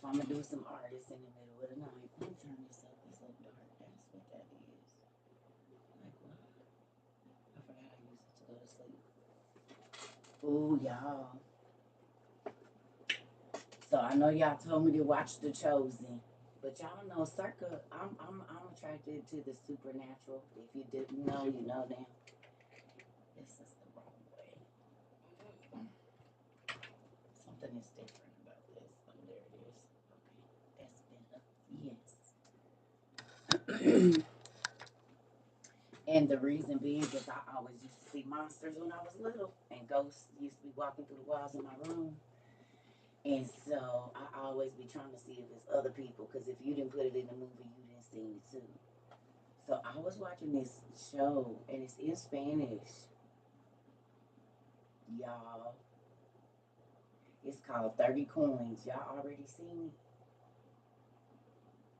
I'm gonna do some artists in the middle of the night. Let me turn this up. It's so dark. That's what that is. Like what? I forgot I used it to go to sleep. Ooh, y'all. So I know y'all told me to watch The Chosen, but y'all know Circa. I'm attracted to the supernatural. If you didn't know, you know now. This is the wrong way. Something is different about this. Oh, there it is. Okay, that's better. Yes. And the reason being is I always used to see monsters when I was little, and ghosts used to be walking through the walls of my room. And so I always be trying to see if it's other people, because if you didn't put it in the movie, you didn't see it too. So I was watching this show, and it's in Spanish, y'all. It's called 30 Coins. Y'all already seen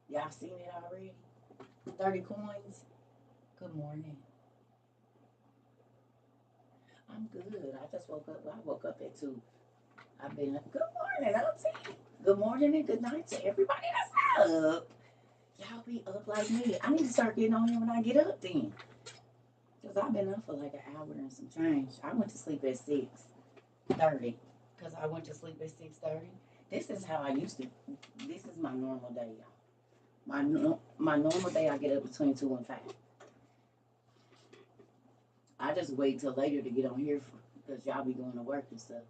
it? Y'all seen it already? 30 Coins? Good morning. I'm good. I just woke up. Well, I woke up at 2. I've been up. Good morning, Auntie. Good morning and good night to everybody that's up. Y'all be up like me. I need to start getting on here when I get up then. Because I've been up for like an hour and some change. I went to sleep at 6:30. Because I went to sleep at 6:30. This is how I used to. This is my normal day, y'all. My normal day, I get up between 2 and 5. I just wait till later to get on here because y'all be going to work and stuff.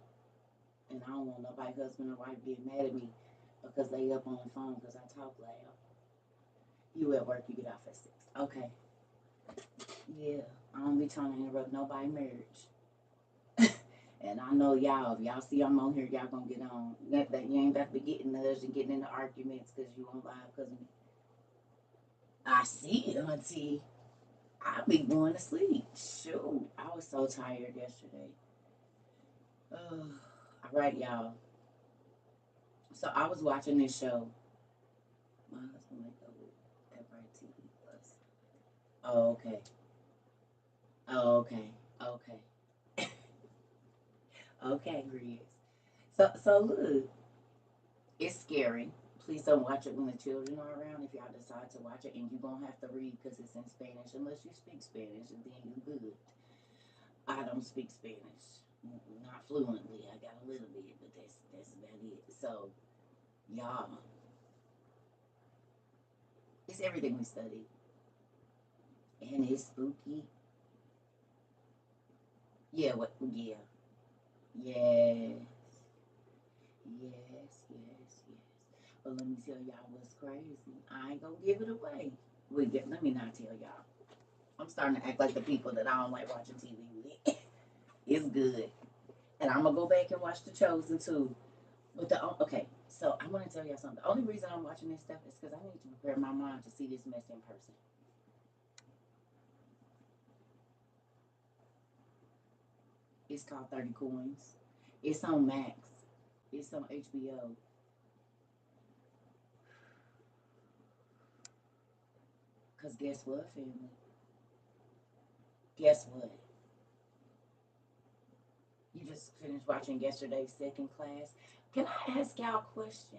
And I don't want nobody, husband or wife, getting mad at me because they up on the phone because I talk loud. You at work, you get off at 6. Okay. Yeah. I don't be trying to interrupt nobody's marriage. And I know y'all, if y'all see I'm on here, y'all gonna get on. That you ain't got to be getting nudged and getting into arguments because you on live because I see it, Auntie. I be going to sleep. Shoot. I was so tired yesterday. All right, y'all. So I was watching this show. My husband might go with that right TV plus. Oh, okay. Oh, okay. Okay. Okay, Grizz. So look, it's scary. Please don't watch it when the children are around. If y'all decide to watch it, and you're gonna have to read because it's in Spanish, unless you speak Spanish, and then you good. I don't speak Spanish, not fluently. I got a little bit, but that's about it. So y'all, it's everything we study, and it's spooky. Yeah, what? Yeah, yes, yes. But let me tell y'all what's crazy. I ain't gonna give it away. Let me not tell y'all. I'm starting to act like the people that I don't like watching TV with. It's good, and I'm gonna go back and watch The Chosen too. But okay, so I want to tell y'all something. The only reason I'm watching this stuff is because I need to prepare my mind to see this mess in person. It's called 30 Coins. It's on Max. It's on HBO. Cause guess what, family? Guess what? You just finished watching yesterday's second class. Can I ask y'all a question?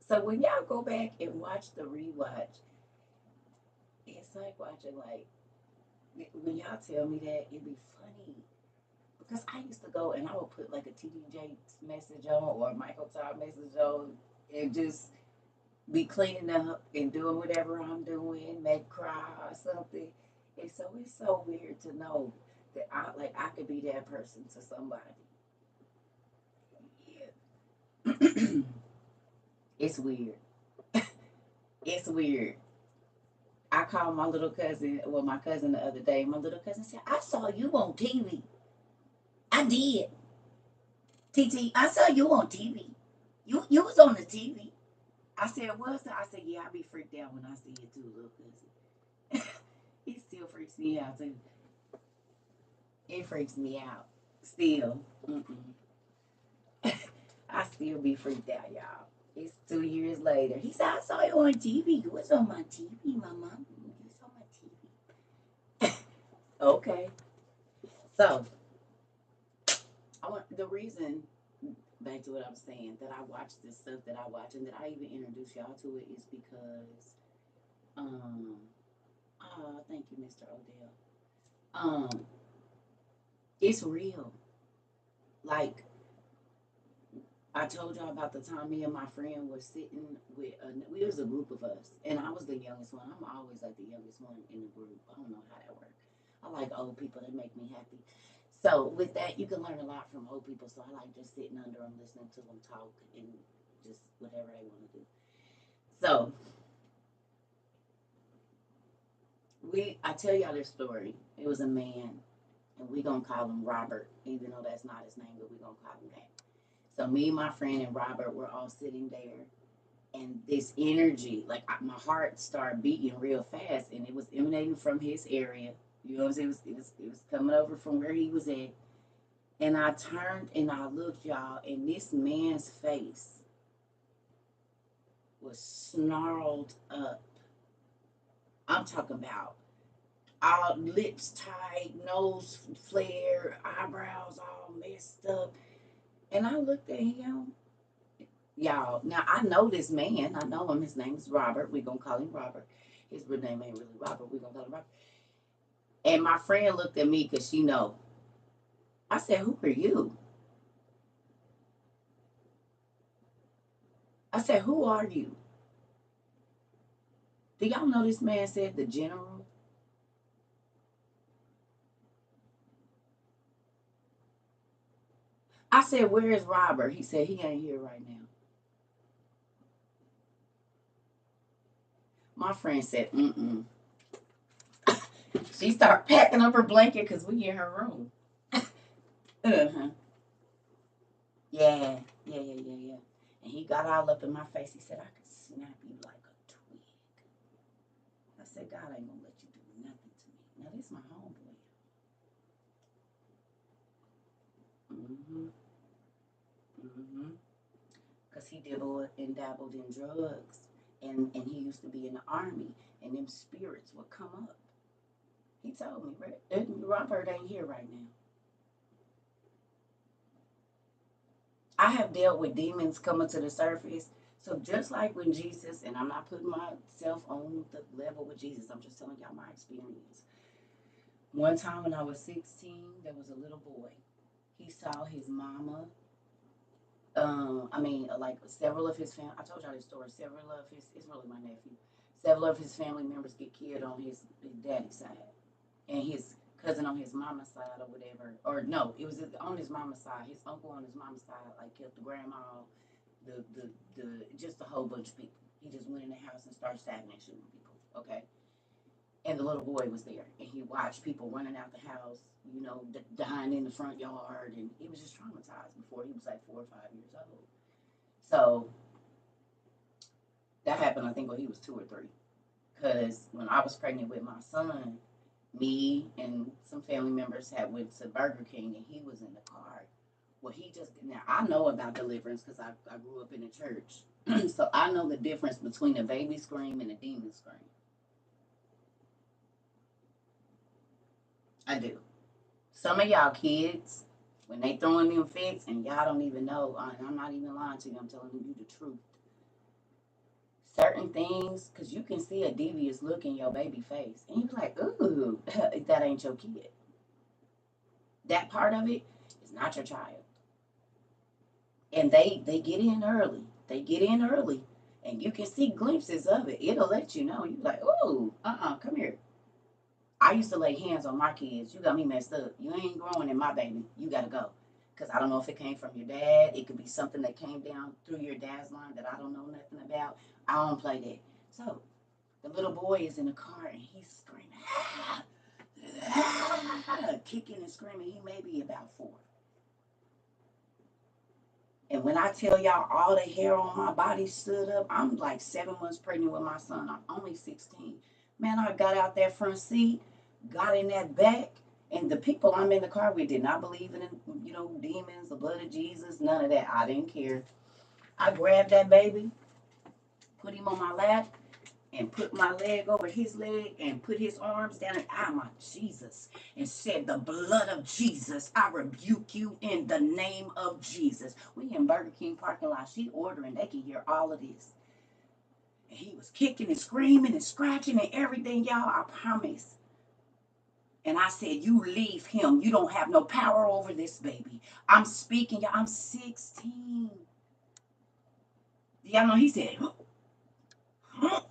So when y'all go back and watch the rewatch, it's like watching like when y'all tell me that it'd be funny because I used to go and I would put like a TD Jakes message on or a Michael Todd message on and just be cleaning up and doing whatever I'm doing, make cry or something. And so it's so weird to know that I could be that person to somebody. Yeah. It's weird. It's weird. I called my little cousin, well, my cousin the other day. My little cousin said, I saw you on TV. I did. TT, I saw you on TV. You was on the TV. I said, was that? I said, yeah, I be freaked out when I see it too, little cousin. He still freaks me out too. It freaks me out. Still. Mm-mm. I still be freaked out, y'all. It's 2 years later. He said, I saw you on TV. You was on my TV, my mom. You was on my TV. Okay. So, the reason back to what I was saying, that I watch this stuff that I watch and that I even introduce y'all to it is because, um, oh, thank you, Mr. Odell. Um, it's real. Like, I told y'all about the time me and my friend were sitting with, we was a group of us, and I was the youngest one. I'm always like the youngest one in the group. I don't know how that works. I like old people, they make me happy. So with that, you can learn a lot from old people. So I like just sitting under them, listening to them talk, and just whatever they want to do. So I tell y'all this story. It was a man, and we gonna call him Robert, even though that's not his name, but we gonna call him that. So me, my friend, and Robert were all sitting there, and this energy, like my heart started beating real fast, and it was emanating from his area. You know what I'm saying? It was coming over from where he was at. And I turned and I looked, y'all, and this man's face was snarled up. I'm talking about all lips tight, nose flare, eyebrows all messed up. And I looked at him, y'all. Now I know this man. I know him. His name is Robert. We're gonna call him Robert. His real name ain't really Robert. We're gonna call him Robert. And my friend looked at me because she know. I said, "Who are you?" I said, "Who are you?" Do y'all know this man said the general? I said, "Where is Robert?" He said, "He ain't here right now." My friend said, "Mm-mm." She started packing up her blanket because we in her room. Uh-huh. Yeah, yeah. And he got all up in my face. He said, "I could snap you like a twig." I said, "God ain't gonna let you do nothing to me." Now this is my homeboy. Mm-hmm. Mm-hmm. Because he dabbled and dabbled in drugs. And he used to be in the army. And them spirits would come up. He told me, Robert ain't here right now. I have dealt with demons coming to the surface. So just like when Jesus, and I'm not putting myself on the level with Jesus, I'm just telling y'all my experience. One time when I was 16, there was a little boy. He saw his mama. Like several of his family. I told y'all this story. Several of his, it's really my nephew. Several of his family members get killed on his daddy's side, and his cousin on his mama's side or whatever. Or no, it was on his mama's side. His uncle on his mama's side like killed the grandma, the just a whole bunch of people. He just went in the house and started stabbing and shooting people. Okay, and the little boy was there, and he watched people running out the house, dying in the front yard, and he was just traumatized before he was like 4 or 5 years old. So that happened, I think, when he was 2 or 3. Because when I was pregnant with my son, me and some family members had went to Burger King, and he was in the car. Well, he just now I know about deliverance because I grew up in the church, so I know the difference between a baby scream and a demon scream. I do. Some of y'all kids, when they throwing them fits and y'all don't even know, and I'm not even lying to you, I'm telling you the truth. Certain things, because you can see a devious look in your baby face, and you're like, ooh, that ain't your kid. That part of it is not your child. And they get in early. They get in early, and you can see glimpses of it. It'll let you know. You're like, ooh, come here. I used to lay hands on my kids. You got me messed up. You ain't growing in my baby. You got to go. Because I don't know if it came from your dad. It could be something that came down through your dad's line that I don't know nothing about. I don't play that. So the little boy is in the car and he's screaming, kicking and screaming. He may be about 4. And when I tell y'all all the hair on my body stood up, I'm like 7 months pregnant with my son. I'm only 16. Man, I got out that front seat, got in that back, and the people I'm in the car with did not believe in, demons, the blood of Jesus, none of that. I didn't care. I grabbed that baby, put him on my lap, and put my leg over his leg and put his arms down and my Jesus and said, the blood of Jesus, I rebuke you in the name of Jesus. We in Burger King parking lot. She ordering. They can hear all of this. And he was kicking and screaming and scratching and everything, y'all. I promise. And I said, you leave him. You don't have no power over this baby. I'm speaking. Y'all. I'm 16. Y'all know he said, huh?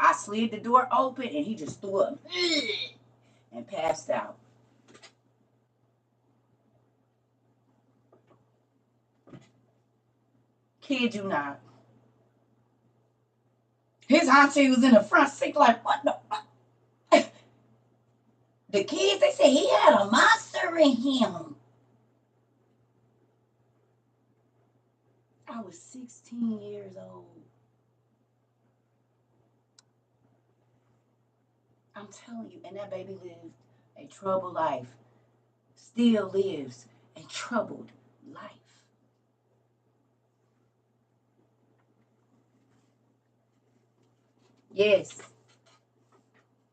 I slid the door open and he just threw up and passed out. Kid you not. His auntie was in the front seat like, what the fuck? The kids, they said he had a monster in him. I was 16 years old. I'm telling you, and that baby lived a troubled life. Still lives a troubled life. Yes.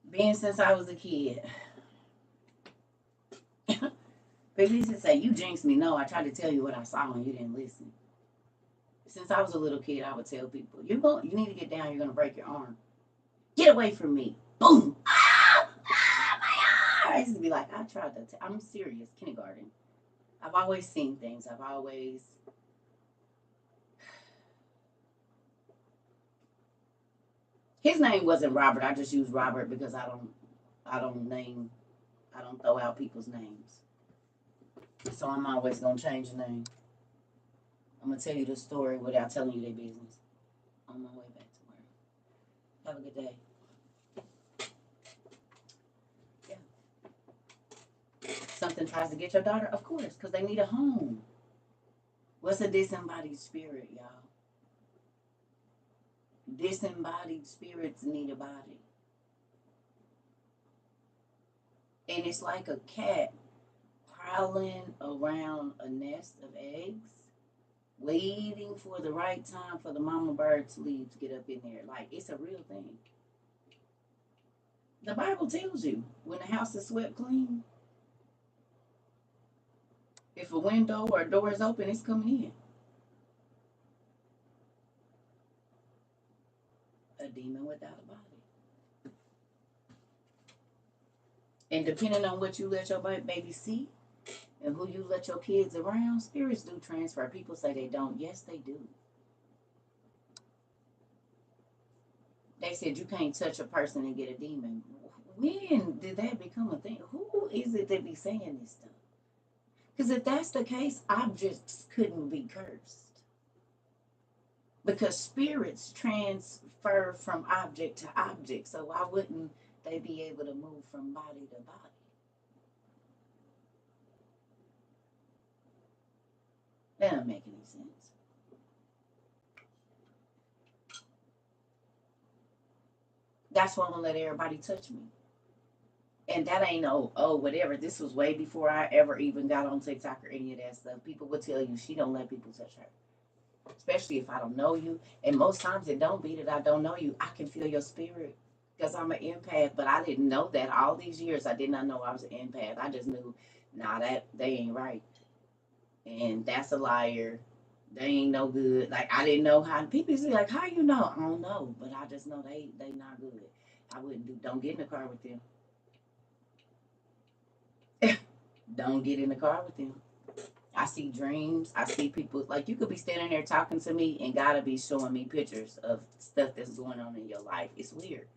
Been since I was a kid. People used to say, you jinxed me. No, I tried to tell you what I saw and you didn't listen. Since I was a little kid, I would tell people, you need to get down, you're going to break your arm. Get away from me. Boom. My arm. I used to be like, I tried to I'm serious, kindergarten. I've always seen things. His name wasn't Robert. I just use Robert because I don't throw out people's names. So I'm always going to change the name. I'm going to tell you the story without telling you their business. On my way back to work. Have a good day. Yeah. Something tries to get your daughter? Of course, because they need a home. What's a disembodied spirit, y'all? Disembodied spirits need a body. And it's like a cat prowling around a nest of eggs, waiting for the right time for the mama bird to leave to get up in there. Like, it's a real thing. The Bible tells you when the house is swept clean, if a window or a door is open, it's coming in. A demon without a body. And depending on what you let your baby see and who you let your kids around, spirits do transfer. People say they don't. Yes, they do. They said you can't touch a person and get a demon. When did that become a thing? Who is it that be saying this stuff? Because if that's the case, objects couldn't be cursed. Because spirits transfer from object to object. So why wouldn't they be able to move from body to body? That doesn't make any sense. That's why I'm going to let everybody touch me. And that ain't whatever. This was way before I ever even got on TikTok or any of that stuff. People would tell you she don't let people touch her. Especially if I don't know you. And most times it don't be that I don't know you. I can feel your spirit because I'm an empath. But I didn't know that all these years. I did not know I was an empath. I just knew, that they ain't right. And that's a liar. They ain't no good. Like, I didn't know how. People say, like, how you know? I don't know. But I just know they not good. I wouldn't don't get in the car with them. Don't get in the car with them. I see dreams. I see people, like, you could be standing there talking to me and gotta be showing me pictures of stuff that's going on in your life. It's weird.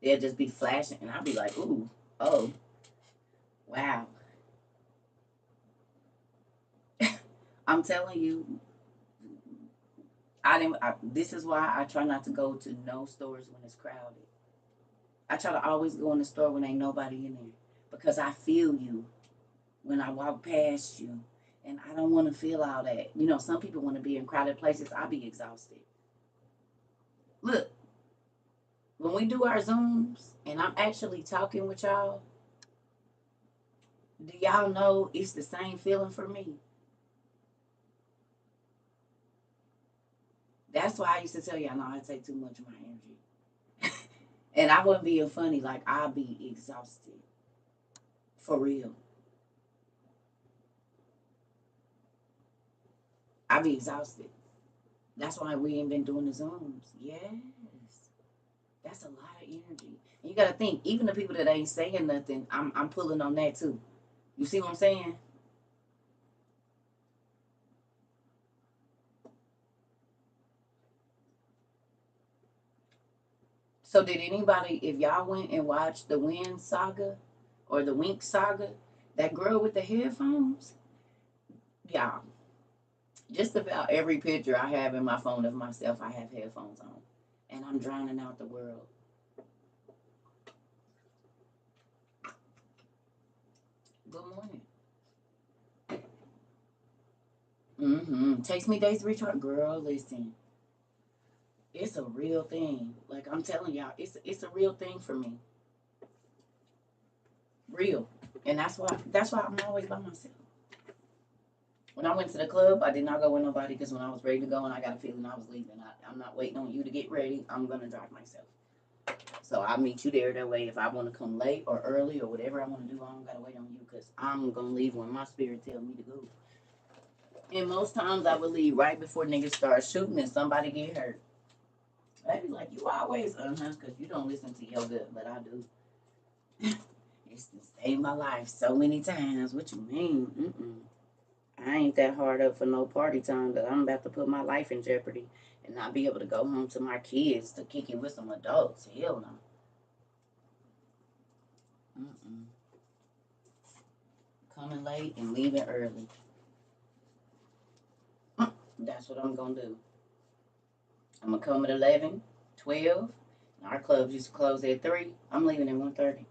They'll just be flashing and I'll be like, ooh, oh, wow. I'm telling you, this is why I try not to go to no stores when it's crowded. I try to always go in the store when ain't nobody in there because I feel you when I walk past you. And I don't want to feel all that. Some people want to be in crowded places. I'll be exhausted. Look, when we do our Zooms and I'm actually talking with y'all, do y'all know it's the same feeling for me? That's why I used to tell y'all, no, I take too much of my energy. And I wouldn't be funny, like I'd be exhausted. For real. I'd be exhausted. That's why we ain't been doing the Zooms. Yes. That's a lot of energy. And you gotta think, even the people that ain't saying nothing, I'm pulling on that too. You see what I'm saying? So did anybody, if y'all went and watched the Wind Saga or the Wink Saga, that girl with the headphones? Y'all, just about every picture I have in my phone of myself, I have headphones on. And I'm drowning out the world. Good morning. Takes me days to recharge. Girl, listen. It's a real thing. Like I'm telling y'all, it's a real thing for me. Real. And that's why I'm always by myself. When I went to the club, I did not go with nobody because when I was ready to go and I got a feeling I was leaving, I'm not waiting on you to get ready. I'm gonna drive myself. So I'll meet you there. That way, if I want to come late or early or whatever I want to do, I don't gotta wait on you because I'm gonna leave when my spirit tells me to go. And most times I would leave right before niggas start shooting and somebody get hurt. They be like, you always, because you don't listen to your gut, but I do. It's saved my life so many times. What you mean? I ain't that hard up for no party time that I'm about to put my life in jeopardy and not be able to go home to my kids to kick it with some adults. Hell no. Mm-mm. Coming late and leaving early. That's what I'm gonna do. I'm gonna come at 11, 12. Our clubs used to close at 3. I'm leaving at 1:30.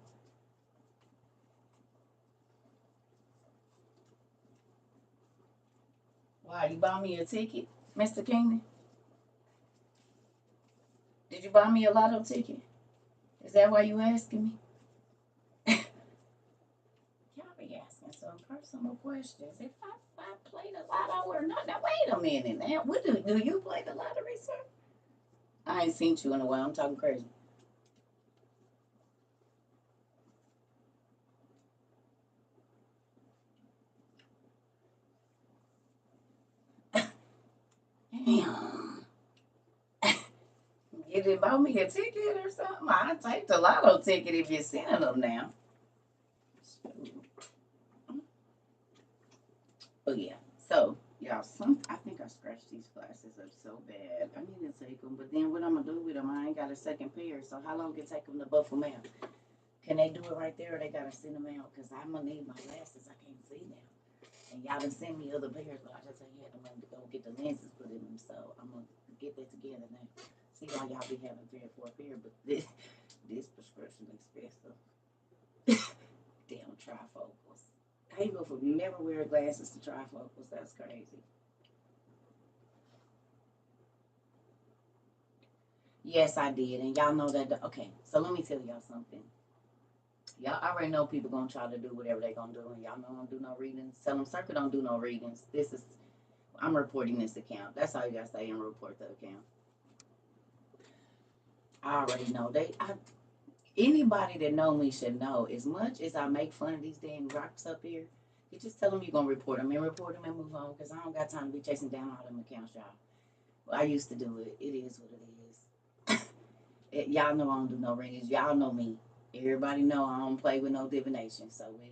Wow, you bought me a ticket, Mr. Kingman? Did you buy me a lotto ticket? Is that why you asking me? Y'all be asking some personal questions. If I played a lotto or not. Now, wait a minute. Now, what do you play the lottery, sir? I ain't seen you in a while. I'm talking crazy. Damn. You did buy me a ticket or something? I take the lotto ticket if you're sending them now. Oh yeah. So y'all, I think I scratched these glasses up so bad. I need to take them, but then what I'm gonna do with them? I ain't got a second pair. So how long it take them to buff them out? Can they do it right there, or they gotta send them out? Cause I'm gonna need my glasses. I can't see now. And y'all done send me other pairs, but I just ain't had the money to go get the lenses put in them. So I'm gonna get that together now. See why y'all be having 3 or 4 pair, but this prescription expensive. Damn trifocals. I ain't go for never wear glasses to trifocals. That's crazy. Yes, I did, and y'all know that. Okay, so let me tell y'all something. Y'all already know people gonna try to do whatever they gonna do, and y'all know I don't do no readings. Tell them CERCA don't do no readings. I'm reporting this account. That's all you gotta say and report the account. I already know anybody that know me should know. As much as I make fun of these dang rocks up here, you just tell them you're gonna report them and move on. Cause I don't got time to be chasing down all them accounts, y'all. Well, I used to do it. It is what it is. Y'all know I don't do no rings. Y'all know me. Everybody know I don't play with no divination. So when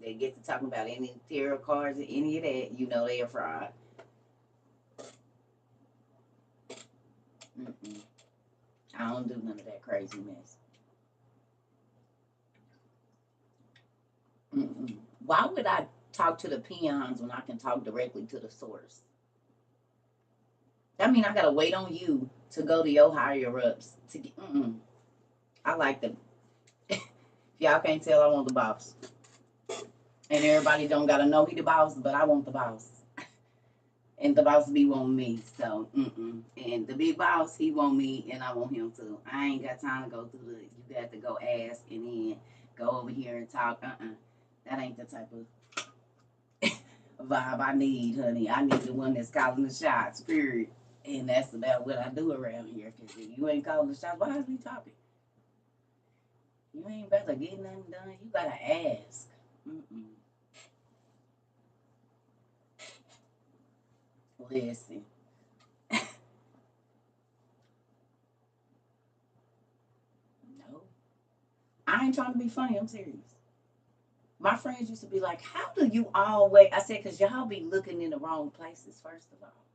they get to talking about any tarot cards or any of that, you know they are fraud. Mm-mm. I don't do none of that crazy mess. Mm-mm. Why would I talk to the peons when I can talk directly to the source? That mean I gotta wait on you to go to your higher ups to get. I like them. If y'all can't tell, I want the boss, and everybody don't gotta know he the boss, but I want the boss, and the boss be want me. So, and the big boss, he want me, and I want him too. I ain't got time to go through the. You got to go ask and then go over here and talk. That ain't the type of vibe I need, honey. I need the one that's calling the shots. Period. And that's about what I do around here. Because if you ain't calling the shots, why is we talking? You ain't about to get nothing done. You gotta ask. Mm-mm. Listen, no. I ain't trying to be funny. I'm serious. My friends used to be like, "How do you always?" I said, "Cause y'all be looking in the wrong places. First of all,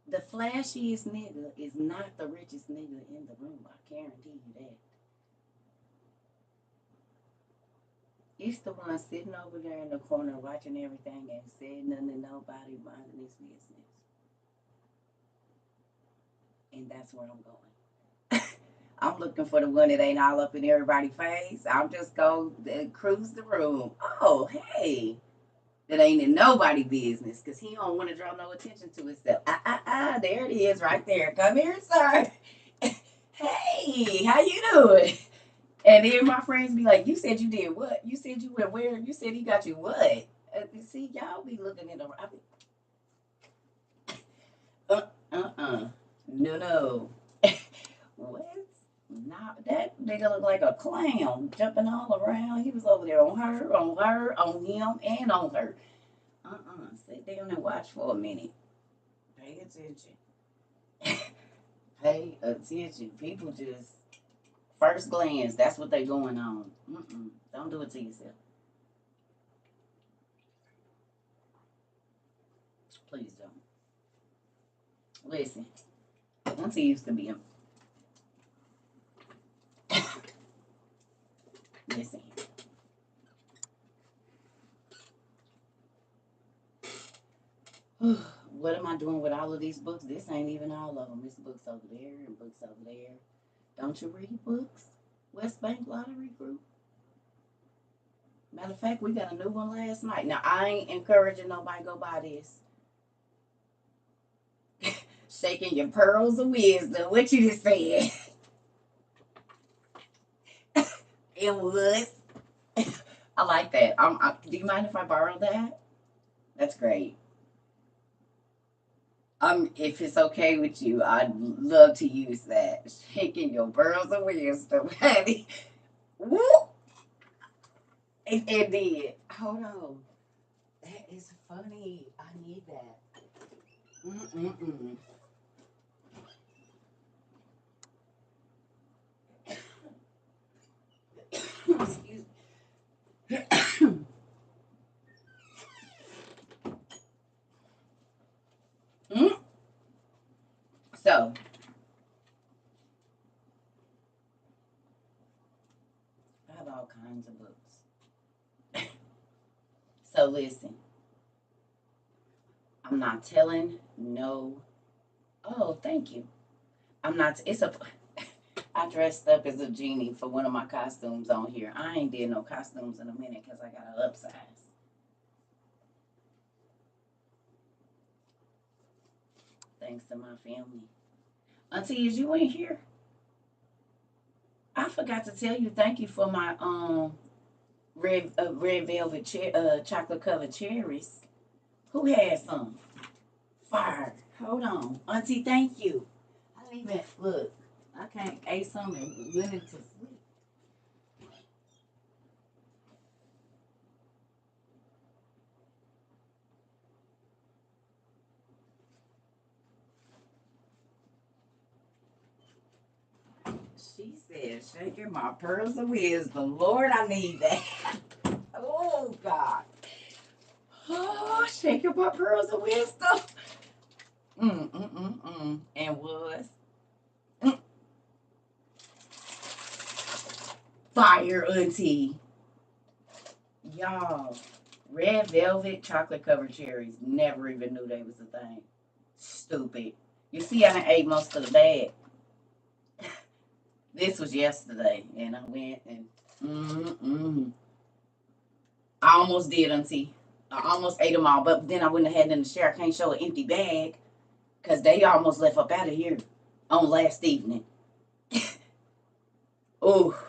the flashiest nigga is not the richest nigga in the room. I guarantee you that. It's the one sitting over there in the corner watching everything and saying nothing to nobody, minding his business. And that's where I'm going. I'm looking for the one that ain't all up in everybody's face. I'm just go cruise the room. Oh, hey, that ain't in nobody business because he don't want to draw no attention to himself. There it is, right there. Come here, sir. Hey, how you doing? And then my friends be like, "You said you did what? You said you went where? You said he got you what?" See, y'all be looking at the. I be, uh. No, no. What? Not that nigga look like a clown jumping all around. He was over there on him, and on her. Sit down and watch for a minute. Pay attention. Pay attention. People just first glance. That's what they going on. Don't do it to yourself. Please don't. Listen. Auntie used to be a listen. What am I doing with all of these books? This ain't even all of them. This book's over there and books over there. Don't you read books? West Bank Lottery Group. Matter of fact, we got a new one last night. Now I ain't encouraging nobody go buy this. Shaking your pearls of wisdom. What you just said? It was. I like that. Do you mind if I borrow that? That's great. If it's okay with you, I'd love to use that. Shaking your pearls of wisdom, honey. Woo! It did. Hold on. That is funny. I need that. Mm-mm-mm. Excuse me. Mm. So, I have all kinds of books. So, listen, I'm not telling no. Oh, thank you. I'm not. It's a. I dressed up as a genie for one of my costumes on here. I ain't did no costumes in a minute because I got an upsize. Thanks to my family. Auntie, is you in here? I forgot to tell you thank you for my red velvet chocolate covered cherries. Who had some? Fire. Hold on. Auntie, thank you. I didn't even look. I can't ate some and went into sleep. She said, shaking my pearls of wisdom. Lord, I need that. Oh God. Oh, shaking my pearls of wisdom. And was mm, fire, Auntie. Y'all, red velvet chocolate covered cherries. Never even knew they was a thing. Stupid. You see, I done ate most of the bag. This was yesterday, and I went and mm-mm. I almost did, Auntie. I almost ate them all, but then I wouldn't have had them to share. I can't show an empty bag because they almost left up out of here on last evening. Oh,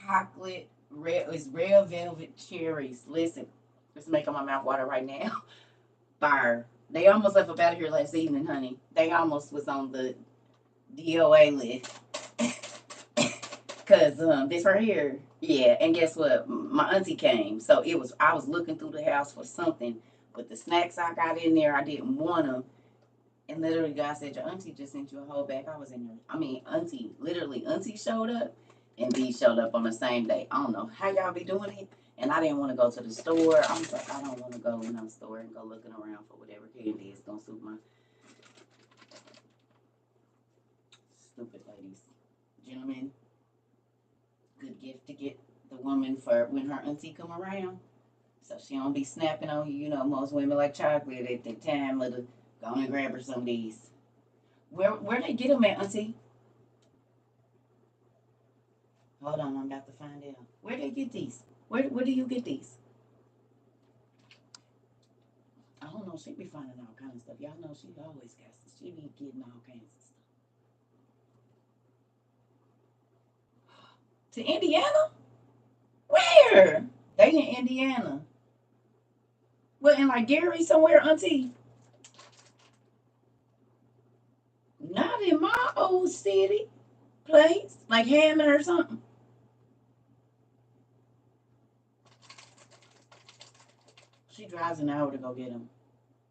chocolate red is red velvet cherries. Listen, it's making my mouth water right now. Fire. They almost left up out of here last evening, honey. They almost was on the DOA list. Cause this right here, yeah. And guess what? My auntie came, so I was looking through the house for something, but the snacks I got in there, I didn't want them. And literally, God said, your auntie just sent you a whole bag. I was in there. I mean, auntie showed up, and B showed up on the same day. I don't know how y'all be doing it. And I didn't want to go to the store. I was like, I don't want to go in the store and go looking around for whatever candy is going to suit my stupid ladies. Gentlemen, good gift to get the woman for when her auntie come around. So she don't be snapping on you. You know, most women like chocolate at the time. Little, go and grab her some of these. Where they get them at, auntie? Hold on, I'm about to find out. Where they get these? Where do you get these? I don't know. She be finding all kinds of stuff. Y'all know she always got. She be getting all kinds of stuff. To Indiana? Where? They in Indiana. What, in like Gary somewhere, auntie? Not in my old city place, like Hammond or something. She drives an hour to go get them.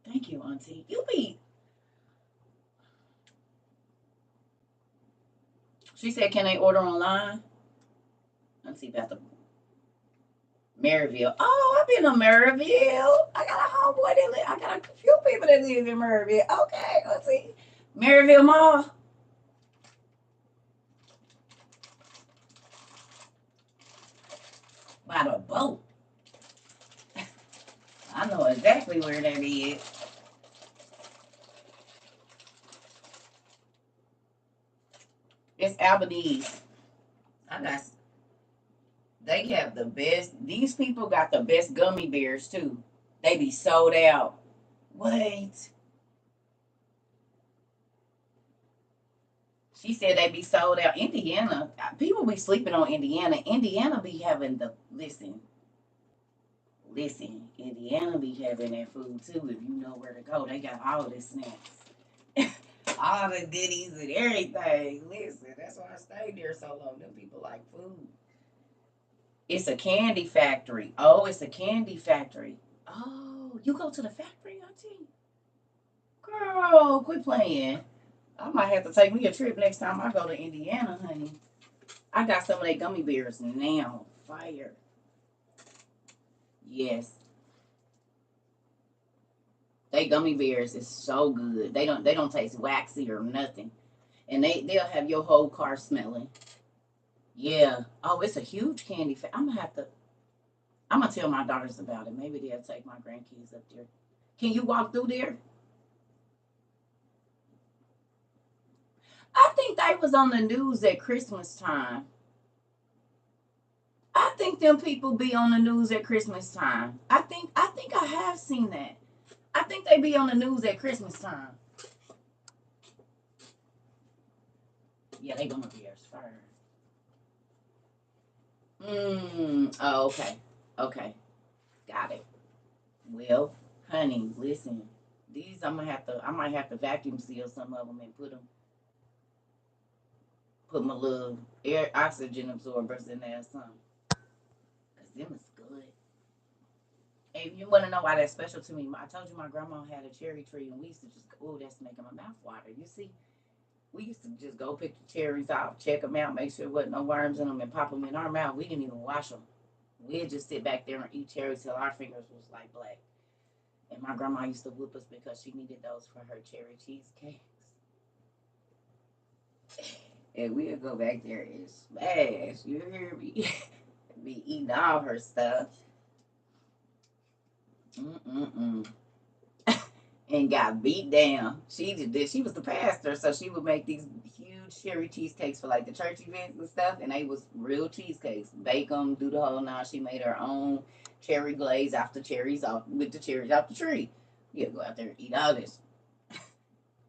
Thank you, auntie. You be. She said, can they order online? Auntie about to Maryville. Oh, I've been to Maryville. I got a homeboy that live. I got a few people that live in Maryville. Okay, let's see. Maryville Mall. By the boat. I know exactly where that is. It's Albanese. I got. They have the best. These people got the best gummy bears too. They be sold out. Wait. She said they be sold out. Indiana, people be sleeping on Indiana. Indiana be having the listen. Indiana be having that food too. If you know where to go, they got all the snacks, all the goodies and everything. Listen, that's why I stayed there so long. Them people like food. It's a candy factory. Oh, it's a candy factory. Oh, you go to the factory, Auntie? Girl, quit playing. I might have to take me a trip next time I go to Indiana, honey. I got some of their gummy bears now. Fire. Yes. They gummy bears is so good. They don't taste waxy or nothing. And they'll have your whole car smelling. Yeah. Oh, it's a huge candy I'm gonna tell my daughters about it. Maybe they'll take my grandkids up there. Can you walk through there? I think they was on the news at Christmas time. I think them people be on the news at Christmas time. I think I have seen that. I think they be on the news at Christmas time. Yeah, they gonna be as fire. Oh, okay. Okay. Got it. Well, honey, listen. These I might have to vacuum seal some of them and put my little air oxygen absorbers in there or something. Cause them is good. And you want to know why that's special to me? I told you my grandma had a cherry tree, and we used to just go, oh, that's making my mouth water. You see, we used to just go pick the cherries out, check them out, make sure there wasn't no worms in them, and pop them in our mouth. We didn't even wash them. We'd just sit back there and eat cherries till our fingers was like black. And my grandma used to whoop us because she needed those for her cherry cheesecakes. And we'd go back there and smash. You hear me? Be eating all her stuff. Mm-mm-mm. And got beat down. She did this. She was the pastor, so she would make these huge cherry cheesecakes for like the church events and stuff. And they was real cheesecakes. Bake them, do the whole nine. She made her own cherry glaze off the cherries off with the cherries off the tree. You go out there and eat all this.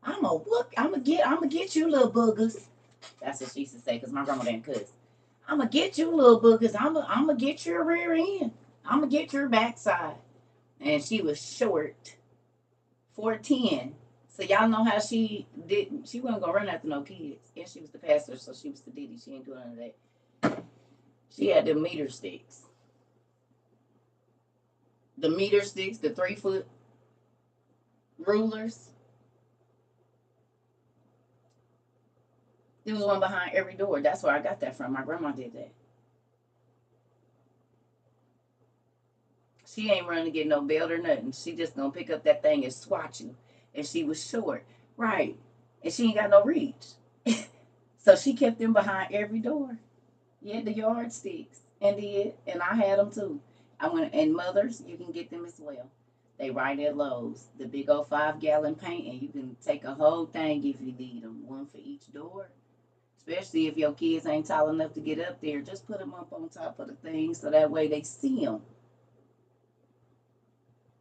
I'm gonna get you little boogers. That's what she used to say because my grandma didn't cuss. I'm gonna get you little boogers. I'm gonna get your rear end. I'm gonna get your backside. And she was short. 4'10". So y'all know how she did. She wasn't gonna run after no kids, and she was the pastor, so she was the diddy. She ain't doing none of that. She had the meter sticks. The meter sticks, the 3-foot rulers. There was one behind every door. That's where I got that from. My grandma did that. She ain't running to get no belt or nothing. She just gonna pick up that thing and swat you. And she was short. Right. And she ain't got no reach. So she kept them behind every door. Yeah, the yardsticks. And I had them too. I went, and mothers, you can get them as well. They right at Lowe's. The big old 5-gallon paint, and you can take a whole thing if you need them. One for each door. Especially if your kids ain't tall enough to get up there, just put them up on top of the thing so that way they see them.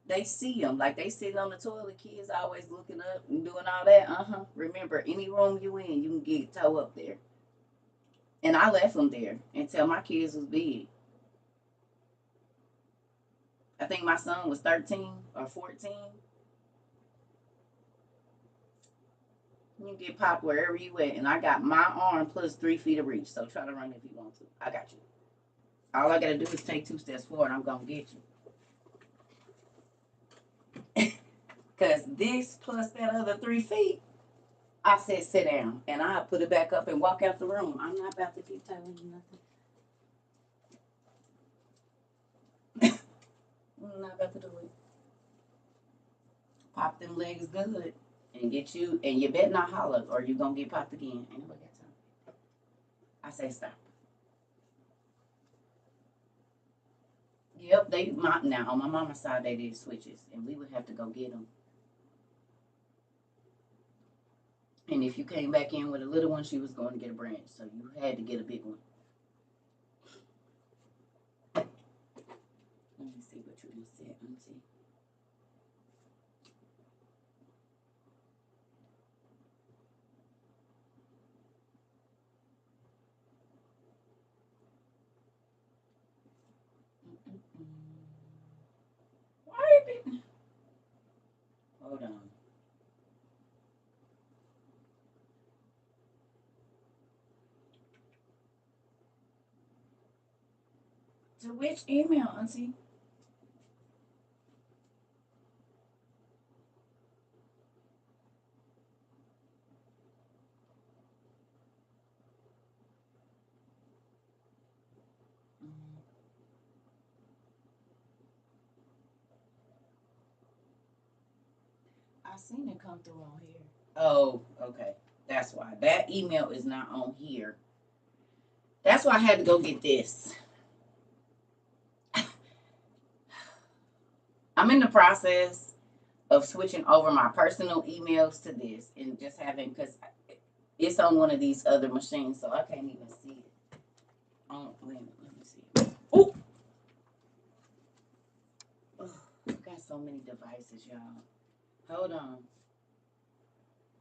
They see them like they sitting on the toilet. Kids always looking up and doing all that. Remember, any room you in, you can get toe up there. And I left them there until my kids was big. I think my son was 13 or 14. You can get popped wherever you at, and I got my arm plus 3 feet of reach. So try to run if you want to. I got you. All I gotta do is take 2 steps forward. I'm gonna get you. Cause this plus that other 3 feet, I said sit down, and I put it back up and walk out the room. I'm not about to keep telling you nothing. I'm not about to do it. Pop them legs good and get you, and you better not holler or you're gonna get popped again. Ain't nobody got time. I say stop. Yep, now on my mama's side they did switches, and we would have to go get them. And if you came back in with a little one, she was going to get a branch, so you had to get a big one. Let me see what you done said, Auntie. Why didn't? Hold on. To which email, Auntie? I seen it come through on here. Oh, okay. That's why. That email is not on here. That's why I had to go get this. I'm in the process of switching over my personal emails to this and just having, because it's on one of these other machines, so I can't even see it. Oh, wait a minute, let me see. Oh, I got so many devices, y'all. Hold on.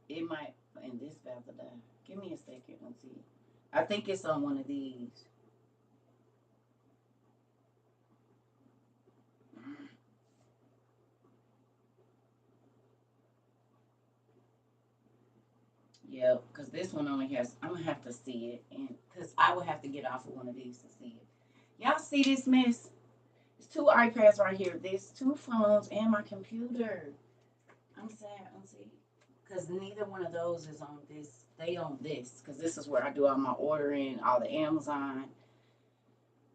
It might, and this about to die. Give me a second. Let's see. I think it's on one of these. Yeah, because this one only has, I'm going to have to see it. And because I would have to get off of one of these to see it. Y'all see this mess? It's 2 iPads right here. There's 2 phones and my computer. I'm sad, Auntie. Because neither one of those is on this. They on this. Because this is where I do all my ordering, all the Amazon.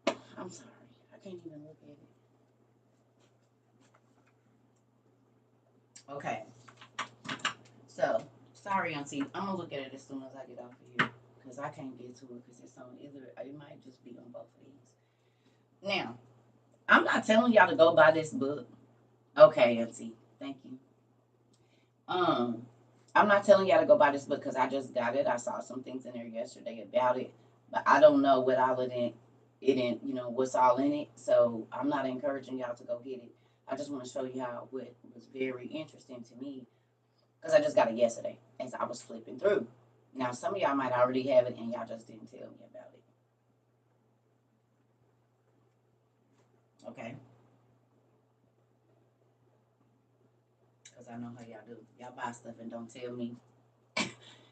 I'm sorry. I can't even look at it. Okay. So, sorry, Auntie. I'm going to look at it as soon as I get off of here. Because I can't get to it because it's on either. It might just be on both of these. Now, I'm not telling y'all to go buy this book. Okay, Auntie. Thank you. I'm not telling y'all to go buy this book because I just got it. I saw some things in there yesterday about it, but I don't know what all what's all in it. So I'm not encouraging y'all to go get it. I just want to show you how what was very interesting to me because I just got it yesterday as I was flipping through. Now some of y'all might already have it and y'all just didn't tell me about it. Okay. Because I know how y'all do. Y'all buy stuff and don't tell me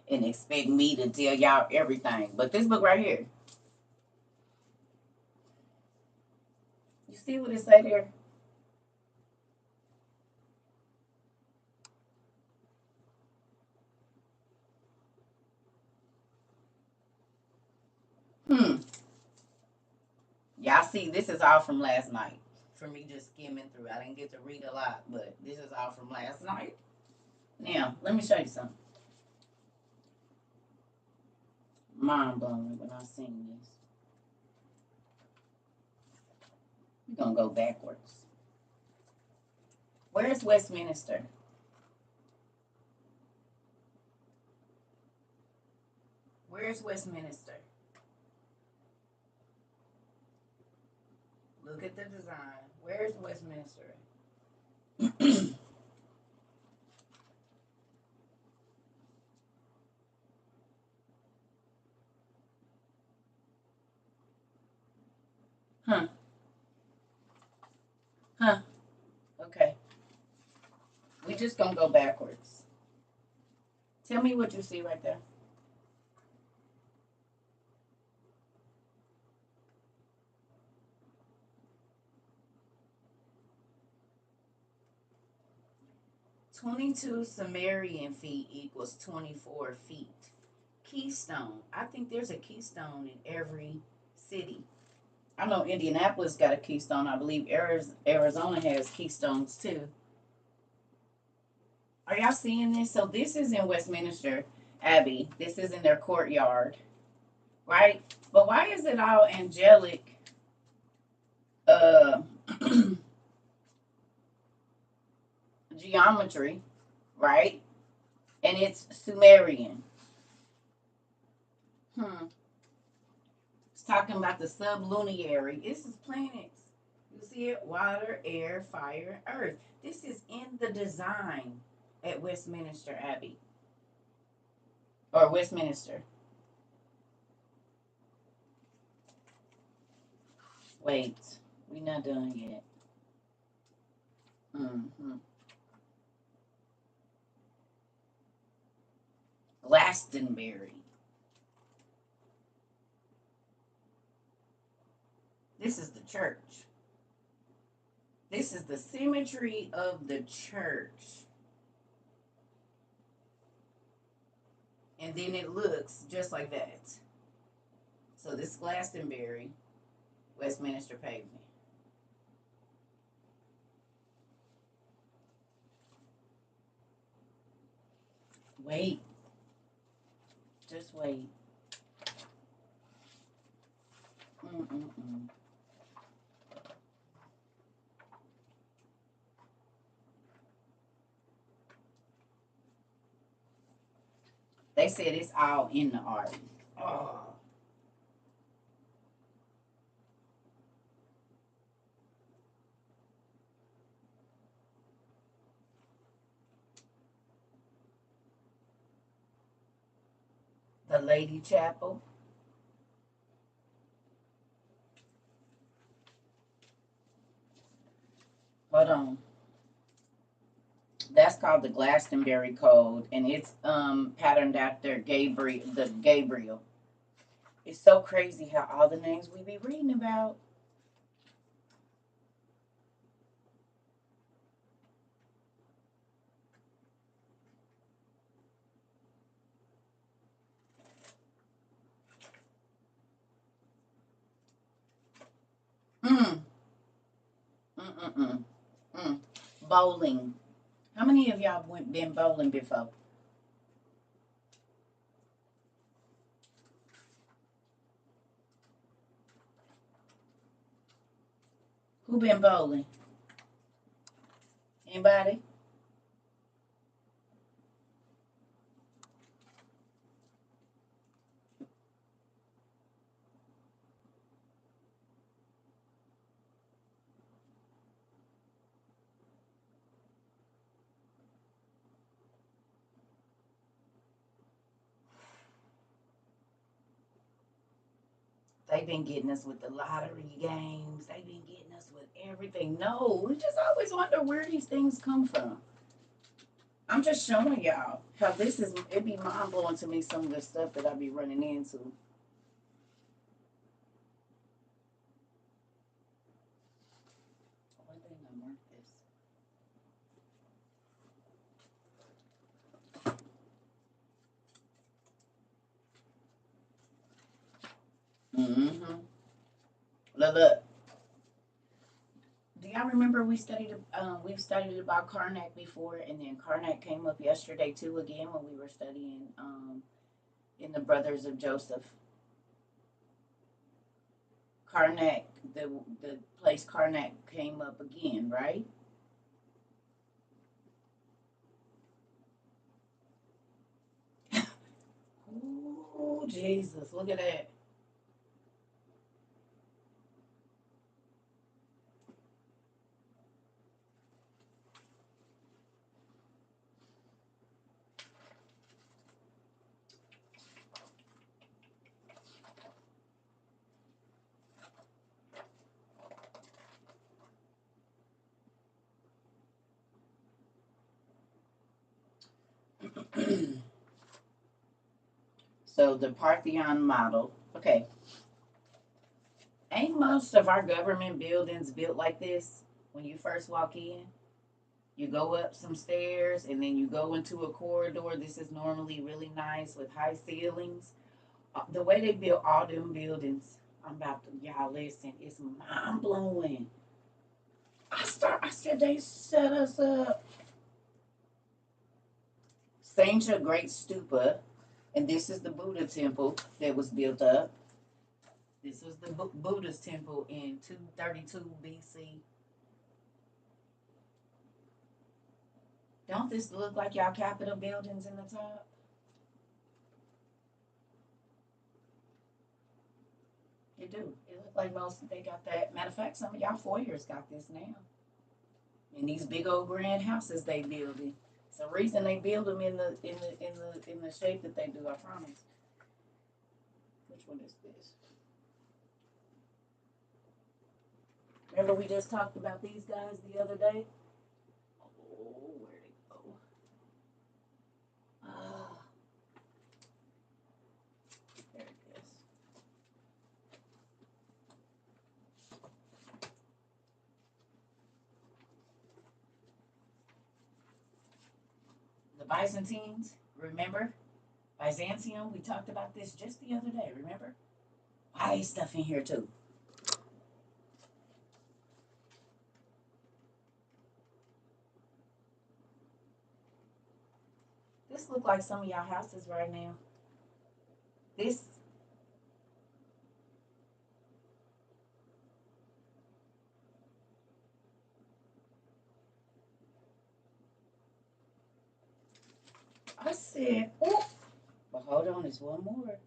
and expect me to tell y'all everything. But this book right here, see what it say there? Hmm. Y'all see, this is all from last night. For me just skimming through. I didn't get to read a lot, but this is all from last night. Now, let me show you something. Mind blowing when I seen this. We're gonna go backwards. Where's Westminister? Where's Westminister? Look at the design. Where's Westminister? Huh? Huh? Okay. We just gonna go backwards. Tell me what you see right there. "22 Sumerian feet equals 24 feet. Keystone. I think there's a keystone in every city. I know Indianapolis got a keystone. I believe Arizona has keystones too. Are y'all seeing this? So this is in Westminster Abbey. This is in their courtyard, right? But why is it all angelic? Uh, geometry, right? And it's Sumerian. It's talking about the sublunary. This is planets. You see it? Water, air, fire, earth. This is in the design at Westminster Abbey. Or Westminster. Wait, we not done yet. Mm-hmm. Glastonbury. This is the church. This is the symmetry of the church. And then it looks just like that. So this Glastonbury, Westminster pavement. Wait. Just wait. Mm-mm-mm. They said it's all in the art. Oh. The Lady Chapel. Hold on. That's called the Glastonbury Code, and it's patterned after Gabriel. It's so crazy how all the names we be reading about. Mm. Mm-mm-mm. Mm. Bowling. How many of y'all been bowling before? Who been bowling? Anybody? They've been getting us with the lottery games. They've been getting us with everything. No, we just always wonder where these things come from. I'm just showing y'all how this is, it be mind blowing to me some of the stuff that I be running into. Mm-hmm. Look. Do y'all remember we've studied about Carac before, and then Carac came up yesterday too again when we were studying in the Brothers of Joseph. Carac, the place Carac came up again, right? Oh Jesus! Look at that. So the Parthenon model. Okay, ain't most of our government buildings built like this? When you first walk in, you go up some stairs and then you go into a corridor. This is normally really nice with high ceilings. The way they built all them buildings, I'm about to y'all listen. It's mind blowing. I said they set us up. Saint Great Stupa, and this is the Buddha temple that was built up. This was the Buddha's temple in 232 BC. Don't this look like y'all Capitol buildings in the top? It do. It look like most they got that. Matter of fact, some of y'all foyers got this now. And these big old grand houses they building. It's the reason they build them in the shape that they do. I promise. Which one is this? Remember we just talked about these guys the other day? Oh, where'd it go? Ah, there it is. The Byzantines, remember? Byzantium, we talked about this just the other day, remember? Why is stuff in here too? This look like some of y'all houses right now. This, I said, oh, but hold on, there's one more.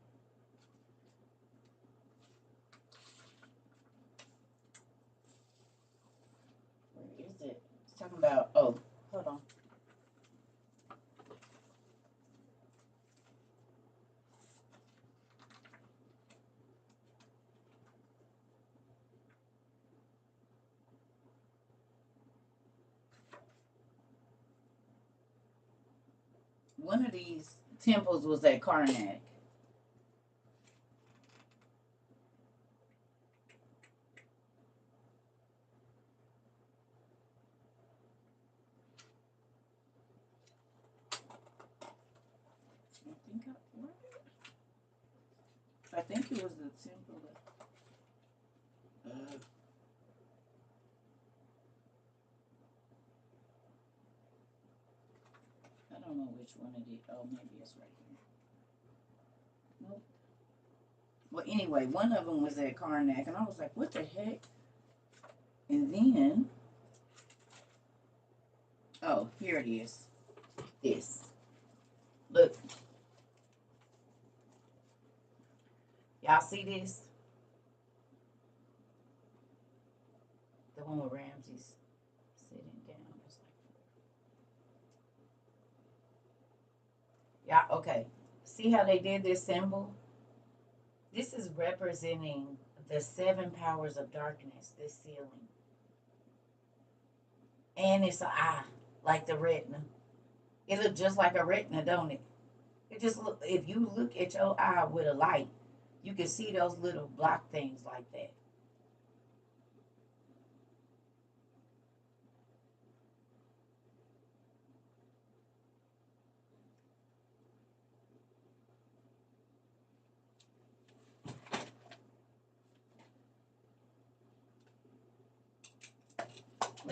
Where is it? It's talking about, oh, hold on. One of these temples was at Karnak. I think it was the temple. I don't know which one it is. Oh, maybe it's right here. Nope. Well, anyway, one of them was at Karnak, and I was like, what the heck? And then, oh, here it is. This. Look. Y'all see this? The one with Ramses sitting down. It's like, yeah, okay. See how they did this symbol? This is representing the seven powers of darkness, this ceiling. And it's an eye, like the retina. It looks just like a retina, don't it? It just look, if you look at your eye with a light, you can see those little block things like that.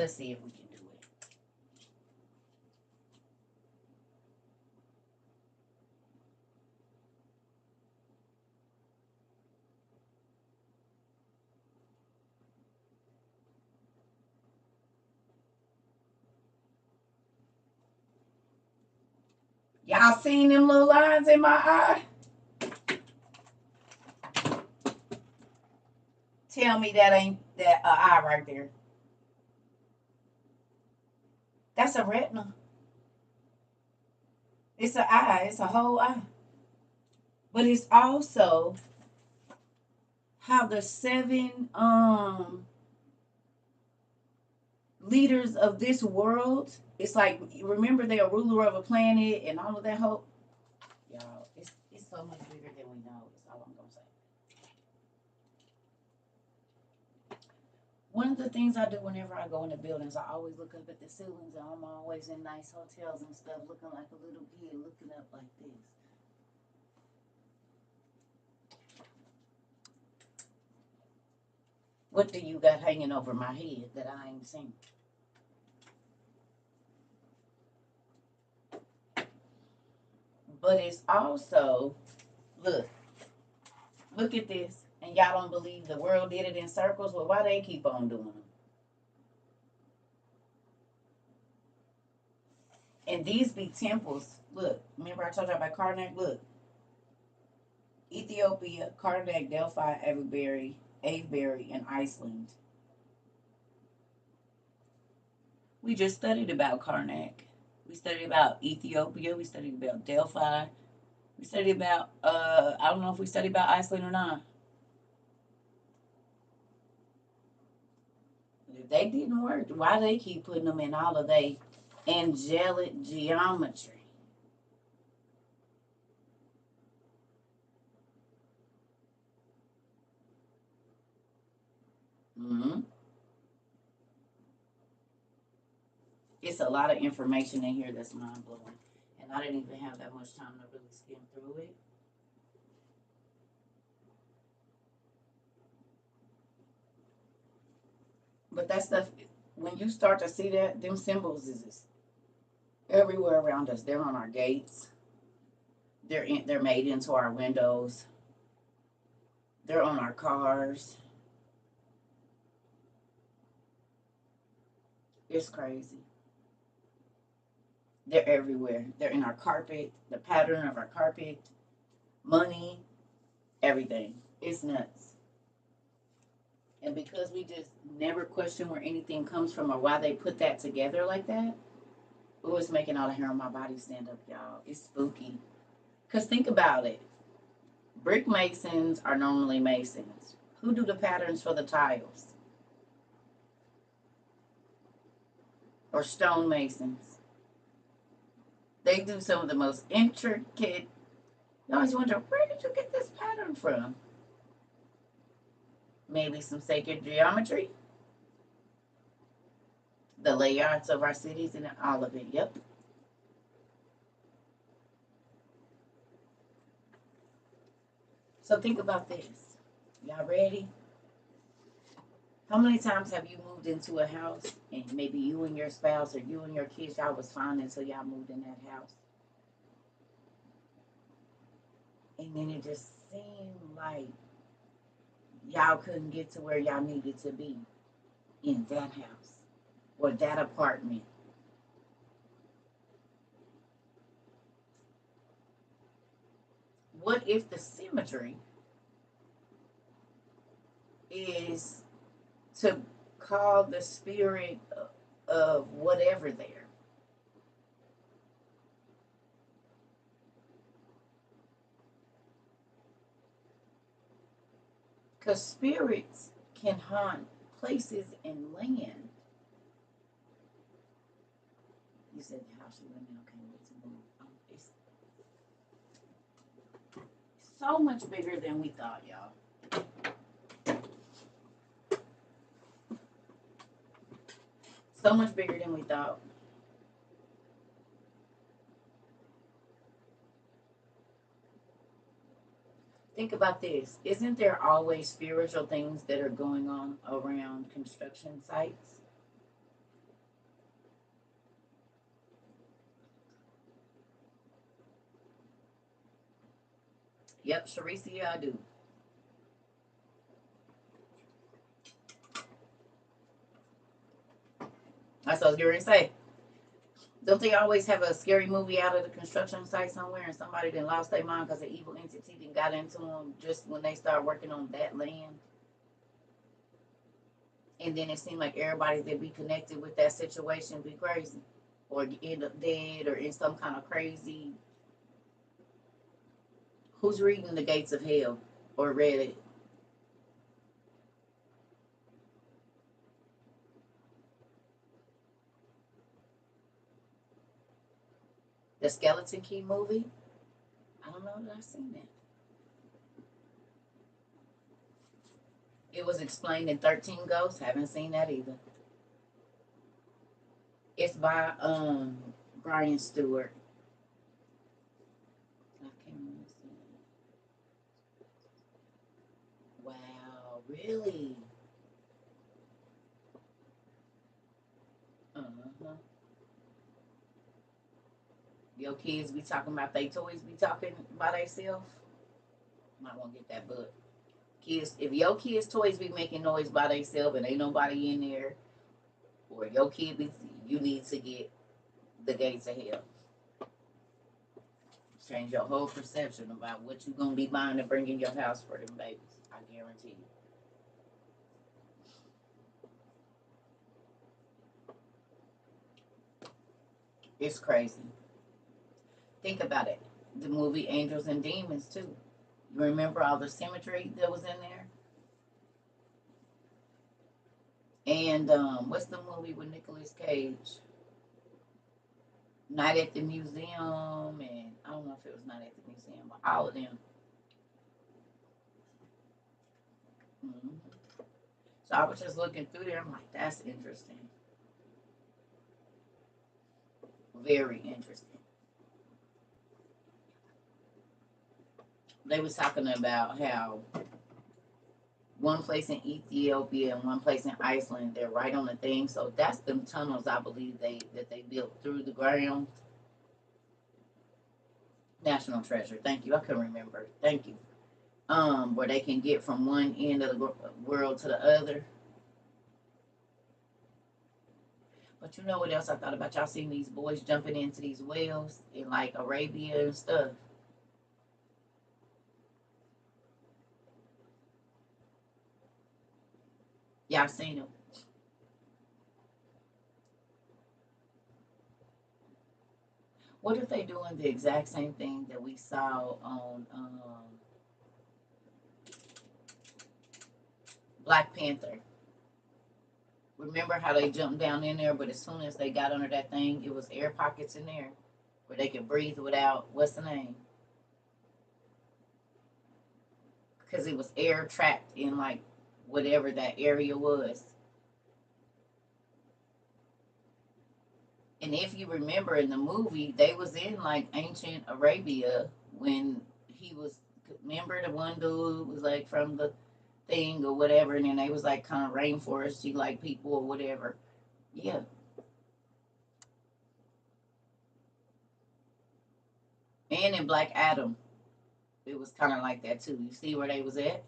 Let's see if we can do it. Y'all seen them little lines in my eye? Tell me that ain't that eye right there. That's a retina. It's an eye. It's a whole eye. But it's also how the 7 leaders of this world. It's like, remember, they're a ruler of a planet and all of that whole. Y'all, it's so much bigger than we know. That's all I'm gonna say. One of the things I do whenever I go into buildings, I always look up at the ceilings, and I'm always in nice hotels and stuff, looking like a little kid, looking up like this. What do you got hanging over my head that I ain't seen? But it's also, look at this. And y'all don't believe the world did it in circles? Well, why they keep on doing them? And these be temples. Look, remember I told you about Carac? Look. Ethiopia, Carac, Delphi, Avebury, and Iceland. We just studied about Carac. We studied about Ethiopia. We studied about Delphi. We studied about, I don't know if we studied about Iceland or not. If they didn't work, why they keep putting them in all of their angelic geometry? Mm-hmm. It's a lot of information in here that's mind blowing. And I didn't even have that much time to really skim through it. But that stuff, when you start to see that, them symbols is everywhere around us. They're on our gates. They're made into our windows. They're on our cars. It's crazy. They're everywhere. They're in our carpet, the pattern of our carpet, money, everything. It's nuts. And because we just never question where anything comes from or why they put that together like that, ooh, it's making all the hair on my body stand up, y'all. It's spooky. Because think about it. Brick masons are normally masons. Who do the patterns for the tiles? Or stone masons. They do some of the most intricate. You always wonder, where did you get this pattern from? Maybe some sacred geometry. The layouts of our cities and all of it. Yep. So think about this. Y'all ready? How many times have you moved into a house and maybe you and your spouse or you and your kids, y'all was fine until y'all moved in that house? And then it just seemed like y'all couldn't get to where y'all needed to be in that house or that apartment. What if the symmetry is to call the spirit of whatever there? Because spirits can haunt places and land. You said the house you live in, okay, wait to move. It's so much bigger than we thought, y'all. So much bigger than we thought. Think about this. Isn't there always spiritual things that are going on around construction sites? Yep, Sharisa, yeah, I do. That's what I was going to say. Don't they always have a scary movie out of the construction site somewhere and somebody then lost their mind because an evil entity then got into them just when they start working on that land? And then it seemed like everybody that be connected with that situation be crazy or end up dead or in some kind of crazy. Who's reading The Gates of Hell or read it? The Skeleton Key movie? I don't know that I've seen that. It was explained in 13 Ghosts. Haven't seen that either. It's by Brian Stewart. I can't remember. Wow, really? Uh-huh. Your kids be talking about they toys be talking by themselves. Might want to get that book. Kids, if your kids' toys be making noise by themselves and ain't nobody in there, or your kid be, you need to get The Gates of Hell. Change your whole perception about what you gonna be buying to bring in your house for them babies. I guarantee you. It's crazy. Think about it. The movie Angels and Demons too. You remember all the symmetry that was in there? And what's the movie with Nicolas Cage? Night at the Museum, and I don't know if it was Night at the Museum, but all of them. Hmm. So I was just looking through there. I'm like, that's interesting. Very interesting. They was talking about how one place in Ethiopia and one place in Iceland, they're right on the thing. So that's them tunnels I believe they built through the ground. National treasure. Thank you. I couldn't remember. Thank you. Where they can get from one end of the world to the other. But you know what else I thought about? Y'all seen these boys jumping into these wells in like Arabia and stuff. Y'all seen them? What if they doing the exact same thing that we saw on Black Panther? Remember how they jumped down in there, but as soon as they got under that thing, it was air pockets in there where they could breathe without what's the name? Because it was air trapped in like whatever that area was. And if you remember in the movie, they was in like ancient Arabia when he was. Remember the one dude was like from the thing or whatever, and then they was like kind of rainforesty like people or whatever. Yeah, and in Black Adam, it was kind of like that too. You see where they was at?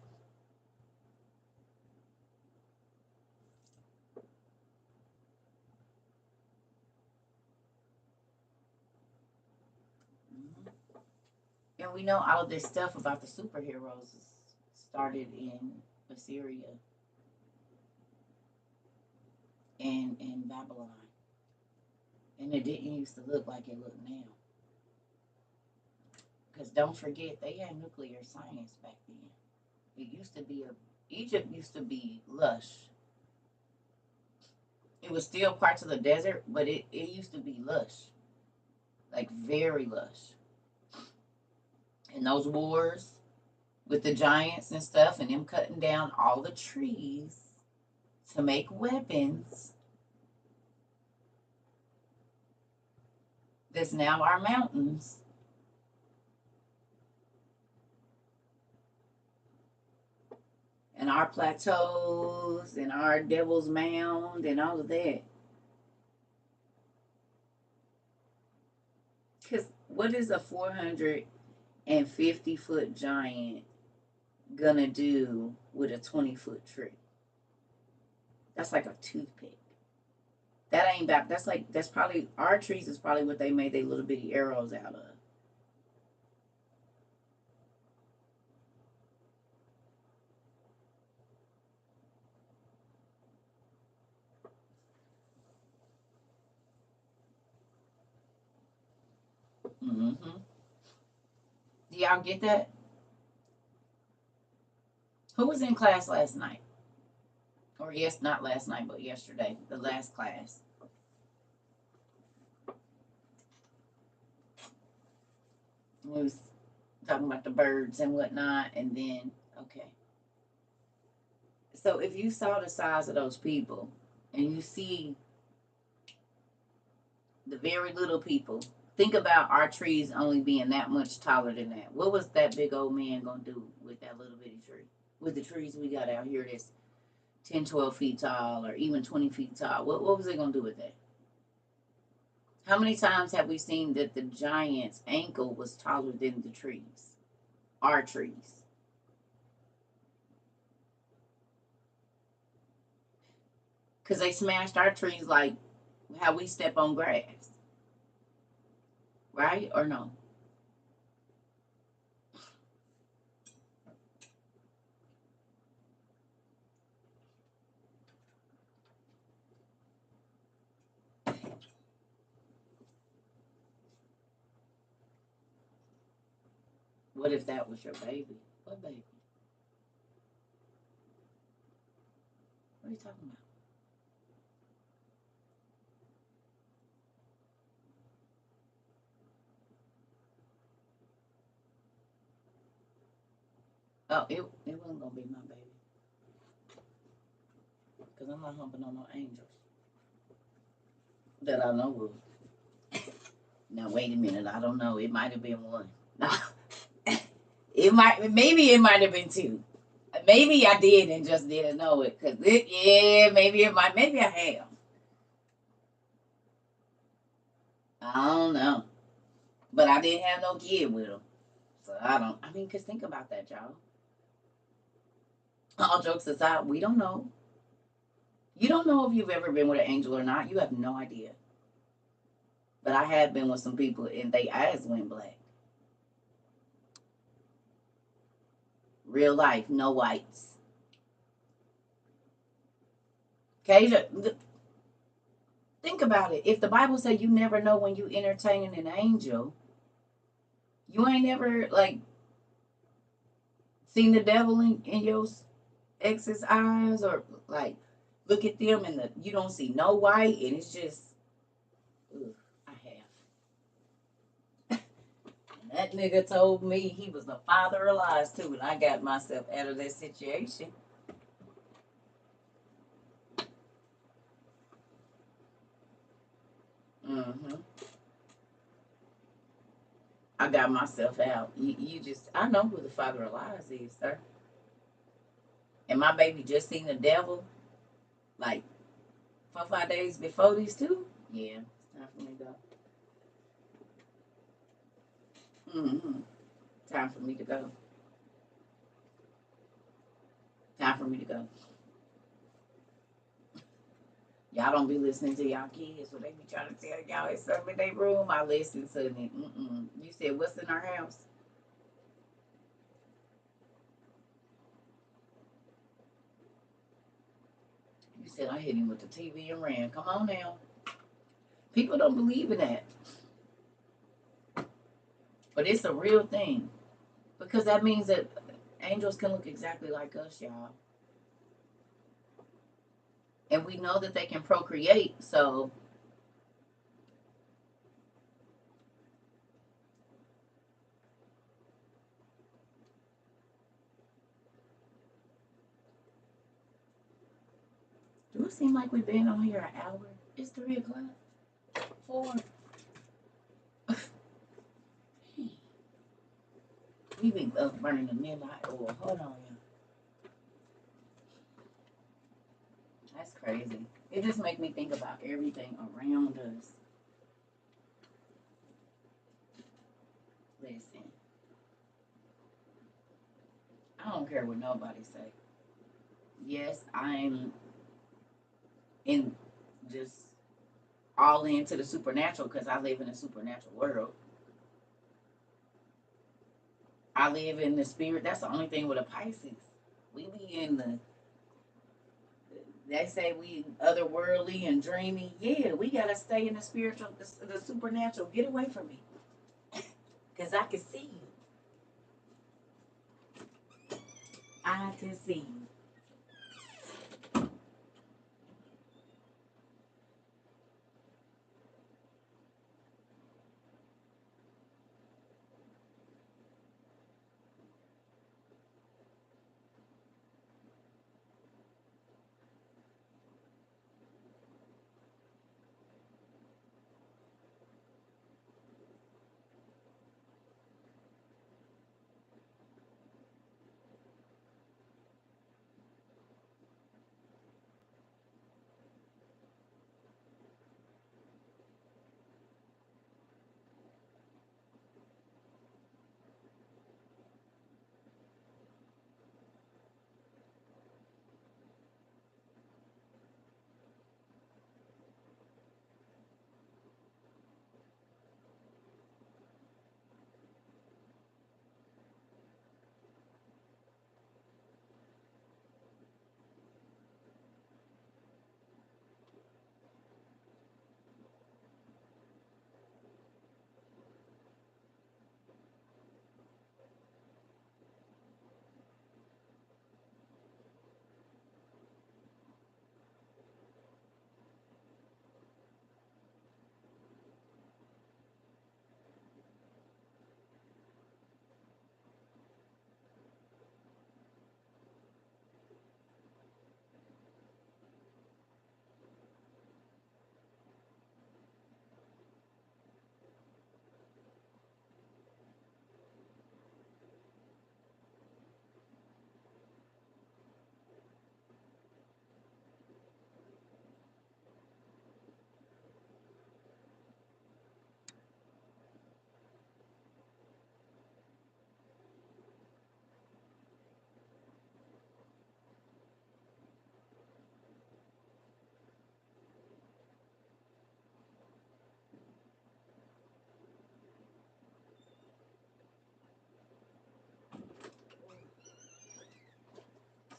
Mhm. And we know all of this stuff about the superheroes started in Assyria and in Babylon, and it didn't used to look like it look now. Because don't forget, they had nuclear science back then. It used to be a Egypt used to be lush. It was still parts of the desert, but it used to be lush, like very lush. And those wars with the giants and stuff, and them cutting down all the trees to make weapons. That's now our mountains. And our plateaus and our Devil's Mound and all of that. Because what is a 400 and 50-foot giant gonna do with a 20-foot tree? That's like a toothpick. That ain't that. That's probably our trees is probably what they made their little bitty arrows out of. Mm-hmm. Do y'all get that? Who was in class last night? Or yes, not last night, but yesterday, the last class. We was talking about the birds and whatnot, and then okay. So if you saw the size of those people, and you see the very little people, think about our trees only being that much taller than that. What was that big old man gonna do with that little bitty tree? With the trees we got out here that's 10, 12 feet tall, or even 20 feet tall. What was it gonna do with that? How many times have we seen that the giant's ankle was taller than the trees? Our trees. Because they smashed our trees like how we step on grass. Right or no? What if that was your baby? What baby? What are you talking about? Oh, it wasn't gonna be my baby. Because I'm not humping on no angels that I know of. Now wait a minute, I don't know. It might have been one. Maybe it might have been two. Maybe I did and just didn't know it. Maybe I have. I don't know. But I didn't have no kid with him. So I mean, because think about that, y'all. All jokes aside, we don't know. You don't know if you've ever been with an angel or not. You have no idea. But I have been with some people and they eyes went black. Real life, no whites. Okay, think about it. If the Bible says you never know when you entertaining an angel, you ain't never like seen the devil in your ex's eyes, or like look at them and you don't see no white, and it's just, ugh, I have. And that nigga told me he was the father of lies too, and I got myself out of that situation. Mm-hmm. I got myself out. I know who the father of lies is, sir. And my baby just seen the devil like 4 5 days before these two. Yeah, it's time for me to go. Mm-hmm. Time for me to go. Time for me to go. Y'all don't be listening to y'all kids, so they be trying to tell y'all it's something in their room. I listen to it. Mm-mm. You said, what's in our house? You said, I hit him with the TV and ran. Come on now. People don't believe in that. But it's a real thing. Because that means that angels can look exactly like us, y'all. And we know that they can procreate, so do it seem like we've been on here an hour? It's 3 o'clock. 4. We been burning the midnight oil. Hold on, y'all. That's crazy. It just make me think about everything around us. Listen. I don't care what nobody say. Yes, I'm in just all into the supernatural because I live in a supernatural world. I live in the spirit. That's the only thing with a Pisces. We be in the. They say we otherworldly and dreamy. Yeah, we gotta stay in the spiritual, the supernatural. Get away from me, cause I can see you. I can see you.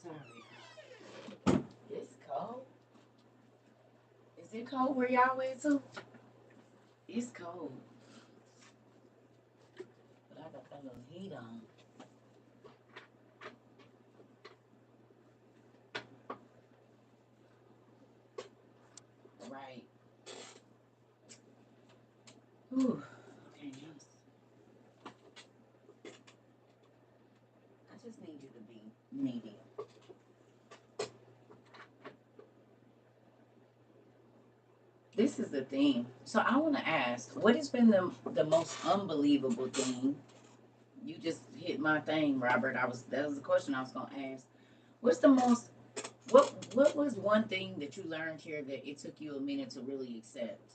Sorry. It's cold. Is it cold where y'all at too? It's cold, but I got that little heat on. Right. Ooh. Okay, yes. I just need you to be medium. This is the thing. So I want to ask, what has been the most unbelievable thing? You just hit my thing, Robert. That was the question I was gonna ask. What's the most what was one thing that you learned here that it took you a minute to really accept?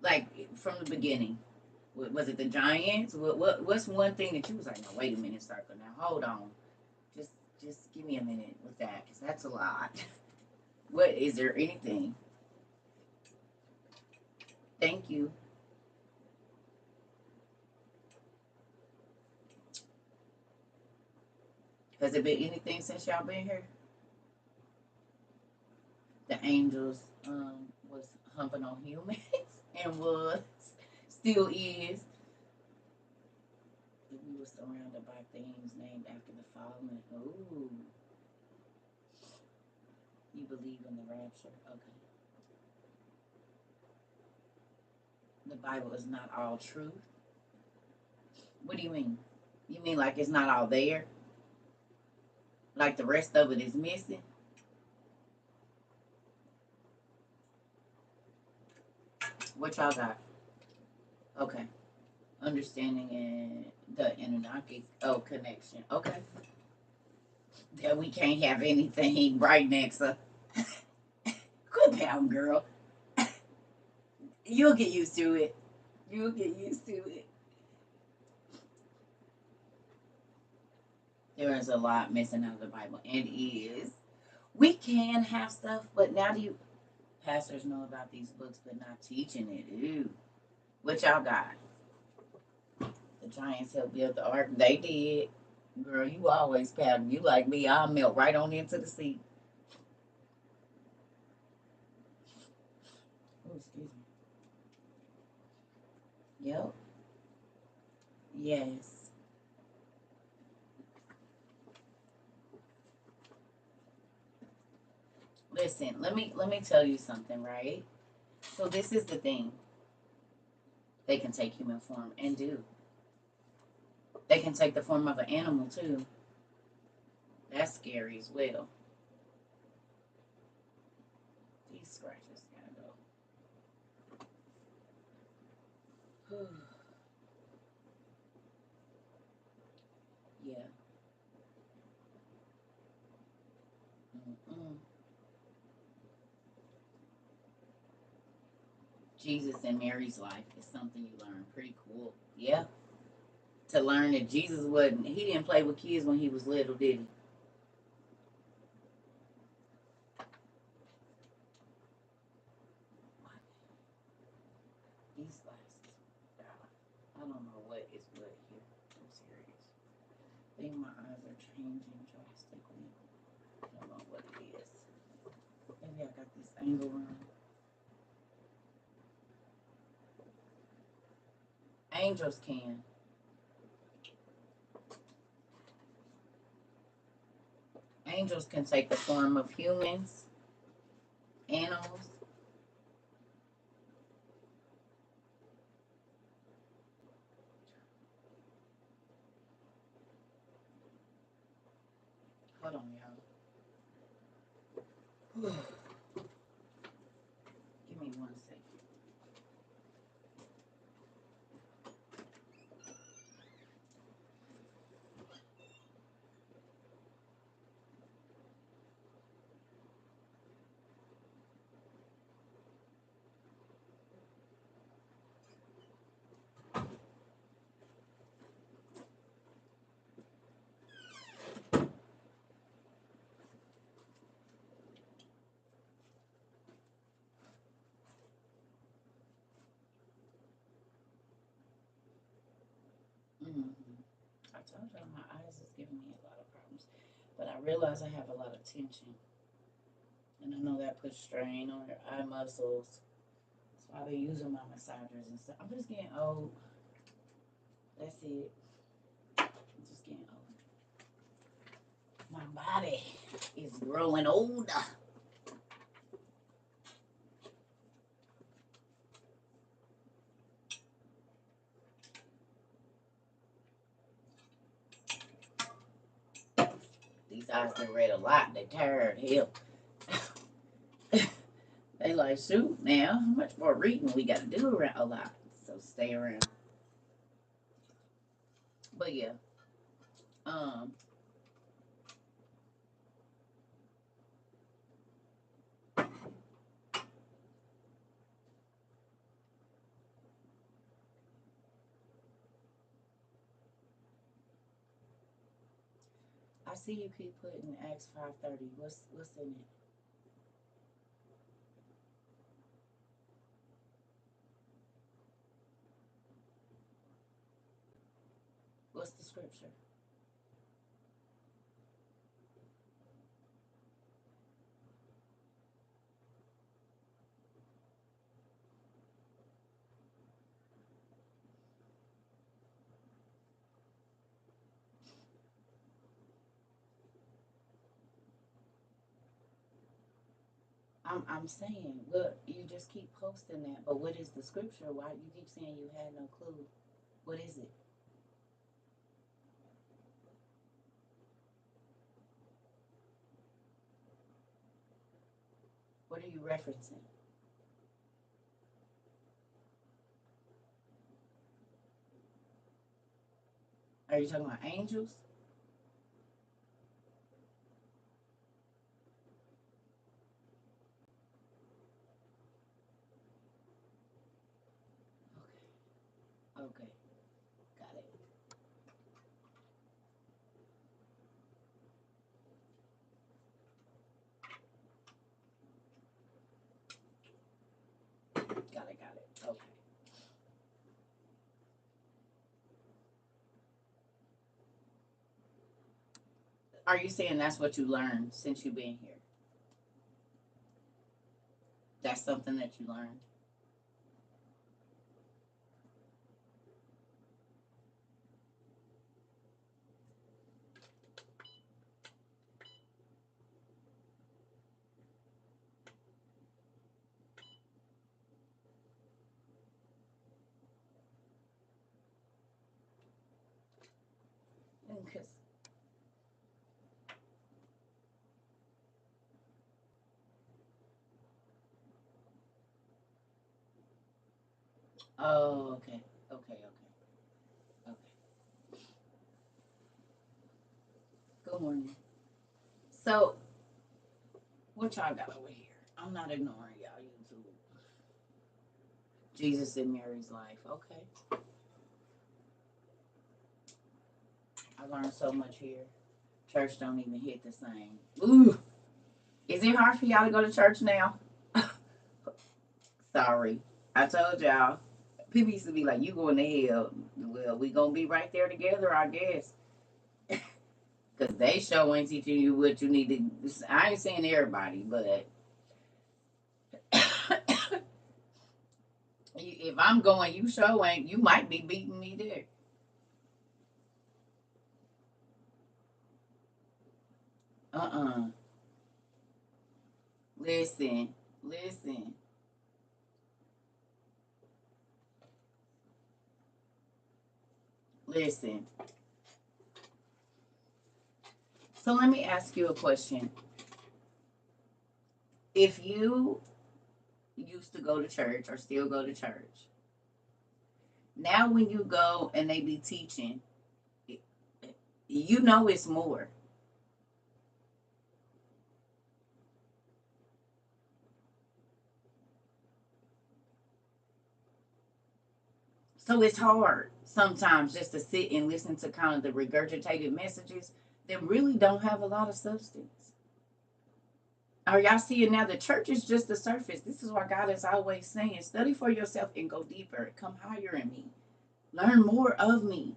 Like from the beginning. Was it the Giants? What's one thing that you was like, no, wait a minute, Circle. Now hold on. Just just give me a minute with that, because that's a lot. What is there anything? Thank you. Has it been anything since y'all been here? The angels was humping on humans and was still is. We were surrounded by things named after the fallen. Ooh, you believe in the rapture? Okay. The Bible is not all truth. What do you mean? You mean like it's not all there? Like the rest of it is missing? What y'all got? Okay. Understanding and the Anunnaki connection. Okay. That we can't have anything right next to. Good down, girl. You'll get used to it. You'll get used to it. There is a lot missing out of the Bible. And is. We can have stuff, but now do you pastors know about these books but not teaching it? Ooh. What y'all got? The giants helped build the ark. They did. Girl, you always paddle. You like me, I'll melt right on into the sea. Oh, excuse me. Yep. Yes. Listen, let me tell you something, right? So this is the thing. They can take human form and do. They can take the form of an animal too. That's scary as well. These scratches gotta go. Yeah. Mm-mm. Jesus and Mary's life is something you learn. Pretty cool. Yeah. To learn that Jesus wasn't, he didn't play with kids when he was little, did he? These glasses. I don't know what is what here. I'm serious. I think my eyes are changing drastically. I don't know what it is. Maybe I got this angle wrong. Angels can. Angels can take the form of humans, animals. Hold on, y'all. Give me 1 second. Mm-hmm. I told y'all my eyes is giving me a lot of problems, but I realize I have a lot of tension, and I know that puts strain on your eye muscles. So I've been using my massagers and stuff. I'm just getting old. That's it. I'm just getting old. My body is growing older. These eyes done read a lot. They tired. Hell. They like, shoot now, how much more reading we got to do around a lot. So stay around. But yeah, um, I see you keep putting Acts 5:30. What's in it? What's the scripture? I'm saying, look, you just keep posting that, but what is the scripture? Why you keep saying you had no clue? What is it? What are you referencing? Are you talking about angels? Okay. Okay. Got it. Got it. Got it. Okay. Are you saying that's what you learned since you've been here? That's something that you learned. Because oh, okay, okay, okay, okay. Good morning. So, what y'all got over here? I'm not ignoring y'all. YouTube. Jesus in Mary's life. Okay, I learned so much here. Church don't even hit the same. Ooh, is it hard for y'all to go to church now? Sorry, I told y'all. People used to be like, "You going to hell?" Well, we gonna be right there together, I guess. Cause they sure ain't teaching you what you need to. I ain't saying everybody, but if I'm going, you sure ain't. You might be beating me there. Uh-uh. Listen, listen, listen. So let me ask you a question. If you used to go to church or still go to church, now when you go and they be teaching, you know it's more. So it's hard sometimes just to sit and listen to kind of the regurgitated messages that really don't have a lot of substance. Are y'all seeing now the church is just the surface? This is why God is always saying, study for yourself and go deeper. Come higher in me. Learn more of me.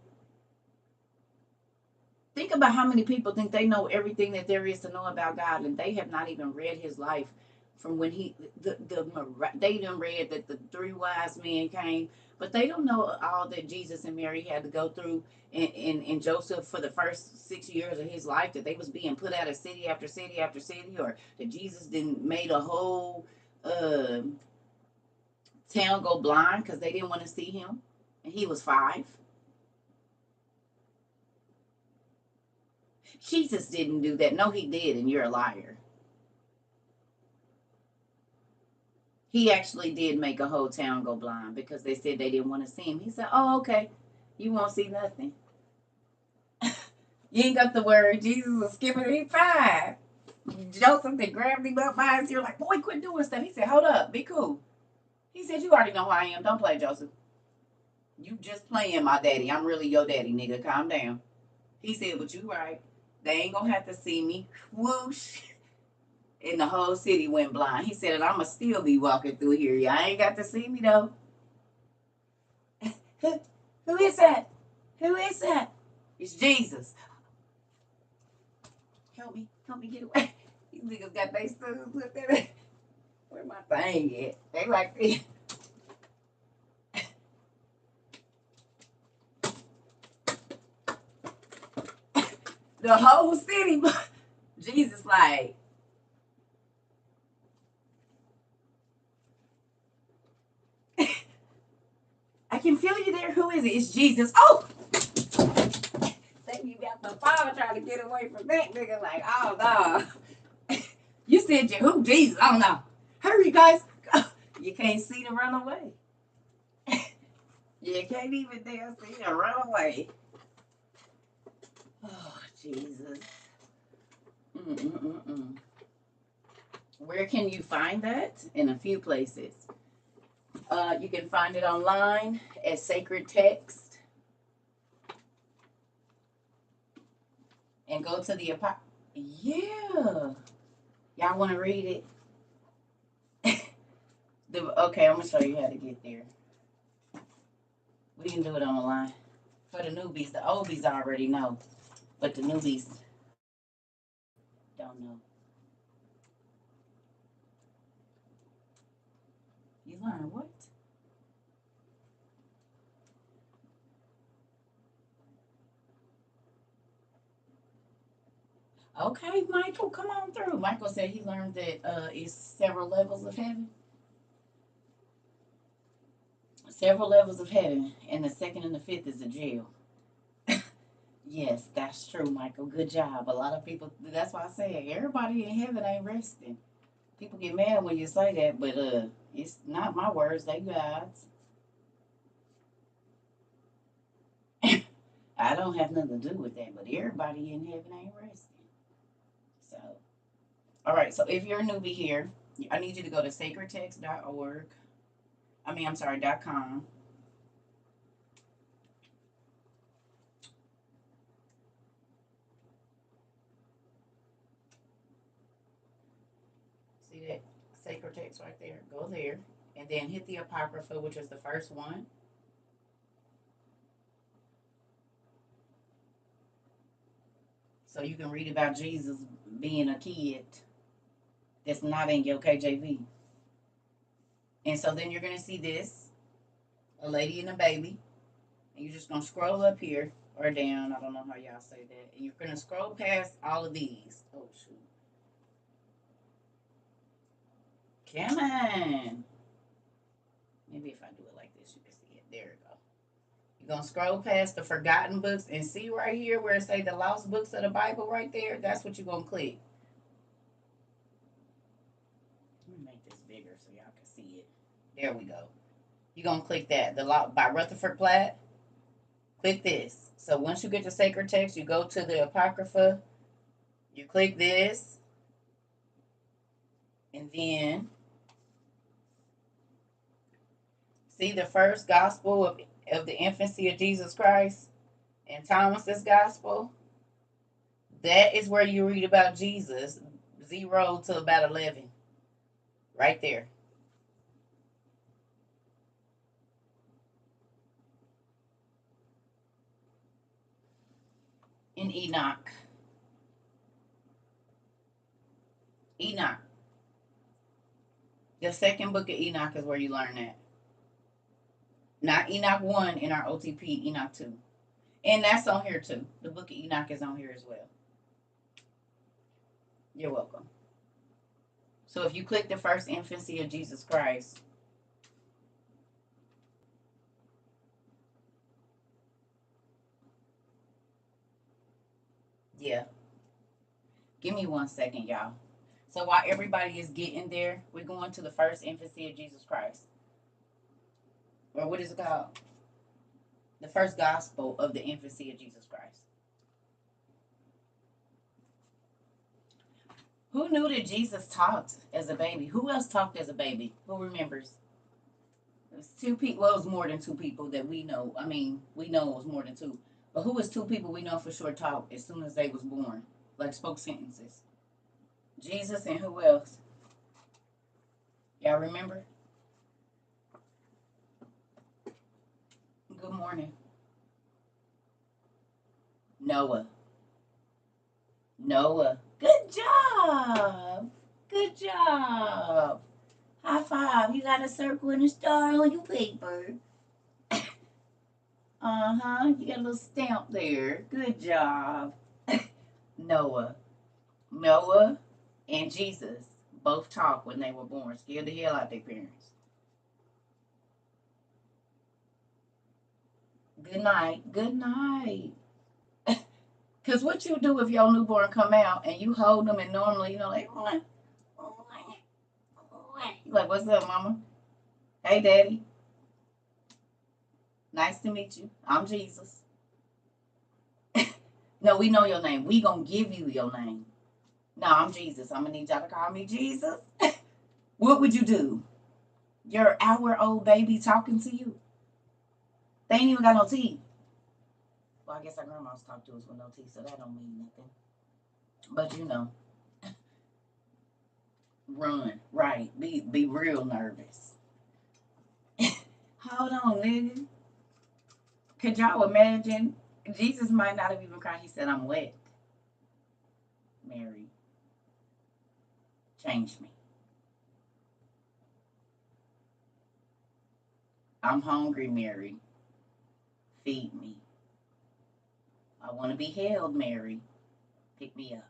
Think about how many people think they know everything that there is to know about God, and they have not even read His life from when they done read that the three wise men came, but they don't know all that Jesus and Mary had to go through, and Joseph for the first 6 years of his life, that they was being put out of city after city after city, or that Jesus didn't made a whole uh, town go blind because they didn't want to see him, and he was 5. Jesus didn't do that. No, he did, and you're a liar. He actually did make a whole town go blind because they said they didn't want to see him. He said, "Oh, okay, you won't see nothing. You ain't got the word. Jesus was skipping it 5. Joseph they grabbed him up by his ear like, boy, quit doing stuff." He said, "Hold up, be cool." He said, "You already know who I am. Don't play, Joseph. You just playing my daddy. I'm really your daddy, nigga. Calm down." He said, "But you right. They ain't gonna have to see me." Whoosh. And the whole city went blind. He said, "And I'ma still be walking through here. Y'all ain't got to see me though." Who is that? Who is that? It's Jesus. Help me get away. These niggas got their stools looked at it. Where my thing at? They like this. The whole city. Jesus like, "I can feel you there. Who is it?" "It's Jesus." Oh! They be got the father trying to get away from that nigga like, "Oh, no." You said, "Who? Jesus." "Oh, no. Hurry, guys." You can't see to run away. You can't even dare see to run away. Oh, Jesus. Mm-mm-mm-mm. Where can you find that? In a few places. You can find it online at Sacred Text and go to the Yeah. Y'all want to read it? Okay, I'm going to show you how to get there. We can do it on the line. For the newbies, the oldies already know, but the newbies don't know. You learn what? Okay, Michael, come on through. Michael said he learned that it's several levels of heaven. Several levels of heaven, and the second and the fifth is a jail. Yes, that's true, Michael. Good job. A lot of people, that's why I say everybody in heaven ain't resting. People get mad when you say that, but it's not my words, they God's. I don't have nothing to do with that, but everybody in heaven ain't resting. So, all right, so if you're a newbie here, I need you to go to sacredtext.org. I'm sorry, .com. See that sacred text right there? Go there. And then hit the Apocrypha, which is the first one. So you can read about Jesus being a kid that's not in your KJV. And so then you're going to see this, a lady and a baby. And you're just going to scroll up here or down. I don't know how y'all say that. And you're going to scroll past all of these. Oh, shoot. Come on. Maybe if I do it like this, you can see it. There we go. You're going to scroll past the forgotten books and see right here where it say the lost books of the Bible right there. That's what you're going to click. Let me make this bigger so y'all can see it. There we go. You're going to click that. The Law by Rutherford Platt. Click this. So once you get the sacred text, you go to the Apocrypha. You click this. And then see the first gospel of the infancy of Jesus Christ and Thomas's gospel. That is where you read about Jesus, 0 to about 11. Right there. In Enoch. Enoch. The second book of Enoch is where you learn that. Not Enoch 1 in our OTP, Enoch 2. And that's on here too. The book of Enoch is on here as well. You're welcome. So if you click the first infancy of Jesus Christ, yeah. Give me 1 second, y'all. So while everybody is getting there, we're going to the first infancy of Jesus Christ. Or what is it called? The first gospel of the infancy of Jesus Christ. Who knew that Jesus talked as a baby? Who else talked as a baby? Who remembers? It was 2 people. Well, it was more than 2 people that we know. We know it was more than 2. But who was 2 people we know for sure talked as soon as they was born? Like spoke sentences. Jesus and who else? Y'all remember? Good morning. Noah. Noah. Good job. Good job. High five. You got a circle and a star on your paper. Uh-huh. You got a little stamp there. Good job. Noah. Noah and Jesus both talked when they were born. Scared the hell out their parents. Good night. Good night. Because what you do if your newborn come out and you hold them and normally, like, you like, what's up, mama? Hey, daddy. Nice to meet you. I'm Jesus. No, we know your name. We gonna give you your name. No, I'm Jesus. I'm gonna need y'all to call me Jesus. What would you do? Your hour-old baby talking to you. They ain't even got no teeth. Well, I guess our grandmas talk to us with no teeth, so that don't mean nothing. But you know, run. Right. Be real nervous. Hold on, nigga. Could y'all imagine? Jesus might not have even cried. He said, I'm wet. Mary, change me. I'm hungry, Mary. Feed me. I want to be held, Mary. Pick me up.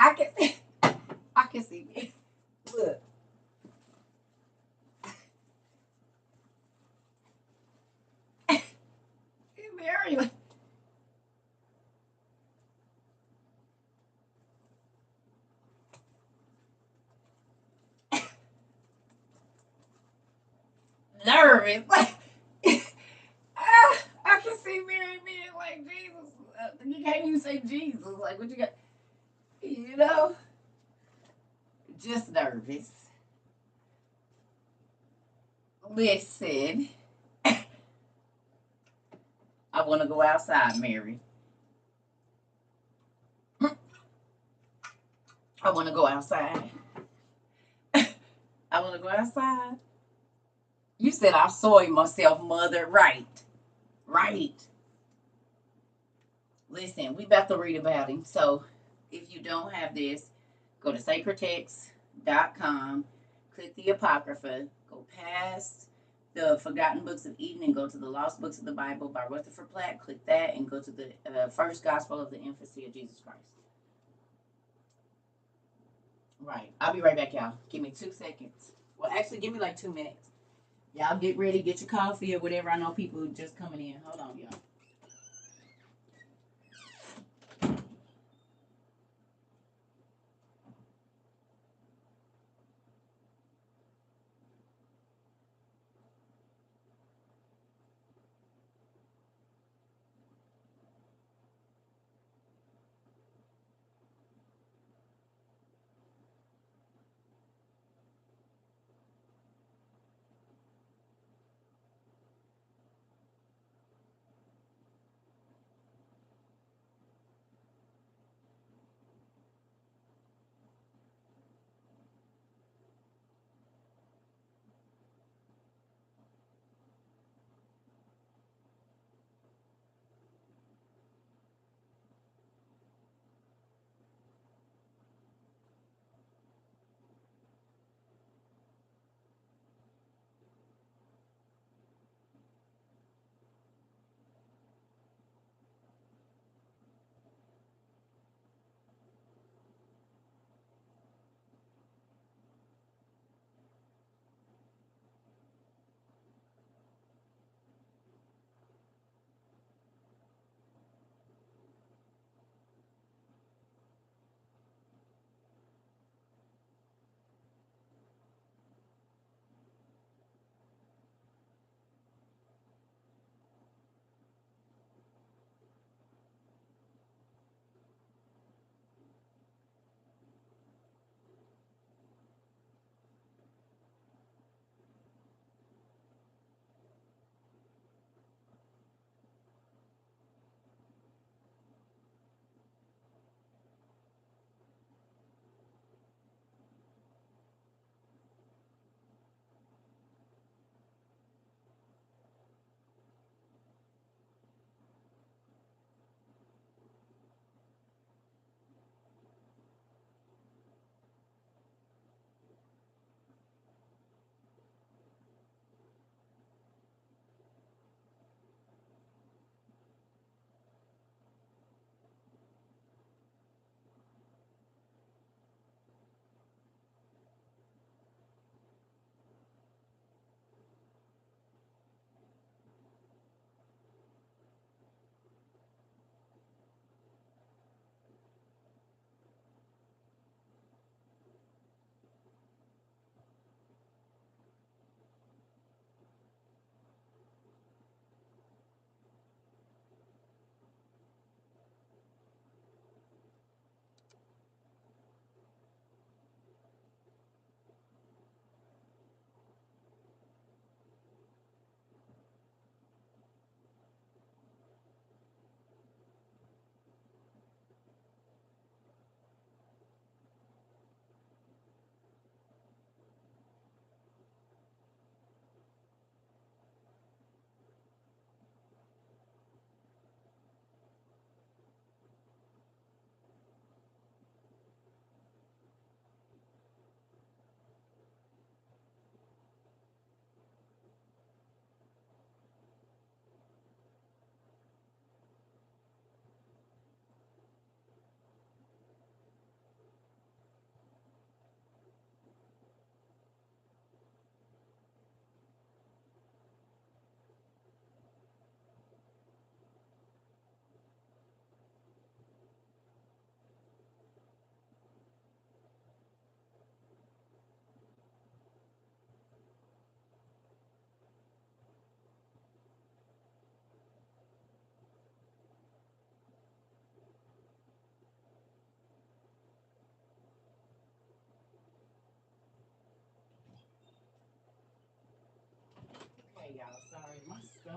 I can see, I can see me. Look. Mary. Nervous. I can see Mary being like Jesus. You can't even say Jesus. Like, what you got? You know? Just nervous. Listen. I want to go outside, Mary. I want to go outside. I want to go outside. You said I soiled myself, mother. Right. Right. Listen, we about to read about him. So if you don't have this, go to sacredtext.com, click the Apocrypha, go past the Forgotten Books of Eden and go to the Lost Books of the Bible by Rutherford Platt. Click that and go to the first gospel of the infancy of Jesus Christ. Right. I'll be right back, y'all. Give me 2 seconds. Well, actually, give me like 2 minutes. Y'all get ready, get your coffee or whatever. I know people just coming in. Hold on, y'all.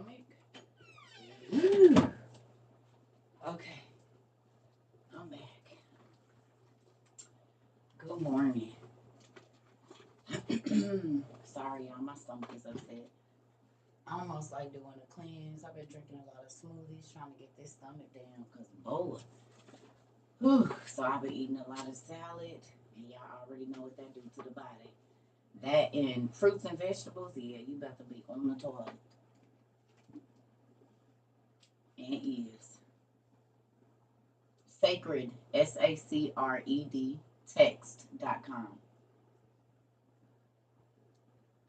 stomach. Ooh. Okay, I'm back. Good morning. Sorry, y'all, my stomach is upset. I almost like doing a cleanse. I've been drinking a lot of smoothies trying to get this stomach down because, boy. Whew. So I've been eating a lot of salad, and y'all already know what that do to the body. That and fruits and vegetables, yeah, you about to be on the toilet. And is sacred, SACRED, text.com.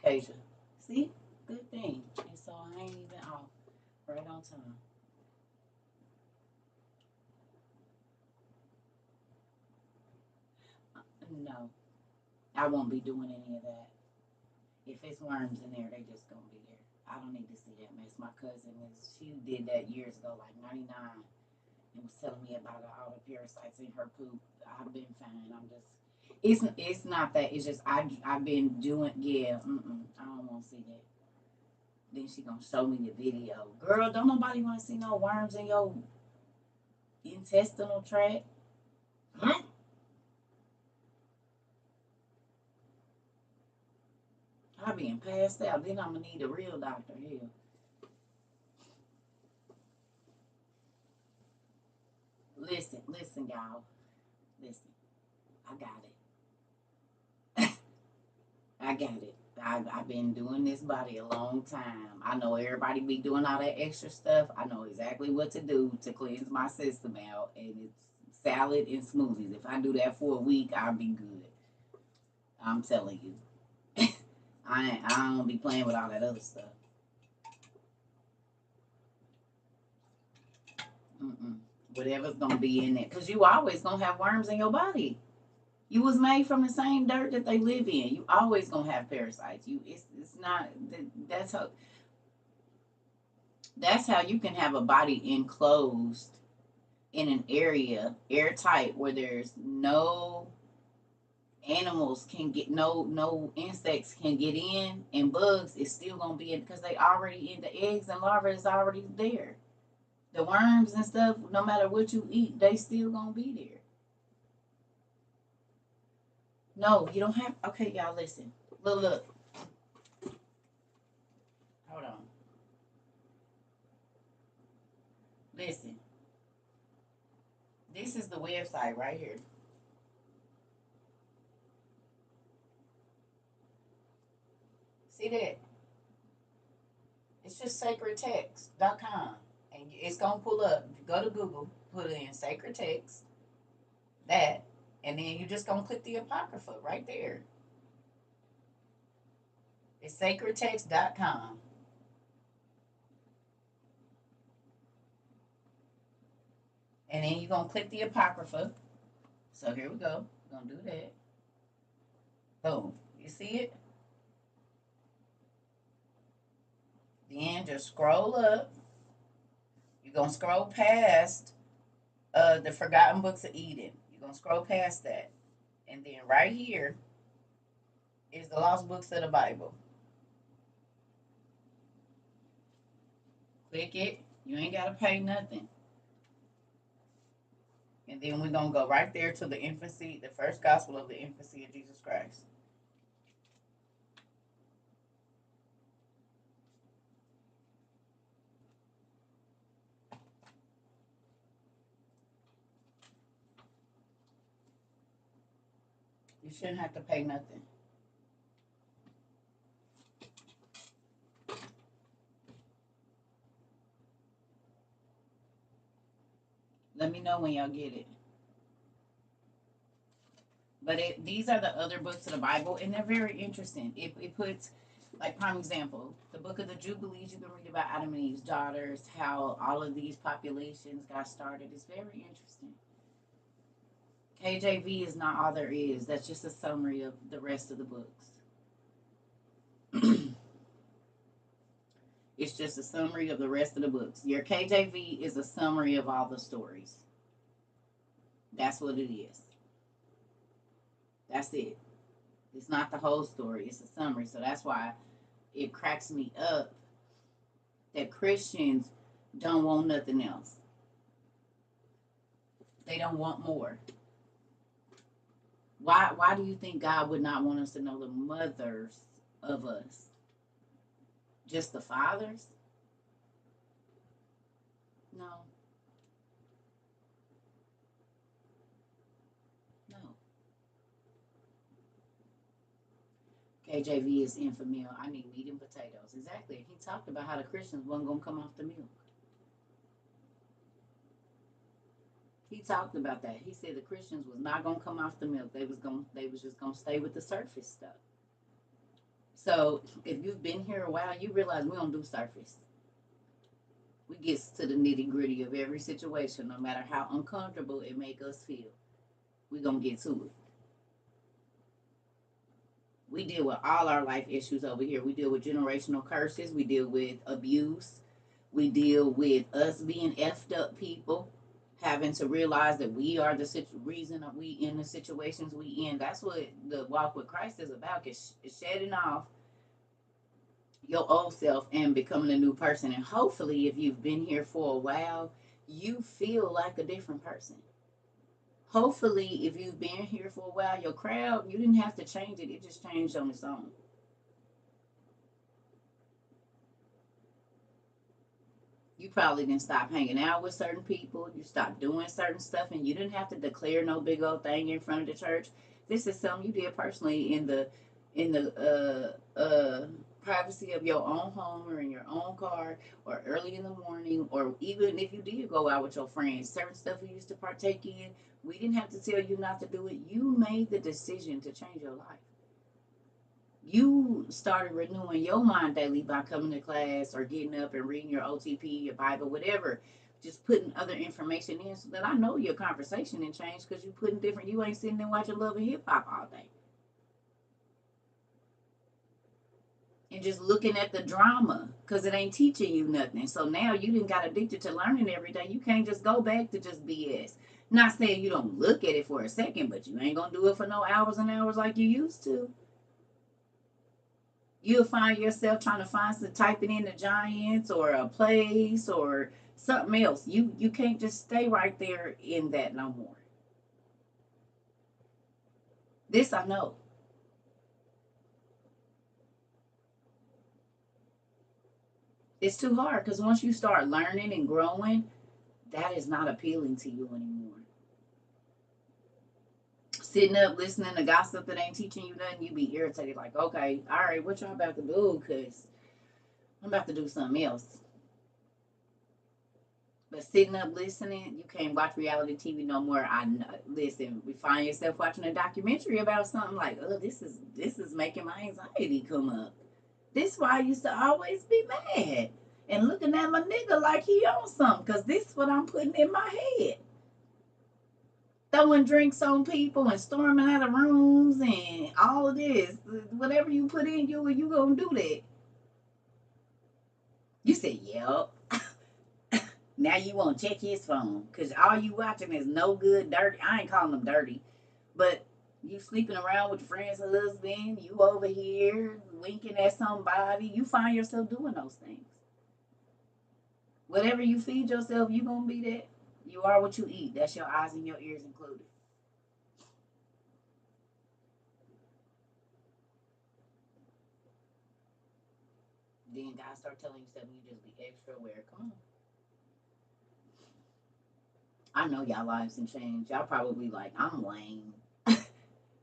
Kasia. See? Good thing. And so I ain't even off. Right on time. No, I won't be doing any of that. If it's worms in there, they just gonna be there. I don't need to see that mess. My cousin she did that years ago, like 99, and was telling me about all the parasites in her poop. I've been fine. I'm just, it's not that. It's just I've been doing, yeah. I don't want to see that. Then she gonna show me the video. Girl, don't nobody want to see no worms in your intestinal tract. I being passed out. Then I'm gonna need a real doctor here. Listen, y'all. Listen, I got it. I got it. I've been doing this body a long time. I know everybody be doing all that extra stuff. I know exactly what to do to cleanse my system out, and it's salad and smoothies. If I do that for a week, I'll be good. I'm telling you. I don't be playing with all that other stuff. Mm-mm. Whatever's gonna be in it, cause you always gonna have worms in your body. You was made from the same dirt that they live in. You always gonna have parasites. It's not that's how you can have a body enclosed in an area airtight where there's no animals can get no insects can get in, and bugs is still gonna be in because they already in the eggs and larvae is already there. The worms and stuff, no matter what you eat, they still gonna be there. No, you don't have. Okay, y'all, listen. Look. Hold on. Listen. This is the website right here. See that? It's just sacredtext.com. And it's going to pull up. If you go to Google, put in sacred text, that, and then you just going to click the Apocrypha right there. It's sacredtext.com. And then you're going to click the Apocrypha. So here we go. We're going to do that. Boom. You see it? Then just scroll up. You're going to scroll past the Forgotten Books of Eden. You're going to scroll past that. And then right here is the Lost Books of the Bible. Click it. You ain't got to pay nothing. And then we're going to go right there to the infancy, the first gospel of the infancy of Jesus Christ. You shouldn't have to pay nothing. Let me know when y'all get it. But these are the other books of the Bible, and they're very interesting. It puts, like, prime example, the book of the Jubilees, you can read about Adam and Eve's daughters, how all of these populations got started. It's very interesting. KJV is not all there is. That's just a summary of the rest of the books. It's just a summary of the rest of the books. Your KJV is a summary of all the stories. That's what it is. That's it. It's not the whole story. It's a summary. So that's why it cracks me up that Christians don't want nothing else. They don't want more. Why do you think God would not want us to know the mothers of us? Just the fathers? No. No. KJV is infamil. I need meat and potatoes. Exactly. He talked about how the Christians wasn't gonna come off the milk. He talked about that. He said the Christians was not gonna come off the milk. They was just gonna stay with the surface stuff. So if you've been here a while, you realize we don't do surface. We get to the nitty gritty of every situation, no matter how uncomfortable it make us feel. We gonna get to it. We deal with all our life issues over here. We deal with generational curses. We deal with abuse. We deal with us being effed up people, having to realize that we are the reason that we in the situations we in. That's what the walk with Christ is about. It's shedding off your old self and becoming a new person. And hopefully, if you've been here for a while, you feel like a different person. Hopefully, if you've been here for a while, your crowd, you didn't have to change it. It just changed on its own. You probably didn't stop hanging out with certain people. You stopped doing certain stuff, and you didn't have to declare no big old thing in front of the church. This is something you did personally in the privacy of your own home or in your own car or early in the morning, or even if you did go out with your friends. Certain stuff we used to partake in, we didn't have to tell you not to do it. You made the decision to change your life. You started renewing your mind daily by coming to class or getting up and reading your OTP, your Bible, whatever. Just putting other information in so that I know your conversation didn't change because you putting different. You ain't sitting there watching Love and Hip Hop all day and just looking at the drama because it ain't teaching you nothing. So now you didn't got addicted to learning every day. You can't just go back to just BS. Not saying you don't look at it for a second, but you ain't gonna do it for no hours and hours like you used to. You'll find yourself trying to find some typing in the Giants or a place or something else. You can't just stay right there in that no more. This I know. It's too hard because once you start learning and growing, that is not appealing to you anymore. Sitting up listening to gossip that ain't teaching you nothing, you be irritated. Like, okay, all right, what y'all about to do? Because I'm about to do something else. But sitting up listening, you can't watch reality TV no more. I know, listen. We find yourself watching a documentary about something like, oh, this is making my anxiety come up. This is why I used to always be mad and looking at my nigga like he on something, because this is what I'm putting in my head. Throwing drinks on people and storming out of rooms and all of this. Whatever you put in you gonna do that. You said, yep. Now you want to check his phone because all you watching is no good, dirty. I ain't calling them dirty, but you sleeping around with your friend's husband. You over here winking at somebody. You find yourself doing those things. Whatever you feed yourself, you gonna be that. You are what you eat. That's your eyes and your ears included. Then God start telling you stuff, and you just be extra aware. Come on. I know y'all lives and change. Y'all probably like, I'm lame.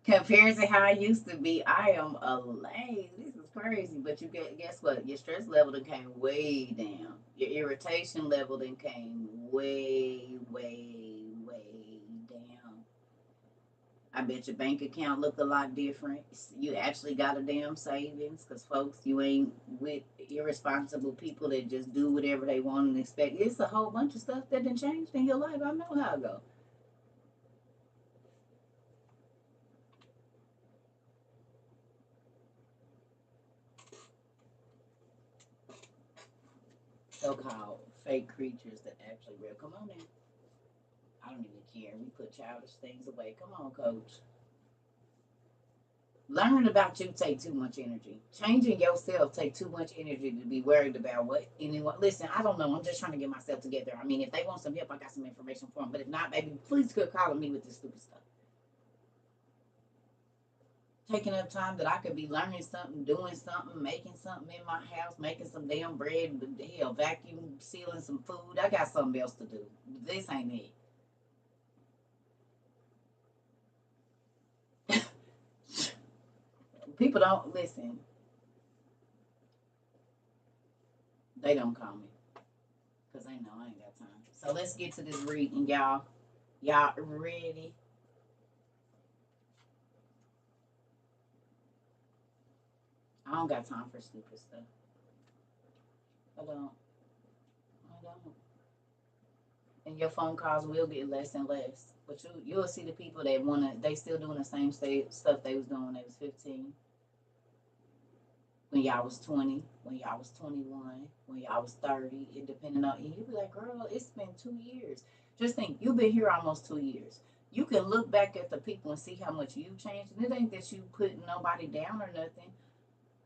Compared to how I used to be, I am a lame. This is crazy. But you guess what? Your stress level then came way down. Your irritation level then came way, way, way down. I bet your bank account looked a lot different. You actually got a damn savings because folks, you ain't with irresponsible people that just do whatever they want and expect. It's a whole bunch of stuff that done changed in your life. I know how it go. So-called fake creatures that actually real. Come on now. I don't even care. We put childish things away. Come on, coach. Learning about you take too much energy. Changing yourself take too much energy to be worried about what anyone. Listen, I don't know. I'm just trying to get myself together. I mean, if they want some help, I got some information for them. But if not, baby, please quit calling me with this stupid stuff. Taking up time that I could be learning something, doing something, making something in my house, making some damn bread, hell, vacuum sealing some food. I got something else to do. This ain't it. People don't listen. They don't call me because they know I ain't got time. So let's get to this reading, y'all. Y'all ready? I don't got time for stupid stuff. I don't. I don't. And your phone calls will get less and less. But you'll see the people that wanna. They still doing the same stuff they was doing when they was 15. When y'all was 20, when y'all was 21, when y'all was 30, it depending on you. You be like, girl, it's been 2 years. Just think, you've been here almost 2 years. You can look back at the people and see how much you've changed. And it ain't that you putting nobody down or nothing.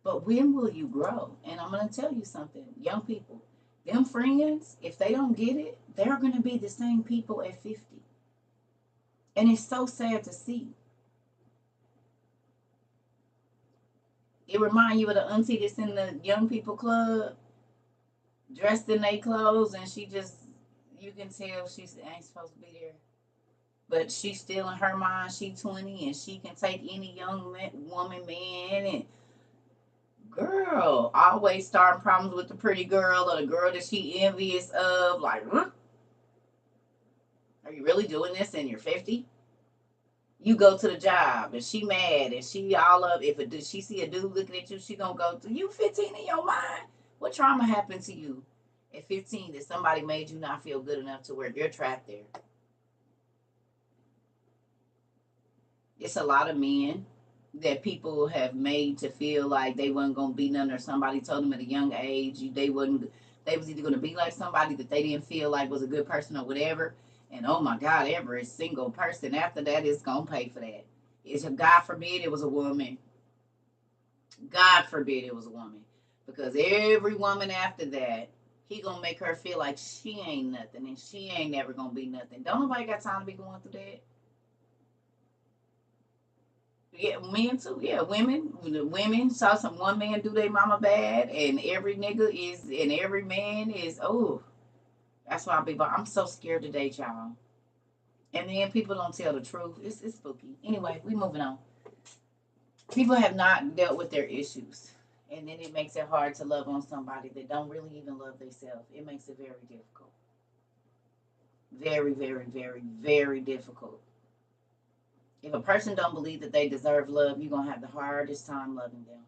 But when will you grow? And I'm gonna tell you something, young people, them friends, if they don't get it, they're gonna be the same people at 50. And it's so sad to see. It remind you of the auntie that's in the young people club, dressed in their clothes, and she just, you can tell she ain't supposed to be there. But she's still in her mind, she 20, and she can take any young woman, man, and girl, always starting problems with the pretty girl or the girl that she envious of. Like, huh? Are you really doing this in your 50? You go to the job and she mad and she all up. If she see a dude looking at you, she gonna go to you 15 in your mind. What trauma happened to you at 15 that somebody made you not feel good enough to where you're trapped there? It's a lot of men that people have made to feel like they wasn't gonna be none, or somebody told them at a young age they wasn't. They was either gonna be like somebody that they didn't feel like was a good person or whatever. And oh my God, every single person after that is gonna pay for that. It's a God forbid it was a woman. God forbid it was a woman, because every woman after that, he gonna make her feel like she ain't nothing and she ain't never gonna be nothing. Don't nobody got time to be going through that. Yeah, men too. Yeah, women. The women saw some one man do their mama bad, and every nigga is, and every man is. Oh, that's why I'm so scared to date y'all. And then people don't tell the truth. It's spooky. Anyway, we moving on. People have not dealt with their issues, and then it makes it hard to love on somebody that don't really even love themselves. It makes it very difficult. Very, very, very, very difficult. If a person don't believe that they deserve love, you're gonna have the hardest time loving them.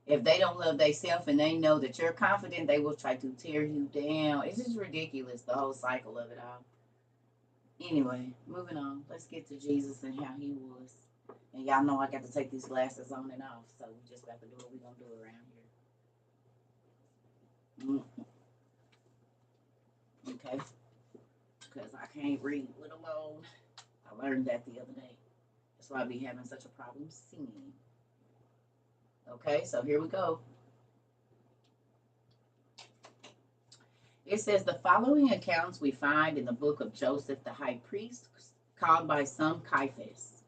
If they don't love themselves and they know that you're confident, they will try to tear you down. It's just ridiculous, the whole cycle of it all. Anyway, moving on. Let's get to Jesus and how he was. And y'all know I got to take these glasses on and off, so we just got to do what we're gonna do around here. Okay? Because I can't read with them on. I learned that the other day. That's why I be having such a problem seeing. Okay, so here we go. It says the following accounts we find in the book of Joseph the high priest, called by some Caiaphas.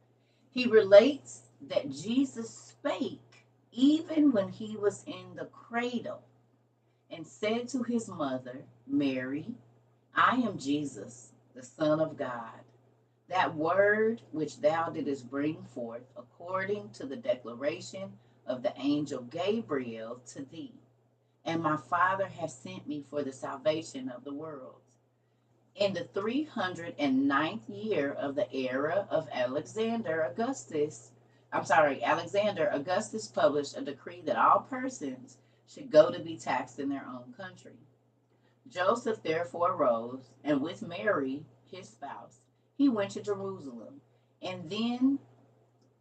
He relates that Jesus spake even when he was in the cradle and said to his mother, Mary, I am Jesus, the Son of God. That word which thou didst bring forth according to the declaration of the angel Gabriel to thee. And my Father has sent me for the salvation of the world. In the 309th year of the era of Alexander Augustus published a decree that all persons should go to be taxed in their own country. Joseph therefore rose, and with Mary, his spouse, he went to Jerusalem, and then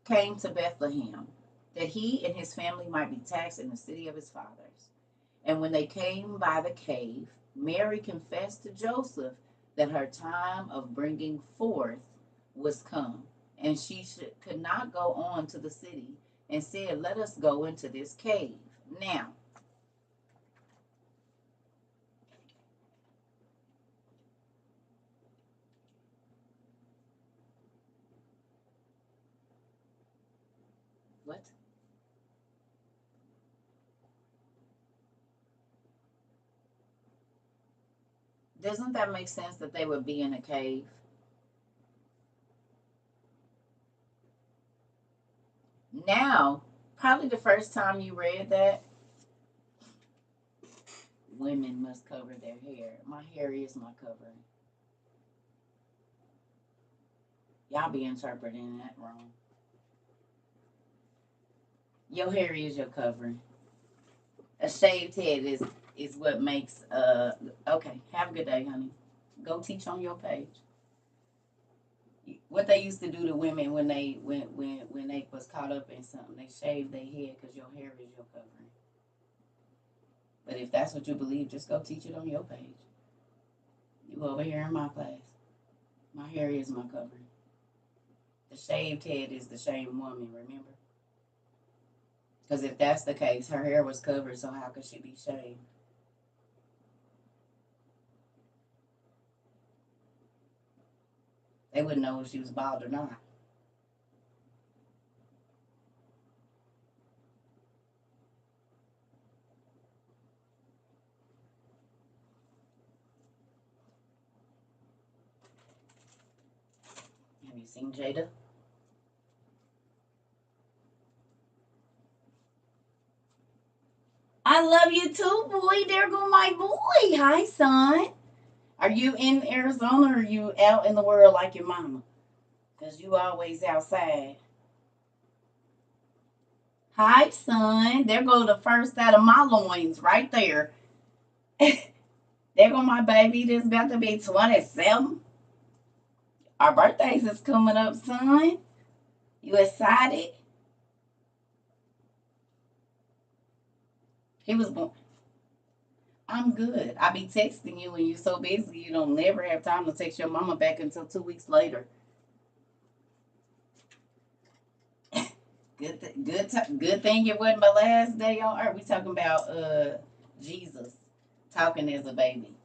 came to Bethlehem, that he and his family might be taxed in the city of his fathers. And when they came by the cave, Mary confessed to Joseph that her time of bringing forth was come, and she could not go on to the city, and said, let us go into this cave. Now, what? Doesn't that make sense that they would be in a cave? Now, probably the first time you read that, women must cover their hair. My hair is my covering. Y'all be interpreting that wrong. Your hair is your covering. A shaved head is what makes okay. Have a good day, honey. Go teach on your page. What they used to do to women when they was caught up in something, they shaved their head because your hair is your covering. But if that's what you believe, just go teach it on your page. You over here in my class. My hair is my covering. The shaved head is the shamed woman, remember? Because if that's the case, her hair was covered, so how could she be shaved? They wouldn't know if she was bald or not. Have you seen Jada? I love you too, boy. There go my boy. Hi, son. Are you in Arizona or are you out in the world like your mama? Because you always outside. Hi, son. There go the first out of my loins right there. There go my baby that's about to be 27. Our birthdays is coming up, son. You excited? He was born. I'm good. I be texting you when you're so busy you don't never have time to text your mama back until 2 weeks later. Good thing it wasn't my last day on earth. We talking about Jesus talking as a baby.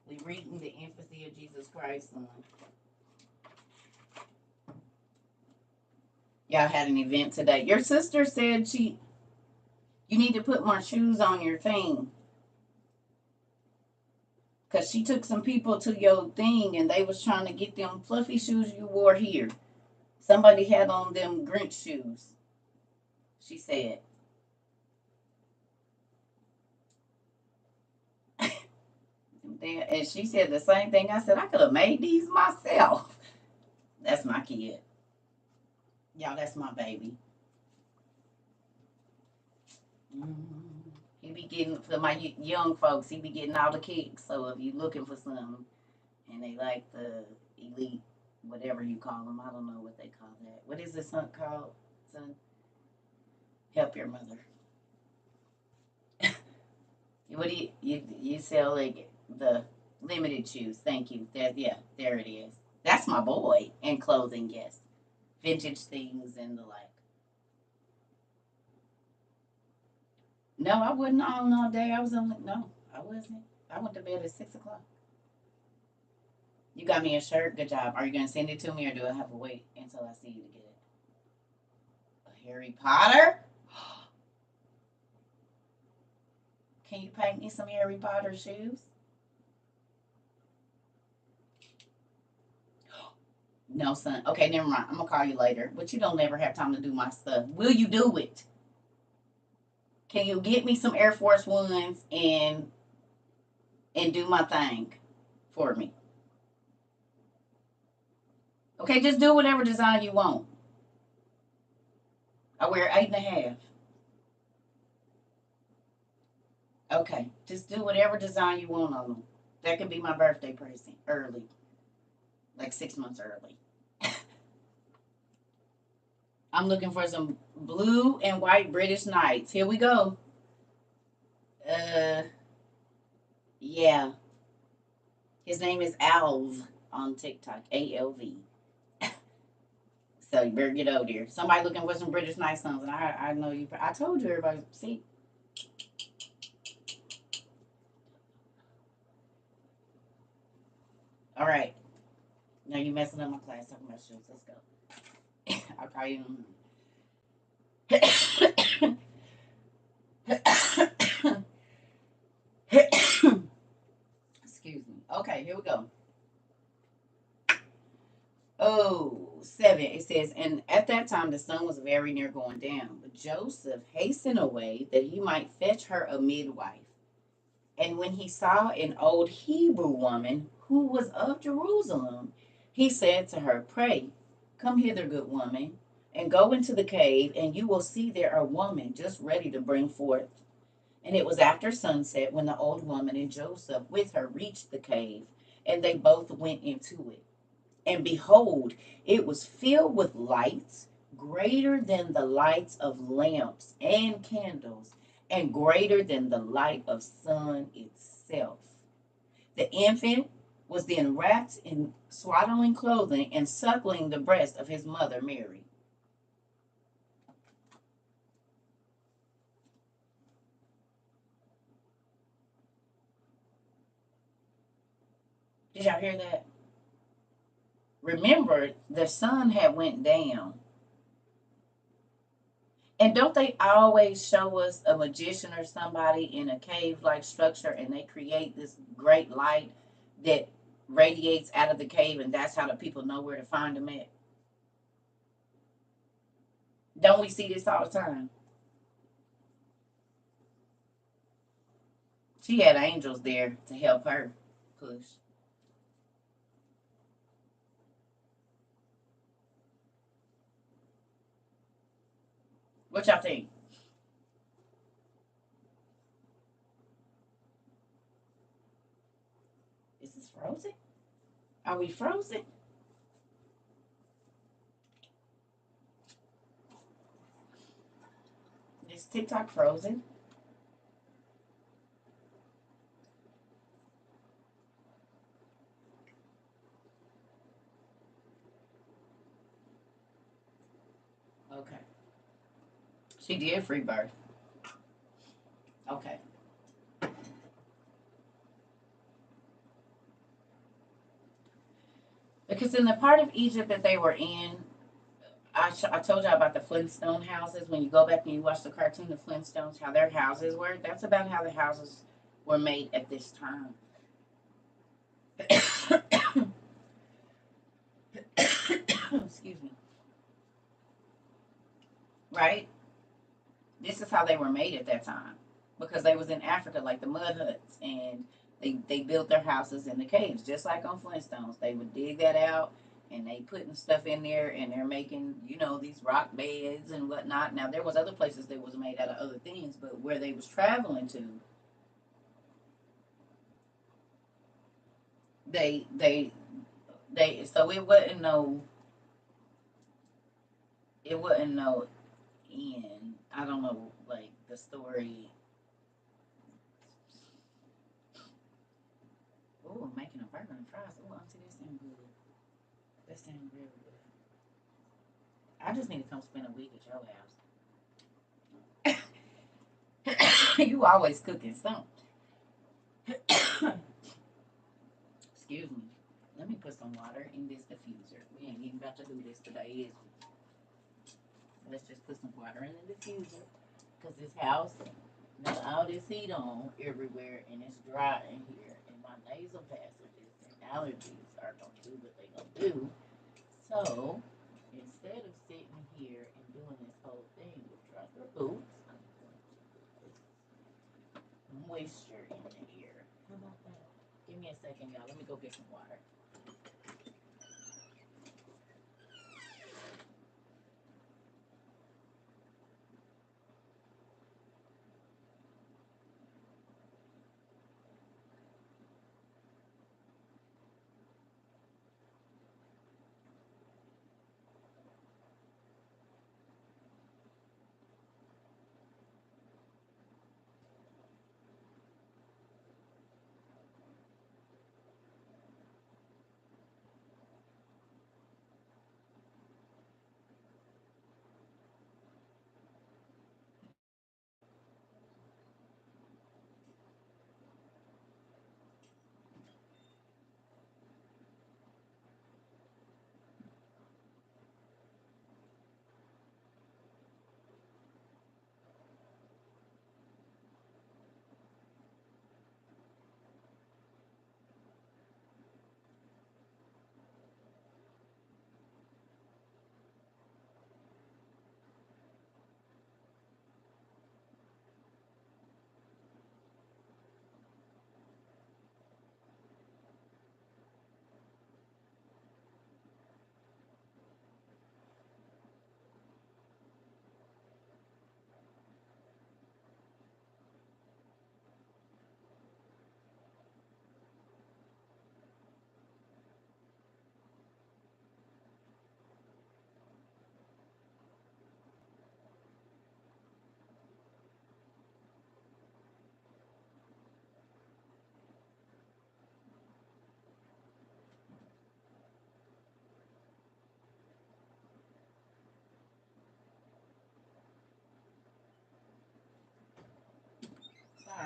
We reading the infancy of Jesus Christ, son. Y'all had an event today. Your sister said you need to put more shoes on your thing. Cause she took some people to your thing and they was trying to get them fluffy shoes you wore here. Somebody had on them Grinch shoes. She said. And she said the same thing. I said, I could have made these myself. That's my kid. Y'all, that's my baby. He be getting, for my young folks, he be getting all the kicks. So if you looking for something and they like the elite, whatever you call them, I don't know what they call that. What is this son called? Son? Help your mother. What do you sell like the limited shoes? Thank you. Yeah, there it is. That's my boy. And clothing, yes, vintage things and the like. No, I wasn't on all day. I was on. No, I wasn't. I went to bed at 6 o'clock. You got me a shirt. Good job. Are you gonna send it to me, or do I have to wait until I see you to get it? A Harry Potter. Can you paint me some Harry Potter shoes? No, son. Okay, never mind. I'm gonna call you later. But you don't never have time to do my stuff. Will you do it? Can you get me some Air Force Ones and do my thing for me? Okay, just do whatever design you want. I wear 8.5. Okay, just do whatever design you want on them. That could be my birthday present early, like 6 months early. I'm looking for some blue and white British Knights. Here we go. Uh, yeah. His name is Alv on TikTok. ALV. So you better get over there. Somebody looking for some British nice sons, and I know you. I told you everybody. See. All right. Now you messing up my class talking about shoes. Let's go. I'll call you. Excuse me. Okay, here we go. Oh, 7. It says, and at that time the sun was very near going down. But Joseph hastened away that he might fetch her a midwife. And when he saw an old Hebrew woman who was of Jerusalem, he said to her, Pray, come hither, good woman, and go into the cave, and you will see there a woman just ready to bring forth. And it was after sunset when the old woman and Joseph with her reached the cave, and they both went into it. And behold, it was filled with lights, greater than the lights of lamps and candles, and greater than the light of sun itself. The infant was then wrapped in swaddling clothing and suckling the breast of his mother Mary. Did y'all hear that? Remember, the sun had went down. And don't they always show us a magician or somebody in a cave-like structure, and they create this great light that radiates out of the cave, and that's how the people know where to find them at? Don't we see this all the time? She had angels there to help her push. What y'all think? Is this frozen? Are we frozen? Is TikTok frozen? Okay. She did free birth. Okay. Because in the part of Egypt that they were in, I told y'all about the Flintstone houses. When you go back and you watch the cartoon, the Flintstones, how their houses were. That's about how the houses were made at this time. Excuse me. Right? This is how they were made at that time. Because they was in Africa, like the mud huts. And they built their houses in the caves, just like on Flintstones. They would dig that out, and they putting stuff in there, and they're making, these rock beds and whatnot. Now, there was other places that was made out of other things, but where they was traveling to, they so it wasn't no end. I don't know, like the story. Oh, I'm making a burger and fries. Oh, Auntie, this sounds good. That sounds really good. I just need to come spend a week at your house. You always cooking something. Excuse me. Let me put some water in this diffuser. We ain't even about to do this today, is we? Let's just put some water in the diffuser. Because this house got all this heat on everywhere, and it's dry in here. And my nasal passages and allergies are going to do what they going to do. So, instead of sitting here and doing this whole thing with rubber boots, I'm going to put moisture in the ear. How about that? Give me a second, y'all. Let me go get some water.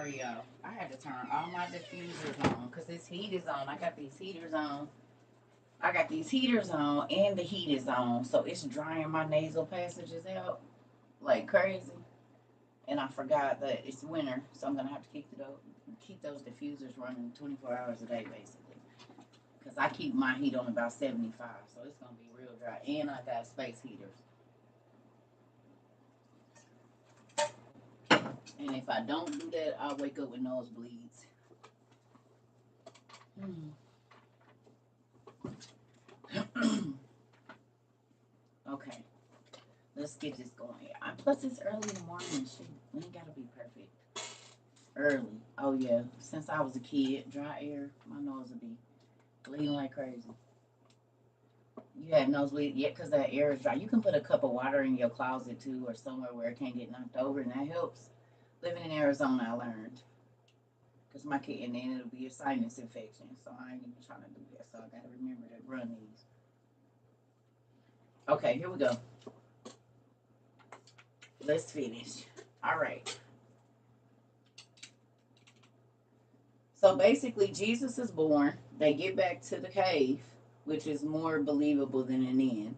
sorry, y'all. I had to turn all my diffusers on because this heat is on. I got these heaters on. And the heat is on. So it's drying my nasal passages out like crazy. And I forgot that it's winter. So I'm going to have to keep those diffusers running 24 hours a day, basically. Because I keep my heat on about 75. So it's going to be real dry. And I got space heaters. And if I don't do that, I'll wake up with nosebleeds. Okay. Let's get this going here. Plus, it's early in the morning. Shit, we ain't got to be perfect. Early. Oh, yeah. Since I was a kid, dry air, my nose would be bleeding like crazy. You have nosebleed? Yeah, because that air is dry. You can put a cup of water in your closet, too, or somewhere where it can't get knocked over, and that helps. Living in Arizona, I learned. Because my kid, and then it'll be a sinus infection. So I ain't even trying to do that. So I got to remember to run these. Okay, here we go. Let's finish. All right. So basically, Jesus is born. They get back to the cave, which is more believable than an inn.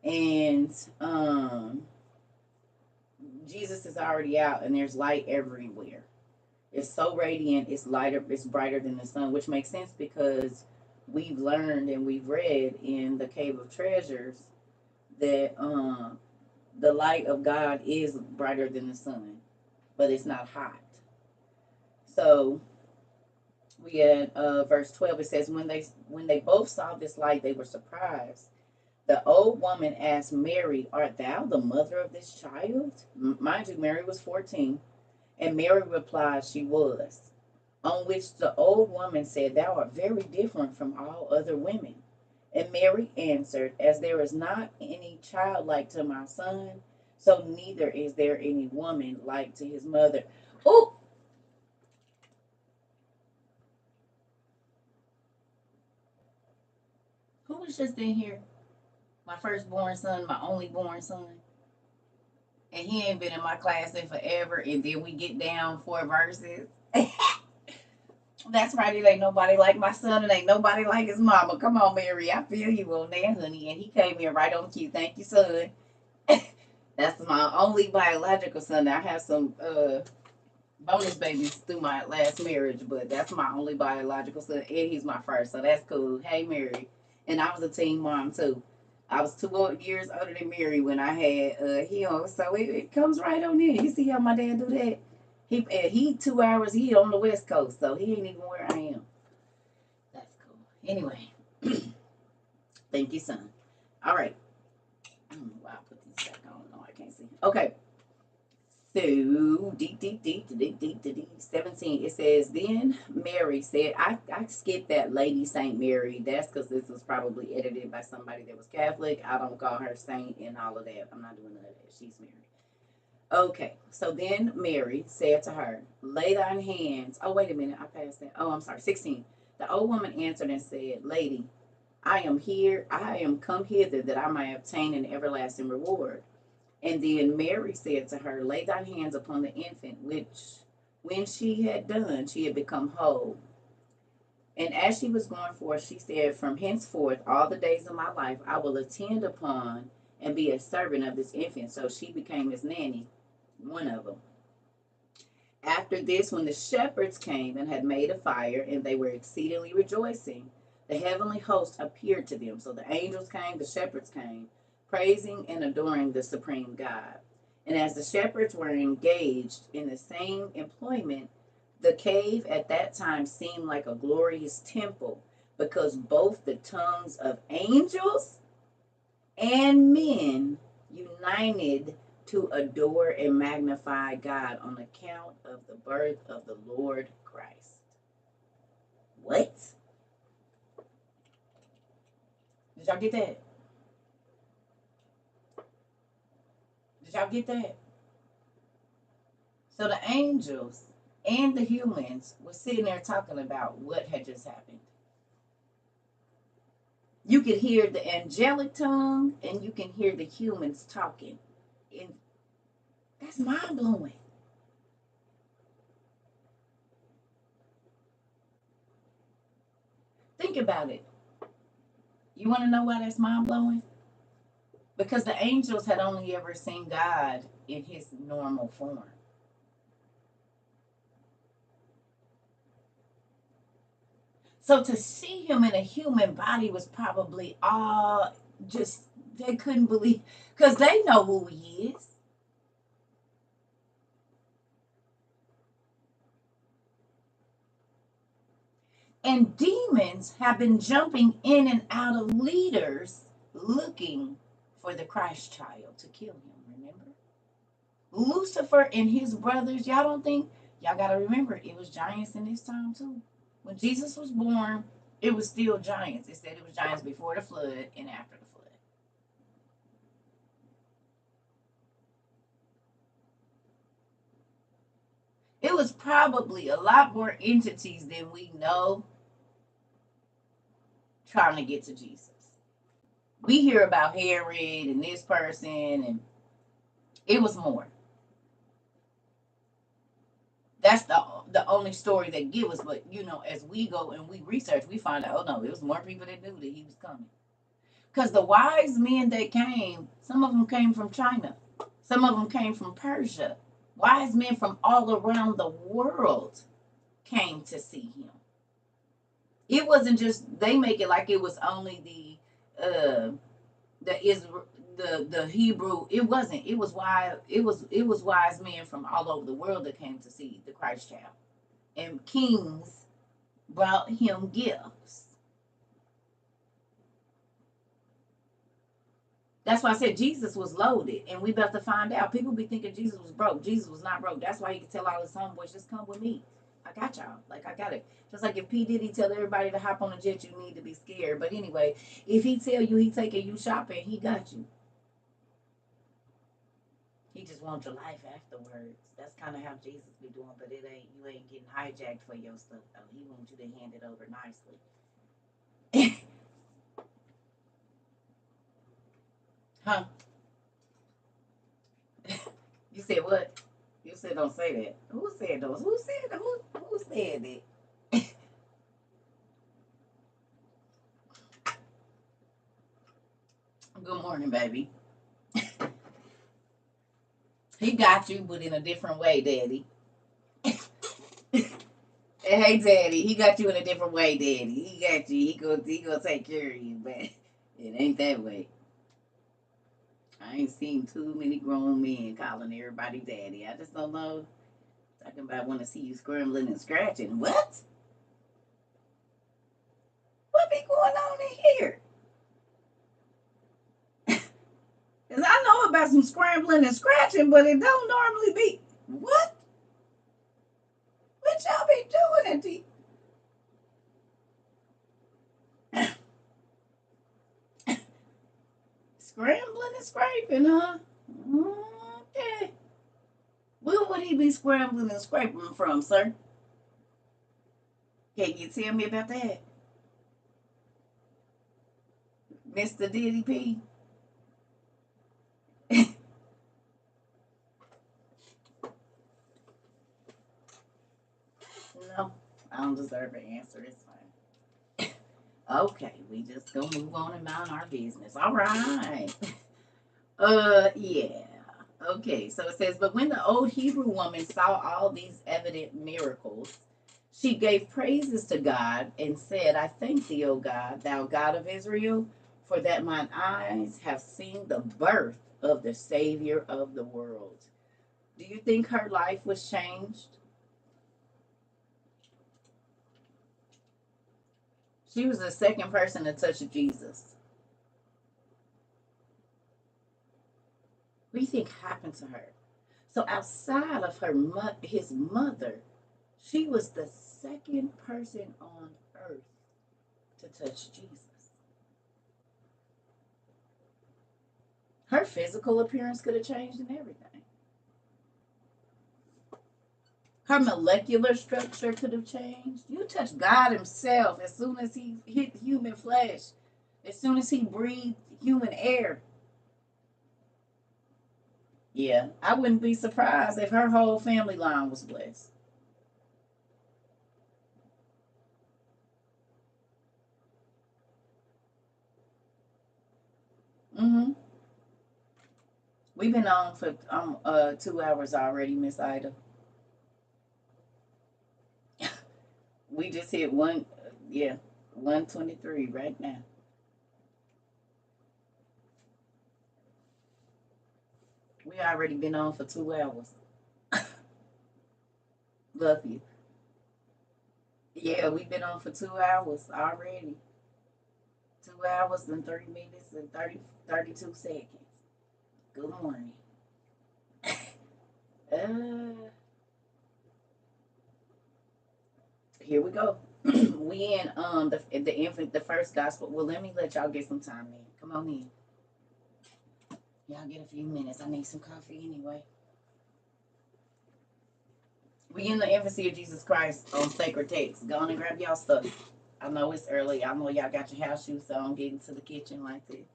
And Jesus is already out, and there's light everywhere. It's so radiant, it's lighter, it's brighter than the sun, which makes sense because we've learned and we've read in the Cave of Treasures that the light of God is brighter than the sun, but it's not hot. So we had verse 12. It says, when they both saw this light, they were surprised. The old woman asked Mary, "Art thou the mother of this child?" Mind you, Mary was 14. And Mary replied she was. On which the old woman said, "Thou art very different from all other women." And Mary answered, "As there is not any child like to my son, so neither is there any woman like to his mother." Oh! Who was just in here? My firstborn son, my only born son. And he ain't been in my class in forever. And then we get down 4 verses. That's right. It ain't nobody like my son. It ain't nobody like his mama. Come on, Mary. I feel you on that, honey. And he came in right on cue. Thank you, son. That's my only biological son. I have some bonus babies through my last marriage, but that's my only biological son. And he's my first. So that's cool. Hey, Mary. And I was a teen mom, too. I was 2 years older than Mary when I had him. So it comes right on in. You see how my dad do that? He 2 hours, he on the West Coast, so he ain't even where I am. That's cool. Anyway, thank you, son. All right. I don't know why I put this back on. No, I can't see. Okay. So, deep, 17. It says, then Mary said, I skipped that Lady Saint Mary. That's because this was probably edited by somebody that was Catholic. I don't call her saint and all of that. I'm not doing none of that. She's Mary. Okay, so then Mary said to her, "Lay thine hands." Oh, wait a minute, I passed that. Oh, I'm sorry, 16. The old woman answered and said, "Lady, I am come hither that I may obtain an everlasting reward." And then Mary said to her, "Lay thine hands upon the infant," which when she had done, she had become whole. And as she was going forth, she said, "From henceforth, all the days of my life, I will attend upon and be a servant of this infant." So she became his nanny. One of them. After this, when the shepherds came and had made a fire, and they were exceedingly rejoicing, the heavenly host appeared to them. So the angels came, the shepherds came, praising and adoring the supreme God. And as the shepherds were engaged in the same employment, the cave at that time seemed like a glorious temple, because both the tongues of angels and men united to adore and magnify God on account of the birth of the Lord Christ. What? Did y'all get that? Did y'all get that? So the angels and the humans were sitting there talking about what had just happened. You could hear the angelic tongue and you can hear the humans talking. And that's mind blowing. Think about it. You want to know why that's mind blowing? Because the angels had only ever seen God in his normal form. So to see him in a human body was probably all just, they couldn't believe, because they know who he is. And demons have been jumping in and out of leaders looking for the Christ child to kill him, remember? Lucifer and his brothers, y'all don't think, y'all got to remember, it was giants in this time too. When Jesus was born, it was still giants. It said it was giants before the flood and after the flood. It was probably a lot more entities than we know trying to get to Jesus. We hear about Herod and this person, and it was more. That's the only story they give us. But you know, as we go and we research, we find out, oh no, it was more people that knew that he was coming. Because the wise men that came, some of them came from China, some of them came from Persia. Wise men from all around the world came to see him. It wasn't just, they make it like it was only the Israel, the Hebrew. It wasn't. It was wise. It was wise men from all over the world that came to see the Christ child, and kings brought him gifts. That's why I said Jesus was loaded, and we about to find out. People be thinking Jesus was broke. Jesus was not broke. That's why he could tell all his homeboys, just come with me. I got y'all. Like, I got it. Just like if P. Diddy tell everybody to hop on a jet, you need to be scared. But anyway, if he tell you he taking you shopping, he got you. He just wants your life afterwards. That's kind of how Jesus be doing, but it ain't, you ain't getting hijacked for your stuff though. He wants you to hand it over nicely. Huh? You said what? You said don't say that. Who said those? Who said that? Who said that? Good morning, baby. He got you, but in a different way, Daddy. Hey, Daddy, he got you in a different way, Daddy. He got you. He gonna take care of you, but it ain't that way. I ain't seen too many grown men calling everybody Daddy. I just don't know. Talking about want to see you scrambling and scratching. What? What be going on in here? Cause I know about some scrambling and scratching, but it don't normally be. What? What y'all be doing, Auntie? Scrambling and scraping, huh? Okay. Where would he be scrambling and scraping from, sir? Can you tell me about that? Mr. Diddy P? No, I don't deserve an answer. It's fine. Okay, we just gonna move on and mind our business. All right. Yeah. Okay, so it says, but when the old Hebrew woman saw all these evident miracles, she gave praises to God and said, I thank thee, O God, thou God of Israel, for that mine eyes have seen the birth of the Savior of the world. Do you think her life was changed? She was the second person to touch Jesus. What do you think happened to her? So outside of his mother, she was the second person on earth to touch Jesus. Her physical appearance could have changed and everything. Her molecular structure could have changed. You touch God himself as soon as he hit human flesh, as soon as he breathed human air. Yeah, I wouldn't be surprised if her whole family line was blessed. Mm-hmm. We've been on for 2 hours already, Miss Ida. We just hit one, yeah, 123 right now. We already been on for 2 hours. Love you. Yeah, we've been on for 2 hours already. 2 hours and 3 minutes and 32 seconds. Good morning. Uh, Here we go. We in the infant the first gospel. Well, let me let y'all get some time in. Come on in. Y'all get a few minutes. I need some coffee anyway. We in the infancy of Jesus Christ on sacred text. Go on and grab y'all stuff. I know it's early. I know y'all got your house shoes on, getting to the kitchen like this.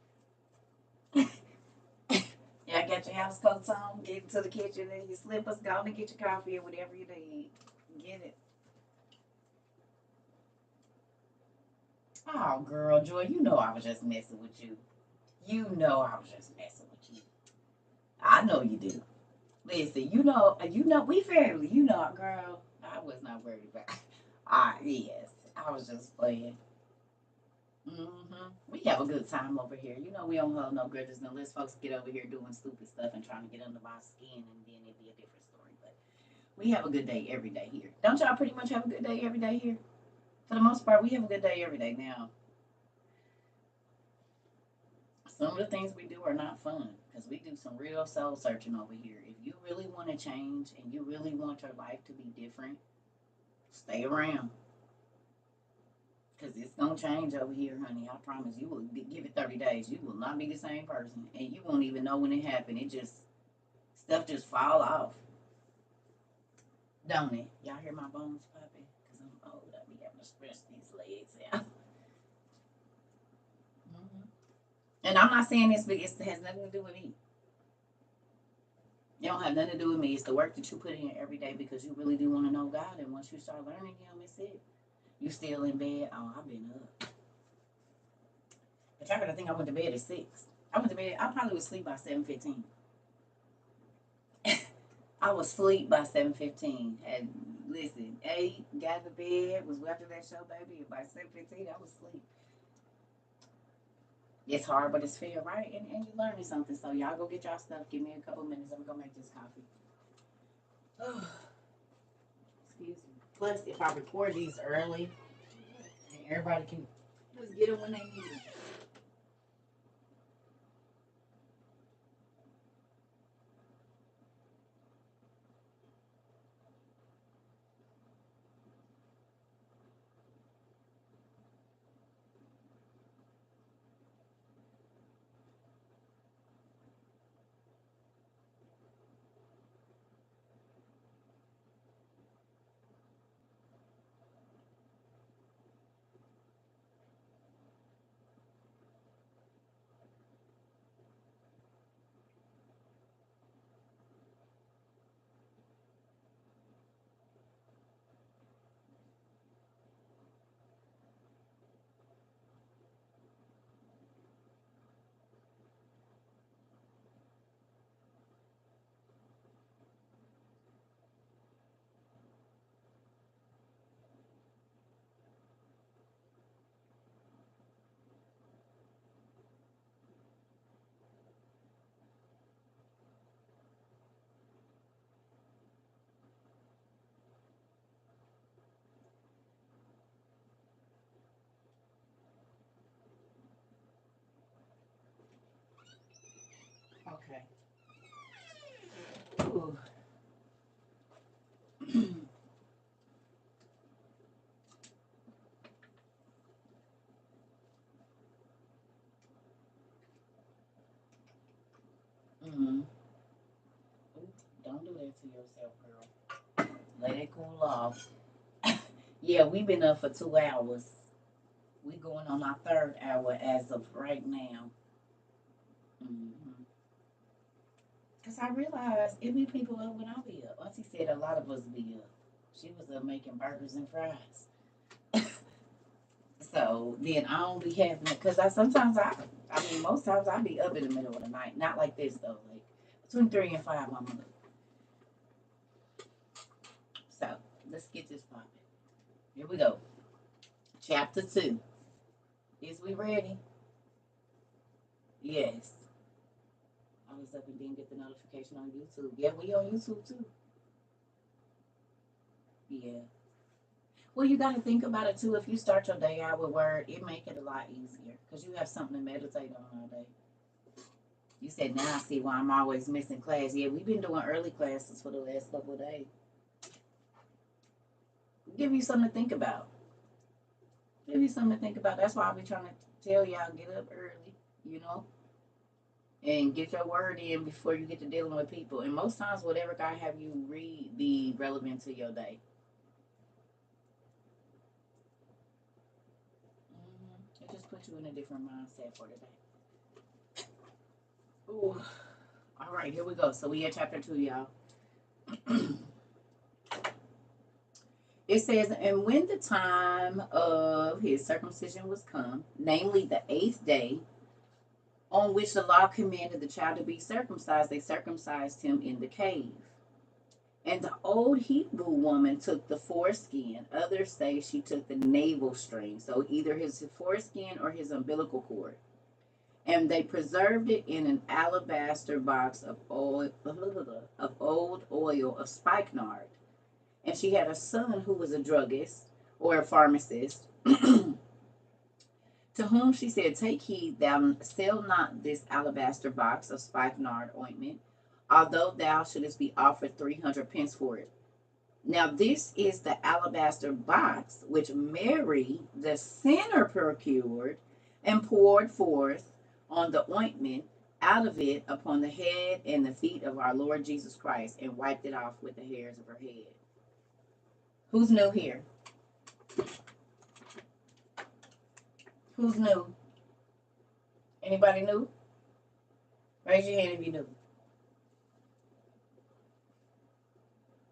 Y'all got your house coats on, getting to the kitchen and your slippers. Go on and get your coffee or whatever you need. Get it. Oh, girl, Joy, you know I was just messing with you. You know I was just messing with you. I know you do. Listen, we family. You know, girl, I was not worried about. Yes, I was just playing. We have a good time over here. You know, we don't hold no grudges unless folks get over here doing stupid stuff and trying to get under my skin, and then it'd be a different story. But we have a good day every day here. Don't y'all pretty much have a good day every day here? For the most part, we have a good day every day now. Some of the things we do are not fun because we do some real soul searching over here. If you really want to change and you really want your life to be different, stay around because it's gonna change over here, honey. I promise. You will give it 30 days. You will not be the same person, and you won't even know when it happened. It just stuff just fall off, don't it? Y'all hear my bones popping? Because I'm old. I be having to stretch these legs out. And I'm not saying this, but it has nothing to do with me. It don't have nothing to do with me. It's the work that you put in every day because you really do want to know God. And once you start learning Him, it's it. You still in bed? Oh, I've been up. But y'all gotta think I went to bed at 6. I went to bed. I probably was asleep by 7:15. I was asleep by 7:15. And listen, 8, got to bed, was watching that show, baby. And by 7:15, I was asleep. It's hard, but it's fair, right? And you're learning something. So y'all go get y'all stuff. Give me a couple minutes. I'm gonna go make this coffee. Excuse me. Plus, if I record these early, then everybody can just get them when they need it. Okay. Ooh. Mm. Don't do that to yourself, girl. Let it cool off. Yeah, we've been up for 2 hours. We going on our third hour as of right now. Mm-hmm. Cause I realized it be people up when I be up. Auntie said a lot of us be up. She was up making burgers and fries. So then I don't be having it because most times I be up in the middle of the night. Not like this though. Like between 3 and 5, I'm up. So let's get this popping. Here we go. Chapter 2. Is we ready? Yes. I was up and didn't get the notification on YouTube. Yeah, we on YouTube too. Yeah. Well, you got to think about it too. If you start your day out with word, it make it a lot easier because you have something to meditate on all day. You said, now I see why I'm always missing class. Yeah, we've been doing early classes for the last couple of days. Give you something to think about. Give you something to think about. That's why I be trying to tell y'all get up early, you know, and get your word in before you get to dealing with people. And most times, whatever God have you read be relevant to your day. It just puts you in a different mindset for today. Ooh. All right, here we go. So we at chapter 2, y'all. It says, and when the time of his circumcision was come, namely the 8th day, on which the law commanded the child to be circumcised, they circumcised him in the cave. And the old Hebrew woman took the foreskin. Others say she took the navel string, so either his foreskin or his umbilical cord. And they preserved it in an alabaster box of old oil of spikenard. And she had a son who was a druggist or a pharmacist, to whom she said, take heed, thou sell not this alabaster box of spikenard ointment, although thou shouldest be offered 300 pence for it. Now this is the alabaster box which Mary the sinner procured and poured forth on the ointment out of it upon the head and the feet of our Lord Jesus Christ, and wiped it off with the hairs of her head. Who's new here? Who's new? Anybody new? Raise your hand if you new.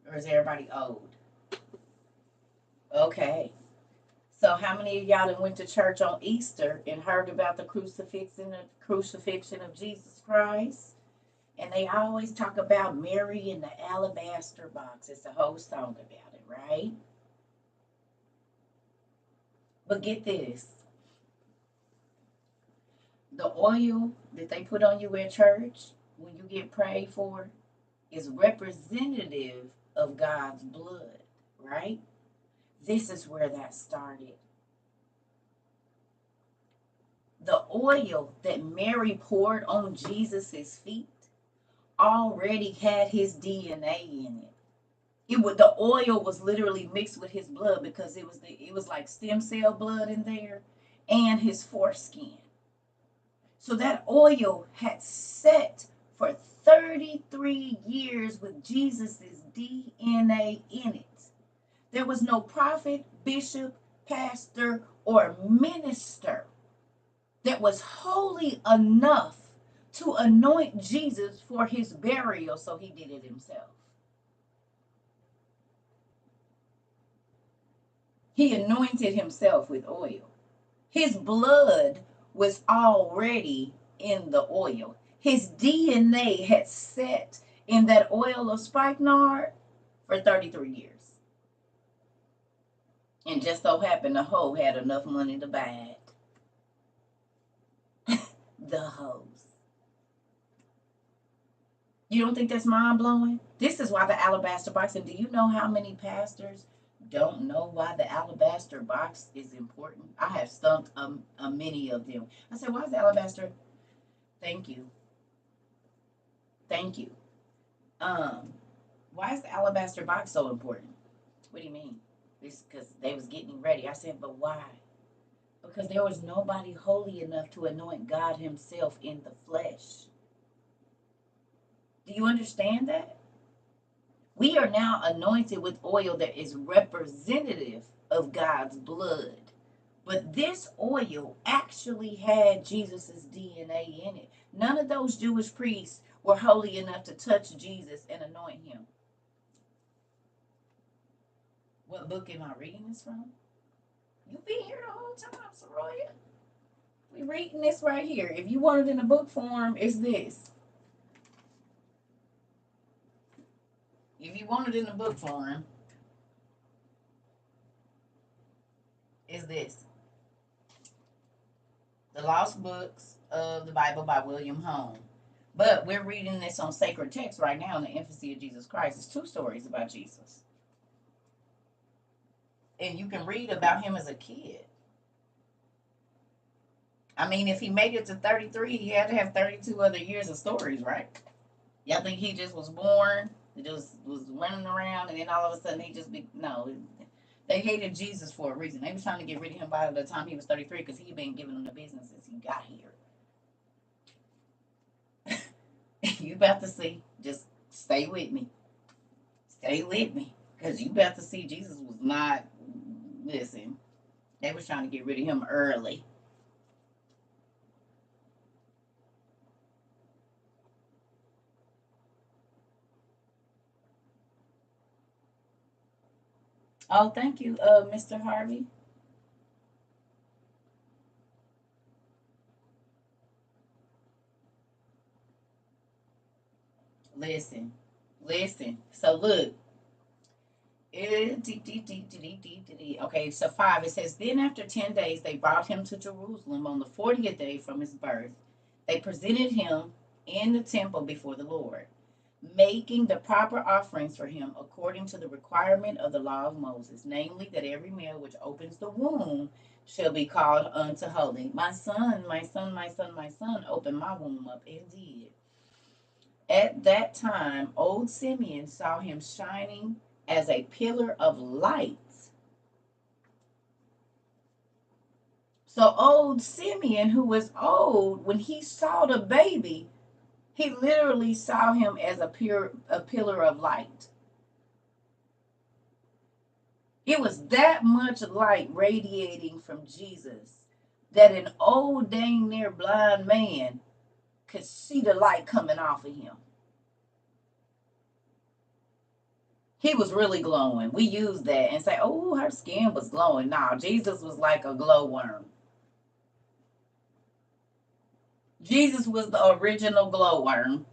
Or is everybody old? Okay. So how many of y'all that went to church on Easter and heard about the crucifixion of Jesus Christ? And they always talk about Mary in the alabaster box. It's a whole song about it, right? But get this. The oil that they put on you at church when you get prayed for is representative of God's blood, right? This is where that started. The oil that Mary poured on Jesus's feet already had his DNA in it. The oil was literally mixed with his blood because it was like stem cell blood in there and his foreskin. So that oil had set for 33 years with Jesus's DNA in it. There was no prophet, bishop, pastor, or minister that was holy enough to anoint Jesus for his burial, so he did it himself. He anointed himself with oil. His blood was already in the oil. His DNA had set in that oil of spikenard for 33 years. And just so happened the hoe had enough money to buy it. The hoes. You don't think that's mind-blowing? This is why the alabaster box, and do you know how many pastors don't know why the alabaster box is important? I have stumped many of them. I said, why is the alabaster? Thank you. Thank you. Why is the alabaster box so important? What do you mean? It's because they was getting ready. I said, but why? Because there was nobody holy enough to anoint God himself in the flesh. Do you understand that? We are now anointed with oil that is representative of God's blood. But this oil actually had Jesus' DNA in it. None of those Jewish priests were holy enough to touch Jesus and anoint him. What book am I reading this from? You've been here the whole time, Soroya. We reading this right here. If you want it in a book form, it's this. If you want it in a book form, it's this. The Lost Books of the Bible by William Hone. But we're reading this on sacred text right now in the infancy of Jesus Christ. It's 2 stories about Jesus. And you can read about him as a kid. I mean, if he made it to 33, he had to have 32 other years of stories, right? Y'all think he just was born, just was running around, and then all of a sudden he just be, no. They hated Jesus for a reason. They was trying to get rid of him by the time he was 33 because he had been giving them the business since he got here. You about to see. Just stay with me. Stay with me. Because you about to see Jesus was not, listen, they was trying to get rid of him early. Oh, thank you, Mr. Harvey. Listen. So look. Okay, so 5, it says, then after 10 days, they brought him to Jerusalem on the 40th day from his birth. They presented him in the temple before the Lord, making the proper offerings for him according to the requirement of the law of Moses, namely that every male which opens the womb shall be called unto holy. My son, opened my womb up and did. At that time, old Simeon saw him shining as a pillar of light. So old Simeon, who was old, when he saw the baby, he literally saw him as a pillar of light. It was that much light radiating from Jesus that an old dang near blind man could see the light coming off of him. He was really glowing. We use that and say, oh, her skin was glowing. No, Jesus was like a glowworm. Jesus was the original glowworm.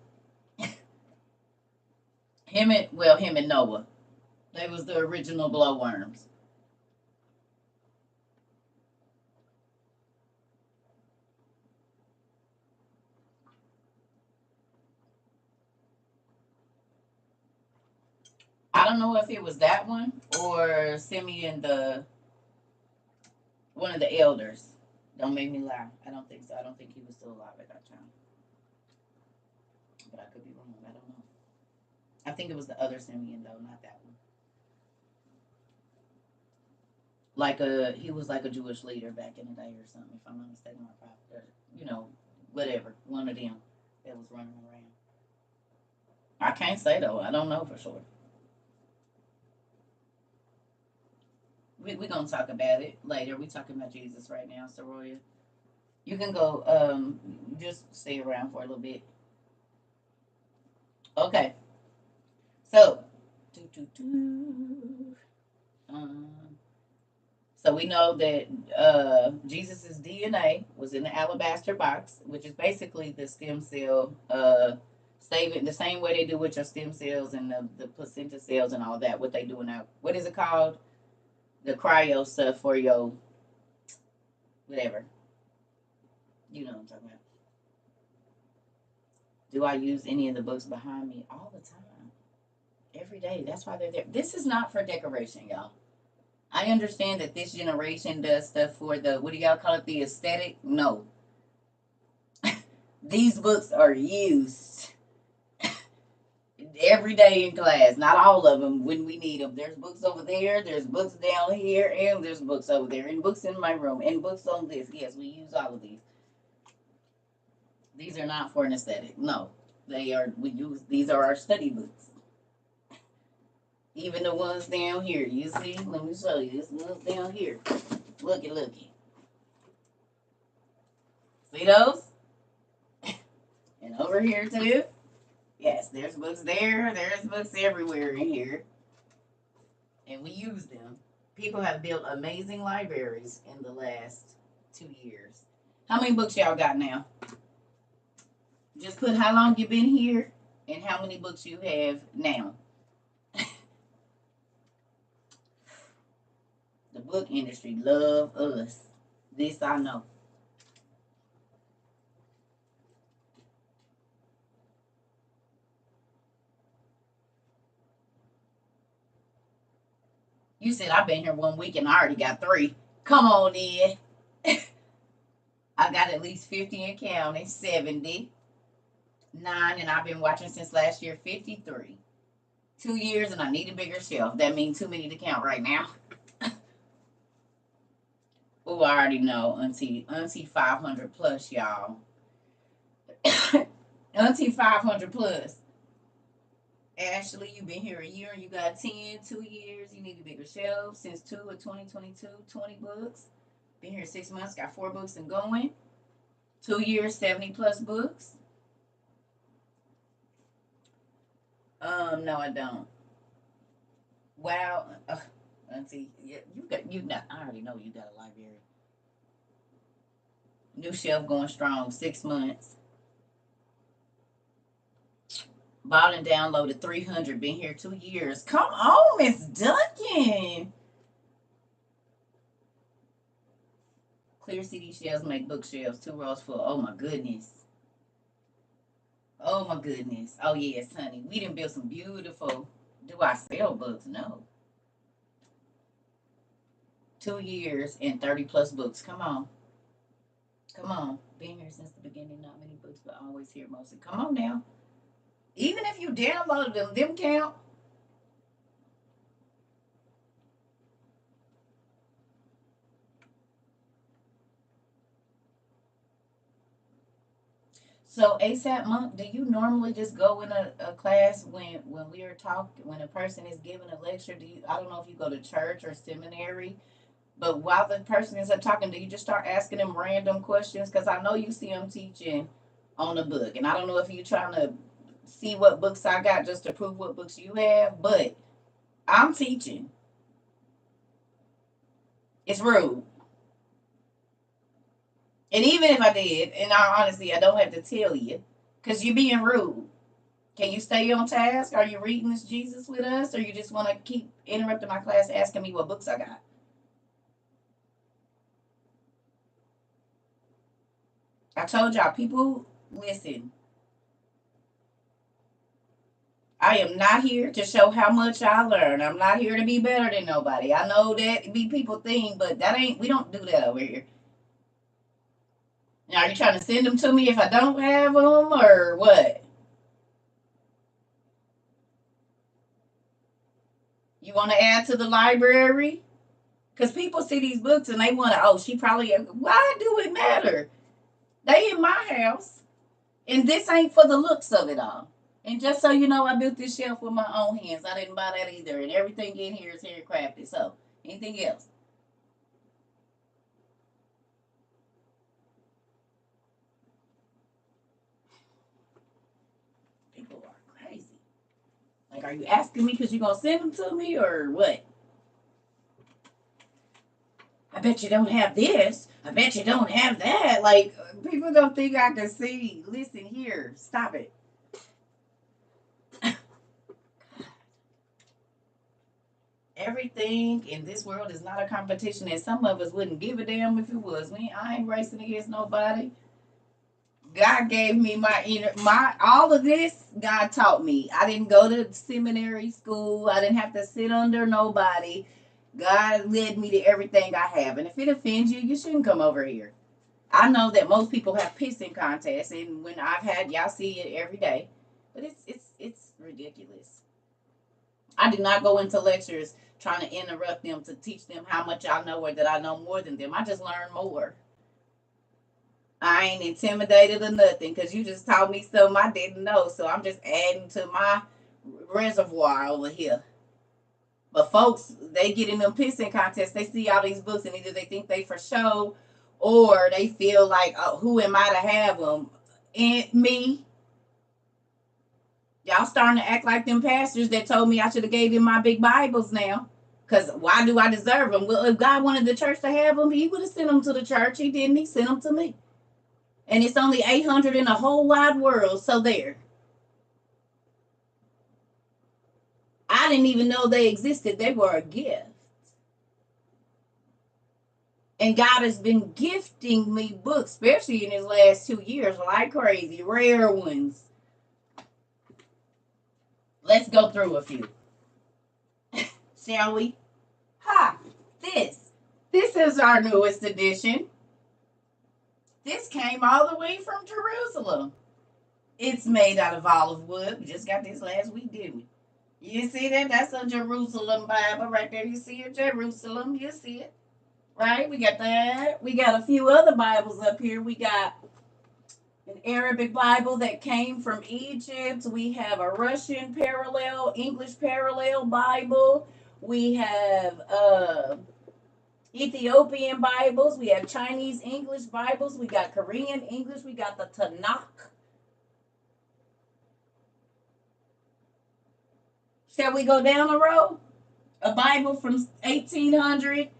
him and Noah. They was the original glowworms. I don't know if it was that one or Simeon, one of the elders. Don't make me lie. I don't think so. I don't think he was still alive at that time. But I could be wrong. I don't know. I think it was the other Simeon though, not that one. He was like a Jewish leader back in the day or something, if I'm not mistaken. Whatever. One of them that was running around. I can't say though. I don't know for sure. We're gonna talk about it later. We're talking about Jesus right now, Soroya. You can go just stay around for a little bit. Okay. So um, so we know that Jesus' DNA was in the alabaster box, which is basically the stem cell saving the same way they do with your stem cells and the placenta cells and all that. What they do now? What is it called? The cryo stuff for your whatever. You know what I'm talking about. Do I use any of the books behind me all the time? Every day. That's why they're there. This is not for decoration, y'all. I understand that this generation does stuff for what do y'all call it? The aesthetic? No. These books are used every day in class. Not all of them when we need them. There's books over there, there's books down here, and there's books over there, and books in my room, and books on this. Yes, we use all of these. These are not for an aesthetic. No. These are our study books. Even the ones down here. You see? Let me show you. This one's down here. Looky. See those? And over here too. Yes, there's books there. There's books everywhere in here. And we use them. People have built amazing libraries in the last 2 years. How many books y'all got now? Just put how long you been here and how many books you have now. The book industry love us. This I know. You said I've been here 1 week and I already got 3. Come on, then. I got at least 50 and counting, 70, 9, and I've been watching since last year, 53. 2 years and I need a bigger shelf. That means too many to count right now. Oh, I already know. Auntie 500 plus, y'all. Auntie 500 plus. Ashley, you've been here a year and you got 10, 2 years. You need a bigger shelf. Since 2 of 2022, 20 books. Been here 6 months, got 4 books and going. 2 years, 70 plus books. No, I don't. Wow. Auntie, yeah, I already know you got a library. New shelf going strong, 6 months. Bought and downloaded 300. Been here 2 years. Come on, Miss Duncan. Clear CD shelves make bookshelves. 2 rows full. Oh my goodness. Oh my goodness. Oh yes, honey. We done built some beautiful. Do I sell books? No. 2 years and 30 plus books. Come on. Come on. Been here since the beginning. Not many books, but always here mostly. Come on now. Even if you downloaded them count. So ASAP Monk, do you normally just go in a class when we are talking, when a person is giving a lecture? I don't know if you go to church or seminary, but while the person is talking, do you just start asking them random questions? Because I know you see them teaching on the book, and I don't know if you're trying to see what books I got just to prove what books you have, but I'm teaching. It's rude. And even if I did, in all honesty, I don't have to tell you because you're being rude. Can you stay on task? Are you reading this Jesus with us? Or you just want to keep interrupting my class asking me what books I got? I told y'all, people, listen. I am not here to show how much I learn. I'm not here to be better than nobody. I know that be people think, but we don't do that over here. Now, are you trying to send them to me if I don't have them or what? You want to add to the library? Because people see these books and they want to, oh, she probably, why do it matter? They in my house. And this ain't for the looks of it all. And just so you know, I built this shelf with my own hands. I didn't buy that either. And everything in here is handcrafted. So, anything else? People are crazy. Like, are you asking me because you're going to send them to me or what? I bet you don't have this. I bet you don't have that. Like, people don't think I can see. Listen here. Stop it. Everything in this world is not a competition, and some of us wouldn't give a damn if it was. I ain't racing against nobody. God gave me my all of this. God taught me. I didn't go to seminary school. I didn't have to sit under nobody. God led me to everything I have, and if it offends you, you shouldn't come over here. I know that most people have pissing contests, and when I've had, y'all see it every day, but it's ridiculous. I did not go into lectures trying to interrupt them to teach them how much I know or that I know more than them. I just learned more. I ain't intimidated or nothing because you just taught me something I didn't know. So I'm just adding to my reservoir over here. But folks, they get in them pissing contests. They see all these books and either they think they for show or they feel like, oh, who am I to have them? And me. Y'all starting to act like them pastors that told me I should have gave them my big Bibles now. Because why do I deserve them? Well, if God wanted the church to have them, he would have sent them to the church. He didn't. He sent them to me. And it's only 800 in the whole wide world. So there. I didn't even know they existed. They were a gift. And God has been gifting me books, especially in his last 2 years, like crazy, rare ones. Let's go through a few. Shall we? Ha! This is our newest edition. This came all the way from Jerusalem. It's made out of olive wood. We just got this last week, didn't we? You see that? That's a Jerusalem Bible right there. You see it, Jerusalem. You see it. Right? We got that. We got a few other Bibles up here. We got an Arabic Bible that came from Egypt. We have a Russian parallel, English parallel Bible. We have Ethiopian Bibles. We have Chinese English Bibles. We got Korean English. We got the Tanakh. Shall we go down the road? A Bible from 1835,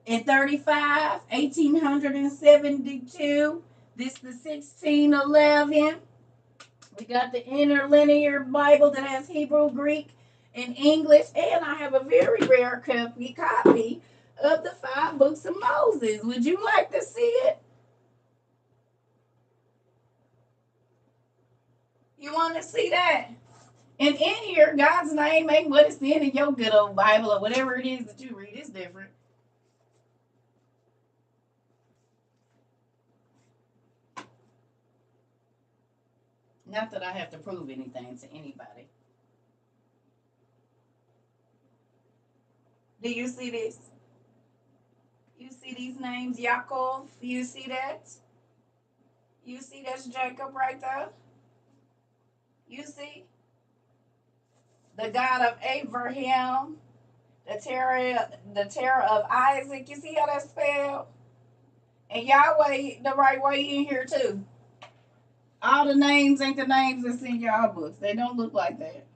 1872. This is the 1611. We got the interlinear Bible that has Hebrew, Greek, and English. And I have a very rare copy of the 5 books of Moses. Would you like to see it? You want to see that? And in here, God's name ain't what it's in your good old Bible or whatever it is that you read. It's different. Not that I have to prove anything to anybody. Do you see this? You see these names, Yaakov? You see that? You see that's Jacob right there? You see? The God of Abraham, the terror of Isaac. You see how that's spelled? And Yahweh the right way in here too. All the names ain't the names that's in y'all books. They don't look like that.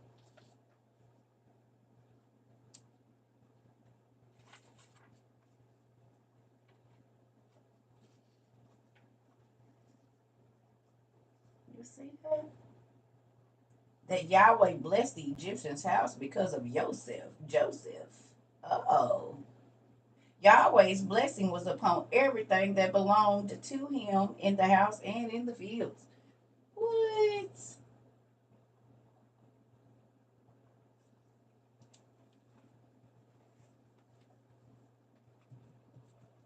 You see that? That Yahweh blessed the Egyptian's house because of Joseph. Oh. Yahweh's blessing was upon everything that belonged to him in the house and in the fields. What?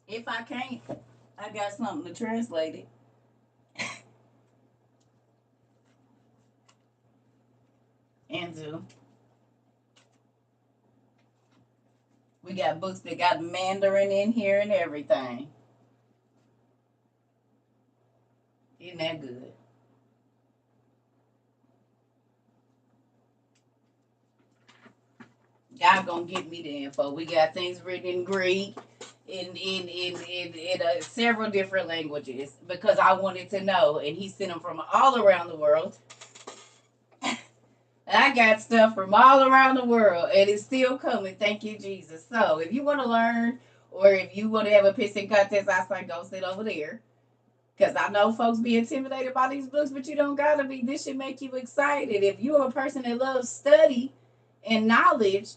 If I can't, I got something to translate it. Into. We got books that got Mandarin in here and everything. Isn't that good? God gonna get me the info. We got things written in Greek, in several different languages because I wanted to know, and he sent them from all around the world. I got stuff from all around the world, and it's still coming. Thank you, Jesus. So if you want to learn, or if you want to have a pissing contest, I say go sit over there. Because I know folks be intimidated by these books, but you don't gotta be. This should make you excited. If you're a person that loves study and knowledge,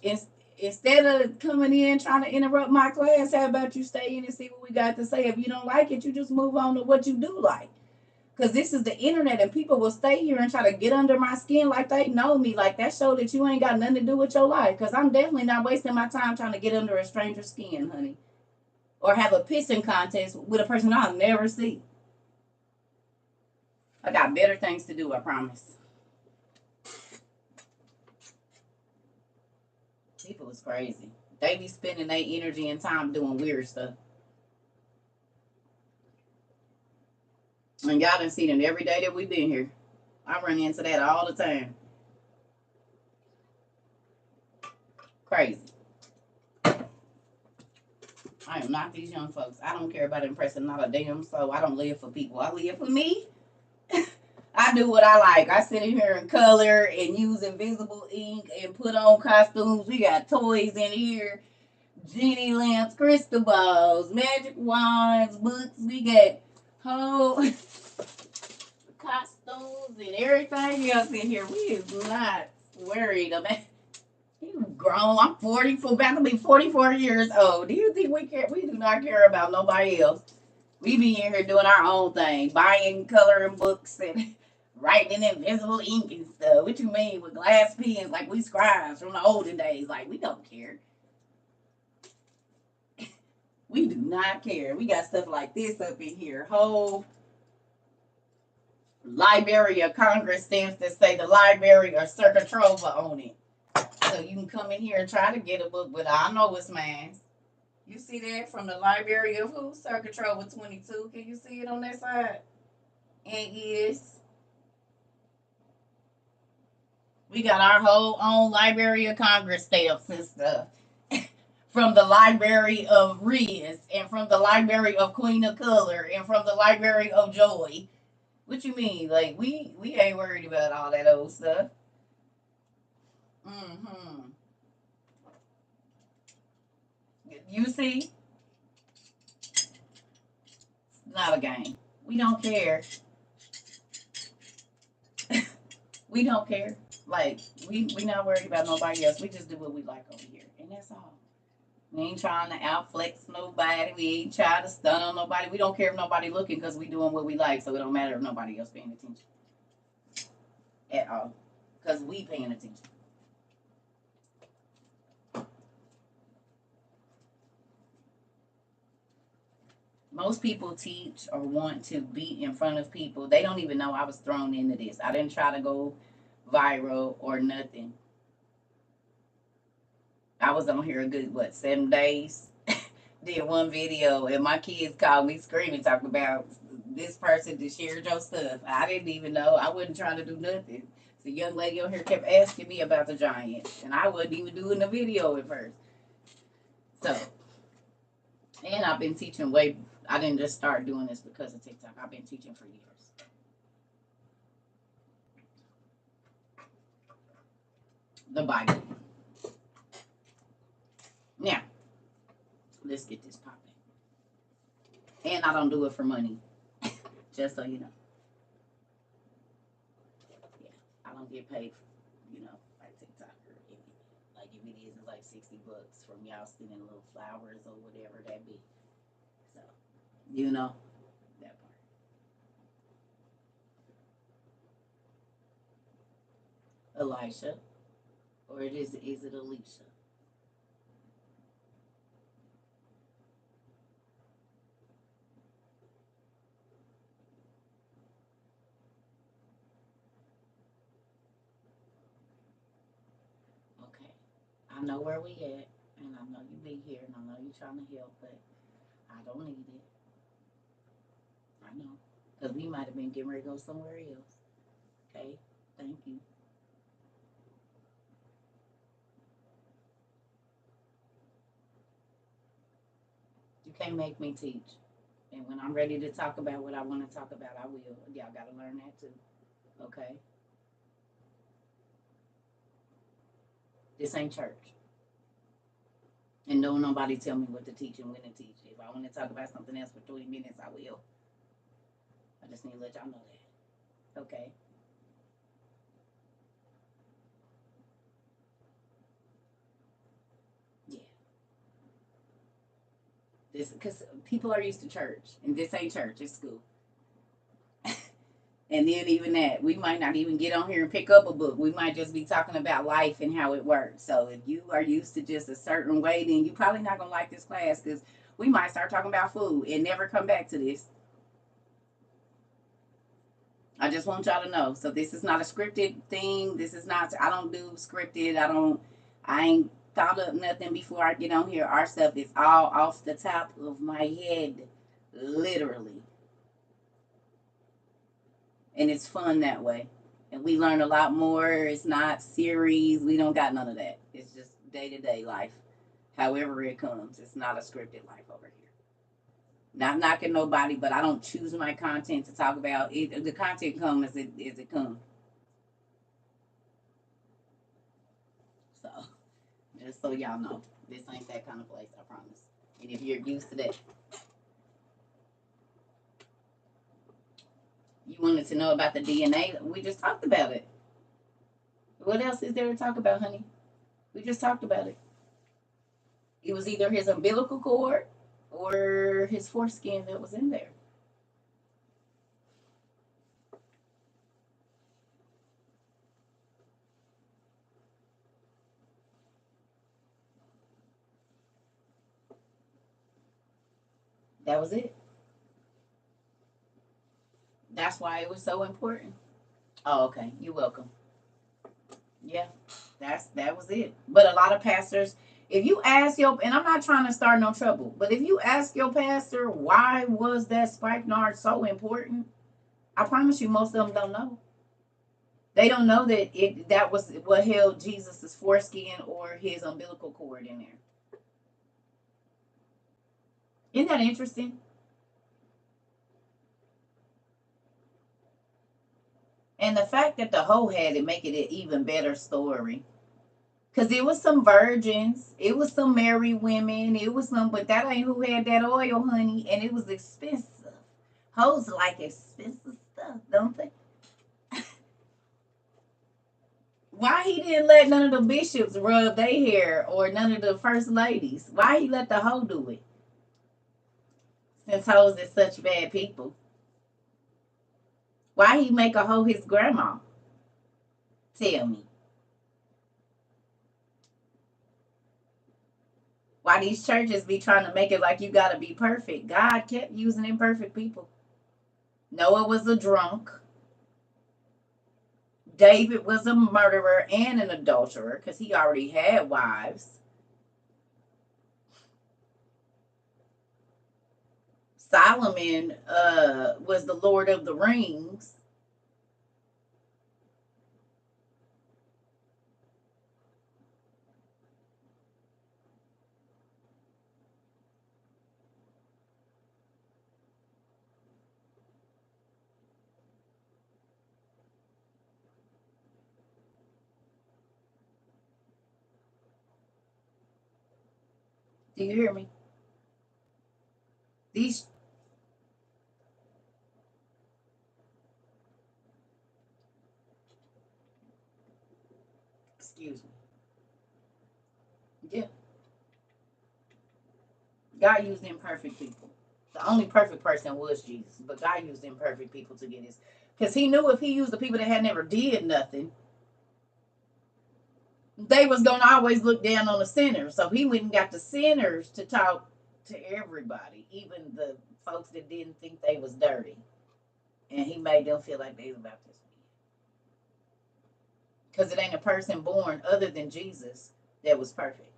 instead of coming in trying to interrupt my class, how about you stay in and see what we got to say? If you don't like it, you just move on to what you do like. Because this is the internet, and people will stay here and try to get under my skin like they know me. Like, that show that you ain't got nothing to do with your life. Because I'm definitely not wasting my time trying to get under a stranger's skin, honey. Or have a pissing contest with a person I'll never see. I got better things to do, I promise. People is crazy. They be spending their energy and time doing weird stuff. And y'all done seen it every day that we've been here. I run into that all the time. Crazy. I am not these young folks. I don't care about impressing not a damn soul. I don't live for people. I live for me. I do what I like. I sit in here and color and use invisible ink and put on costumes. We got toys in here. genie lamps, crystal balls, magic wands, books. We got whole costumes and everything else in here. We is not worried about. You grown. I'm 44, about to be 44 years old. Do you think we care? We do not care about nobody else. We be in here doing our own thing, buying coloring books and writing in invisible ink and stuff. What you mean with glass pens like we scribes from the olden days? Like we don't care. We do not care. We got stuff like this up in here. Whole Library of Congress stamps that say the Library of CERCA TROVA on it. So you can come in here and try to get a book, but I know it's mine. You see that from the Library of who? CERCA TROVA 22. Can you see it on that side? And is we got our whole own Library of Congress stamps and stuff. From the Library of Riz, and from the Library of Queen of Color, and from the Library of Joy. What you mean? Like we ain't worried about all that old stuff. Mm-hmm. You see, it's not a game. We don't care. We don't care. Like we not worried about nobody else. We just do what we like over here, and that's all. We ain't trying to outflex nobody. We ain't trying to stun on nobody. We don't care if nobody looking because we doing what we like. So it don't matter if nobody else paying attention at all because we paying attention. Most people teach or want to be in front of people. They don't even know I was thrown into this. I didn't try to go viral or nothing. I was on here a good, what, 7 days? Did one video, and my kids called me screaming, talking about this person that shared your stuff. I didn't even know. I wasn't trying to do nothing. The young lady on here kept asking me about the giant, and I wasn't even doing the video at first. So, and I've been teaching way. I didn't just start doing this because of TikTok. I've been teaching for years. The Bible. Now, let's get this popping. And I don't do it for money. Just so you know. Yeah, I don't get paid for, like TikTok or anything. Like if it is, it's like $60 from y'all sending little flowers or whatever that be. So, that part. Elisha, or is it Alicia? Okay, I know where we at, and I know you be here, and I know you trying to help, but I don't need it. I know, because we might have been getting ready to go somewhere else. Okay, thank you. You can't make me teach. And when I'm ready to talk about what I want to talk about, I will. Y'all got to learn that too. Okay? This ain't church. And don't nobody tell me what to teach and when to teach. If I want to talk about something else for 20 minutes, I will. I just need to let y'all know that. Okay? Yeah. This because people are used to church, and this ain't church. It's school. And then even that, we might not even get on here and pick up a book. We might just be talking about life and how it works. So if you are used to just a certain way, then you probably not gonna like this class because we might start talking about food and never come back to this. I just want y'all to know. So this is not a scripted thing. This is not. I don't do scripted. I don't. I ain't thought up nothing before I get on here. Our stuff is all off the top of my head, literally, and it's fun that way. And we learn a lot more. It's not series. We don't got none of that. It's just day to day life, however it comes. It's not a scripted life over here. Not knocking nobody, but I don't choose my content to talk about. The content comes as it comes. So Just so y'all know, this ain't that kind of place, I promise. And if you're used to that, you wanted to know about the DNA, we just talked about it. What else is there to talk about, honey? We just talked about it. It was either his umbilical cord or his foreskin that was in there. That was it. That's why it was so important. Oh, okay. You're welcome. Yeah, that was it. But a lot of pastors, if you ask your, and I'm not trying to start no trouble, but if you ask your pastor why was that spikenard so important, I promise you most of them don't know. They don't know that was what held Jesus's foreskin or his umbilical cord in there. Isn't that interesting? And the fact that the hoe had it make it an even better story. Cause it was some virgins, it was some married women, it was some, but that ain't who had that oil, honey, and it was expensive. Hoes like expensive stuff, don't they? Why he didn't let none of the bishops rub their hair or none of the first ladies? Why he let the hoe do it? Since hoes is such bad people. Why he make a hoe his grandma? Tell me. Why these churches be trying to make it like you gotta be perfect? God kept using imperfect people. Noah was a drunk. David was a murderer and an adulterer because he already had wives. Solomon was the Lord of the Rings. Do you hear me? These, excuse me. Yeah, God used imperfect people. The only perfect person was Jesus, but God used imperfect people to get his. Because he knew if he used the people that had never did nothing, they was gonna always look down on the sinners. So he went and got the sinners to talk to everybody, even the folks that didn't think they was dirty, and he made them feel like they was about to. Because it ain't a person born other than Jesus that was perfect.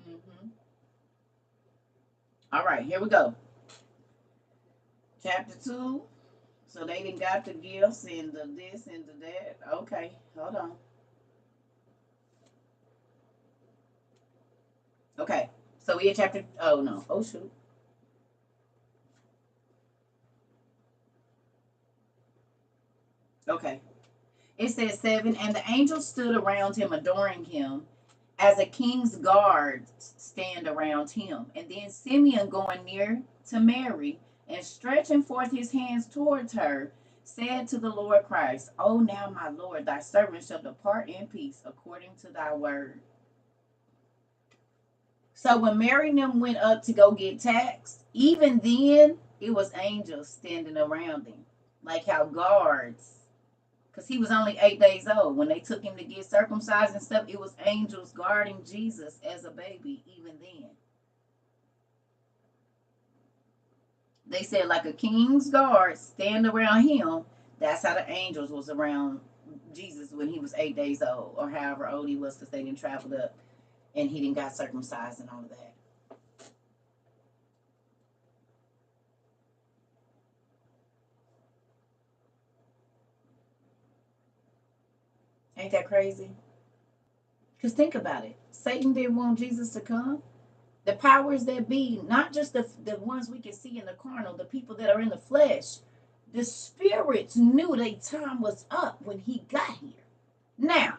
Mm-hmm. All right, here we go. Chapter 2. So they didn't got the gifts and the this and the that. Okay, hold on. Okay, so we at chapter. Oh no. Oh shoot. Okay. It says 7, and the angels stood around him, adoring him, as a king's guards stand around him. And then Simeon, going near to Mary and stretching forth his hands towards her, said to the Lord Christ, "O now, my Lord, thy servant shall depart in peace according to thy word." So when Mary and them went up to go get taxed, even then it was angels standing around him, like how guards, because he was only 8 days old. When they took him to get circumcised and stuff, it was angels guarding Jesus as a baby, even then. They said like a king's guard stand around him. That's how the angels was around Jesus when he was 8 days old, or however old he was, because they didn't travel up and he didn't got circumcised and all of that. Ain't that crazy? Because think about it. Satan didn't want Jesus to come. The powers that be, not just the ones we can see in the carnal, the people that are in the flesh, The spirits knew their time was up when he got here. Now,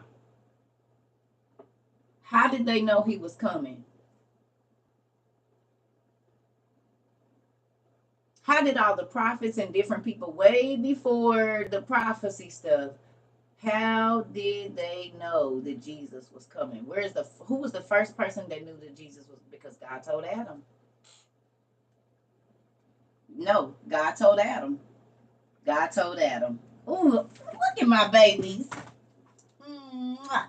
how did they know he was coming? How did all the prophets and different people way before the prophecy stuff, how did they know that Jesus was coming? Who was the first person that knew that Jesus was? Because God told Adam. No, God told Adam. God told Adam. Ooh, look at my babies. Mwah.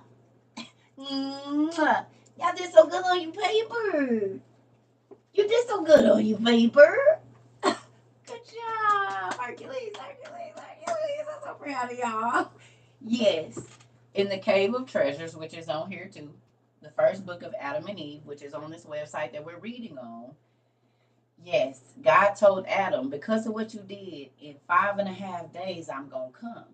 Mwah. Y'all did so good on your paper. You did so good on your paper. Good job, Hercules. I'm so proud of y'all. Yes, in the Cave of Treasures, which is on here too, the first book of Adam and Eve, which is on this website that we're reading on. Yes, God told Adam, because of what you did, in 5.5 days, I'm going to come.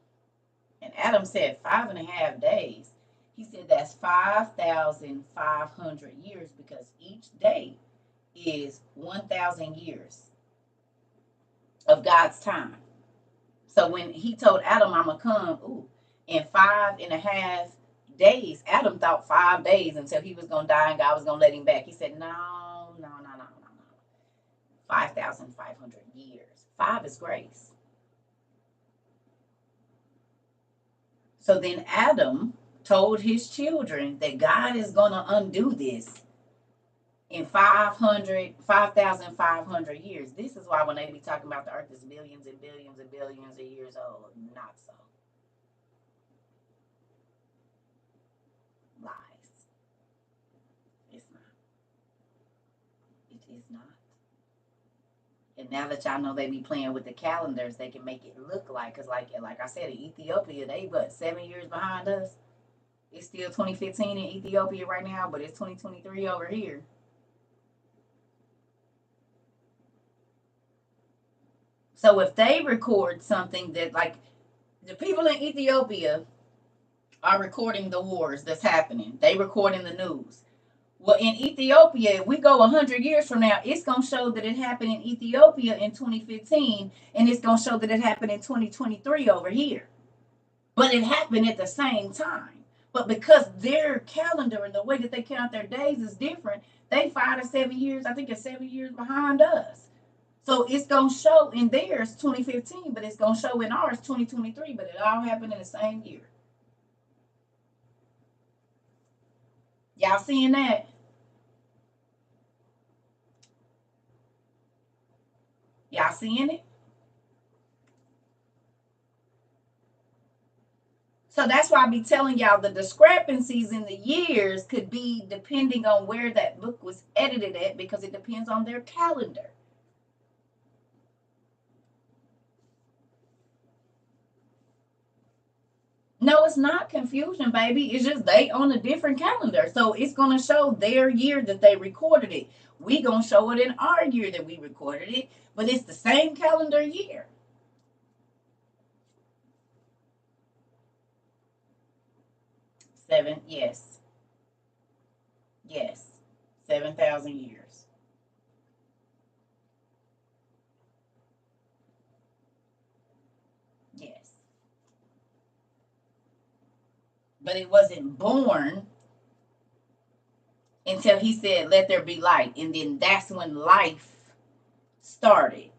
And Adam said, 5.5 days. He said that's 5,500 years, because each day is 1,000 years of God's time. So when he told Adam, I'm going to come, in 5.5 days, Adam thought 5 days until he was going to die and God was going to let him back. He said, no. 5,500 years. 5 is grace. So then Adam told his children that God is going to undo this in 5,500 years. This is why when they be talking about the earth is billions and billions and billions of years old, not so. Lies. It's not. It is not. And now that y'all know they be playing with the calendars, they can make it look like, because like I said, in Ethiopia, they 7 years behind us. It's still 2015 in Ethiopia right now, but it's 2023 over here. So if they record something that, like, the people in Ethiopia are recording the wars that's happening, they recording the news. Well, in Ethiopia, if we go 100 years from now, it's going to show that it happened in Ethiopia in 2015, and it's going to show that it happened in 2023 over here. But it happened at the same time. But because their calendar and the way that they count their days is different, they 5 to 7 years, I think it's 7 years behind us. So it's going to show in theirs 2015, but it's going to show in ours 2023, but it all happened in the same year. Y'all seeing that? Y'all seeing it? So that's why I be telling y'all the discrepancies in the years could be depending on where that book was edited at, because it depends on their calendar. No, it's not confusion, baby. It's just they on a different calendar. So it's going to show their year that they recorded it. We going to show it in our year that we recorded it, but it's the same calendar year. Seven, yes. Yes. 7,000 years. Yes. But it wasn't born until he said, let there be light. And then that's when life started.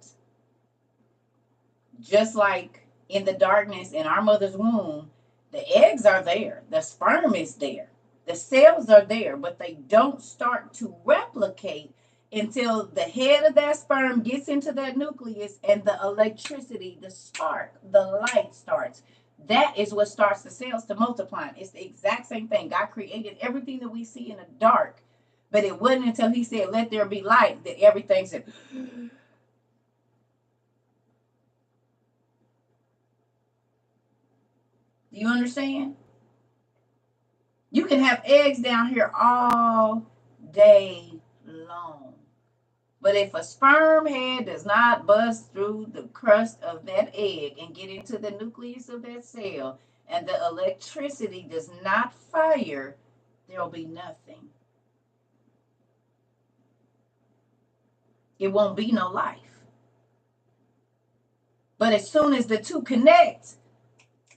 Just like in the darkness in our mother's womb, the eggs are there, the sperm is there, the cells are there, but they don't start to replicate until the head of that sperm gets into that nucleus and the electricity, the spark, the light starts. That is what starts the cells to multiply. It's the exact same thing. God created everything that we see in the dark, but it wasn't until he said, let there be light, that everything said, do you understand? You can have eggs down here all day long. But if a sperm head does not bust through the crust of that egg and get into the nucleus of that cell, and the electricity does not fire, there'll be nothing. It won't be no life. But as soon as the two connect,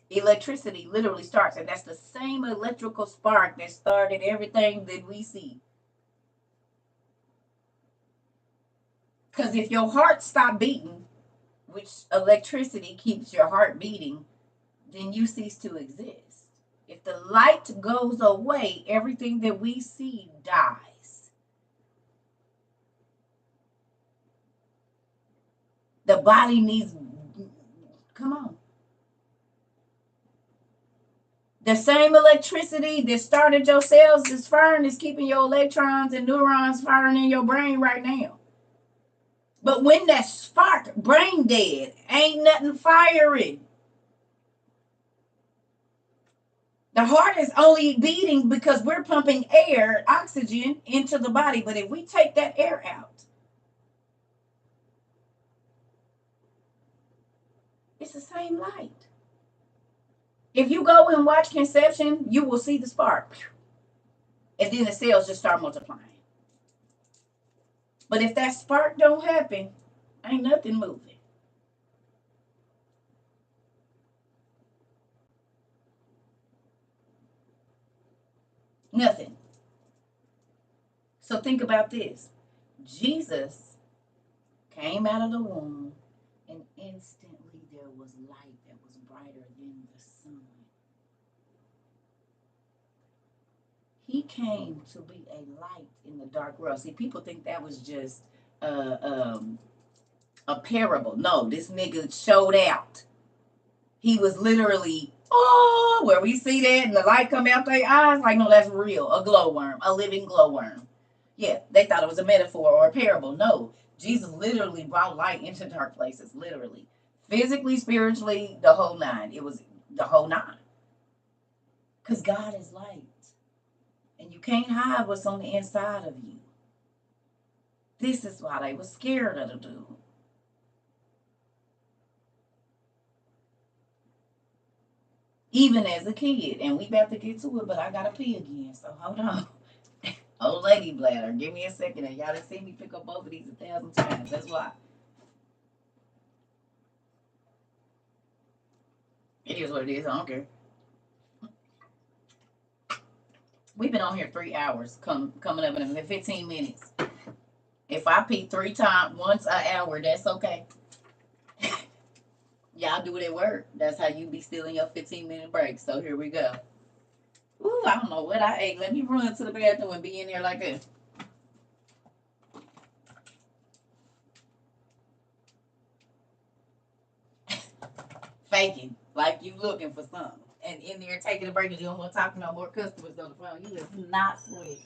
electricity literally starts. And that's the same electrical spark that started everything that we see. Because if your heart stopped beating, which electricity keeps your heart beating, then you cease to exist. If the light goes away, everything that we see dies. The body needs, come on. The same electricity that started your cells is firing is keeping your electrons and neurons firing in your brain right now. But when that spark brain dead, ain't nothing firing. The heart is only beating because we're pumping air, oxygen into the body. But if we take that air out, it's the same light. If you go and watch conception, you will see the spark. And then the cells just start multiplying. But if that spark don't happen, ain't nothing moving. Nothing. So think about this. Jesus came out of the womb, and instantly there was light that was brighter than the sun. He came to be a light in the dark world. See, people think that was just a parable. No, this nigga showed out. He was literally, oh, where we see that and the light come out their eyes. Like, no, that's real. A glowworm, a living glowworm. Yeah, they thought it was a metaphor or a parable. No, Jesus literally brought light into dark places, literally. Physically, spiritually, the whole nine. It was the whole nine. Because God is light. And you can't hide what's on the inside of you. This is why they were scared of the dude. Even as a kid. And we about to get to it, but I gotta pee again. So hold on. Old lady bladder. Give me a second. And y'all done seen me pick up both of these 1,000 times. That's why. It is what it is. I don't care. We've been on here 3 hours. Coming up in 15 minutes. If I pee 3 times, once an hour, that's okay. Y'all do it at work. That's how you be stealing your 15-minute break. So here we go. Ooh, I don't know what I ate. Let me run to the bathroom and be in there like this. Faking. Like you looking for something. And in there taking a break because you don't want to talk to no more customers on the phone. You just not sweet.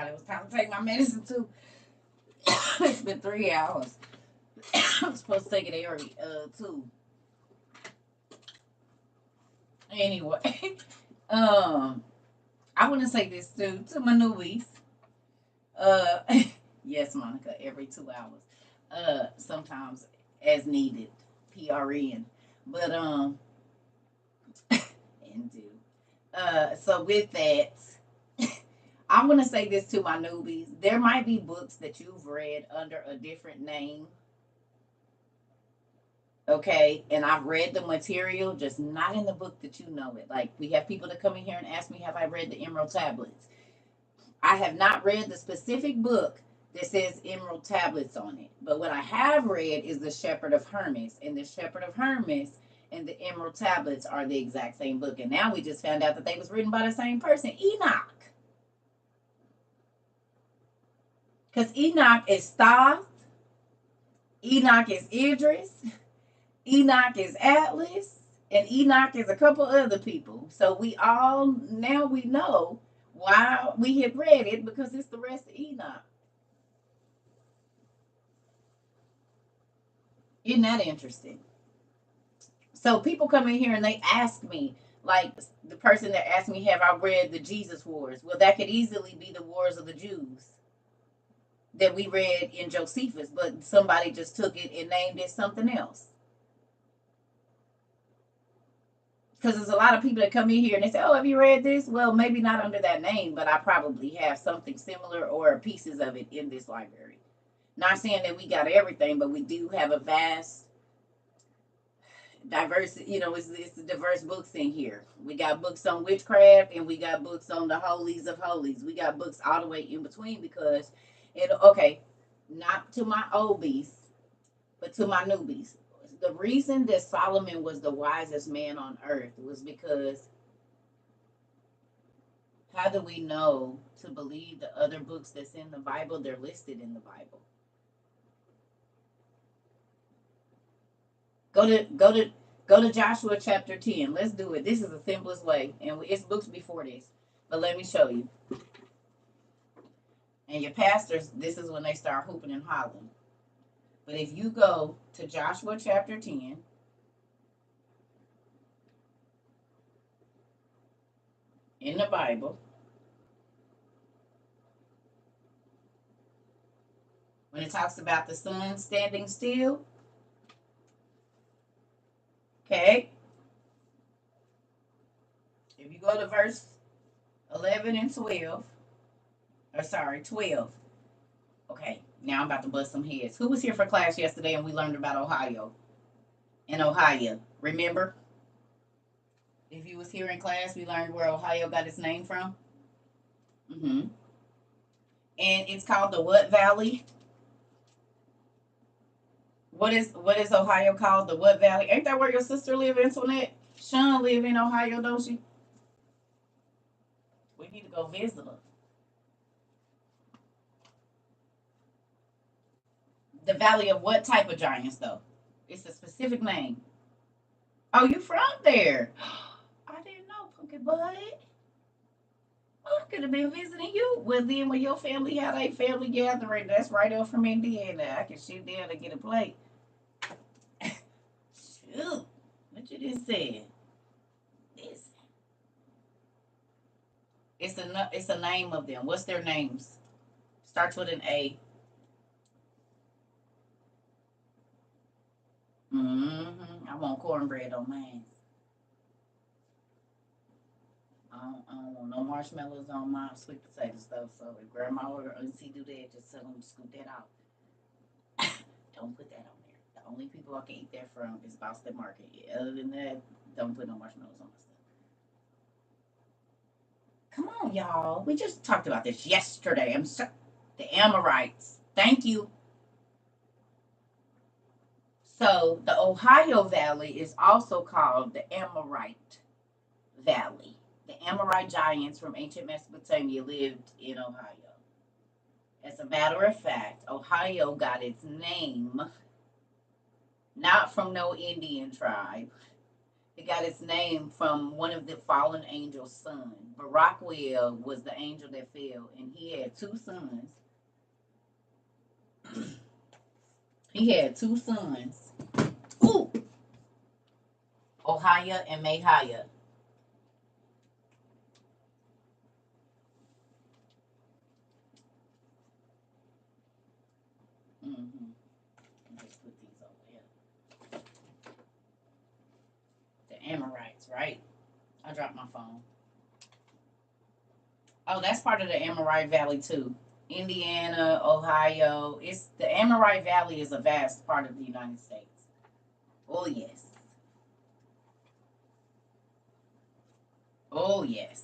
forgot it was time to take my medicine too. It's been 3 hours. I'm supposed to take it every too. Anyway, I want to say this too to my newbies. Uh, yes, Monica, every 2 hours. Sometimes as needed, PRN. But and do. So with that, I want to say this to my newbies. There might be books that you've read under a different name, okay? And I've read the material, just not in the book that you know it. Like, we have people that come in here and ask me, have I read the Emerald Tablets? I have not read the specific book that says Emerald Tablets on it. But what I have read is The Shepherd of Hermas. And The Shepherd of Hermas and the Emerald Tablets are the exact same book. And now we just found out that they was written by the same person, Enoch. Because Enoch is Thoth, Enoch is Idris, Enoch is Atlas, and Enoch is a couple other people. So we all, now we know why we had read it, because it's the rest of Enoch. Isn't that interesting? So people come in here and they ask me, like the person that asked me, have I read the Jesus Wars? Well, that could easily be the Wars of the Jews that we read in Josephus, but somebody just took it and named it something else. Because there's a lot of people that come in here and they say, oh, have you read this? Well, maybe not under that name, but I probably have something similar or pieces of it in this library. Not saying that we got everything, but we do have a vast, diverse, it's diverse books in here. We got books on witchcraft and we got books on the holies of holies. We got books all the way in between because, okay, not to my oldies, but to my newbies. The reason that Solomon was the wisest man on earth was because how do we know to believe the other books that's in the Bible? They're listed in the Bible. Go to Joshua chapter 10. Let's do it. This is the simplest way. And it's books before this. But let me show you. And your pastors, this is when they start hooping and hollering. But if you go to Joshua chapter 10, in the Bible, when it talks about the sun standing still, okay, if you go to verse 11 and 12, 12, okay, now I'm about to bust some heads. Who was here for class yesterday and we learned about Ohio and Ohio? Remember? If you was here in class, we learned where Ohio got its name from. And it's called the what Valley? What is Ohio called? The what Valley? Ain't that where your sister live, Antoinette? Sean live in Ohio, don't she? We need to go visit her. The Valley of what type of giants, though? It's a specific name. Oh, you from there? I didn't know, Punky Bud. I could have been visiting you. Well, then when your family had a family gathering, that's right up from Indiana. I can shoot down and get a plate. Shoot. What you just said? It's a name of them. What's their names? Starts with an A. I want cornbread on mine. I don't want no marshmallows on my sweet potato stuff. So if Grandma or Auntie do that, just tell them to scoop that out. Don't put that on there. The only people I can eat that from is Boston Market. Other than that, don't put no marshmallows on my stuff. Come on, y'all. We just talked about this yesterday. The Amorites. Thank you. So the Ohio Valley is also called the Amorite Valley. The Amorite giants from ancient Mesopotamia lived in Ohio. As a matter of fact, Ohio got its name not from no Indian tribe. It got its name from one of the fallen angels' son. Baraquiel was the angel that fell, and he had two sons. He had two sons. Ooh, Ohia and Mahia. Mm-hmm. Let's put these over here. The Amorites, right? I dropped my phone. Oh, that's part of the Amorite Valley too. Indiana, Ohio. It's the Amorite Valley is a vast part of the United States. Oh yes. Oh yes.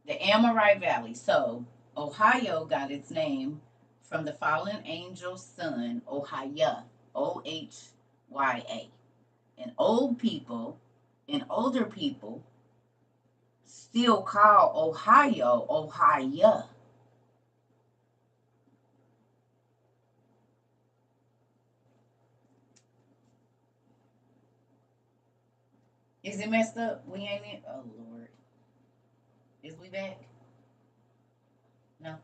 The Amorite Valley. So Ohio got its name from the fallen angel's son, Ohia, Ohya. And old people and older people still call Ohio Ohio. Is it messed up? We ain't it? Oh Lord. Is we back? No.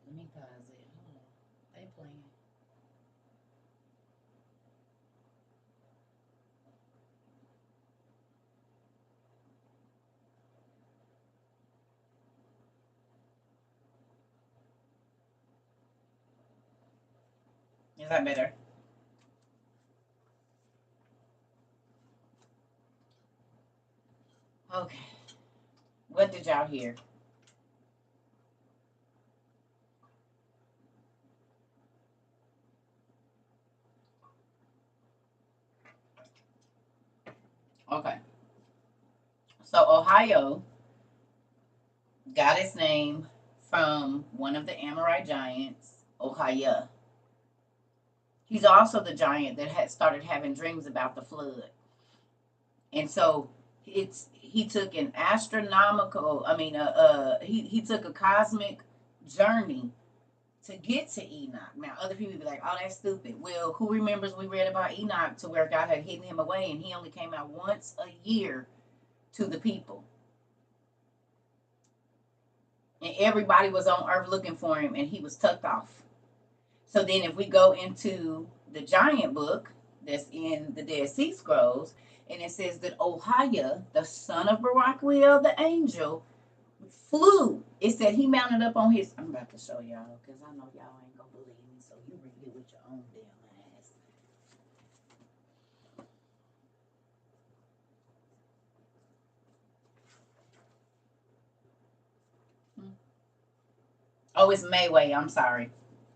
Let me pause it. Hold on. They playing. Is that better? Okay. What did y'all hear? Okay. So Ohio got its name from one of the Amorite giants, Ohio. He's also the giant that had started having dreams about the flood. And so he took an astronomical, he took a cosmic journey to get to Enoch. Now, other people be like, oh, that's stupid. Well, who remembers we read about Enoch to where God had hidden him away and he only came out once a year to the people? And everybody was on earth looking for him and he was tucked off. So then, if we go into the giant book that's in the Dead Sea Scrolls, and it says that Ohia, the son of Baraquiel the angel, flew. It said he mounted up on his. I'm about to show y'all because I know y'all ain't gonna believe me, so you read it with your own damn eyes. Hmm. Oh, it's Mayway. I'm sorry,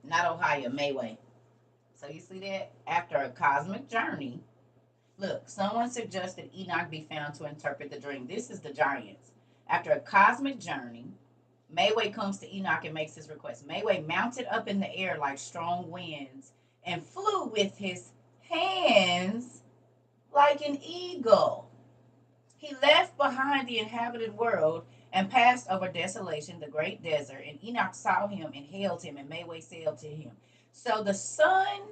not Ohio. Mayway. So you see that after a cosmic journey. Look, someone suggested Enoch be found to interpret the dream. This is the giants. After a cosmic journey, Mayway comes to Enoch and makes his request. Mayway mounted up in the air like strong winds and flew with his hands like an eagle. He left behind the inhabited world and passed over desolation, the great desert, and Enoch saw him and hailed him, and Mayway sailed to him. So the son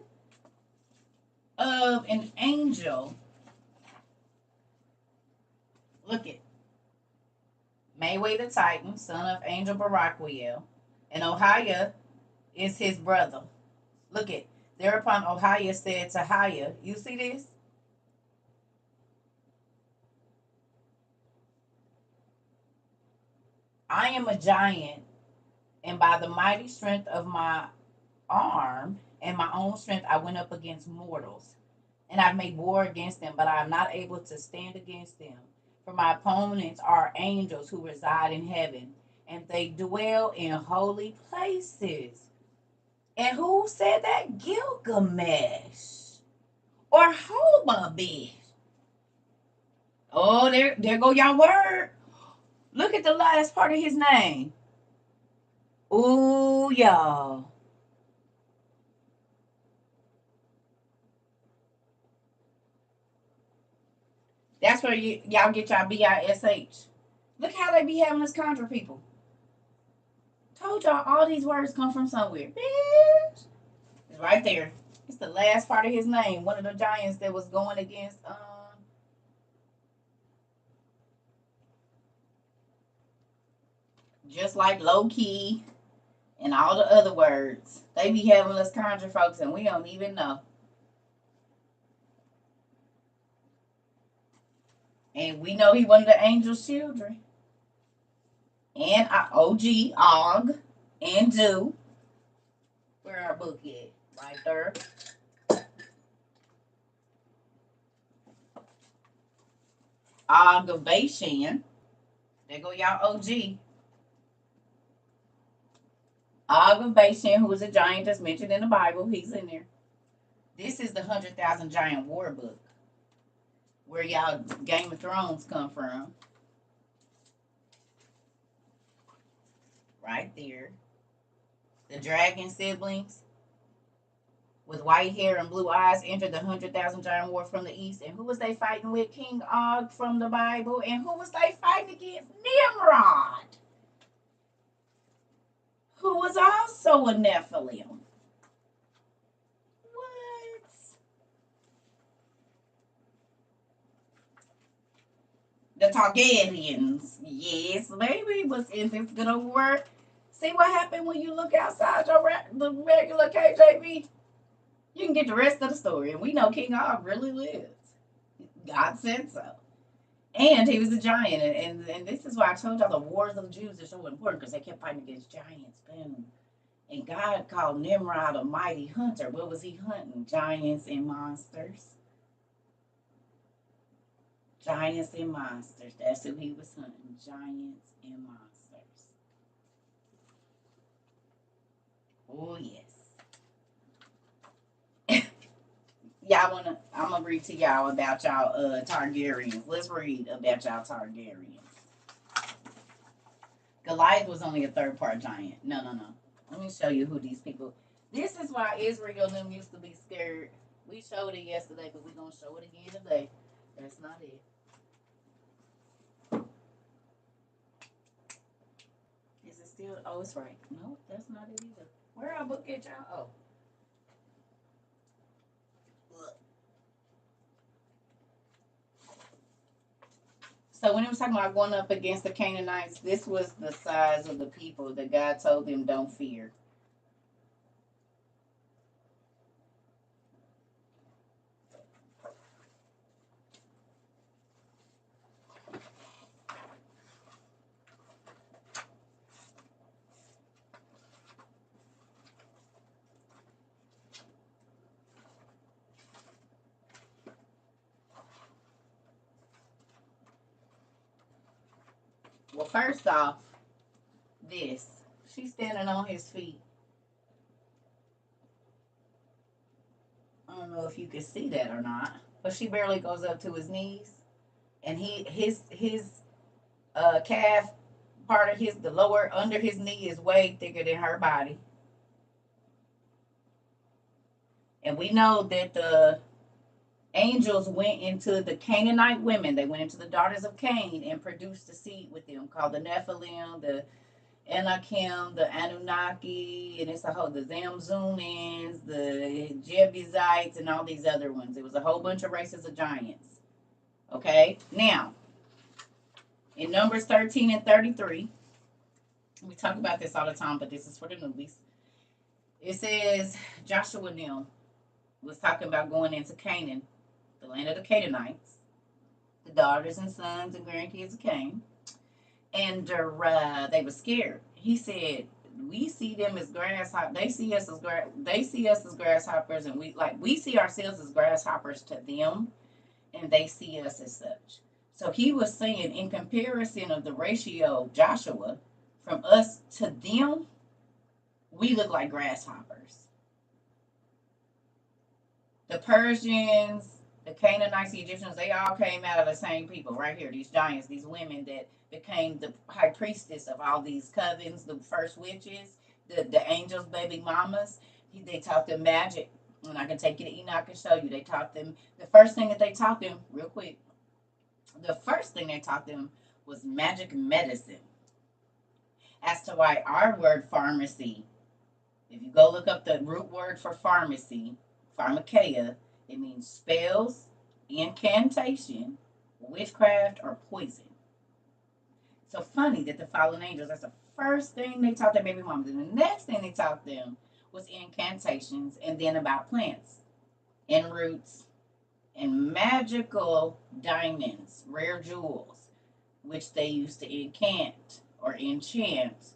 of an angel, look at Mayway the Titan, son of Angel Baraquiel, and Ohia is his brother. Look at thereupon Ohia said to Hiah, you see this? I am a giant, and by the mighty strength of my arm and my own strength I went up against mortals, and I've made war against them, but I am not able to stand against them. For my opponents are angels who reside in heaven, and they dwell in holy places. And who said that? Gilgamesh or Hobabit. Oh, there go y'all word. Look at the last part of his name. Ooh, y'all. That's where y'all get y'all BISH. Look how they be having us conjure people. Told y'all all these words come from somewhere. Bitch. It's right there. It's the last part of his name. One of the giants that was going against just like low key and all the other words. They be having us conjure folks and we don't even know. And we know he one of the angel's children. And OG, Og, and Do. Where our book at? Right there. Og of Bashan. There go y'all OG. Og of Bashan, who was a giant that's mentioned in the Bible. He's in there. This is the 100,000 Giant War book. Where y'all Game of Thrones come from. Right there. The dragon siblings with white hair and blue eyes entered the 100,000 Giant War from the east. And who was they fighting with? King Og from the Bible. And who was they fighting against? Nimrod, who was also a Nephilim. What? The Targaryens. Yes, baby, was in this good old word. See what happened when you look outside the regular KJV? You can get the rest of the story. And we know King Og really lives. God said so. And he was a giant. And this is why I told y'all the wars of the Jews are so important, because they kept fighting against giants. Boom. And God called Nimrod a mighty hunter. What was he hunting? Giants and monsters. Giants and monsters. That's who he was hunting. Giants and monsters. Oh, yes. I'm gonna read to y'all about y'all Targaryens. Let's read about y'all Targaryens. Goliath was only a third part giant. No. Let me show you who these people. This is why Israel and them used to be scared. We showed it yesterday, but we're gonna show it again today. That's not it. Is it still? Oh, it's right. No, that's not it either. Where our book at, y'all? Oh. So when he was talking about going up against the Canaanites, this was the size of the people that God told them don't fear. Well, first off, this. She's standing on his feet. I don't know if you can see that or not, but she barely goes up to his knees, and his calf part of the lower under his knee is way thicker than her body. And we know that the angels went into the Canaanite women. They went into the daughters of Cain and produced a seed with them called the Nephilim, the Anakim, the Anunnaki, and it's the Zamzumans, the Jebusites, and all these other ones. It was a whole bunch of races of giants. Okay? Now, in Numbers 13 and 33, we talk about this all the time, but this is for the newbies. It says Joshua and them was talking about going into Canaan, the land of the Canaanites, the daughters and sons and grandkids of Cain. And they were scared. He said, "We see them as grasshoppers. They see us as grasshoppers, and we see ourselves as grasshoppers to them, and they see us as such." So he was saying, in comparison of the ratio of Joshua from us to them, we look like grasshoppers. The Persians, the Canaanites, the Egyptians, they all came out of the same people right here. These giants, these women that became the high priestess of all these covens, the first witches, the angels' baby mamas. They taught them magic. And I can take you to Enoch and show you. They taught them, the first thing that they taught them, real quick, the first thing they taught them was magic medicine. As to why our word pharmacy, if you go look up the root word for pharmacy, pharmakeia, it means spells, incantation, witchcraft, or poison. So funny that the fallen angels, that's the first thing they taught their baby moms. And the next thing they taught them was incantations, and then about plants and roots and magical diamonds, rare jewels, which they used to incant or enchant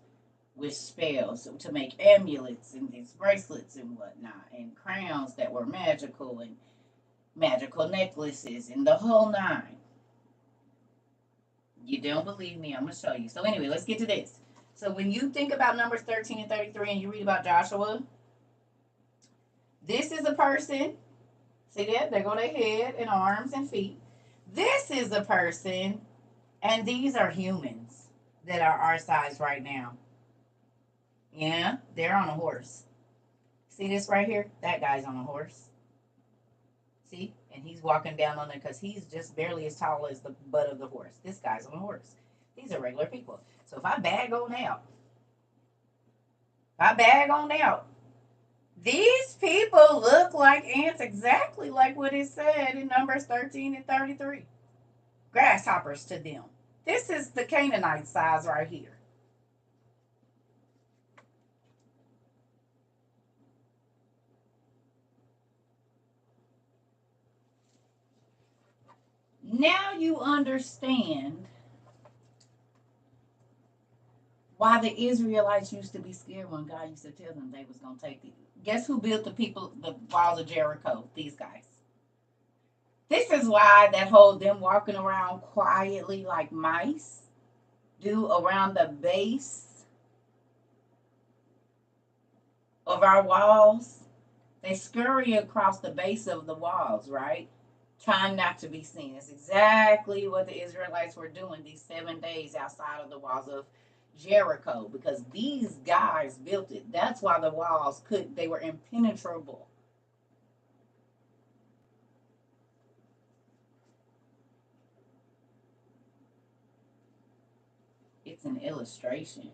with spells to make amulets and these bracelets and whatnot, and crowns that were magical and magical necklaces and the whole nine. You don't believe me? I'm going to show you. So anyway, let's get to this. So when you think about Numbers 13 and 33 and you read about Joshua, this is a person. See that? There go their head and arms and feet. This is a person, and these are humans that are our size right now. Yeah, they're on a horse. See this right here? That guy's on a horse. See? And he's walking down on it because he's just barely as tall as the butt of the horse. This guy's on a horse. These are regular people. So if I bag on out, these people look like ants, exactly like what it said in Numbers 13 and 33. Grasshoppers to them. This is the Canaanite size right here. Now you understand why the Israelites used to be scared when God used to tell them they was going to take the. Guess who built the walls of Jericho? These guys. This is why that whole them walking around quietly like mice do around the base of our walls. They scurry across the base of the walls, right? Trying not to be seen. It's exactly what the Israelites were doing these 7 days outside of the walls of Jericho, because these guys built it. That's why the walls they were impenetrable. It's an illustration.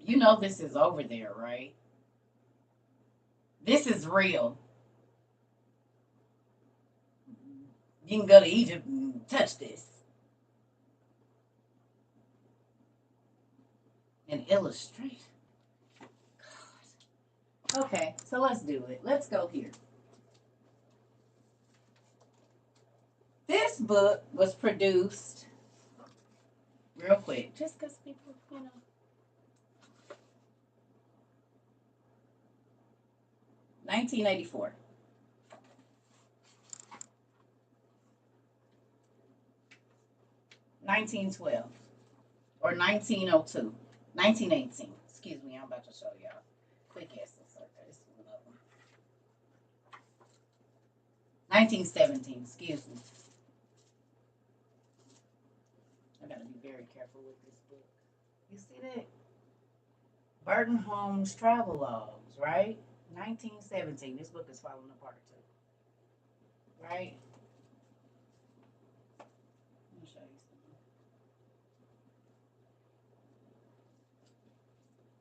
You know this is over there, right? This is real. You can go to Egypt and touch this. An illustration. God. Okay, so let's do it. Let's go here. This book was produced real quick, just because people, 1984. 1912. Or 1902. 1918. Excuse me, I'm about to show y'all. Quick answer. This is one of them. 1917. Excuse me. I gotta be very careful with this book. You see that? Burton Holmes travel logs, right? 1917. This book is falling apart too. Right? Let me show you something.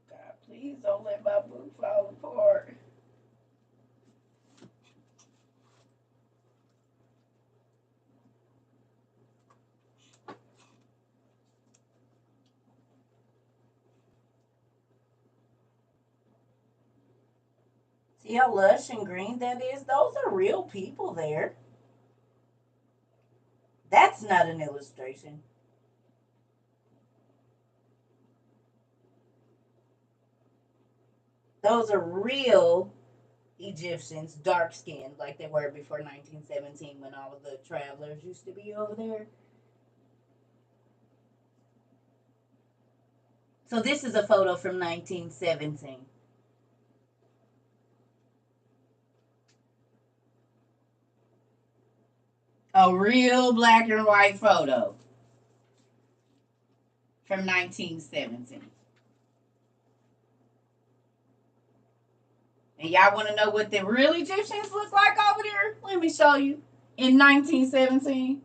God, please don't let my book fall apart. See how lush and green that is? Those are real people there. That's not an illustration. Those are real Egyptians, dark skinned, like they were before 1917 when all of the travelers used to be over there. So this is a photo from 1917. A real black and white photo from 1917. And y'all want to know what the real Egyptians look like over there? Let me show you. In 1917.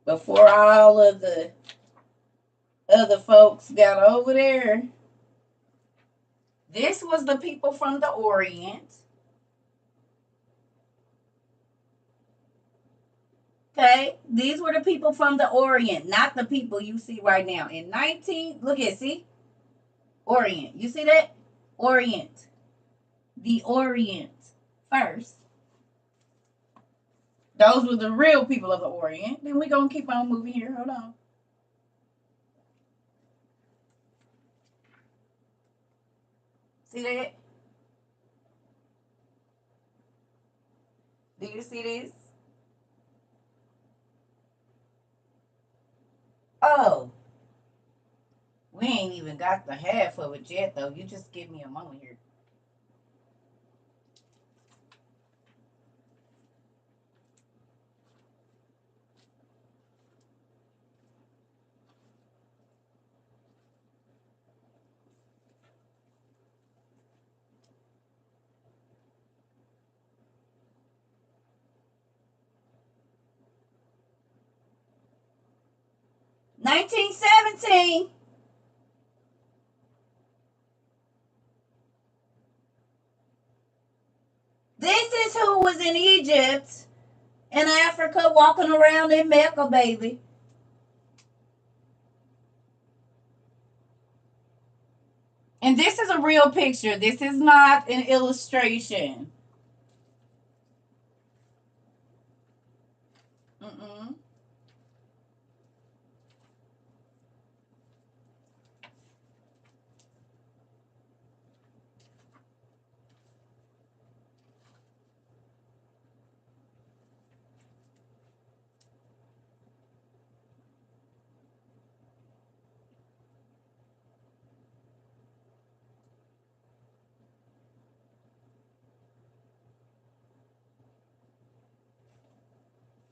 Before all of the other folks got over there, this was the people from the Orient. Okay, these were the people from the Orient, not the people you see right now. In 19, look at, see? Orient. You see that? Orient. The Orient first. Those were the real people of the Orient. Then we're going to keep on moving here. Hold on. See that? Do you see this? Oh. We ain't even got the half of it yet, though. You just give me a moment here. $19.17. This is who was in Egypt and Africa walking around in Mecca, baby. And this is a real picture. This is not an illustration. Mm-mm.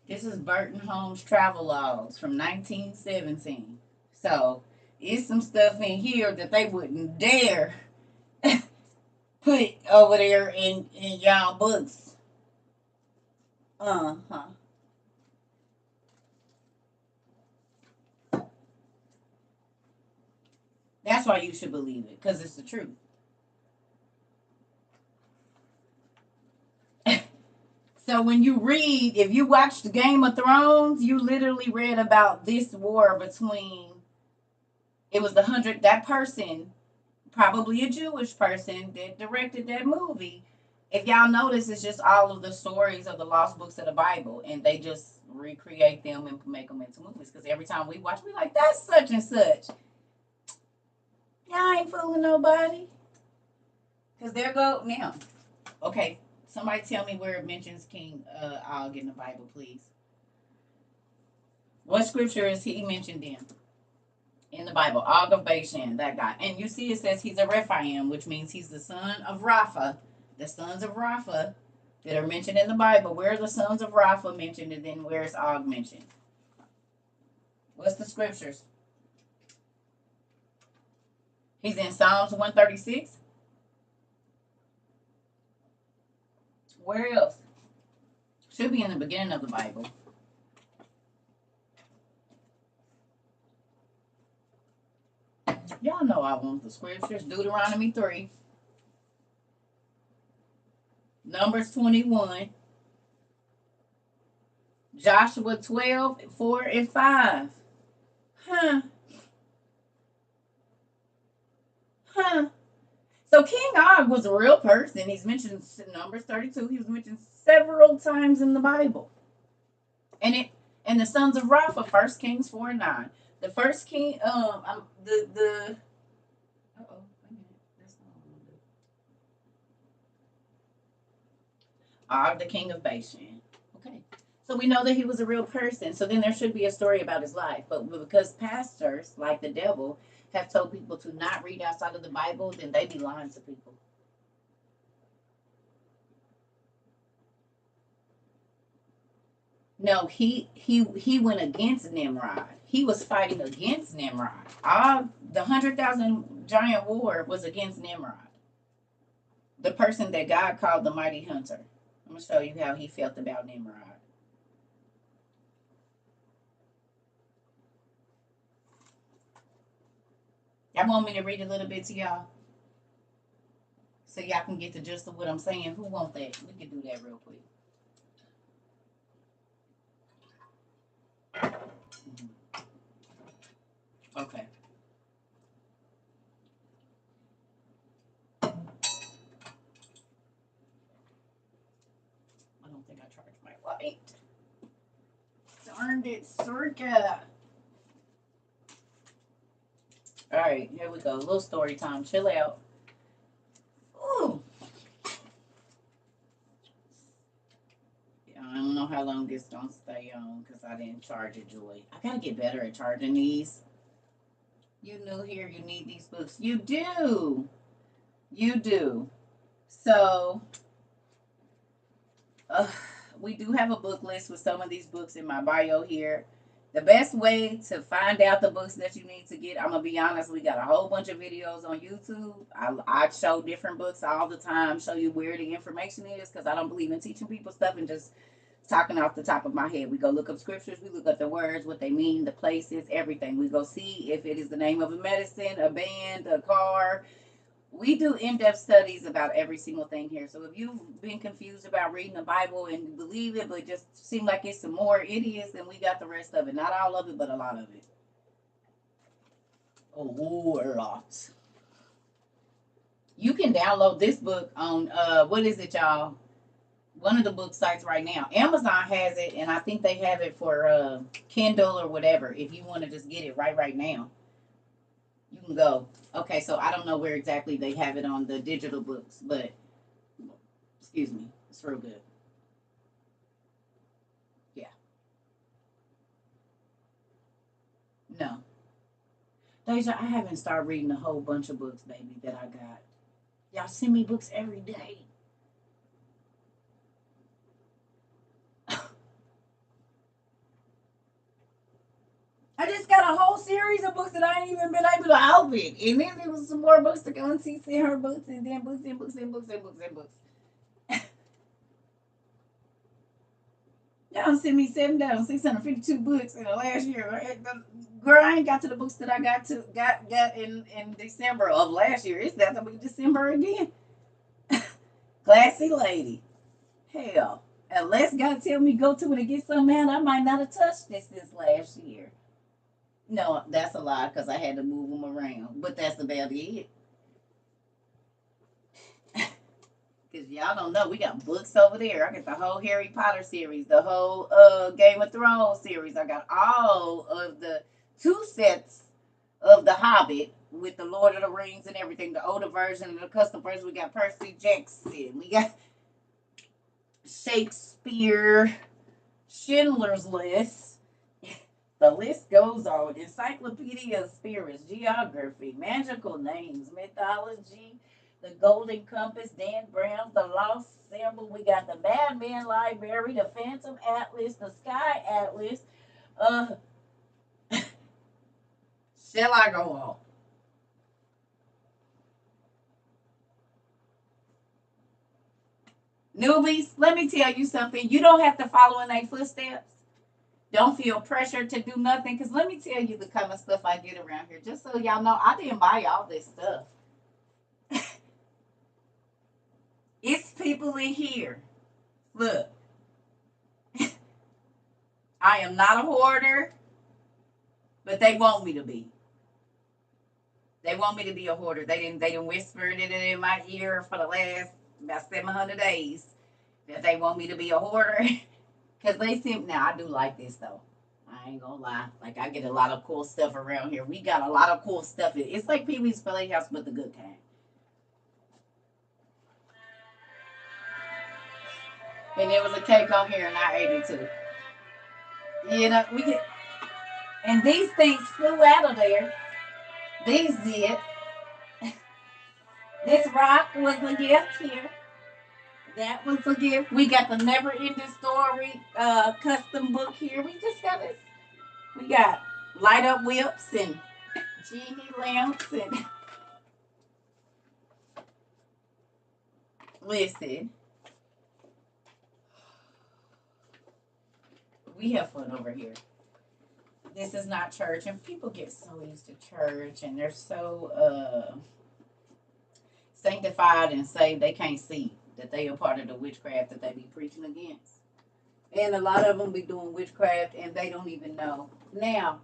This is Burton Holmes travel logs from 1917. So it's some stuff in here that they wouldn't dare put over there in y'all books. Uh-huh. That's why you should believe it, because it's the truth. So when you read, if you watched Game of Thrones, you literally read about this war between, it was that person, probably a Jewish person, that directed that movie. If y'all notice, it's just all of the stories of the lost books of the Bible, and they just recreate them and make them into movies. Because every time we watch, we like, that's such and such. Y'all ain't fooling nobody. Because there go now. Okay, somebody tell me where it mentions King Og in the Bible, please. What scripture is he mentioned in the Bible? Og of Bashan, that guy. And you see it says he's a Rephaim, which means he's the son of Rapha. The sons of Rapha that are mentioned in the Bible. Where are the sons of Rapha mentioned, and then where's Og mentioned? What's the scriptures? He's in Psalms 136. Where else? Should be in the beginning of the Bible. Y'all know I want the scriptures. Deuteronomy 3. Numbers 21. Joshua 12, 4 and 5. Huh. So King Og was a real person. He's mentioned in Numbers 32. He was mentioned several times in the Bible. And the sons of Rapha, 1 Kings 4 and 9. The first king, Og, the king of Bashan. Okay. So we know that he was a real person. So then there should be a story about his life. But because pastors, like the devil, have told people to not read outside of the Bible, then they be lying to people. No, he went against Nimrod. He was fighting against Nimrod. The 100,000 giant war was against Nimrod, the person that God called the mighty hunter. I'm gonna show you how he felt about Nimrod. Y'all want me to read a little bit to y'all, so y'all can get the gist of what I'm saying? Who want that? We can do that real quick. Mhm. Okay. I don't think I charged my light. Darned it, Circa. All right, here we go. A little story time. Chill out. Ooh. I don't know how long this gonna stay on because I didn't charge it, Joy. I gotta get better at charging these. You new here, you need these books. You do. You do. So, uh, we do have a book list with some of these books in my bio here. The best way to find out the books that you need to get, I'm gonna be honest, we got a whole bunch of videos on YouTube. I show different books all the time, show you where the information is, because I don't believe in teaching people stuff and just talking off the top of my head. We go look up scriptures, we look up the words, what they mean, the places, everything. We go see if it is the name of a medicine, a band, a car. We do in-depth studies about every single thing here. So if you've been confused about reading the Bible and you believe it, but it just seem like it's some more idiots, then we got the rest of it. Not all of it, but a lot of it. A lot. You can download this book on what is it, y'all? One of the book sites right now. Amazon has it, and I think they have it for Kindle or whatever. If you want to just get it right now, you can go. Okay, so I don't know where exactly they have it on the digital books, but excuse me, it's real good. Yeah, no, Deja, I haven't started reading a whole bunch of books, baby, that I got. Y'all send me books every day. I just got a whole series of books that I ain't even been able to open. And then there was some more books to go and see her books, and then books and books and books and books and books. Y'all sent me 7,652 books in the last year. Girl, I ain't got to the books that I got in December of last year. It's that to be December again. Classy lady. Hell. Unless God tell me go to it and get something out, I might not have touched this last year. No, that's a lie because I had to move them around. But that's about it. Because y'all don't know, we got books over there. I got the whole Harry Potter series, the whole Game of Thrones series. I got all of the two sets of The Hobbit with the Lord of the Rings and everything, the older version and the custom version. We got Percy Jackson. We got Shakespeare, Schindler's List. The list goes on. Encyclopedia of Spirits, Geography, Magical Names, Mythology, the Golden Compass, Dan Brown's The Lost Symbol. We got the Madman Library, the Phantom Atlas, the Sky Atlas. Uh, shall I go on? Newbies, let me tell you something. You don't have to follow in their footsteps. Don't feel pressure to do nothing. Because let me tell you the kind of stuff I get around here. Just so y'all know, I didn't buy all this stuff. It's people in here. Look, I am not a hoarder, but they want me to be. They want me to be a hoarder. They didn't whisper it in my ear for the last about 700 days that they want me to be a hoarder. Cause they seem now I do like this though. I ain't gonna lie. Like I get a lot of cool stuff around here. We got a lot of cool stuff. It's like Pee Wee's Playhouse, but the good kind. And there was a cake on here, and I ate it too. You know, we get and these things flew out of there. These did. This rock was a gift here. That was a gift. We got the Never Ending Story custom book here. We just got this. We got light up whips and genie lamps and listen. We have fun over here. This is not church, and people get so used to church, and they're so sanctified and saved they can't see that they are part of the witchcraft that they be preaching against. And a lot of them be doing witchcraft, and they don't even know. Now,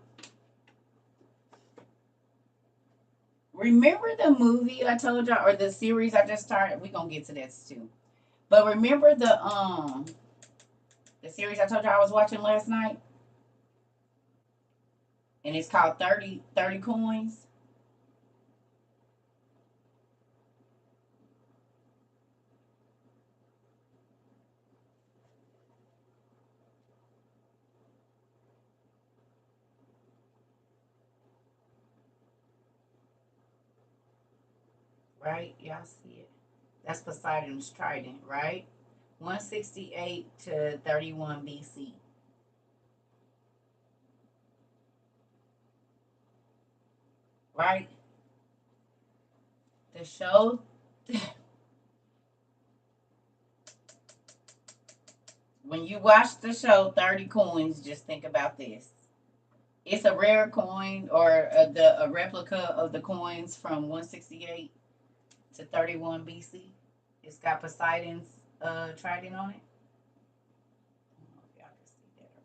remember the movie I told y'all, or the series I just started? We're gonna get to that too. But remember the series I told y'all I was watching last night? And it's called 30 Coins. Right? Y'all see it. That's Poseidon's trident, right? 168 to 31 BC. Right? The show. When you watch the show 30 Coins, just think about this. It's a rare coin or a replica of the coins from 168 to 31 BC. It's got Poseidon's trident on it. I don't know if y'all can see that or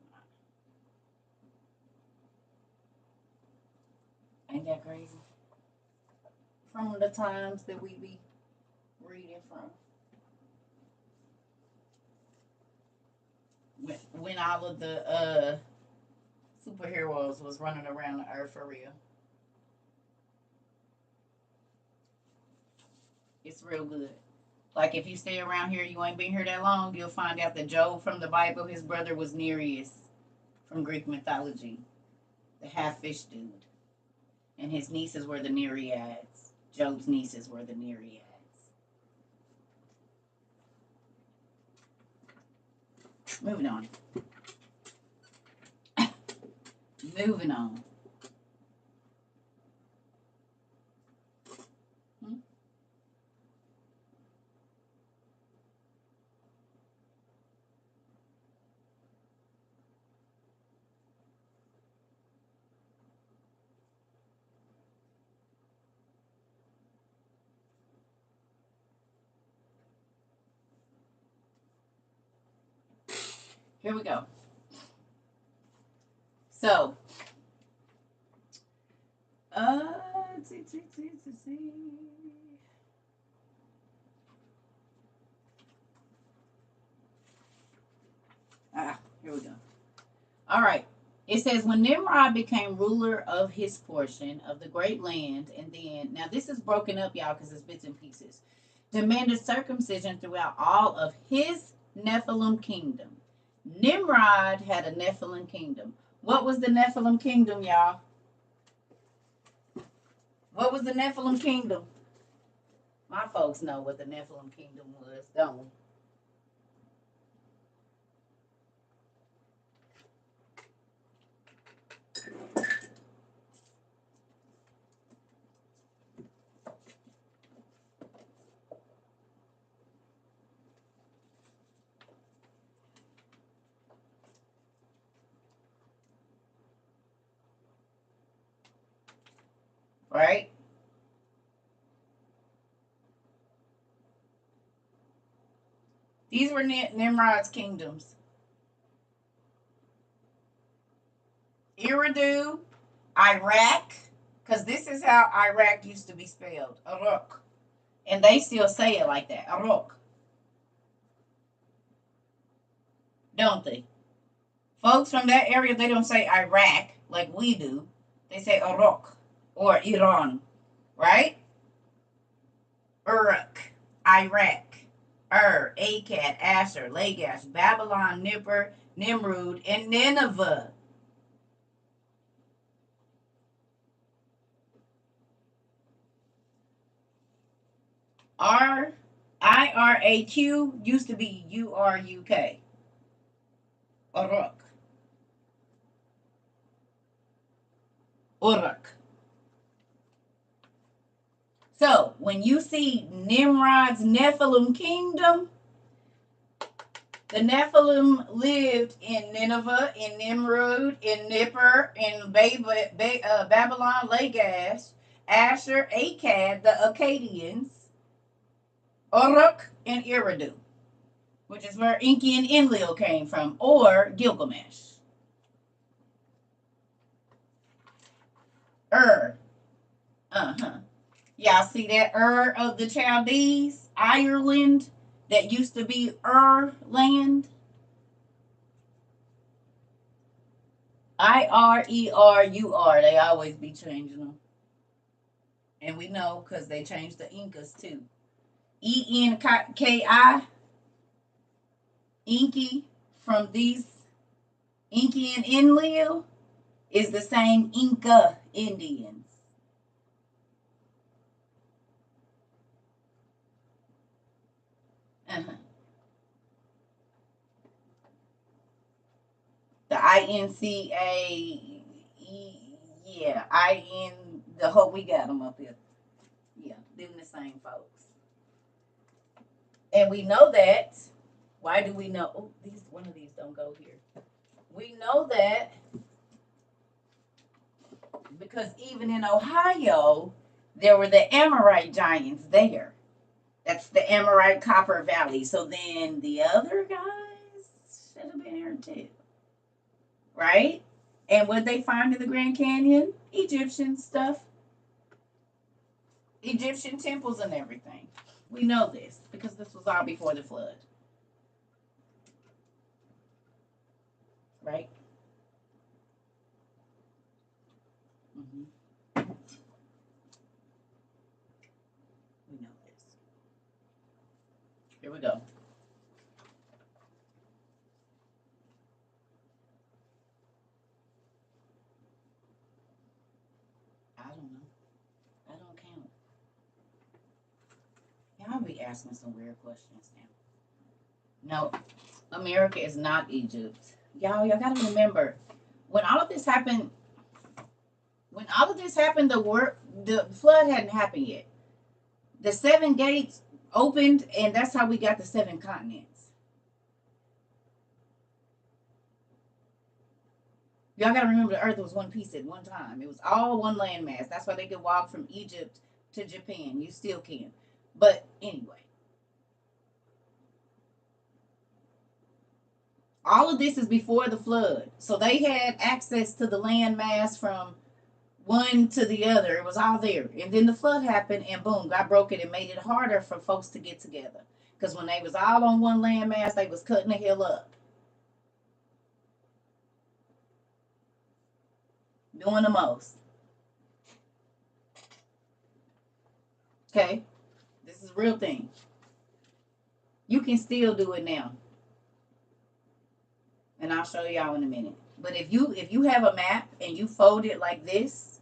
not. Ain't that crazy? From the times that we be reading from. When all of the superheroes was running around the earth for real. It's real good. Like if you stay around here, you ain't been here that long, you'll find out that Job from the Bible, his brother was Nereus from Greek mythology, the half-fish dude. And his nieces were the Nereids. Job's nieces were the Nereids. Moving on. Moving on. Here we go. So, here we go. All right. It says, when Nimrod became ruler of his portion of the great land, and then, now this is broken up, y'all, because it's bits and pieces, demanded circumcision throughout all of his Nephilim kingdom. Nimrod had a Nephilim kingdom. What was the Nephilim kingdom, y'all? What was the Nephilim kingdom? My folks know what the Nephilim kingdom was, don't we? Right? These were Nimrod's kingdoms. Eridu, Iraq, because this is how Iraq used to be spelled, Iraq. And they still say it like that, Iraq. Don't they? Folks from that area, they don't say Iraq like we do. They say Iraq or Iran, right? Uruk, Iraq, Akkad, Asher, Lagash, Babylon, Nippur, Nimrud, and Nineveh. IRAQ used to be URUK. Uruk. Uruk. So when you see Nimrod's Nephilim kingdom, the Nephilim lived in Nineveh, in Nimrud, in Nippur, in Babylon, Lagash, Asher, Akkad, the Akkadians, Uruk, and Eridu, which is where Enki and Enlil came from, or Gilgamesh. Uh-huh. Y'all see that of the Chaldees, Ireland, that used to be land? IRERUR. They always be changing them. And we know because they changed the Incas too. ENKI, Enki, from these Enki and Enlil, is the same Inca Indians. The INCA, yeah, the whole, we got them up here. Yeah, them the same folks. And we know that. Why do we know? Oh, one of these don't go here. We know that because even in Ohio, there were the Amorite giants there. That's the Amorite Copper Valley. So then the other guys should have been here too. Right? And what they find in the Grand Canyon? Egyptian stuff. Egyptian temples and everything. We know this because this was all before the flood. Right? Mm-hmm. We know this. Here we go. I don't know. I don't count. Y'all be asking some weird questions now. No, America is not Egypt. Y'all gotta remember, when all of this happened, the flood hadn't happened yet. The 7 gates opened, and that's how we got the 7 continents. Y'all gotta remember, the earth was one piece at one time. It was all one landmass. That's why they could walk from Egypt to Japan. You still can. But anyway, all of this is before the flood. So they had access to the landmass from one to the other. It was all there. And then the flood happened, and boom, God broke it and made it harder for folks to get together. Because when they was all on one landmass, they was cutting the hill up. Doing the most. Okay? This is a real thing. You can still do it now. And I'll show y'all in a minute. But if you have a map and you fold it like this,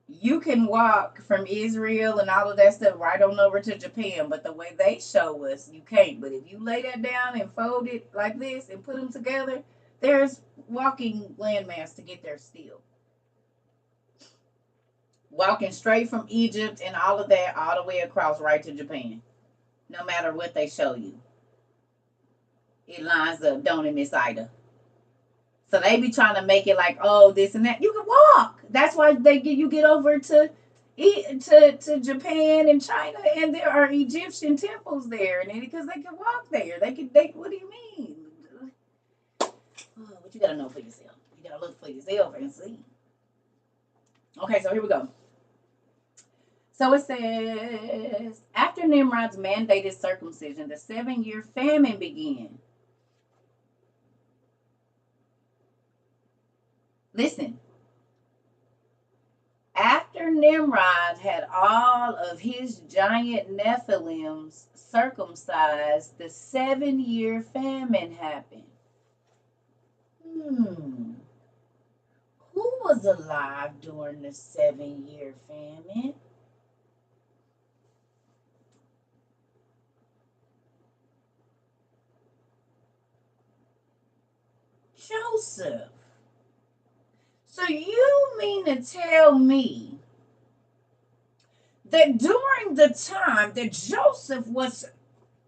you can walk from Israel and all of that stuff right on over to Japan. But the way they show us, you can't. But if you lay that down and fold it like this and put them together, there's walking landmass to get there still. Walking straight from Egypt and all of that all the way across right to Japan. No matter what they show you. It lines up, don't it, Miss Ida? So they be trying to make it like, oh, this and that. You can walk. That's why you get over to Japan and China, and there are Egyptian temples there, and because they can walk there, they. What do you mean? Oh, but you gotta know for yourself. You gotta look for yourself and see. Okay, so here we go. So it says, after Nimrod's mandated circumcision, the 7-year famine began. Listen. After Nimrod had all of his giant Nephilims circumcised, the 7-year famine happened. Who was alive during the 7-year famine? Joseph. So you mean to tell me that during the time that Joseph was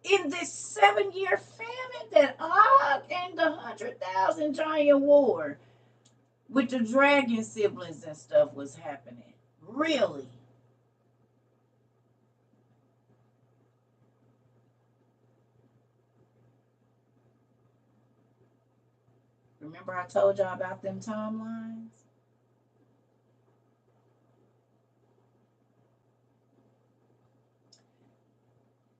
in this 7-year famine, that Og and the 100,000 giant war with the dragon siblings and stuff was happening? Really? Remember I told y'all about them timelines?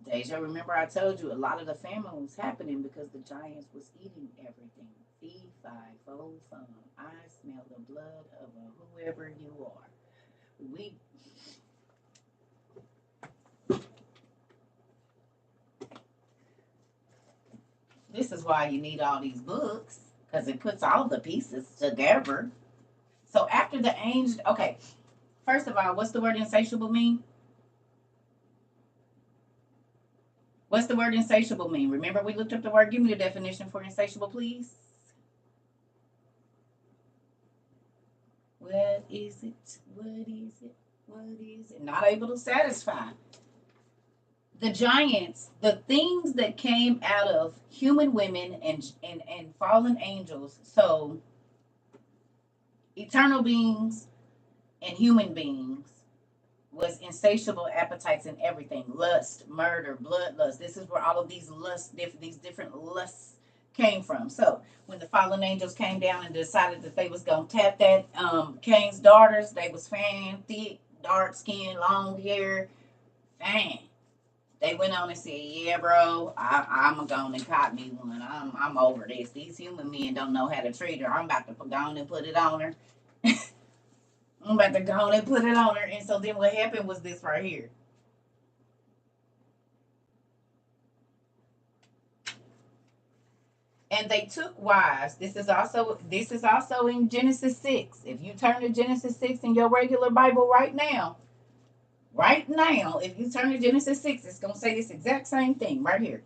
Deja, remember I told you a lot of the famine was happening because the giants was eating everything. Fee, fi, fo, fum. I smell the blood of whoever you are. We This is why you need all these books, because it puts all the pieces together. So after the angel, okay, first of all, what's the word insatiable mean? What's the word insatiable mean? Remember we looked up the word. Give me the definition for insatiable, please. What is it? What is it? What is it? Not able to satisfy. The giants, the things that came out of human women and fallen angels. So eternal beings and human beings was insatiable appetites in everything. Lust, murder, bloodlust. This is where all of these these different lusts came from. So when the fallen angels came down and decided that they was gonna tap that Cain's daughters, they was fan, thick, dark skin, long hair, fan. They went on and said, "Yeah, bro, I'm going and caught me one. I'm over this. These human men don't know how to treat her. I'm about to go on and put it on her. I'm about to go on and put it on her." And so then what happened was this right here. And they took wives. This is also in Genesis 6. If you turn to Genesis 6 in your regular Bible right now, if you turn to Genesis 6, it's going to say this exact same thing right here.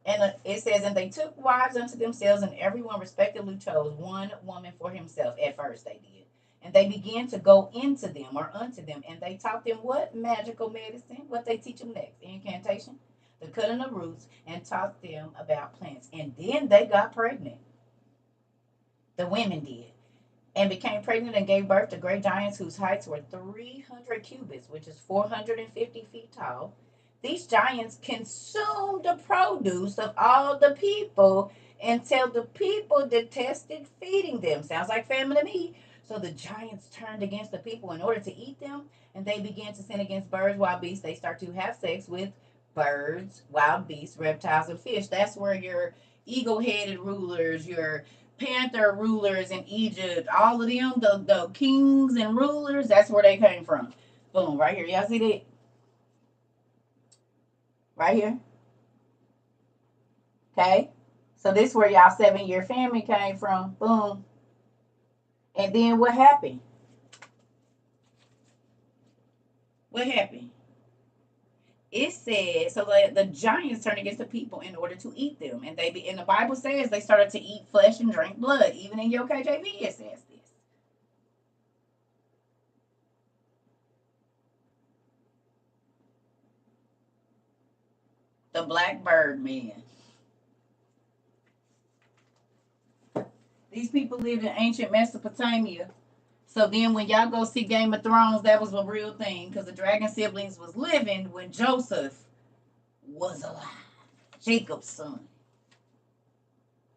And it says, "And they took wives unto themselves, and everyone respectively chose one woman for himself." At first they did. "And they began to go into them," or unto them, "and they taught them" what? Magical medicine. What they teach them next? Incantation. The cutting of roots, and taught them about plants. And then they got pregnant. The women did. "And became pregnant and gave birth to great giants whose heights were 300 cubits, which is 450 feet tall. These giants consumed the produce of all the people until the people detested feeding them." Sounds like famine to me. "So the giants turned against the people in order to eat them, and they began to sin against birds, wild beasts." They start to have sex with birds, wild beasts, reptiles, and fish. That's where your eagle-headed rulers, your panther rulers in Egypt, all of them, the kings and rulers, that's where they came from. Boom, right here. Y'all see that? Right here. Okay. So this is where y'all 7-year famine came from. Boom. And then what happened? What happened? It says, so the giants turned against the people in order to eat them, and the Bible says they started to eat flesh and drink blood. Even in your KJV, it says this. The blackbird man. These people lived in ancient Mesopotamia. So then when y'all go see Game of Thrones, that was a real thing, because the dragon siblings was living when Joseph was alive. Jacob's son.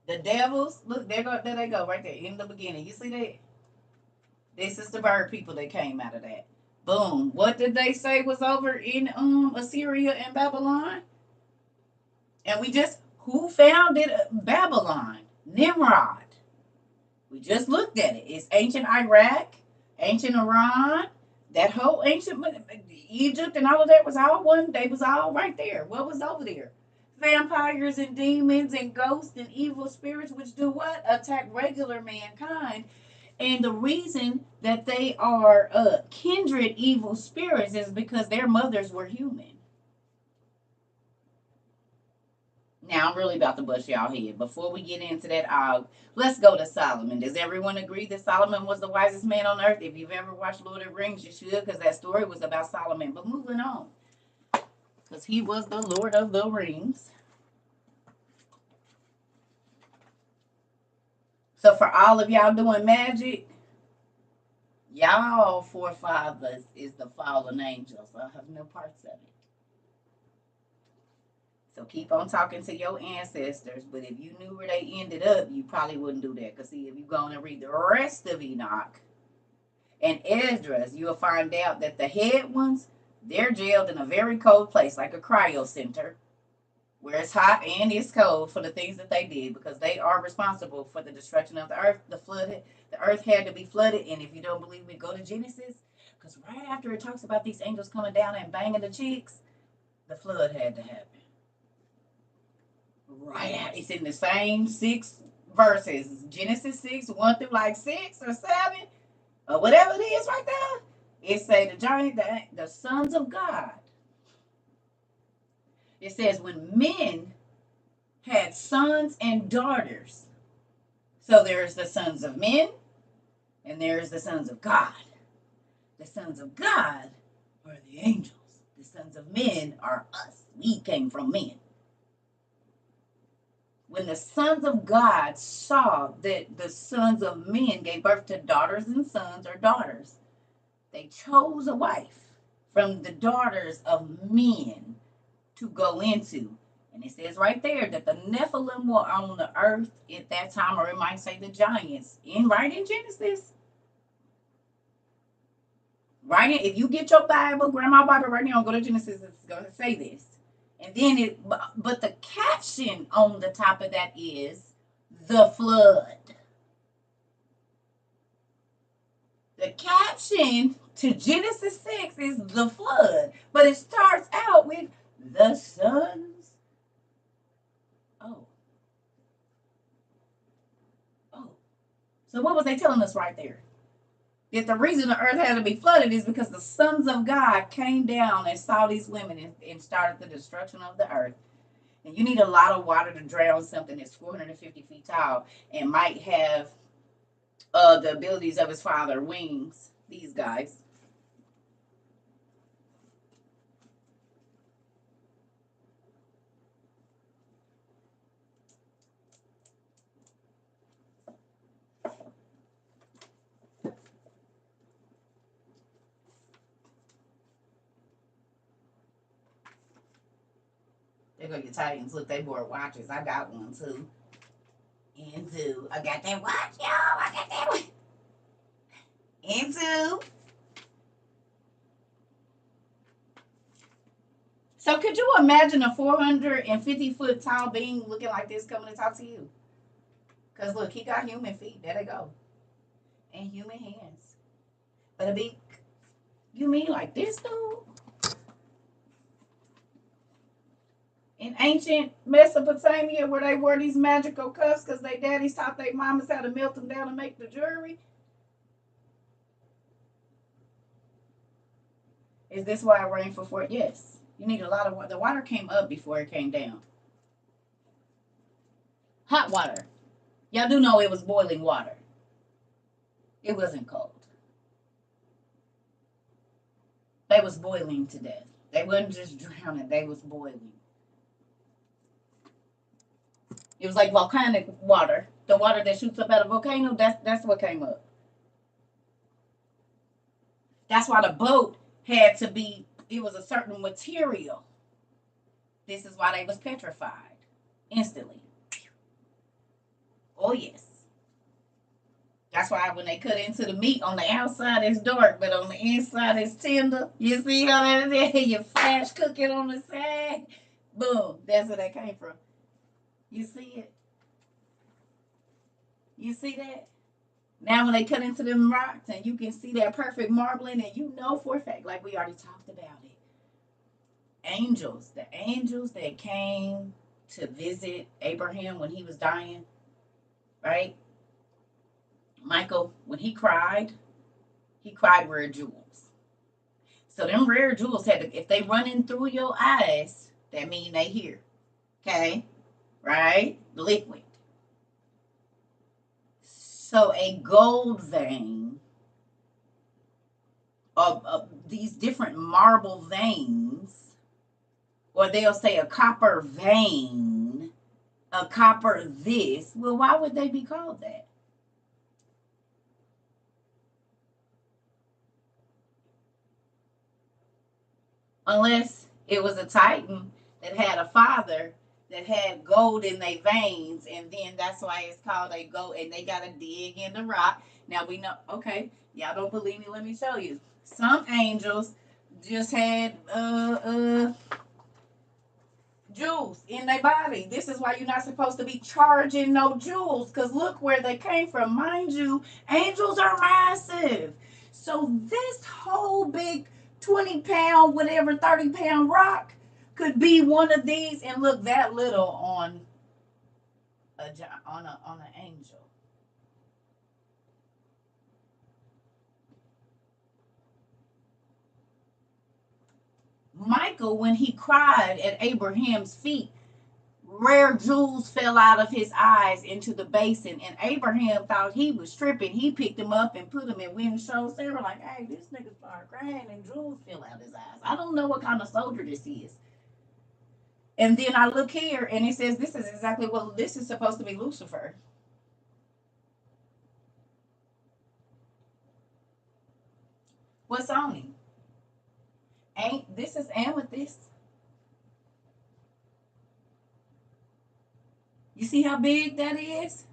The devils, look, there they go, right there in the beginning. You see that? This is the bird people that came out of that. Boom. What did they say was over in Assyria and Babylon? And who founded Babylon? Nimrod. We just looked at it. It's ancient Iraq, ancient Iran, that whole ancient Egypt and all of that was all one. They was all right there. What was over there? Vampires and demons and ghosts and evil spirits, which do what? Attack regular mankind. And the reason that they are kindred evil spirits is because their mothers were human. Now I'm really about to bust y'all head. Before we get into that, let's go to Solomon. Does everyone agree that Solomon was the wisest man on earth? If you've ever watched Lord of the Rings, you should, because that story was about Solomon. But moving on, because he was the Lord of the Rings. So for all of y'all doing magic, y'all forefathers is the fallen angels. I have no parts of it. So keep on talking to your ancestors. But if you knew where they ended up, you probably wouldn't do that. Because see, if you go on and read the rest of Enoch and Esdras, you'll find out that the head ones, they're jailed in a very cold place, like a cryo center, where it's hot and it's cold for the things that they did, because they are responsible for the destruction of the earth. The earth had to be flooded. And if you don't believe me, go to Genesis, because right after it talks about these angels coming down and banging the chicks, the flood had to happen. Right out. It's in the same 6 verses. Genesis 6, 1 through like 6 or 7, or whatever it is right there. It say the sons of God. It says when men had sons and daughters. So there's the sons of men and there's the sons of God. The sons of God are the angels. The sons of men are us. We came from men. When the sons of God saw that the sons of men gave birth to daughters and sons or daughters, they chose a wife from the daughters of men to go into. And it says right there that the Nephilim were on the earth at that time, or it might say the giants, right in Genesis. Right in, if you get your Bible, Grandma Bible right now, go to Genesis, it's going to say this. And then but the caption on the top of that is the flood. The caption to Genesis 6 is the flood, but it starts out with the sons. Oh. So what was they telling us right there? That the reason the earth had to be flooded is because the sons of God came down and saw these women and started the destruction of the earth. And you need a lot of water to drown something that's 450 feet tall and might have the abilities of his father, wings, these guys. There go your Titans. Look, they bought watches. I got one too. And two. I got that watch, y'all. I got that one. And two. So could you imagine a 450-foot tall being looking like this coming to talk to you? Because look, he got human feet. There they go. And human hands. But a beak. You mean like this dude? In ancient Mesopotamia, where they wore these magical cuffs because their daddies taught their mamas how to melt them down and make the jewelry. Is this why it rained for 4? Yes. You need a lot of water. The water came up before it came down. Hot water. Y'all do know it was boiling water. It wasn't cold. They was boiling to death. They wasn't just drowning. They was boiling. It was like volcanic water. The water that shoots up out of a volcano, that's what came up. That's why the boat had to be, it was a certain material. This is why they was petrified instantly. Oh, yes. That's why when they cut into the meat, on the outside it's dark, but on the inside it's tender. You see how that is? You flash cook it on the side. Boom. That's where that came from. You see it? You see that? Now when they cut into them rocks and you can see that perfect marbling, and you know for a fact, like we already talked about it, angels, the angels that came to visit Abraham when he was dying, right? Michael, when he cried rare jewels. So them rare jewels had to, if they running through your eyes, that mean they hear. Okay? right? Liquid. So a gold vein, of these different marble veins, or they'll say a copper vein, a copper this. Well, why would they be called that? Unless it was a titan that had a father that had gold in their veins, and then that's why it's called a gold. And they gotta dig in the rock. Now we know. Okay, y'all don't believe me? Let me show you. Some angels just had jewels in their body. This is why you're not supposed to be charging no jewels, because look where they came from. Mind you, angels are massive. So this whole big 20-pound, whatever, 30-pound rock could be one of these and look that little on on an angel. Michael, when he cried at Abraham's feet, rare jewels fell out of his eyes into the basin, and Abraham thought he was tripping. He picked him up and put him in wind and showed Sarah, like, hey, this nigga started crying and jewels fell out his eyes. I don't know what kind of soldier this is. And then I look here and it says this is exactly what this is supposed to be Lucifer. What's on him? Ain't this is amethyst. You see how big that is?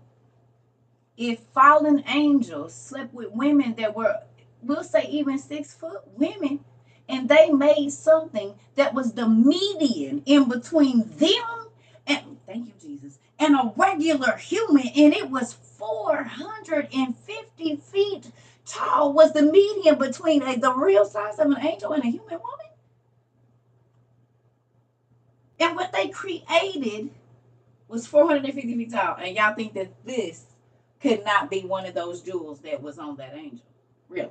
If fallen angels slept with women that were, we'll say, even 6 foot women, and they made something that was the median in between them and, thank you, Jesus, and a regular human, and it was 450 feet tall, was the median between the real size of an angel and a human woman. And what they created was 450 feet tall. And y'all think that this could not be one of those jewels that was on that angel? Really?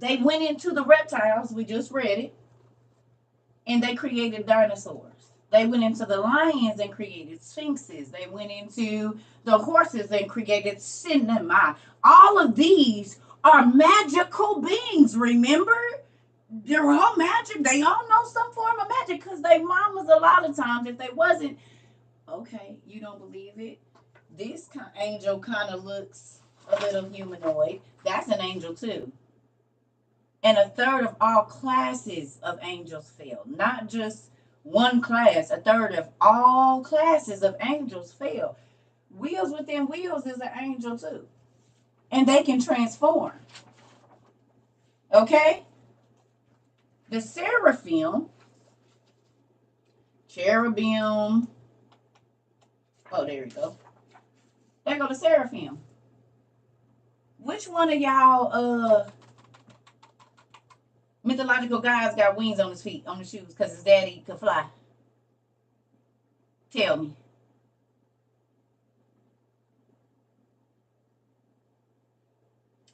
They went into the reptiles, we just read it, and they created dinosaurs. They went into the lions and created sphinxes. They went into the horses and created cinema. All of these are magical beings, remember? They're all magic. They all know some form of magic because they mamas, a lot of times, if they wasn't, okay, you don't believe it? This angel kind of looks a little humanoid. That's an angel too. And a third of all classes of angels fell. Not just one class, a third of all classes of angels fell. Wheels within wheels is an angel too. And they can transform. Okay? The seraphim, cherubim, oh, there you go. There go the seraphim. Which one of y'all mythological guys got wings on his feet, on his shoes, because his daddy could fly? Tell me.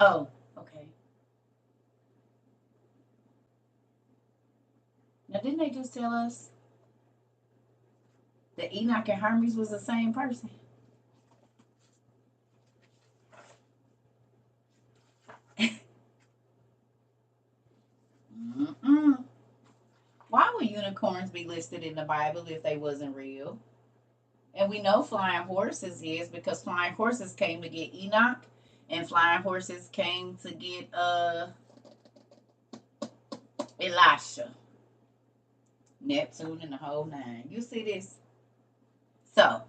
Oh, okay. Now, didn't they just tell us that Enoch and Hermes was the same person? Mm-mm. Why would unicorns be listed in the Bible if they wasn't real? And we know flying horses is because flying horses came to get Enoch, and flying horses came to get Elisha, Neptune, and the whole nine. You see this? So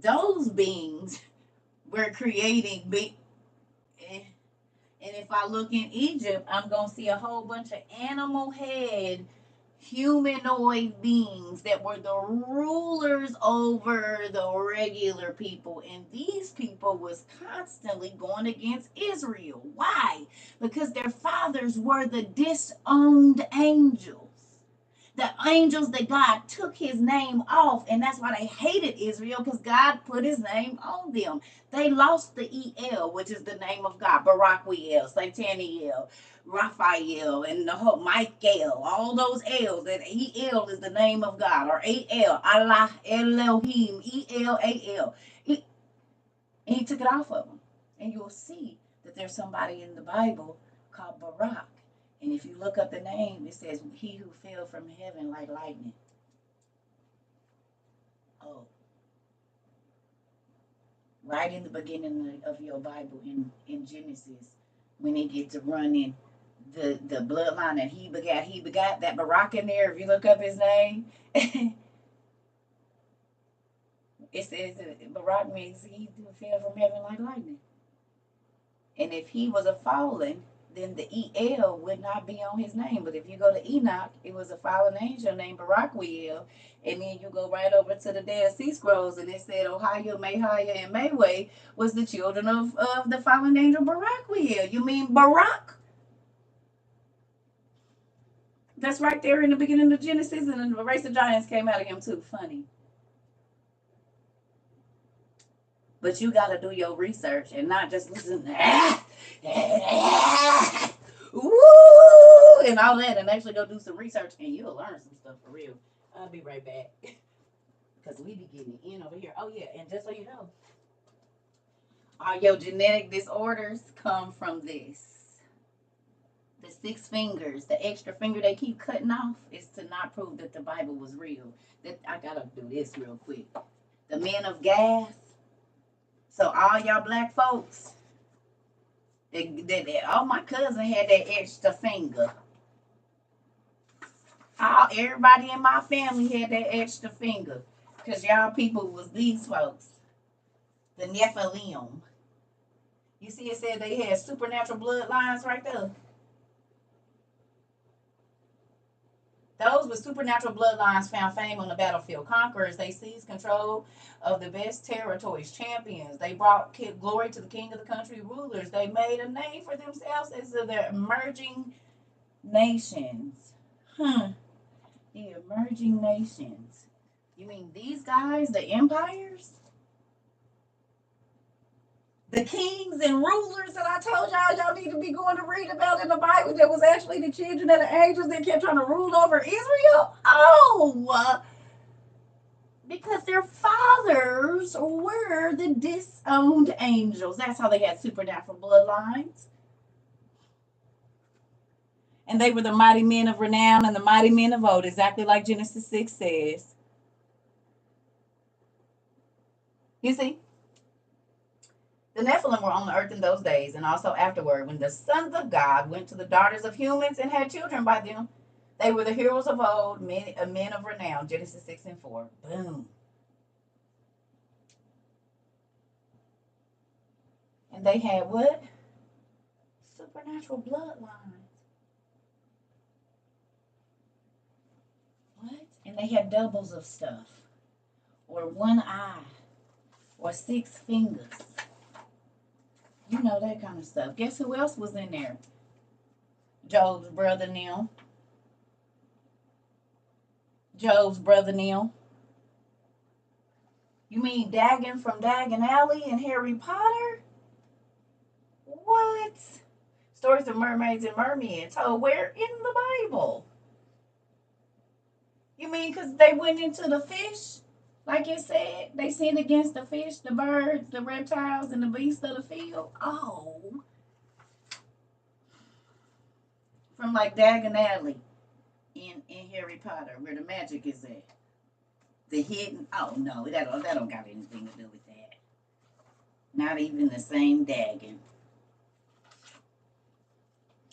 those beings were creating big. And if I look in Egypt, I'm going to see a whole bunch of animal head humanoid beings that were the rulers over the regular people. And these people was constantly going against Israel. Why? Because their fathers were the disowned angels. The angels that God took his name off, and that's why they hated Israel, because God put his name on them. They lost the El, which is the name of God, Baraquiel, Sataniel, Raphael, and the whole Michael, all those L's. That El is the name of God, or A-L, Allah, Elohim, E-L-A-L. And he took it off of them. And you'll see that there's somebody in the Bible called Barak. And if you look up the name, it says, he who fell from heaven like lightning. Oh. Right in the beginning of your Bible, in Genesis, when they get to run in the bloodline that he begot, that Barak in there, if you look up his name, it says that Barak means he who fell from heaven like lightning. And if he was a fallen, then the E-L would not be on his name. But if you go to Enoch, it was a fallen angel named Baraquiel. And then you go right over to the Dead Sea Scrolls, and it said Ohio, Mahiah, and Mayway was the children of the fallen angel Baraquiel. You mean Barak? That's right there in the beginning of Genesis, and then the race of giants came out of him too. Funny. But you got to do your research and not just listen to woo, and all that, and actually go do some research, and you'll learn some stuff for real. I'll be right back. Because we be getting it in over here. Oh, yeah, and just so you know, all your genetic disorders come from this. The 6 fingers, the extra finger they keep cutting off, is to not prove that the Bible was real. That I got to do this real quick. The men of gas. So all y'all black folks, oh, my cousin had that extra finger. Everybody in my family had that extra finger. Because y'all people was these folks. The Nephilim. You see it said they had supernatural bloodlines right there. Those with supernatural bloodlines found fame on the battlefield. Conquerors, they seized control of the best territories. Champions, they brought glory to the king of the country. Rulers, they made a name for themselves as the emerging nations. The emerging nations. You mean these guys, the empires? The kings and rulers that I told y'all need to be going to read about in the Bible, that was actually the children of the angels that kept trying to rule over Israel? Oh, because their fathers were the disowned angels. That's how they had supernatural bloodlines. And they were the mighty men of renown and the mighty men of old, exactly like Genesis 6 says. You see? The Nephilim were on the earth in those days, and also afterward, when the sons of God went to the daughters of humans and had children by them. They were the heroes of old, men of renown, Genesis 6 and 4. Boom. And they had what? Supernatural bloodlines. What? And they had doubles of stuff, or one eye, or 6 fingers. You know, that kind of stuff. Guess who else was in there? Job's brother Neil. Job's brother Neil. You mean Dagon from Dagon Alley and Harry Potter? What? Stories of mermaids and mermen told where? In the Bible. You mean because they went into the fish? Like it said, they sinned against the fish, the birds, the reptiles, and the beasts of the field. Oh. From like Dagon Alley in Harry Potter, where the magic is at. The hidden, oh no, that don't got anything to do with that. Not even the same Dagon.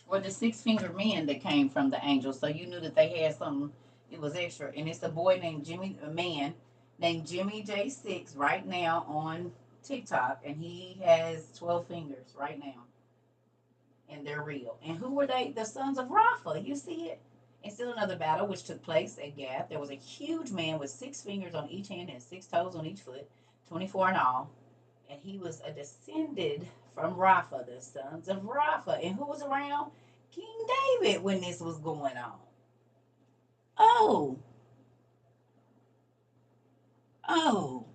Or the 6 fingered men that came from the angels. So you knew that they had something, it was extra. And it's a boy named named Jimmy J6 right now on TikTok, and he has 12 fingers right now, and they're real. And who were they? The sons of Rapha. You see it? And still another battle which took place at Gath. There was a huge man with 6 fingers on each hand and 6 toes on each foot, 24 in all, and he was a descended from Rapha, the sons of Rapha. And who was around? King David when this was going on. Oh, oh,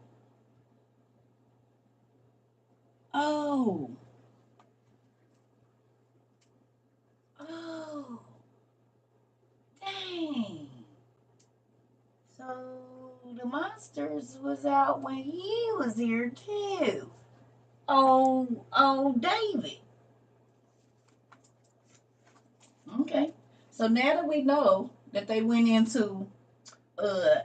oh, oh, dang. So the monsters was out when he was here too. Oh, David. Okay. So now that we know that they went into uh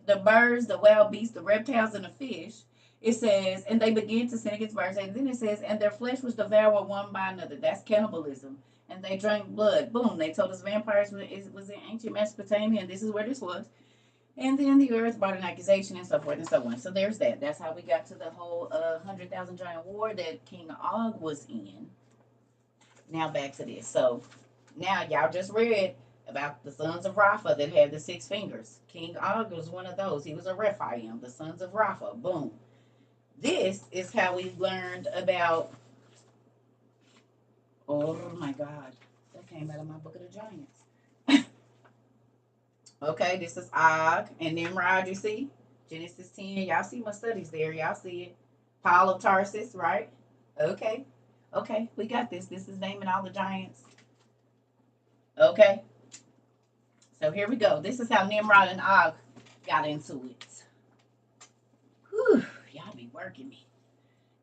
the birds, the wild beasts, the reptiles, and the fish, it says, and they began to sin against birds. And then it says, and their flesh was devoured one by another. That's cannibalism. And they drank blood. Boom. They told us vampires was in ancient Mesopotamia, and this is where this was. And then the earth brought an accusation and so forth and so on. So there's that. That's how we got to the whole 100,000 giant war that King Og was in. Now back to this. So now y'all just read about the sons of Rapha that had the 6 fingers. King Og was one of those. He was a Rephaim, the sons of Rapha. Boom. This is how we learned about. Oh my God. That came out of my book of the giants. Okay, this is Og and Nimrod, you see? Genesis 10. Y'all see my studies there. Y'all see it. Paul of Tarsus, right? Okay. Okay, we got this. This is naming all the giants. Okay. So here we go. This is how Nimrod and Og got into it. Whew, y'all be working me.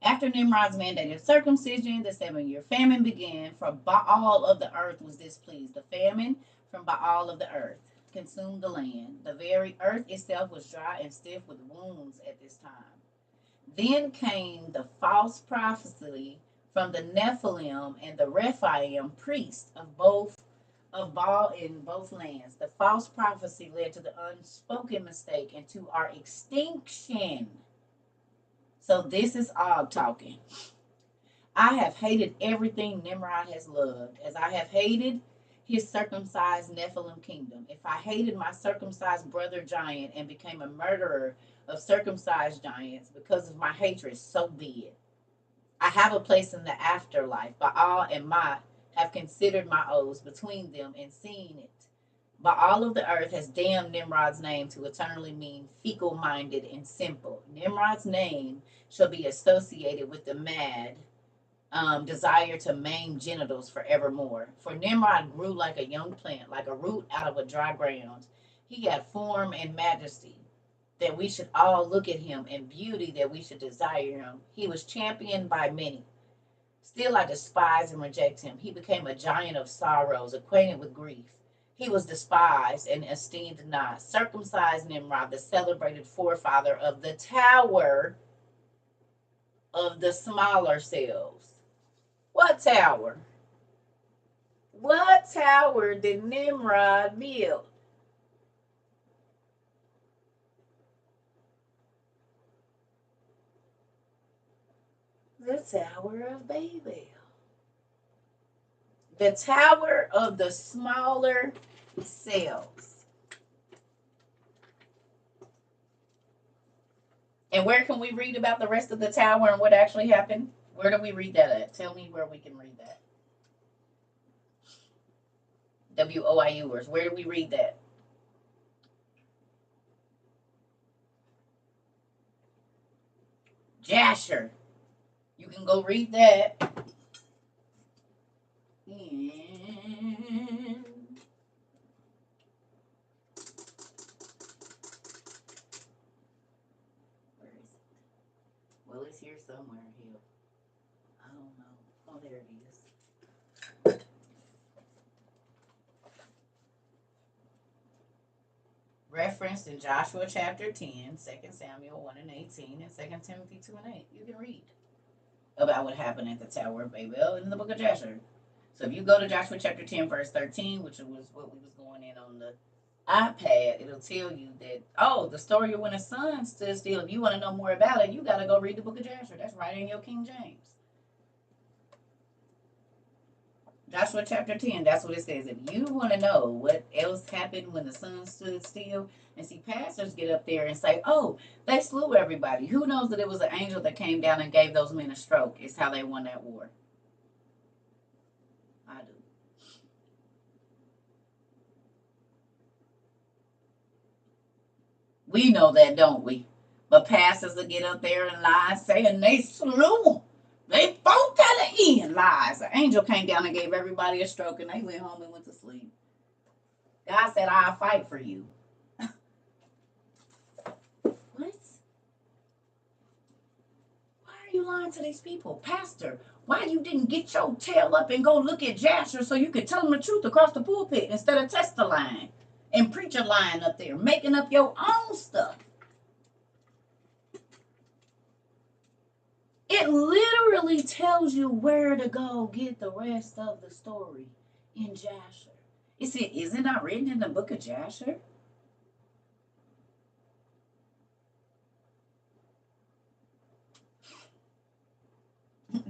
After Nimrod's mandated circumcision, the 7-year famine began, for Baal of the earth was displeased. The famine from Baal of the earth consumed the land. The very earth itself was dry and stiff with wounds at this time. Then came the false prophecy from the Nephilim and the Rephaim priests of Baal in both lands. The false prophecy led to the unspoken mistake and to our extinction. So this is Og talking. I have hated everything Nimrod has loved, as I have hated his circumcised Nephilim kingdom. If I hated my circumcised brother giant and became a murderer of circumcised giants because of my hatred, so be it. I have a place in the afterlife. Baal and Mot have considered my oaths between them and seen it. Baal of the earth has damned Nimrod's name to eternally mean feeble-minded and simple. Nimrod's name shall be associated with the mad desire to maim genitals forevermore. For Nimrod grew like a young plant, like a root out of a dry ground. He had form and majesty, that we should all look at him, and beauty, that we should desire him. He was championed by many. Still I despise and reject him. He became a giant of sorrows, acquainted with grief. He was despised and esteemed not. Circumcised Nimrod, the celebrated forefather of the tower of the smaller cells. What tower? What tower did Nimrod build? The Tower of Babel. The tower of the smaller cells. And where can we read about the rest of the tower and what actually happened? Where do we read that at? Tell me where we can read that. WOIUers, where do we read that? Jasher. You can go read that. And where is it? Well, it's here somewhere. Here. I don't know. Oh, there it is. Referenced in Joshua chapter 10, 2 Samuel 1 and 18, and 2 Timothy 2 and 8. You can read about what happened at the Tower of Babel in the book of Jasher. So if you go to Joshua chapter 10, verse 13, which was what we was going in on the iPad, it'll tell you that, oh, the story of when a son stood still. If you want to know more about it, you got to go read the book of Jasher. That's right in your King James. Joshua chapter 10, that's what it says. If you want to know what else happened when the sun stood still, and see, pastors get up there and say, oh, they slew everybody. Who knows that it was an angel that came down and gave those men a stroke? It's how they won that war. I do. We know that, don't we? But pastors will get up there and lie saying they slew them. They fought to the end. Lies. An angel came down and gave everybody a stroke and they went home and went to sleep. God said, I'll fight for you. What? Why are you lying to these people? Pastor, why you didn't get your tail up and go look at Jasher so you could tell them the truth across the pulpit instead of test the line and preacher line up there, making up your own stuff? It literally tells you where to go get the rest of the story in Jasher. Is it not written in the book of Jasher?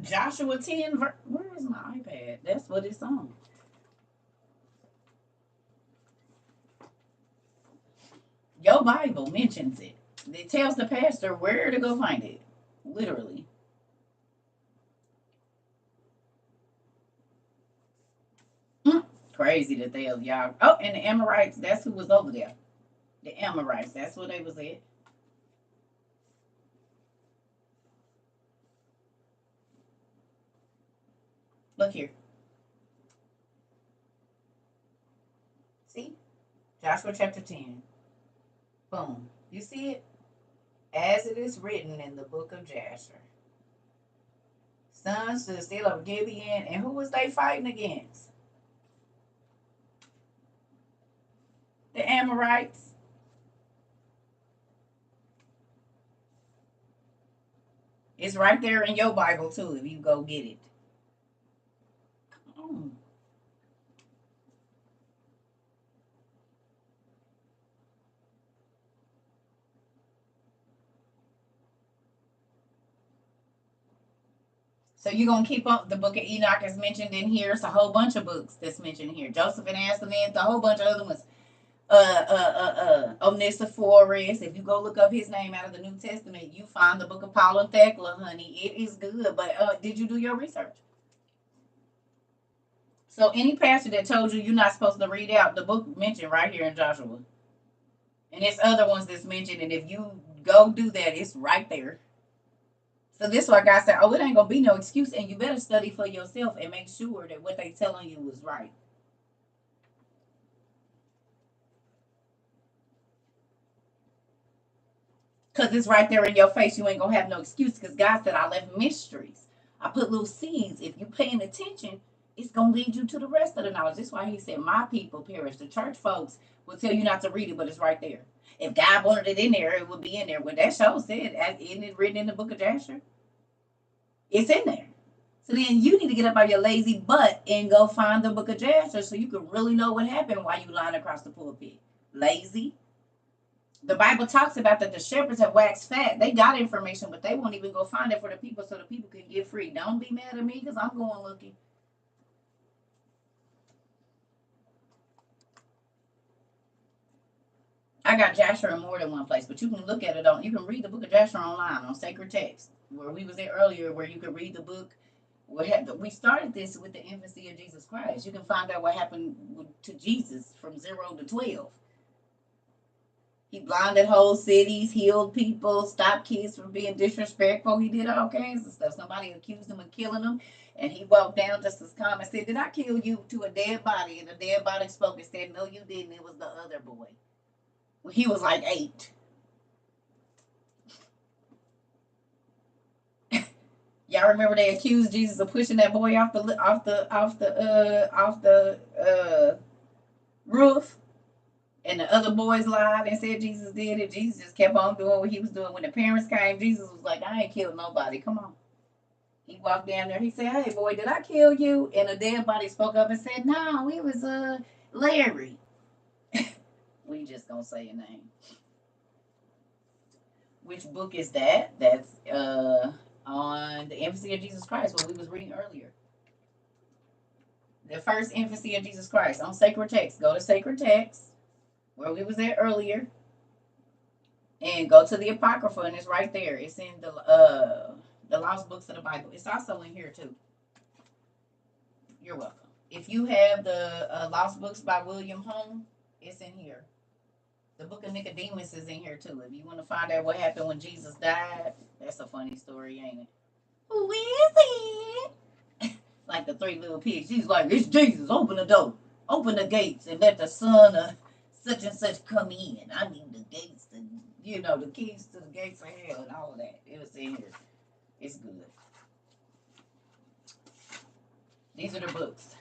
Joshua 10, where is my iPad? That's what it's on. Your Bible mentions it. It tells the pastor where to go find it. Literally. Crazy that they y'all. Oh, and the Amorites, that's who was over there. The Amorites, that's where they was at. Look here. See? Joshua chapter 10. Boom. You see it? As it is written in the book of Jasher. Sons stood still of Gibeon, and who was they fighting against? The Amorites. It's right there in your Bible too, if you go get it. Come on. So you're gonna keep up. The book of Enoch is mentioned in here. It's a whole bunch of books that's mentioned here. Joseph and Anselm, a whole bunch of other ones. Omnissiphorus. If you go look up his name out of the New Testament, you find the book of Paul and Thecla, honey. It is good. But did you do your research? So any pastor that told you you're not supposed to read out the book mentioned right here in Joshua. And there's other ones that's mentioned, and if you go do that, it's right there. So this is why God said, oh, it ain't gonna be no excuse, and you better study for yourself and make sure that what they telling you is right. Because it's right there in your face. You ain't gonna have no excuse. Because God said, I left mysteries. I put little seeds. If you're paying attention, it's gonna lead you to the rest of the knowledge. That's why he said, my people perish. The church folks will tell you not to read it, but it's right there. If God wanted it in there, it would be in there. When that show said, isn't it written in the book of Jasher? It's in there. So then you need to get up out your lazy butt and go find the book of Jasher so you can really know what happened while you lying across the pulpit. Lazy. The Bible talks about that the shepherds have waxed fat. They got information, but they won't even go find it for the people so the people can get free. Don't be mad at me because I'm going looking. I got Jasher in more than one place, but you can look at it on. You can read the book of Jasher online on Sacred Text, where we was there earlier, where you could read the book. We started this with the infancy of Jesus Christ. You can find out what happened to Jesus from 0 to 12. He blinded whole cities, healed people, stopped kids from being disrespectful. He did all kinds of stuff. Somebody accused him of killing them, and he walked down just as calm and said, did I kill you, to a dead body? And the dead body spoke and said, no, you didn't. It was the other boy. He was like 8. Y'all remember they accused Jesus of pushing that boy off the roof? And the other boys lied and said Jesus did it. Jesus just kept on doing what he was doing. When the parents came, Jesus was like, I ain't killed nobody. Come on. He walked down there. He said, hey, boy, did I kill you? And a dead body spoke up and said, no, it was Larry. We just gonna say your name. Which book is that? That's on the infancy of Jesus Christ, what we was reading earlier. The first infancy of Jesus Christ on Sacred Text. Go to Sacred Text, where we was there earlier, and go to the Apocrypha, and it's right there. It's in the lost books of the Bible. It's also in here too. You're welcome. If you have the lost books by William Home, it's in here. The book of Nicodemus is in here too. If you want to find out what happened when Jesus died, that's a funny story, ain't it? Who is it? Like the three little pigs. She's like, it's Jesus. Open the door. Open the gates and let the son of such and such come in. I need the gates to, the keys to the gates of hell and all of that. It was in here. It's good. These are the books.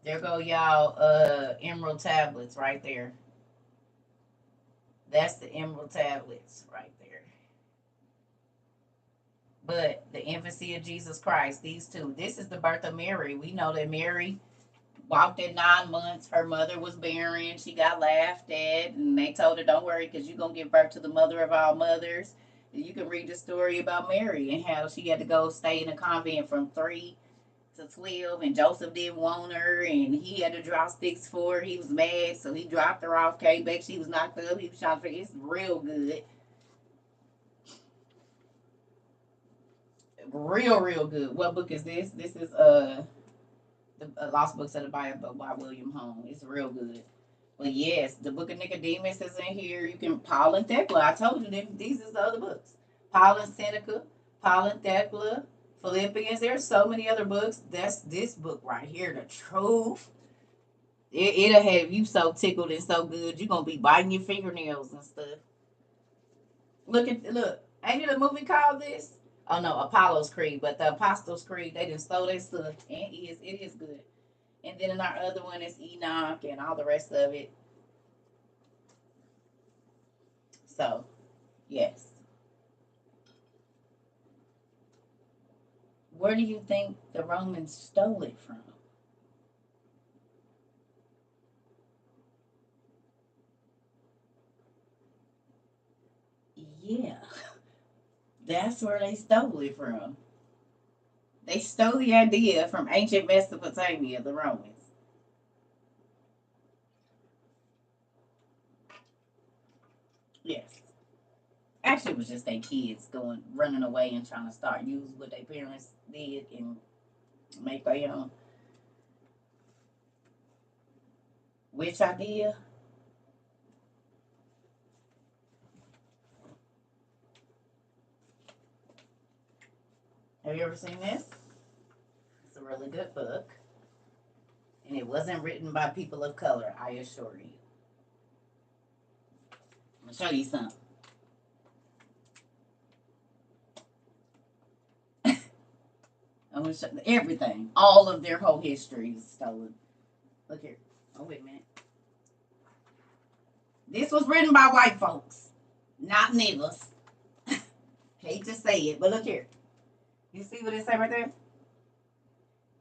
There go y'all emerald tablets right there. That's the emerald tablets right there. But the infancy of Jesus Christ, these two. This is the birth of Mary. We know that Mary walked at 9 months. Her mother was barren. She got laughed at, and they told her, "Don't worry, because you're gonna give birth to the mother of all mothers." You can read the story about Mary and how she had to go stay in a convent from 3 to 12, and Joseph didn't want her, and he had to draw sticks for her. He was mad, so he dropped her off. Came back, she was knocked up. He was trying to. It's real good, real good. What book is this? This is the Lost Books of the Bible by William Home. It's real good. But yes, the book of Nicodemus is in here. You can Paul and Thecla. I told you that these is the other books. Paul and Seneca, Paul and Thecla, Philippians. There's so many other books. That's this book right here, the truth. It'll have you so tickled and so good. You're gonna be biting your fingernails and stuff. Look. Ain't it a movie called this? Oh no, Apollo's Creed, but the Apostles' Creed, they didn't stole that stuff. And it is good. And then in our other one is Enoch and all the rest of it. So, yes. Where do you think the Romans stole it from? Yeah, that's where they stole it from. They stole the idea from ancient Mesopotamia, the Romans. Yes. Actually, it was just their kids going, running away and trying to start use what their parents did and make their own. Which idea? Have you ever seen this? It's a really good book. And it wasn't written by people of color, I assure you. I'm going to show you something. I'm going to show everything. All of their whole history is stolen. Look here. Oh, wait a minute. This was written by white folks, not niggas. Hate to say it, but look here. You see what it say right there?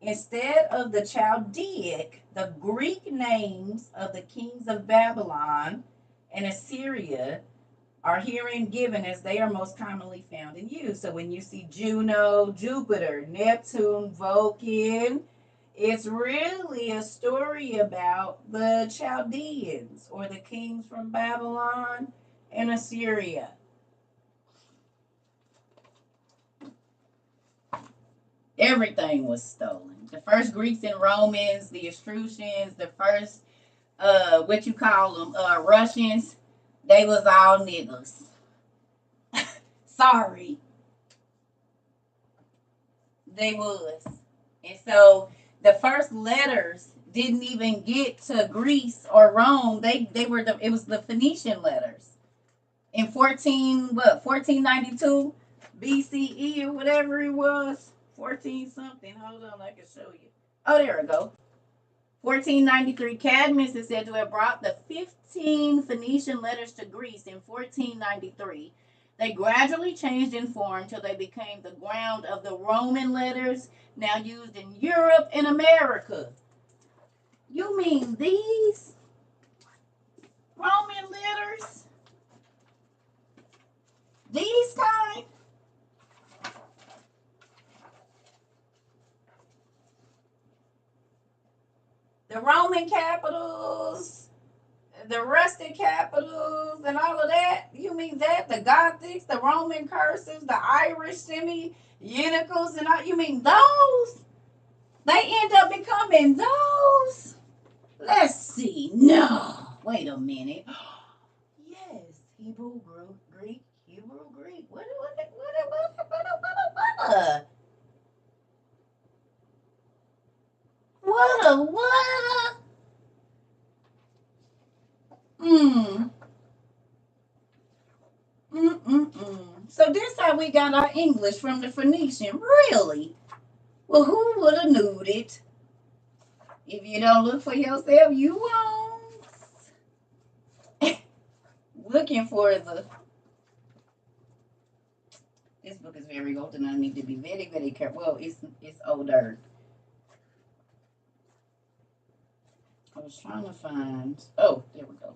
Instead of the Chaldaic, the Greek names of the kings of Babylon and Assyria are herein given as they are most commonly found in use. So when you see Juno, Jupiter, Neptune, Vulcan, it's really a story about the Chaldeans or the kings from Babylon and Assyria. Everything was stolen. The first Greeks and Romans, the Etruscans, the first what you call them, Russians, they was all niggas. Sorry, they was. And so the first letters didn't even get to Greece or Rome. They were it was the Phoenician letters. In 1492 BCE or whatever it was. 14 something. Hold on, I can show you. Oh, there we go. 1493, Cadmus is said to have brought the 15 Phoenician letters to Greece in 1493. They gradually changed in form till they became the ground of the Roman letters now used in Europe and America. You mean these Roman letters? These kind? The Roman capitals, the rustic capitals, and all of that. You mean that? The Gothics, the Roman cursives, the Irish semi-unicals, and all. You mean those? They end up becoming those. Let's see. No. Wait a minute. Yes. Hebrew, Greek, Hebrew, Greek. What? What a what? Mm. So this how we got our English from the Phoenician. Really? Well, who would have knew it? If you don't look for yourself, you won't. Looking for the. This book is very old, and I need to be very, very careful. Well, it's older. I was trying to find. Oh, there we go.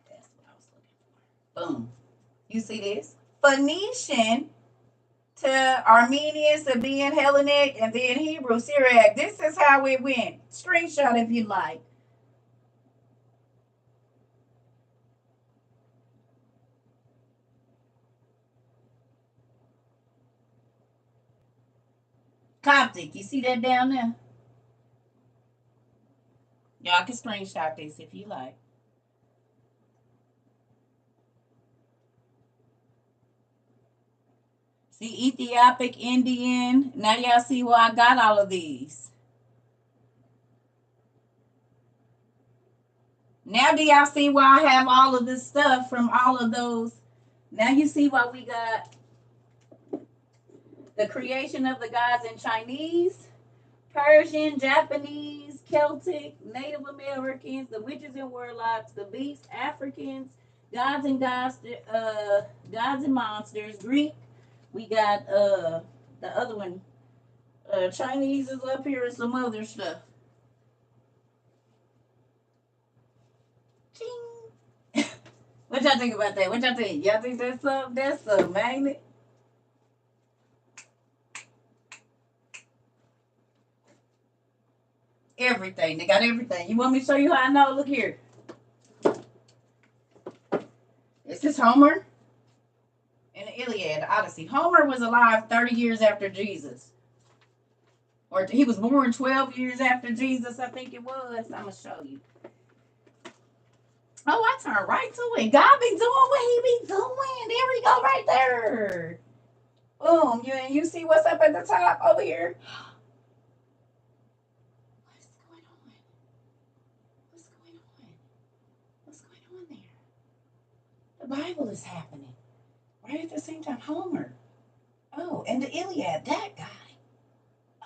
That's what I was looking for. Boom. You see this? Phoenician to Armenian, Sabaean, Hellenic, and then Hebrew, Syriac. This is how it went. Screenshot if you like. Coptic. You see that down there? Y'all can screenshot this if you like. See, Ethiopic, Indian. Now y'all see where I got all of these. Now do y'all see why I have all of this stuff from all of those? Now you see why we got the creation of the gods in Chinese, Persian, Japanese, Celtic, Native Americans, the witches and warlocks, the beasts, Africans, gods and gods and monsters, Greek. We got the other one. Chinese is up here and some other stuff. Ching. What y'all think about that? What y'all think? Y'all think that's something? That's something, ain't it? Everything. They got everything. You want me to show you how I know? Look here. This is Homer in the Iliad, the Odyssey. Homer was alive 30 years after Jesus. Or he was born 12 years after Jesus, I think it was. I'm going to show you. Oh, I turned right to it. God be doing what he be doing. There we go, right there. Boom. You see what's up at the top over here? What's going on? What's going on? What's going on there? The Bible is happening. Right at the same time. Homer. Oh, and the Iliad, that guy.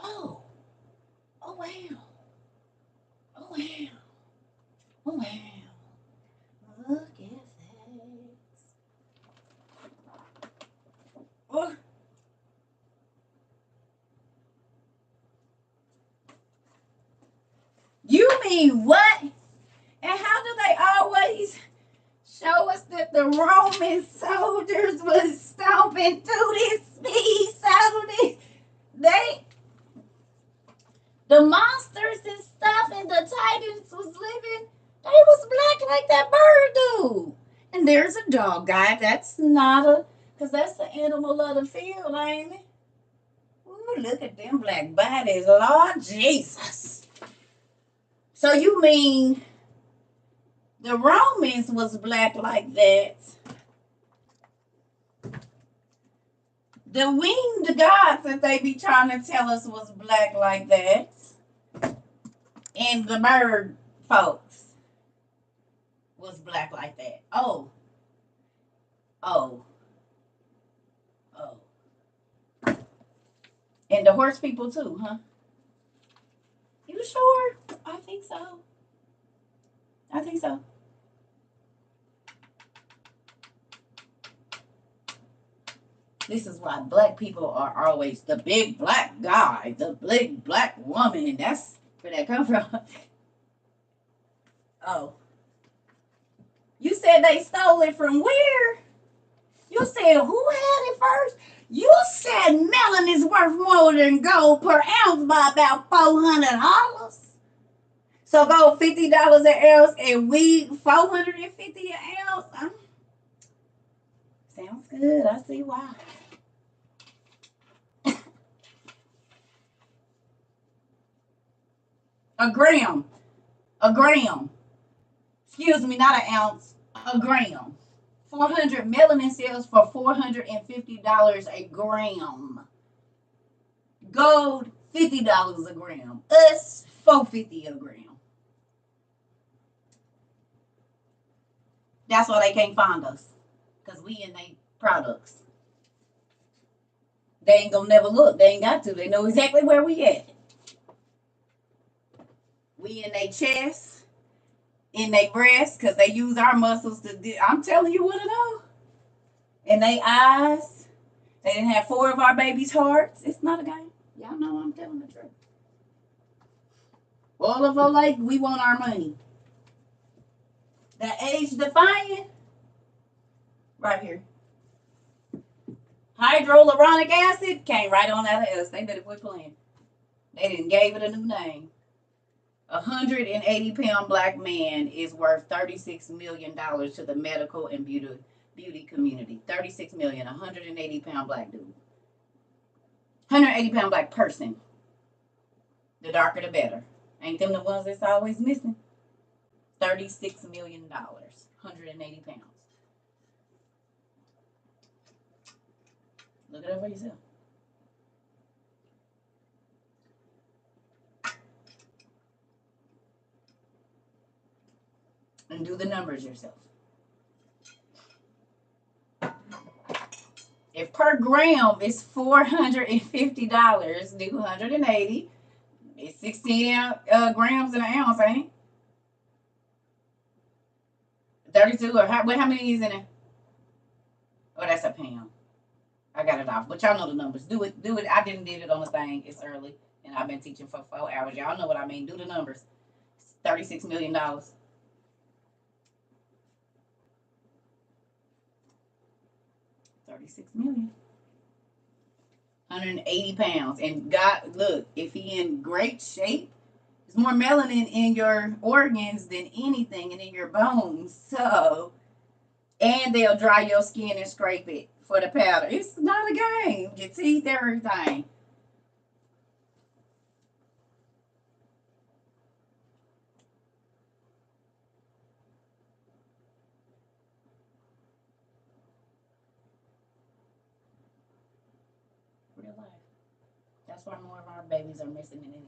Oh. Oh, wow. Oh, wow. Oh, wow. Look at that. Oh. You mean what? And how do they always show us that the Roman soldiers was stomping through this speed so the monsters and stuff and the Titans was living, they was black like that bird dude. And there's a dog guy. That's not a, because that's the animal of the field, ain't it? Ooh, look at them black bodies. Lord Jesus. So you mean the Romans was black like that? The winged gods that they be trying to tell us was black like that. And the bird folks was black like that. Oh. Oh. Oh. And the horse people too, huh? You sure? I think so. I think so. This is why black people are always the big black guy, the big black woman. That's where that come from. Oh. You said they stole it from where? You said who had it first? You said melon is worth more than gold per ounce by about $400. So gold $50 an ounce and wheat $450 an ounce. Sounds good. I see why. A gram. A gram. Excuse me, not an ounce. A gram. 400 melanin cells for $450 a gram. Gold, $50 a gram. Us, $4.50 a gram. That's why they can't find us. Because we in their products. They ain't gonna never look. They ain't got to. They know exactly where we at. We in their chest, in their breast, because they use our muscles to do. I'm telling you what to know. In their eyes. They didn't have 4 of our babies' hearts. It's not a game. Y'all know I'm telling the truth. All of our like, we want our money. The age defying, right here. Hydroluronic acid came right on out of us. They better quit playing. They didn't gave it a new name. 180-pound black man is worth $36 million to the medical and beauty community. 36 million, 180-pound black dude. 180-pound black person. The darker the better. Ain't them the ones that's always missing? $36 million. 180 pounds. Look it up for yourself. And do the numbers yourself. If per gram is $450, do 180. It's 16 grams in an ounce, ain't it? 32, or how many is in it? Oh, that's a pound. I got it off, but y'all know the numbers. Do it. I did it on the thing. It's early, and I've been teaching for 4 hours. Y'all know what I mean. Do the numbers. It's $36 million. 36 million. 180 pounds. And God, look, if he in great shape, there's more melanin in your organs than anything, and in your bones. So, and they'll dry your skin and scrape it for the powder. It's not a game. Your teeth, everything. Real life. That's why more of our babies are missing than anybody.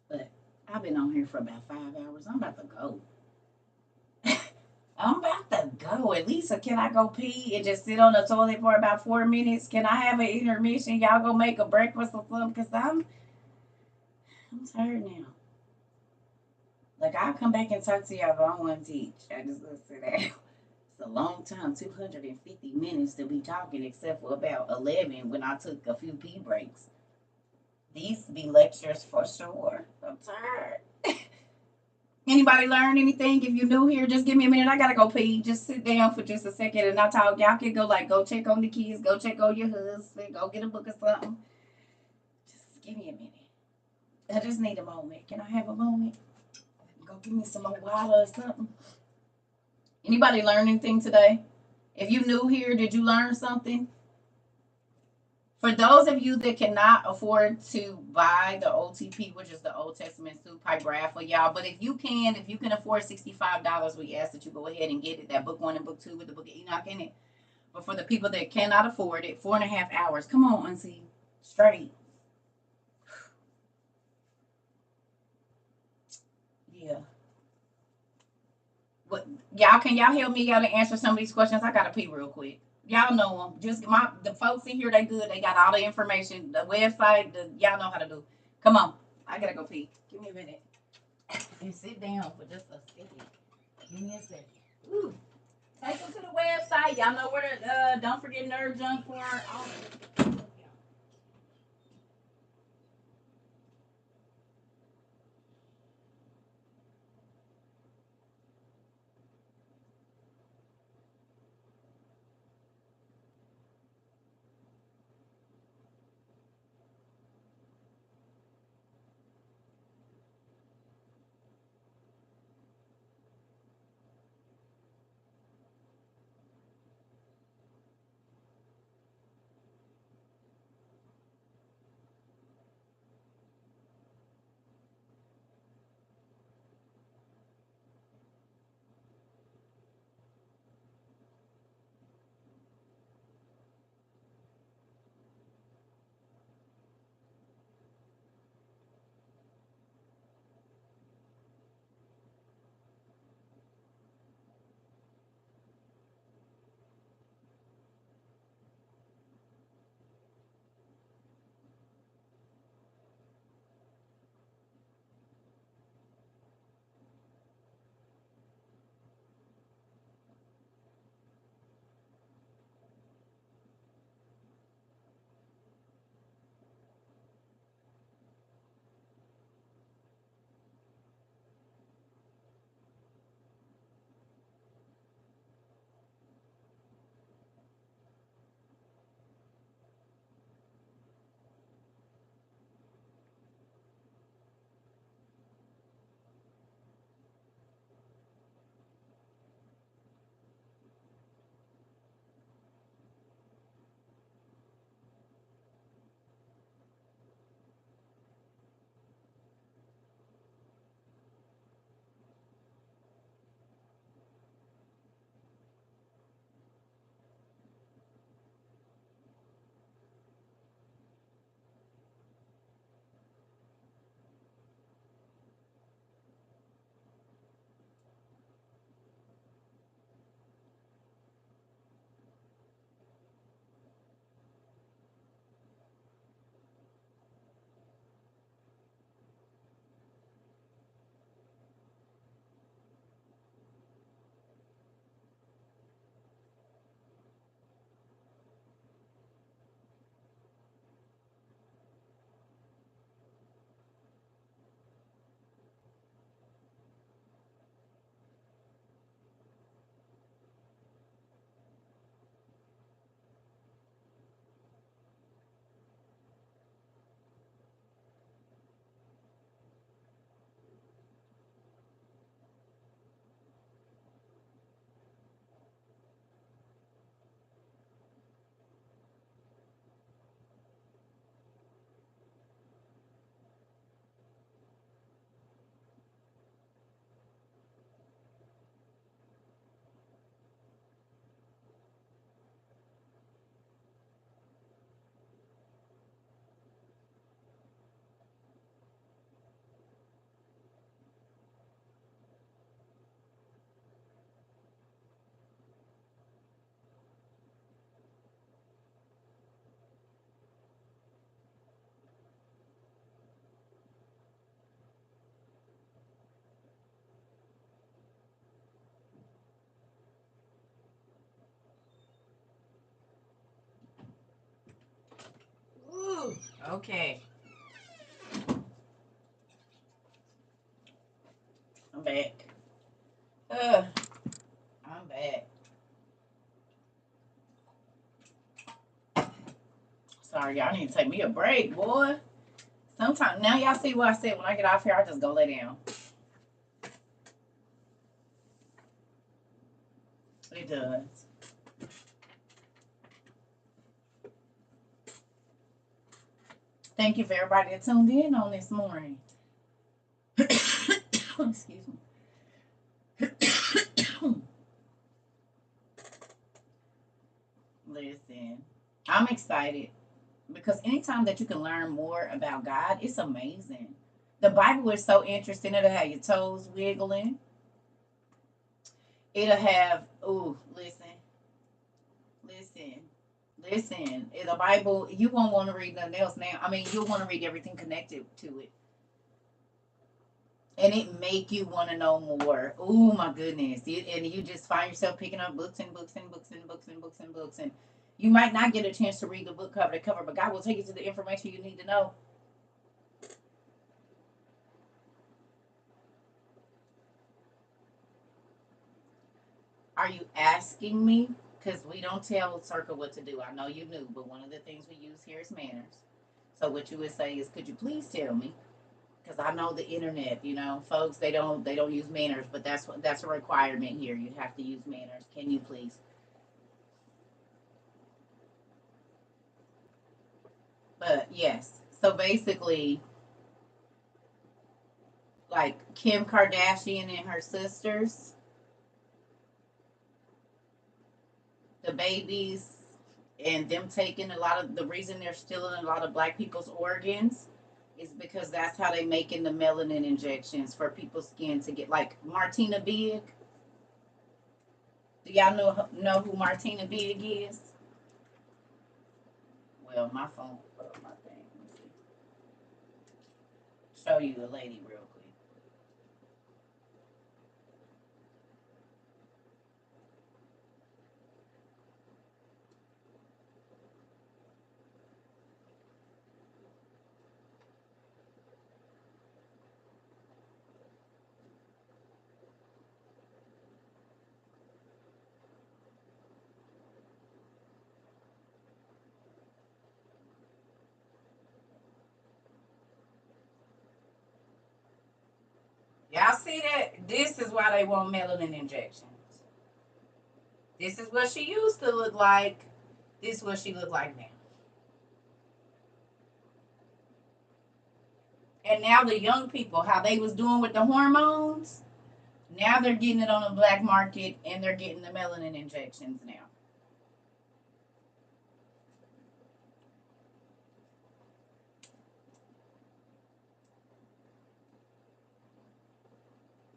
But I've been on here for about 5 hours. I'm about to go. I'm about to go. At least, can I go pee and just sit on the toilet for about 4 minutes? Can I have an intermission? Y'all go make a breakfast or something? Because I'm tired now. Like, I'll come back and talk to y'all if I want to teach. I just listen to that. It's a long time, 250 minutes to be talking, except for about 11 when I took a few pee breaks. These be lectures for sure. I'm tired. Anybody learn anything? If you're new here, just give me a minute. I gotta go pee. Just sit down for just a second and I'll talk. Y'all can go check on the kids, go check on your husband, go get a book or something. Just give me a minute. I just need a moment. Can I have a moment? Go give me some more water or something. Anybody learn anything today? If you new here, did you learn something? For those of you that cannot afford to buy the OTP, which is the Old Testament Soup Pigrapha, y'all, but if you can afford $65, we ask that you go ahead and get it. That book 1 and book 2 with the book of Enoch in it. But for the people that cannot afford it, 4.5 hours. Come on, Auntie. Straight. Yeah. What, y'all, can y'all help me out to answer some of these questions? I gotta pee real quick. Y'all know them. Just the folks in here, they good. They got all the information, the website. Y'all know how to do. Come on, I gotta go pee. Give me a minute. And sit down for just a second. Give me a second. Ooh. Take them to the website. Y'all know where to. Don't forget Nerd Junk for. Okay. I'm back. I'm back. Sorry, y'all need to take me a break, boy. Sometimes, now y'all see what I said. When I get off here, I just go lay down. It does. Thank you for everybody that tuned in on this morning. Excuse me. Listen, I'm excited because anytime that you can learn more about God, it's amazing. The Bible is so interesting. It'll have your toes wiggling. It'll have, ooh, listen. In the Bible, you won't want to read nothing else now. I mean, you'll want to read everything connected to it. And it make you want to know more. Oh my goodness. And you just find yourself picking up books and books and books and books and books and books. And you might not get a chance to read the book cover to cover, but God will take you to the information you need to know. Are you asking me? Because we don't tell CERCA what to do. I know you knew, but one of the things we use here is manners. So what you would say is, could you please tell me? Because I know the internet, folks, they don't use manners, but that's a requirement here. You have to use manners. Can you please? But yes, so basically, like Kim Kardashian and her sisters, the babies, and them taking a lot of the reason they're stealing a lot of black people's organs is because that's how they making the melanin injections for people's skin to get like Martina Big. Do y'all know who Martina Big is? Well, my phone put up my thing. Let me see. Show you the lady real quick. Y'all see that? This is why they want melanin injections. This is what she used to look like. This is what she look like now. And now the young people, how they was doing with the hormones, now they're getting it on the black market and they're getting the melanin injections now.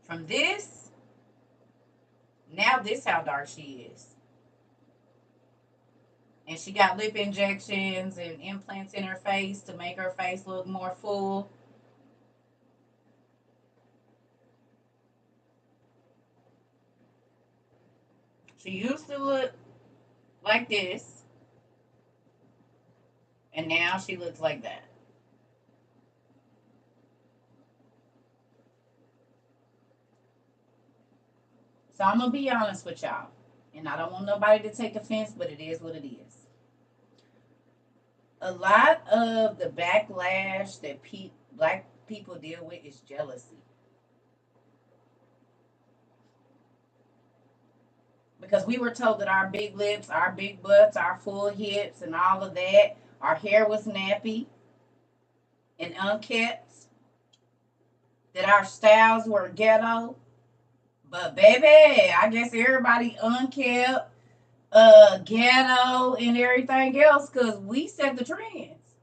From this, now this how dark she is. And she got lip injections and implants in her face to make her face look more full. She used to look like this, and now she looks like that. So I'm going to be honest with y'all. And I don't want nobody to take offense, but it is what it is. A lot of the backlash that black people deal with is jealousy. Because we were told that our big lips, our big butts, our full hips, and all of that, our hair was nappy and unkempt, that our styles were ghetto. But baby, I guess everybody unkempt, ghetto, and everything else because we set the trends.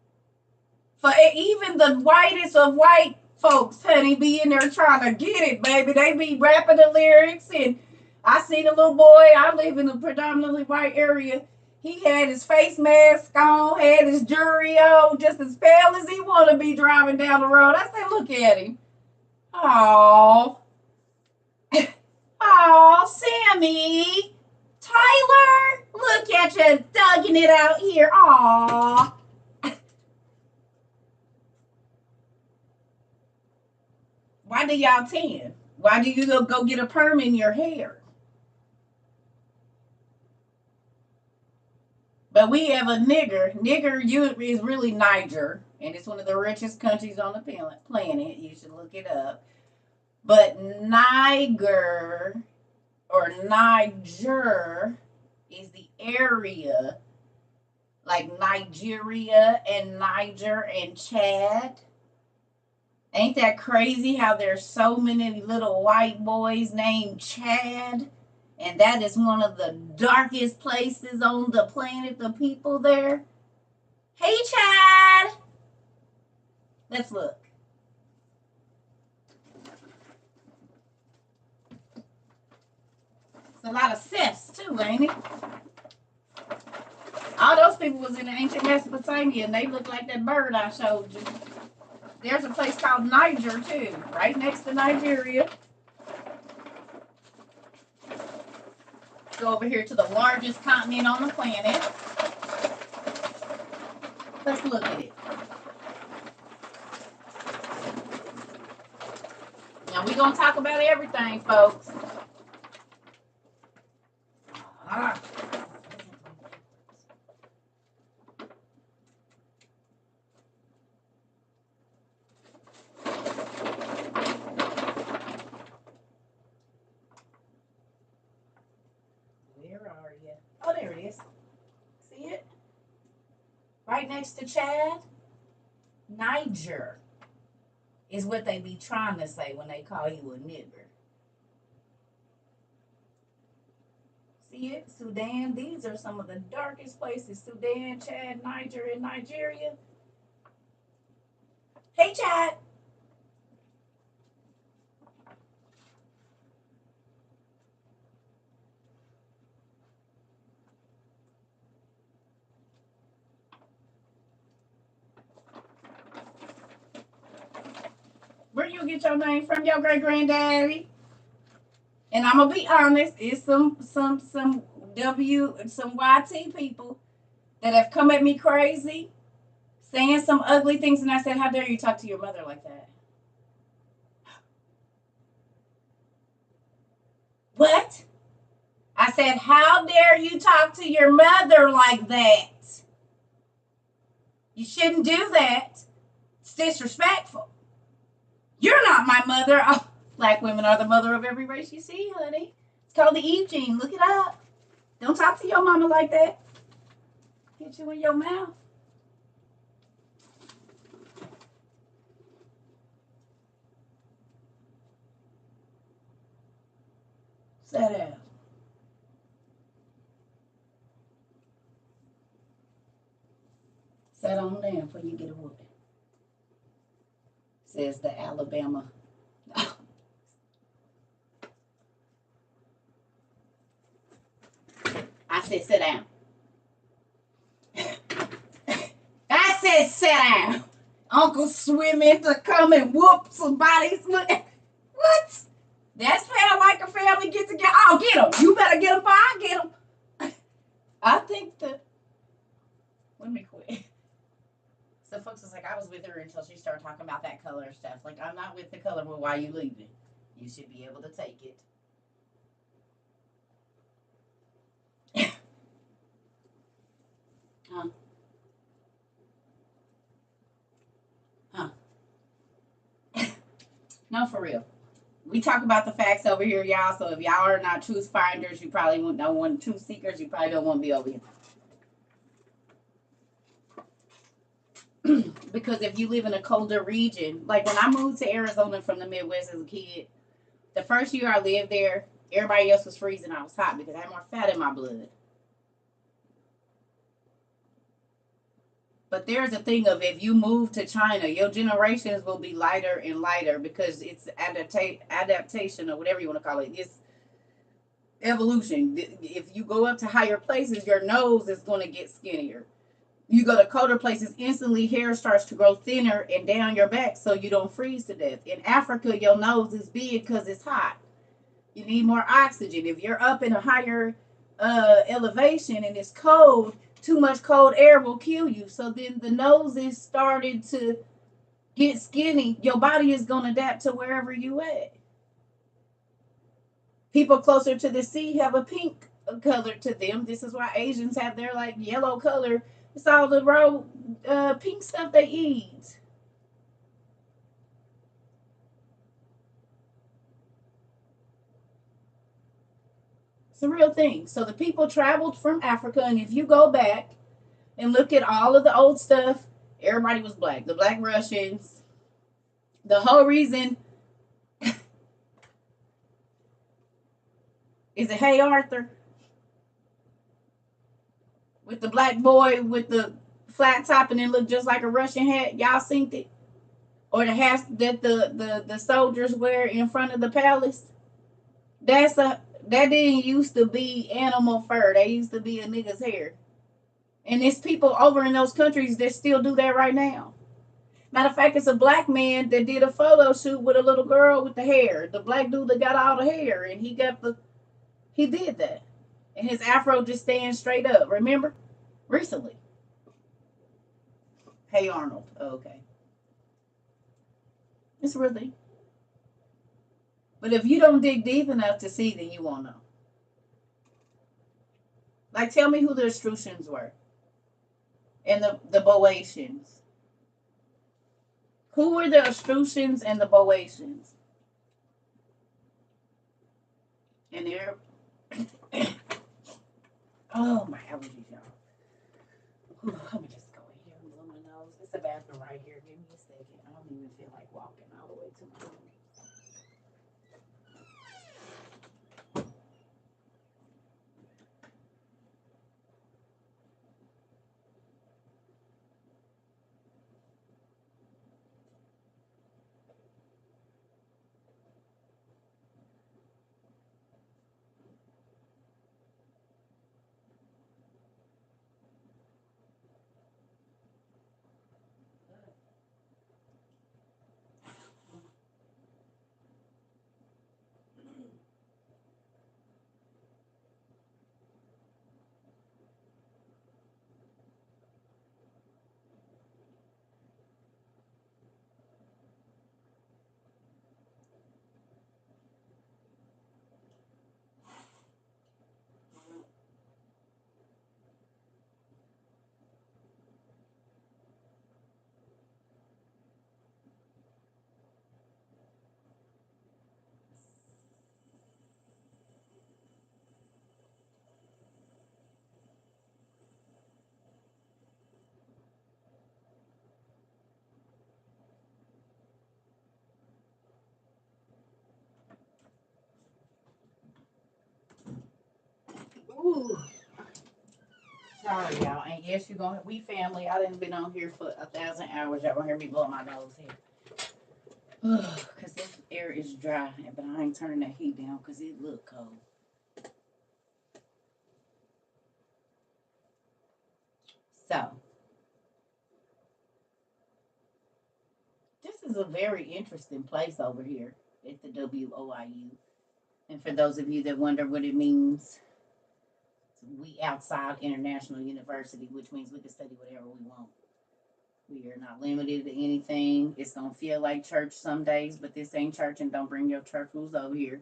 For even the whitest of white folks, honey, be in there trying to get it, baby. They be rapping the lyrics, and I seen a little boy. I live in a predominantly white area. He had his face mask on, had his jewelry on, just as pale as he want to be driving down the road. I said, look at him. Oh, oh, Sammy. Tyler, look at you thugging it out here. Aw. Why do y'all tan? Why do you go get a perm in your hair? But we have a nigger. Nigger is really Niger, and it's one of the richest countries on the planet. You should look it up. But Niger or Niger is the area like Nigeria and Niger and Chad. Ain't that crazy how there's so many little white boys named Chad? And that is one of the darkest places on the planet, the people there. Hey, Chad! Let's look. It's a lot of cis, too, ain't it? All those people was in ancient Mesopotamia, and they look like that bird I showed you. There's a place called Niger, too, right next to Nigeria. Go over here to the largest continent on the planet. Let's look at it. Now, we're going to talk about everything, folks. Oh, there it is. See it? Right next to Chad. Niger is what they be trying to say when they call you a nigger. See it? Sudan. These are some of the darkest places. Sudan, Chad, Niger, and Nigeria. Hey, Chad. Where you get your name from? Your great granddaddy? And I'm gonna be honest, it's some YT people that have come at me crazy, saying some ugly things, and I said, "How dare you talk to your mother like that?" What? I said, "How dare you talk to your mother like that? You shouldn't do that. It's disrespectful. You're not my mother." Oh, black women are the mother of every race you see, honey. It's called the Eve gene. Look it up. Don't talk to your mama like that. Hit you in your mouth. Sit down. Sit on down before you get a whooping. Says the Alabama. I said, sit down. I said, sit down. Uncle swimming to come and whoop somebody's. What? That's kind of like a family get together. I'll get them. You better get them before I get them. I think that. Let me quit. So folks was like, I was with her until she started talking about that color stuff. Like, I'm not with the color, but why are you leaving? You should be able to take it. Huh? No, for real. We talk about the facts over here, y'all. So if y'all are not truth finders, you probably don't want truth seekers. You probably don't want to be over here. Because if you live in a colder region, like when I moved to Arizona from the Midwest as a kid, the first year I lived there, everybody else was freezing. I was hot because I had more fat in my blood. But there's a thing of if you move to China, your generations will be lighter and lighter because it's adaptation or whatever you want to call it. It's evolution. If you go up to higher places, your nose is going to get skinnier. You go to colder places, instantly hair starts to grow thinner and down your back so you don't freeze to death. In Africa, your nose is big because it's hot. You need more oxygen. If you're up in a higher elevation and it's cold, too much cold air will kill you. So then the noses started to get skinny, your body is going to adapt to wherever you at. People closer to the sea have a pink color to them. This is why Asians have their like yellow color. It's all the raw pink stuff they eat. It's a real thing. So the people traveled from Africa, and if you go back and look at all of the old stuff, everybody was black. The Black Russians. The whole reason is it Hey Arthur with the black boy with the flat top and it looked just like a Russian hat. Y'all seen it? Or the hats that the soldiers wear in front of the palace. That didn't used to be animal fur. That used to be a nigga's hair. And there's people over in those countries that still do that right now. Matter of fact, it's a black man that did a photo shoot with a little girl with the hair. The black dude that got all the hair, and he did that, and his afro just stands straight up. Remember, recently. Hey Arnold. Oh, okay, it's really. But if you don't dig deep enough to see, then you won't know. Like, tell me who the Etruscans were and the Boeotians. Who were the Etruscans and the Boeotians? And they're oh my allergies, y'all. Let me just go in here and blow my nose. It's a bathroom right here. Give me a second. I don't even feel like walking all the way to my room. Ooh. Sorry, y'all. And yes, you're gonna we family. I didn't been on here for 1,000 hours. Y'all gonna hear me blow my nose here. Cause this air is dry, but I ain't turning that heat down because it look cold. So this is a very interesting place over here at the WOIU. And for those of you that wonder what it means, we outside International University, which means we can study whatever we want. We are not limited to anything. It's gonna feel like church some days, but this ain't church, and don't bring your church rules over here.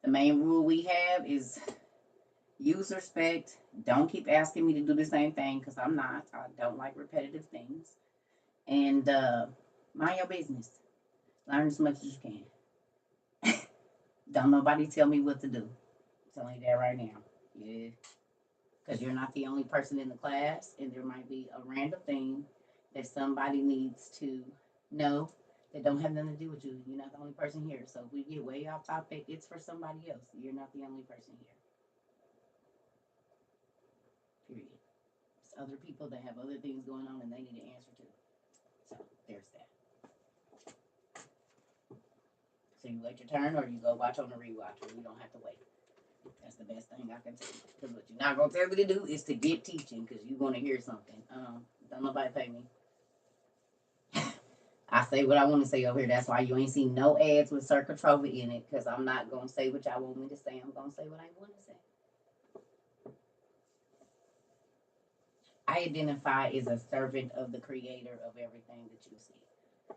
The main rule we have is use respect. Don't keep asking me to do the same thing because I'm not. I don't like repetitive things. And mind your business. Learn as much as you can. Don't nobody tell me what to do. I'm telling you that right now. Yeah. Because you're not the only person in the class, and there might be a random thing that somebody needs to know that don't have nothing to do with you. You're not the only person here. So if we get way off topic, it's for somebody else. You're not the only person here. Period. There's other people that have other things going on and they need an answer too. So there's that. So you wait your turn or you go watch on the rewatch or you don't have to wait. That's the best thing I can tell you. Because what you're not going to tell me to do is to get teaching because you want to hear something. Don't nobody pay me. I say what I want to say over here. That's why you ain't seen no ads with CERCA TROVA in it because I'm not going to say what y'all want me to say. I'm going to say what I want to say. I identify as a servant of the creator of everything that you see.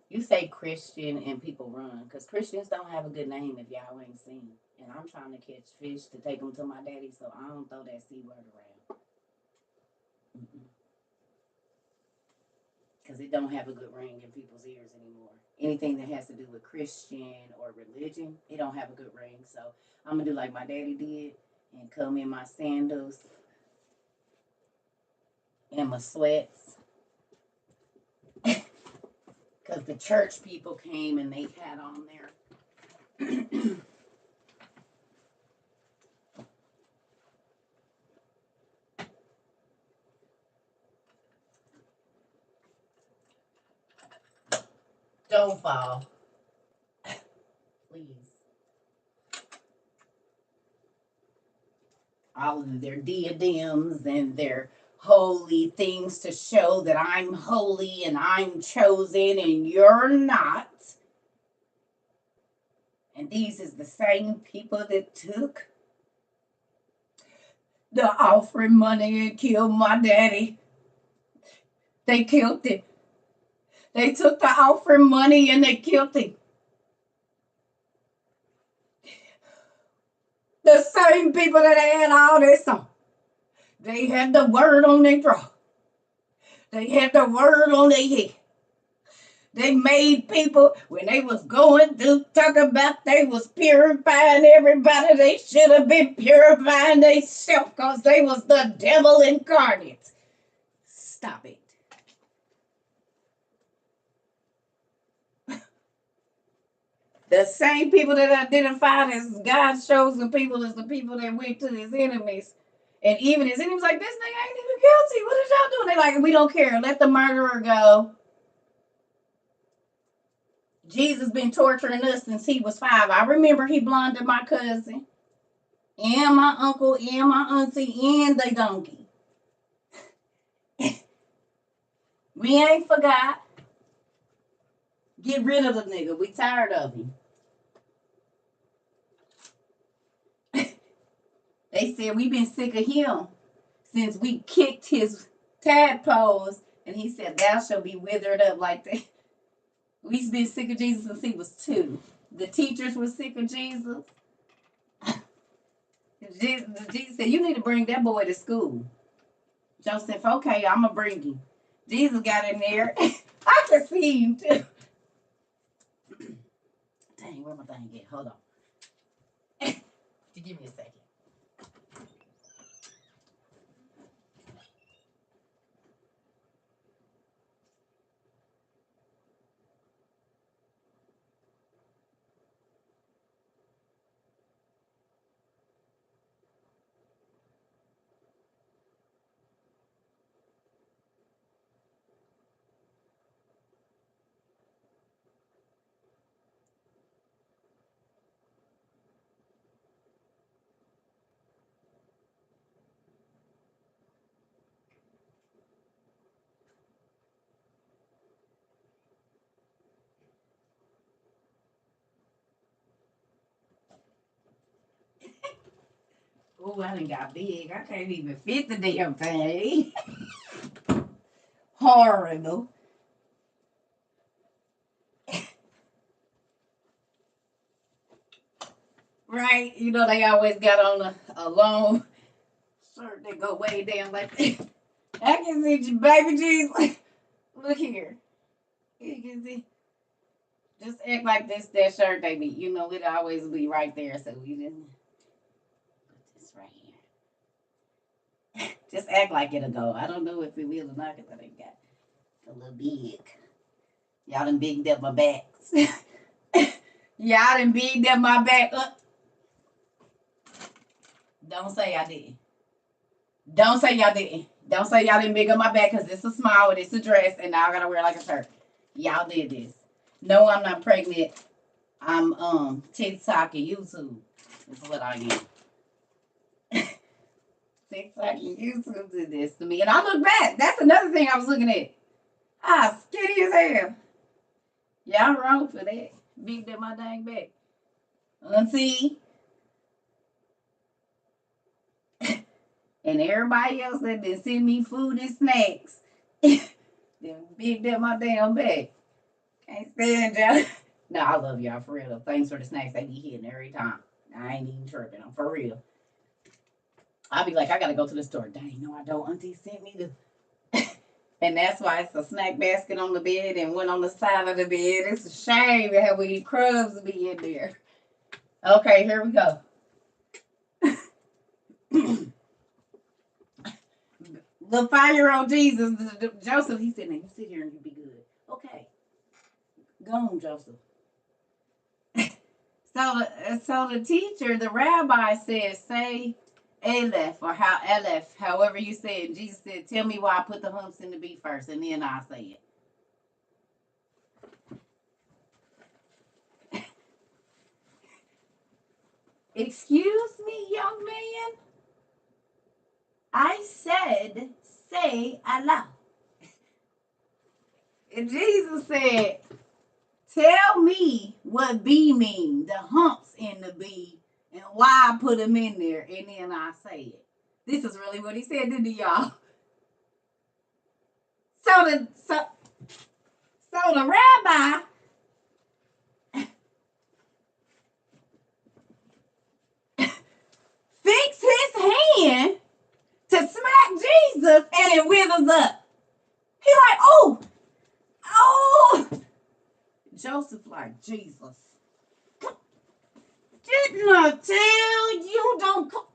You say Christian and people run because Christians don't have a good name if y'all ain't seen. And I'm trying to catch fish to take them to my daddy, so I don't throw that C word around. Because it don't have a good ring in people's ears anymore. Anything that has to do with Christian or religion, it don't have a good ring. So I'm gonna do like my daddy did and come in my sandals and my sweats. Because the church people came and they had on there. Don't fall. Please. All of their diadems and their holy things to show that I'm holy and I'm chosen and you're not. And these is the same people that took the offering money and killed my daddy. They killed him. They took the offering money and they killed him. The same people that had all this on. They had the word on their throat. They had the word on their head. They made people, when they was going through, talk about they was purifying everybody. They should have been purifying themselves because they was the devil incarnate. Stop it. The same people that identified as God's chosen people as the people that went to his enemies. And even his enemies like, this nigga ain't even guilty. What is y'all doing? They like, we don't care. Let the murderer go. Jesus been torturing us since he was 5. I remember he blinded my cousin and my uncle and my auntie and the donkey. We ain't forgot. Get rid of the nigga. We tired of him. They said we been sick of him since we kicked his tadpoles. And he said, thou shalt be withered up like that. We've been sick of Jesus since he was 2. The teachers were sick of Jesus. Jesus said, you need to bring that boy to school. Joseph, okay, I'm going to bring him. Jesus got in there. I can see him too. Dang, where my thing at? Hold on. Give me a second. Oh, I done got big. I can't even fit the damn thing. Horrible. Right? You know, they always got on a long shirt that go way down like that. I can see you, baby Jesus. Look here. You can see. Just act like that shirt they be. You know, it always be right there. So we just put this right here. Just act like it'll go. I don't know if it will or not because I done got a little big. Y'all done bigged up my backs. Y'all done bigged up my back up. Don't say I didn't. Don't say y'all didn't. Don't say y'all didn't big up my back because it's a small and it's a dress and now I gotta wear like a shirt. Y'all did this. No, I'm not pregnant. I'm TikTok and YouTube. That's what I am. TikTok and YouTube did this to me. And I look back. That's another thing I was looking at. Ah, skinny as hell. Y'all wrong for that. Bigged up my dang back. Auntie. And everybody else that been sending me food and snacks. Then bigged up my damn back. Ain't saying Joe. No, I love y'all for real. Thanks for the snacks. They be hitting every time. I ain't even tripping. I'm for real. I'll be like, I gotta go to the store. Dang, no, I don't. Auntie sent me the. And that's why it's a snack basket on the bed and one on the side of the bed. It's a shame how we crumbs be in there. Okay, here we go. The 5-year-old Jesus, Joseph, he said, now you sit here and you be good. Okay. Go on, Joseph. So the teacher, the rabbi said, say Aleph or Aleph, however you say it. Jesus said, tell me why I put the humps in the beat first, and then I say it. Excuse me, young man. I said, say Allah. And Jesus said, tell me what B mean, the humps in the B, and why I put them in there, and then I say it. This is really what he said, didn't he, y'all? So the rabbi fixed his hand to smack Jesus, and it withers up. He like, oh. Joseph like, Jesus. Didn't I tell you don't come?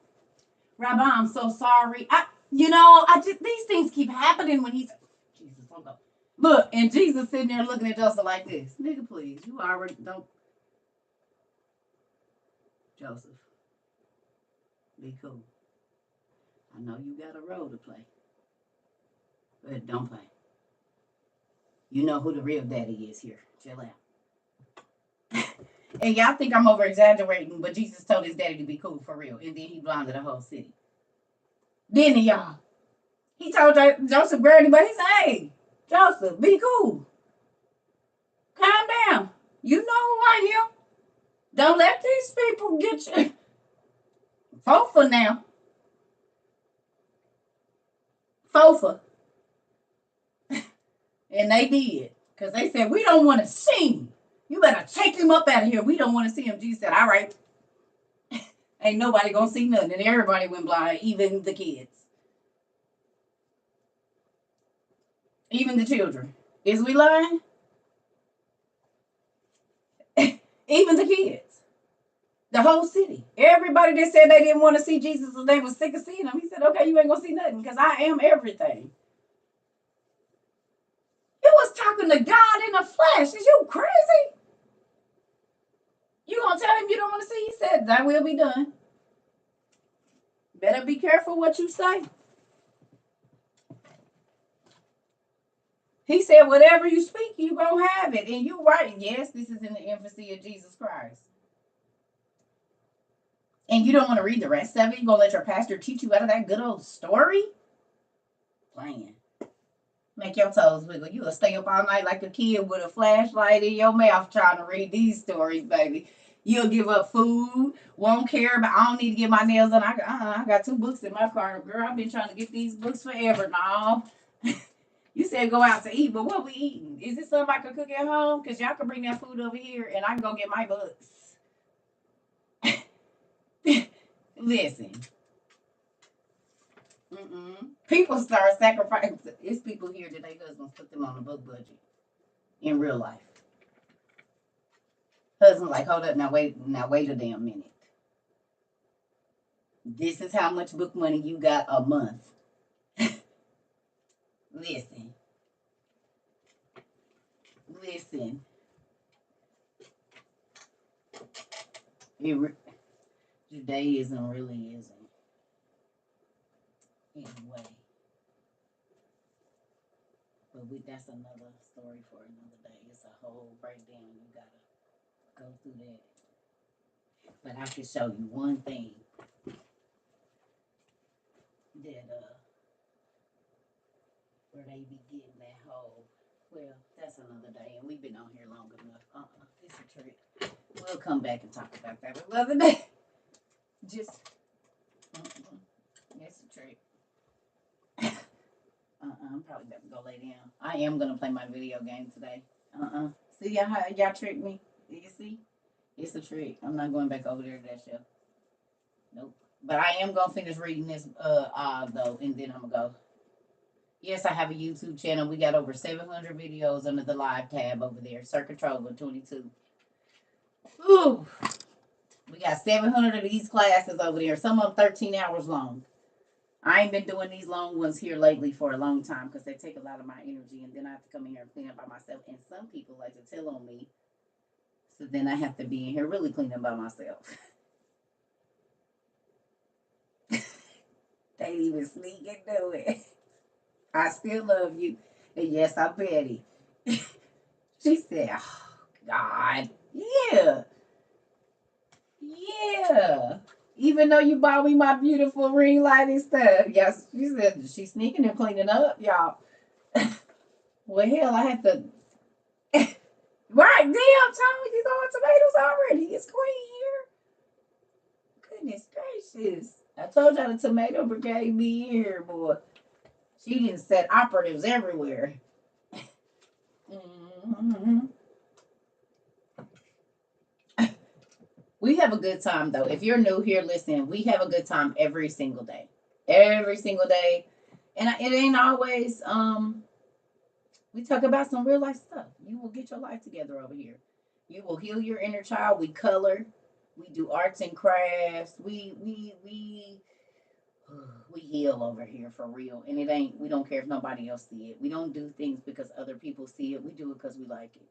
Rabbi, I'm so sorry. These things keep happening when he's Jesus, hold up. Look, and Jesus sitting there looking at Joseph like this. Nigga, please, you already don't. Joseph, be cool. I know you got a role to play, but don't play. You know who the real daddy is here. Chill out. And y'all think I'm over exaggerating, but Jesus told his daddy to be cool for real, and then he blinded the whole city. Didn't he, y'all? He told Joseph barely, but he said, hey, Joseph, be cool. Calm down. You know who I am. Don't let these people get you. Fofa now. Fofa. And they did. Because they said, we don't want to see him. You better take him up out of here. We don't want to see him. Jesus said, all right. Ain't nobody going to see nothing. And everybody went blind, even the kids. Even the children. Is we lying? Even the kids. The whole city. Everybody that said they didn't want to see Jesus or they was sick of seeing him. He said, okay, you ain't going to see nothing because I am everything. You was talking to God in the flesh. Is you crazy? You going to tell him you don't want to see? He said, that will be done. Better be careful what you say. He said, whatever you speak, you going to have it. And you right. Yes, this is in the infancy of Jesus Christ. And you don't want to read the rest of it? You going to let your pastor teach you out of that good old story? Playing. Make your toes wiggle. You will stay up all night like a kid with a flashlight in your mouth trying to read these stories, baby. You'll give up food, won't care, but I don't need to get my nails done. I got 2 books in my car. Girl, I've been trying to get these books forever. No. You said go out to eat, but what we eating? Is it something I can cook at home? Because y'all can bring that food over here and I can go get my books. Listen. People start sacrificing. It's people here that their husbands put them on a book budget in real life. Husband like, hold up, now wait a damn minute. This is how much book money you got a month. Listen. Judaism really isn't. Anyway. But that's another story for another day. It's a whole breakdown. You gotta go through that. But I can show you one thing that where they be getting that whole. Well, that's another day, and we've been on here long enough. It's a trick. We'll come back and talk about that another day. Just, it's a trick. I'm probably about to go lay down. I am gonna play my video game today. See y'all tricked me. Do you see? It's a trick. I'm not going back over there to that show. Nope. But I am gonna finish reading this though, and then I'm gonna go. Yes, I have a YouTube channel. We got over 700 videos under the live tab over there. CERCA TROVA 22. Ooh. We got 700 of these classes over there. Some of them 13 hours long. I ain't been doing these long ones here lately for a long time because they take a lot of my energy, and then I have to come in here and clean up by myself. And some people like to tell on me, so then I have to be in here really cleaning by myself. They even sneak and do it. I still love you, and yes, I'm Betty. She said, "Oh God, yeah, yeah." Even though you bought me my beautiful ring light and stuff, yes, she said she's sneaking and cleaning up, y'all. Well, hell, I had to. Right, damn, Tony, you throwing tomatoes already. It's Queen here. Goodness gracious. I told y'all the tomato brigade be here, boy. She didn't set operatives everywhere. Mm-hmm. We have a good time, though. If you're new here, listen, we have a good time every single day. Every single day. And it ain't always, we talk about some real life stuff. You will get your life together over here. You will heal your inner child. We color. We do arts and crafts. We heal over here for real. And it ain't, we don't care if nobody else see it. We don't do things because other people see it. We do it because we like it.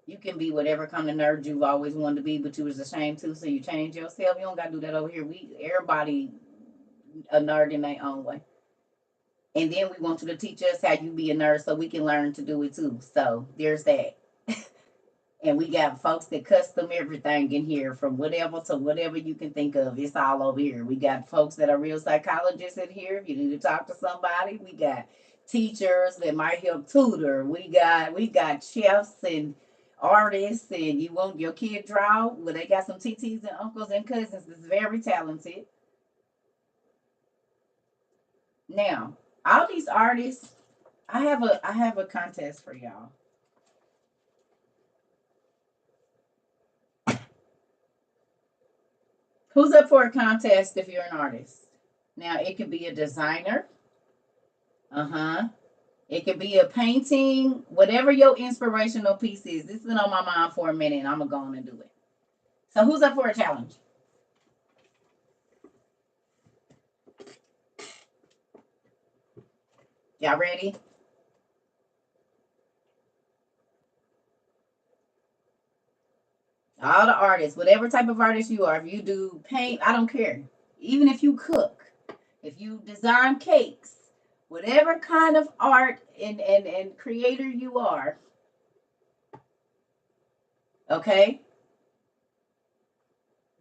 You can be whatever kind of nerd you've always wanted to be, but you was ashamed to, so you change yourself. You don't gotta do that over here. Everybody a nerd in their own way. And then we want you to teach us how you be a nerd so we can learn to do it too. So there's that. And we got folks that custom everything in here from whatever to whatever you can think of. It's all over here. We got folks that are real psychologists in here. If you need to talk to somebody, we got teachers that might help tutor. We got chefs and artists, and you want your kid draw. Well, they got some TTs and uncles and cousins that's very talented. Now, all these artists, I have a contest for y'all. Who's up for a contest if you're an artist? Now, it could be a designer. Uh-huh. It could be a painting, whatever your inspirational piece is. This has been on my mind for a minute, and I'm going to go on and do it. So who's up for a challenge? Y'all ready? All the artists, whatever type of artist you are, if you do paint, I don't care. Even if you cook, if you design cakes, whatever kind of art and creator you are, okay?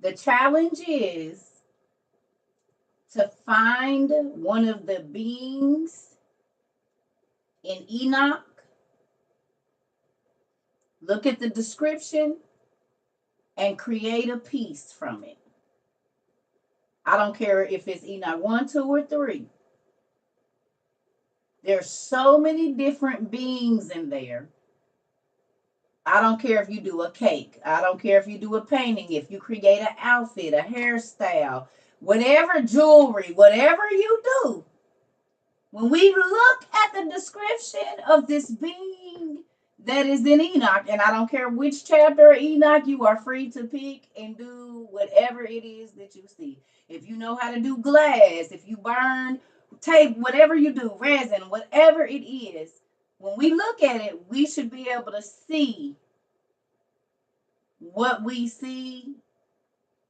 The challenge is to find one of the beings in Enoch, look at the description, and create a piece from it. I don't care if it's Enoch 1, 2, or 3. There's so many different beings in there. I don't care if you do a cake. I don't care if you do a painting, if you create an outfit, a hairstyle, whatever jewelry, whatever you do. When we look at the description of this being that is in Enoch, and I don't care which chapter of Enoch, you are free to pick and do whatever it is that you see. If you know how to do glass, if you burn tape, whatever you do, resin, whatever it is, when we look at it, we should be able to see what we see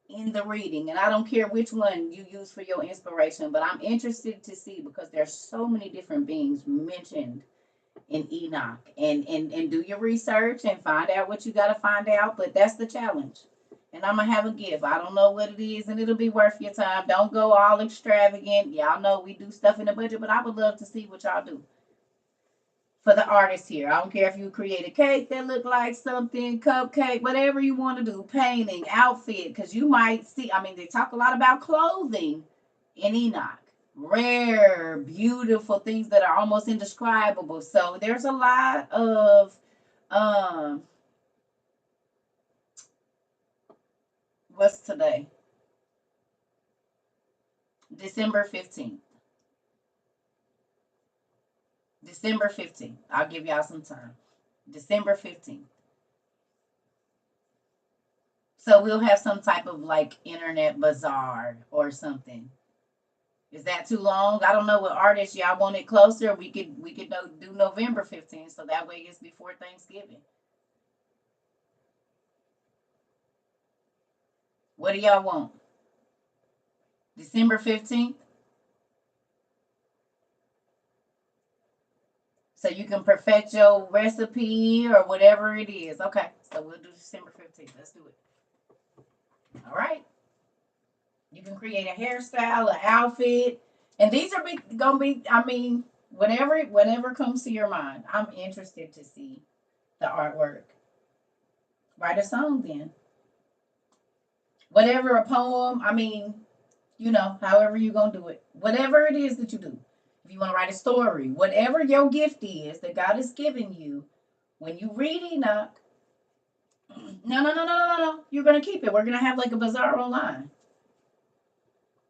in the reading. And I don't care which one you use for your inspiration, but I'm interested to see because there's so many different beings mentioned in Enoch. And do your research and find out what you got to find out. But that's the challenge. And I'm going to have a gift. I don't know what it is, and it'll be worth your time. Don't go all extravagant. Y'all know we do stuff in the budget, but I would love to see what y'all do. For the artists here, I don't care if you create a cake that look like something, cupcake, whatever you want to do, painting, outfit, because you might see, I mean, they talk a lot about clothing in Enoch. Rare, beautiful things that are almost indescribable. So there's a lot of Um, what's today? December 15th. December 15th. I'll give y'all some time. December 15th. So we'll have some type of like internet bazaar or something. Is that too long? I don't know what artists y'all want it closer. We could do November 15th, so that way it's before Thanksgiving. What do y'all want? December 15th? So you can perfect your recipe or whatever it is. Okay, so we'll do December 15th. Let's do it. All right. You can create a hairstyle, an outfit, and these are gonna be. I mean, whatever comes to your mind. I'm interested to see the artwork. Write a song then. Whatever a poem. I mean, however you're gonna do it. Whatever it is that you do. If you want to write a story, whatever your gift is that God has given you, when you read Enoch, no. You're gonna keep it. We're gonna have like a bazaar online.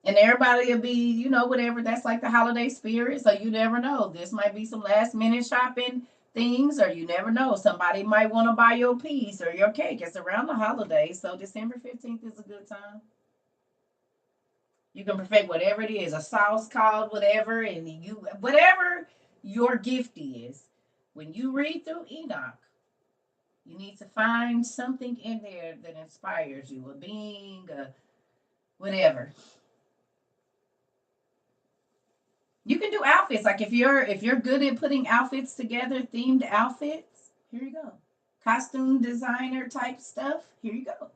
And everybody will be, whatever. That's like the holiday spirit. So you never know. This might be some last minute shopping things, or you never know. Somebody might want to buy your piece or your cake. It's around the holidays. So December 15th is a good time. You can perfect whatever it is, a sauce called whatever, and whatever your gift is. When you read through Enoch, you need to find something in there that inspires you, a being, whatever. You can do outfits. Like if you're good at putting outfits together, themed outfits, here you go. Costume designer type stuff, here you go.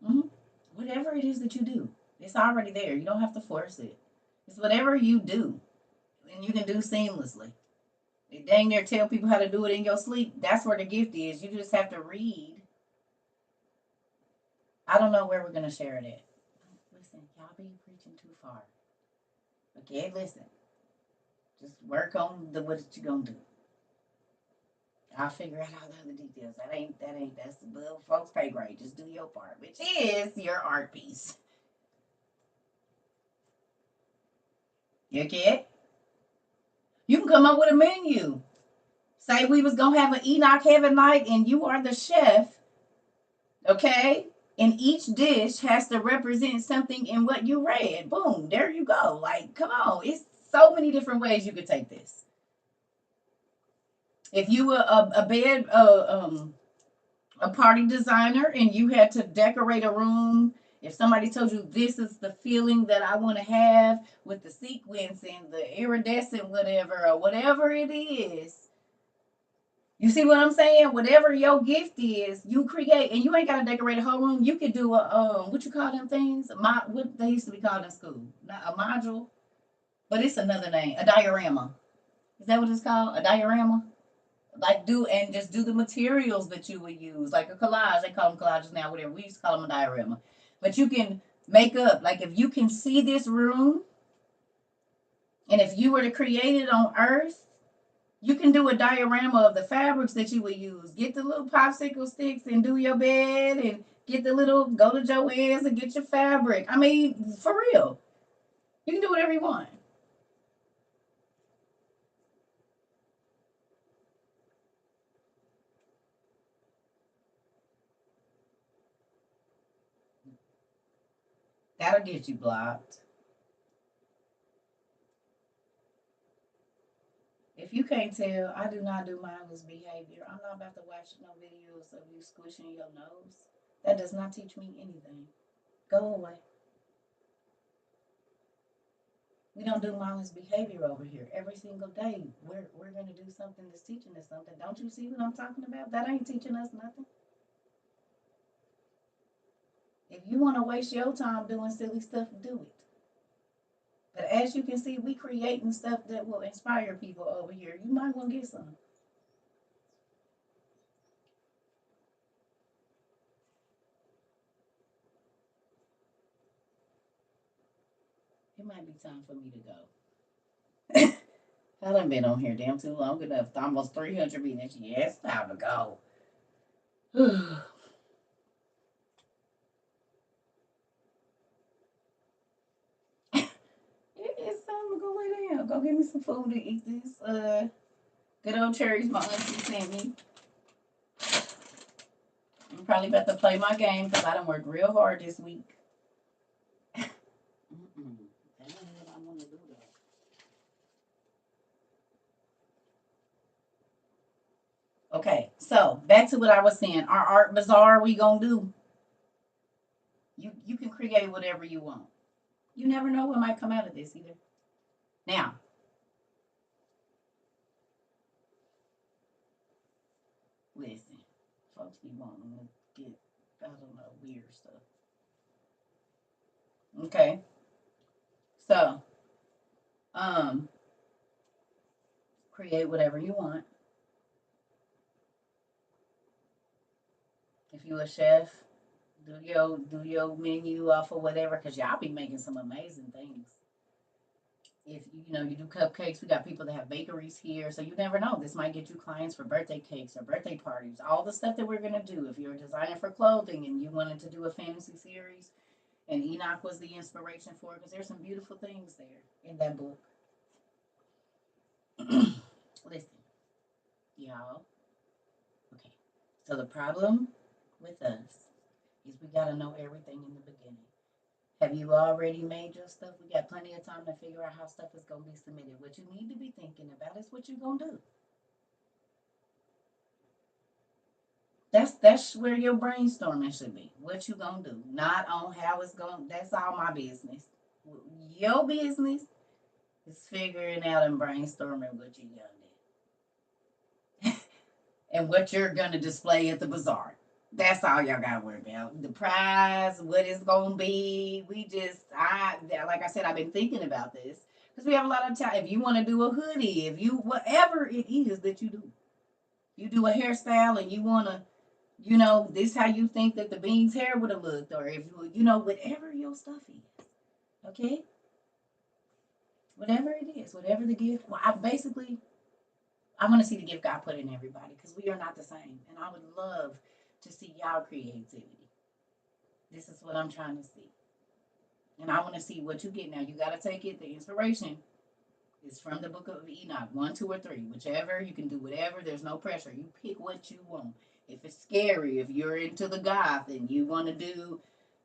hmm Whatever it is that you do, it's already there. You don't have to force it. It's whatever you do, and you can do seamlessly. They dang near tell people how to do it in your sleep. That's where the gift is. You just have to read. I don't know where we're gonna share it at. Listen, y'all be preaching too far. Okay, listen. Just work on what you gonna do. I'll figure out all the other details. That's the little folks pay grade. Just do your part, which is your art piece. You get? You can come up with a menu. Say we was gonna have an Enoch Heaven night, and you are the chef, okay? And each dish has to represent something in what you read. Boom, there you go. Like, come on, it's so many different ways you could take this. If you were a party designer and you had to decorate a room, if somebody told you this is the feeling that I want to have with the sequence and the iridescent whatever or whatever it is, you see what I'm saying? Whatever your gift is, you create, and you ain't gotta decorate a whole room. You could do a what you call them things? What they used to be called in school? Not a module, but it's another name. A diorama. Is that what it's called? A diorama? Like just do the materials that you would use, like a collage. They call them collages now, whatever. We used to call them a diorama. But you can make up, like if you can see this room, and if you were to create it on Earth, you can do a diorama of the fabrics that you would use. Get the little popsicle sticks and do your bed, and get the little go to Joann's and get your fabric. I mean, for real, you can do whatever you want. That'll get you blocked. If you can't tell, I do not do mindless behavior. I'm not about to watch no videos of you squishing your nose. That does not teach me anything. Go away. We don't do mindless behavior over here. Every single day, we're gonna do something that's teaching us something. Don't you see what I'm talking about? That ain't teaching us nothing. If you want to waste your time doing silly stuff, do it. But as you can see, we creating stuff that will inspire people over here. You might want to get some. It might be time for me to go. I done been on here damn too long enough. Almost 300 minutes. Yeah, it's time to go. It's time to go lay down. Go get me some food to eat this good old cherries my auntie sent me. I'm probably about to play my game because I done worked real hard this week. Mm-mm. That ain't what I want to do though. Okay, so back to what I was saying. Our art bazaar we gonna do. You can create whatever you want. You never know what might come out of this either. Now, listen, folks be wanting to get, I don't know, weird stuff. Okay, so um, create whatever you want. If you a chef, do your menu off or whatever, cause y'all be making some amazing things. If you do cupcakes, we got people that have bakeries here, so you never know. This might get you clients for birthday cakes or birthday parties. All the stuff that we're gonna do. If you're a designer for clothing and you wanted to do a fantasy series, and Enoch was the inspiration for it, because there's some beautiful things there in that book. Listen, y'all. Okay. So the problem with us is we gotta know everything in the beginning. Have you already made your stuff? We got plenty of time to figure out how stuff is gonna be submitted. What you need to be thinking about is what you're gonna do. That's where your brainstorming should be. What you gonna do, not on how it's going. That's all my business. Your business is figuring out and brainstorming what you gonna do and what you're gonna display at the bazaar. That's all y'all gotta worry about. The prize, what it's gonna be. Like I said, I've been thinking about this because we have a lot of time. If you want to do a hoodie, if you whatever it is that you do a hairstyle and you wanna, this how you think that the bean's hair would have looked, or if whatever your stuff is, okay, whatever it is, whatever the gift. Well, I want to see the gift God put in everybody because we are not the same, and I would love to see y'all creativity. This is what I'm trying to see. And I want to see what you get now. You got to take it. The inspiration is from the book of Enoch, 1, 2, or 3, whichever. You can do whatever. There's no pressure. You pick what you want. If it's scary, if you're into the goth and you want to do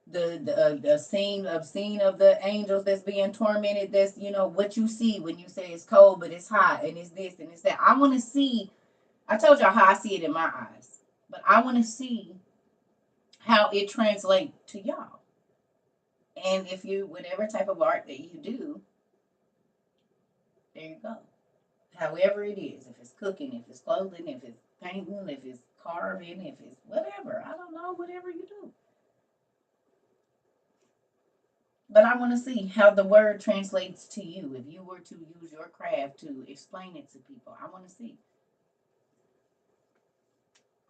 the scene of the angels that's being tormented, that's what you see when you say it's cold but it's hot and it's this and it's that. I want to see. I told y'all how I see it in my eyes, but I want to see how it translates to y'all. And if you, whatever type of art that you do, there you go. However it is, if it's cooking, if it's clothing, if it's painting, if it's carving, if it's whatever, I don't know, whatever you do. But I want to see how the word translates to you. If you were to use your craft to explain it to people, I want to see.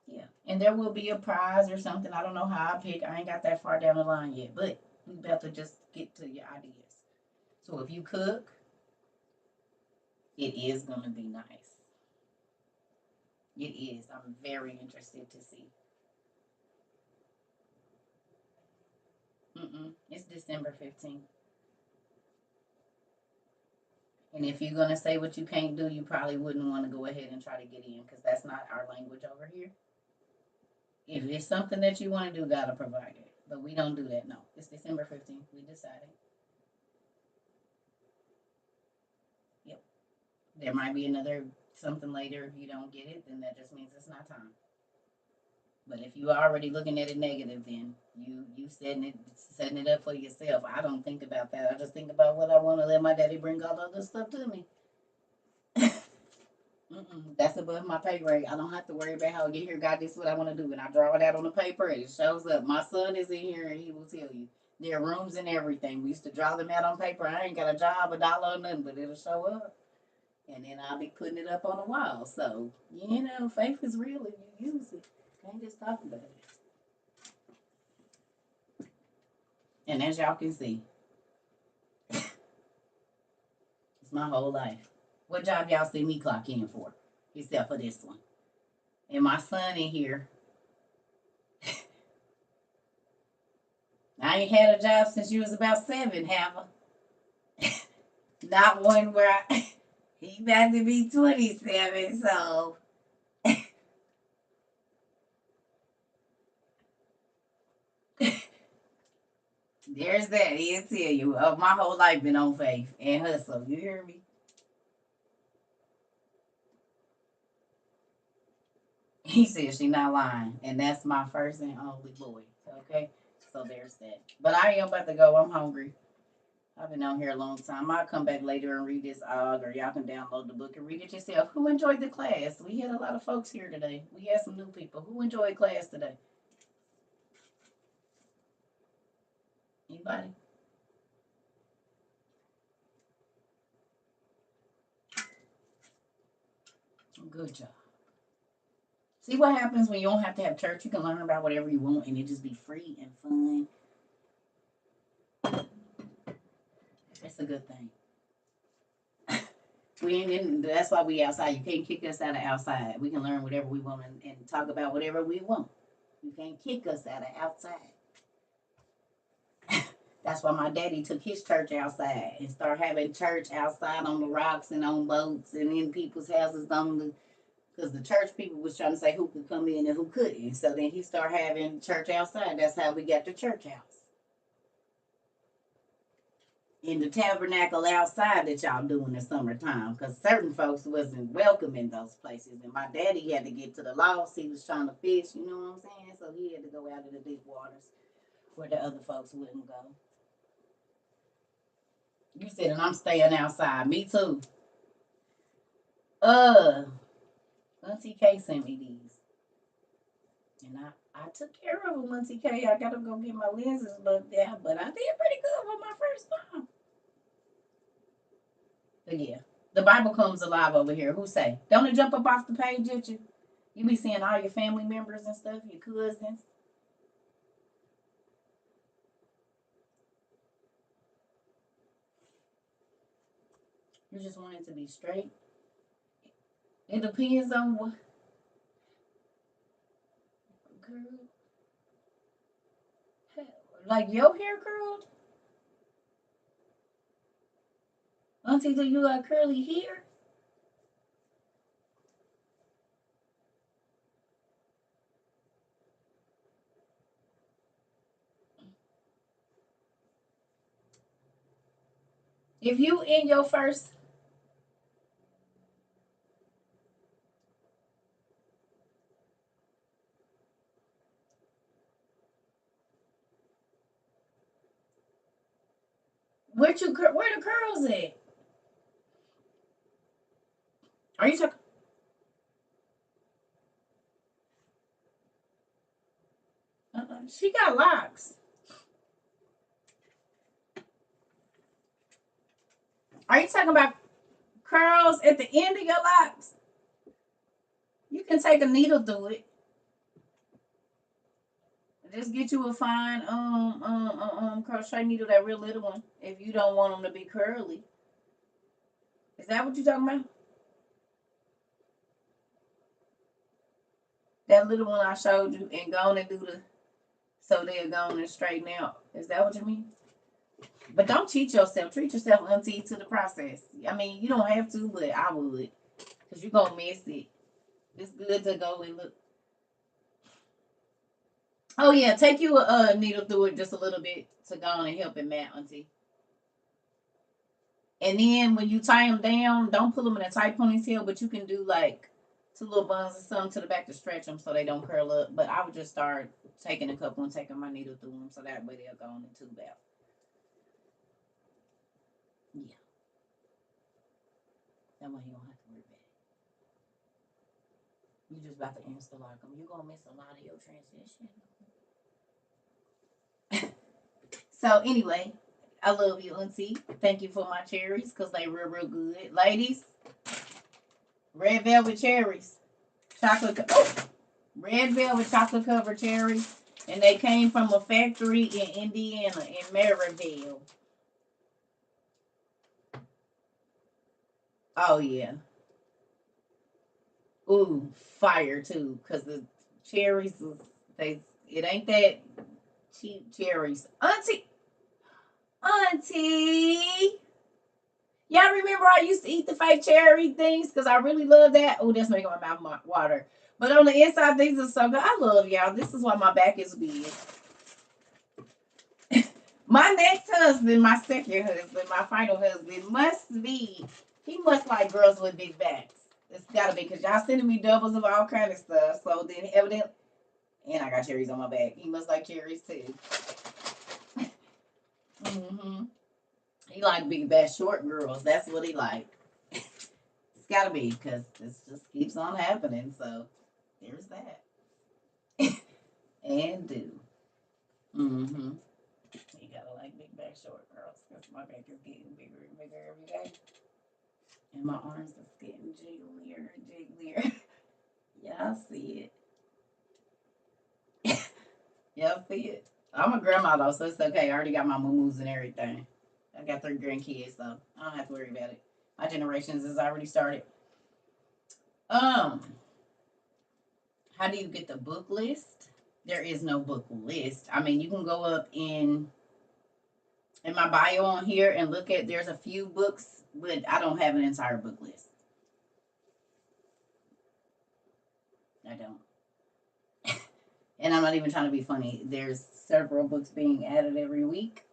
Yeah. And there will be a prize or something. I don't know how I pick. I ain't got that far down the line yet, but we about to just get to your ideas. So if you cook, it is going to be nice. It is. I'm very interested to see. It's December 15th. And if you're going to say what you can't do, you probably wouldn't want to go ahead and try to get in because that's not our language over here. If it's something that you want to do, gotta provide it. But we don't do that. No, it's December 15th. We decided. Yep. There might be another something later. If you don't get it, then that just means it's not time. But if you are already looking at it negative, then you setting it up for yourself. I don't think about that. I just think about what I want to let my daddy bring all the other stuff to me. That's above my pay grade. I don't have to worry about how I get here. God, this is what I want to do, and I draw it out on the paper, and it shows up. My son is in here, and he will tell you. There are rooms and everything. We used to draw them out on paper. I ain't got a job, a dollar, or nothing, but it'll show up, and then I'll be putting it up on the wall. So faith is real if you use it. Can't just talk about it. And as y'all can see, it's my whole life. What job y'all see me clock in for? Except for this one. And my son in here. I ain't had a job since you was about 7, have I? Not one where he about to be 27, so there's that. He'll tell you. My whole life been on faith and hustle. You hear me? He said she not lying, and that's my first and only boy. Okay, so there's that. But I am about to go. I'm hungry. I've been on here a long time. I'll come back later and read this og, or y'all can download the book and read it yourself. Who enjoyed the class? We had a lot of folks here today. We had some new people. Who enjoyed class today? Anybody? Good job. See what happens when you don't have to have church? You can learn about whatever you want and it just be free and fun. It's a good thing. That's why we outside. You can't kick us out of outside. We can learn whatever we want and talk about whatever we want. You can't kick us out of outside. That's why my daddy took his church outside and started having church outside on the rocks and on boats and in people's houses because the church people was trying to say who could come in and who couldn't. So then he started having church outside. That's how we got the church house. In the tabernacle outside that y'all do in the summertime, because certain folks wasn't welcome in those places. And my daddy had to get to the lost. He was trying to fish, you know what I'm saying? So he had to go out of the deep waters where the other folks wouldn't go. You said, and I'm staying outside. Me too. Auntie K sent me these. And I took care of them, Auntie K. I gotta go get my lenses looked at, but I did pretty good for my first time. But yeah, the Bible comes alive over here. Who say? Don't it jump up off the page at you? You be seeing all your family members and stuff, your cousins. You just want it to be straight. It depends on what. Girl. Like your hair curled? Auntie, do you got curly hair? If you in your first, where the curls at? Are you talking? She got locks. Are you talking about curls at the end of your locks? You can take a needle through it. Just get you a fine crochet needle, that real little one, if you don't want them to be curly. Is that what you're talking about? That little one I showed you, and go on and do so they're going and straighten out. Is that what you mean? But don't cheat yourself. Treat yourself, Auntie, to the process. I mean, you don't have to, but I would, because you're going to miss it. It's good to go and look. Oh, yeah, take you a needle through it just a little bit to go on and help it mat, Auntie. And then when you tie them down, don't pull them in a tight ponytail, but you can do like 2 little buns or something to the back to stretch them so they don't curl up. But I would just start taking a couple and taking my needle through them so that way they'll go on and tube out. Yeah. That way you don't have to worry about it. You just about to insta-lock them. You're going to miss a lot of your transition. So anyway, I love you, Auntie. Thank you for my cherries because they real good. Ladies, red velvet cherries. Red velvet chocolate covered cherries. And they came from a factory in Indiana, in Maryville. Oh yeah. Ooh, fire too, cause the cherries it ain't that cheap cherries. Auntie. Y'all remember I used to eat the fake cherry things because I really love that. Oh, that's making my mouth water. But on the inside, these are so good. I love y'all. This is why my back is big. My next husband, my second husband, my final husband he must like girls with big backs. It's gotta be because y'all sending me doubles of all kind of stuff. So then evidently, and I got cherries on my back. He must like cherries too. Mm-hmm. He like big back short girls. That's what he like. It's gotta be because this just keeps on happening. So there's that. And do. Mm-hmm. You gotta like big back short girls because my back is getting bigger and bigger every day. And my arms is getting jigglier and jigglier. Y'all see it. Y'all see it. I'm a grandma though, so it's okay. I already got my moo and everything. I got 3 grandkids, so I don't have to worry about it. My generations has already started. How do you get the book list? There is no book list. I mean, you can go up in my bio on here and look at. There's a few books, but I don't have an entire book list. I don't. And I'm not even trying to be funny. There's several books being added every week.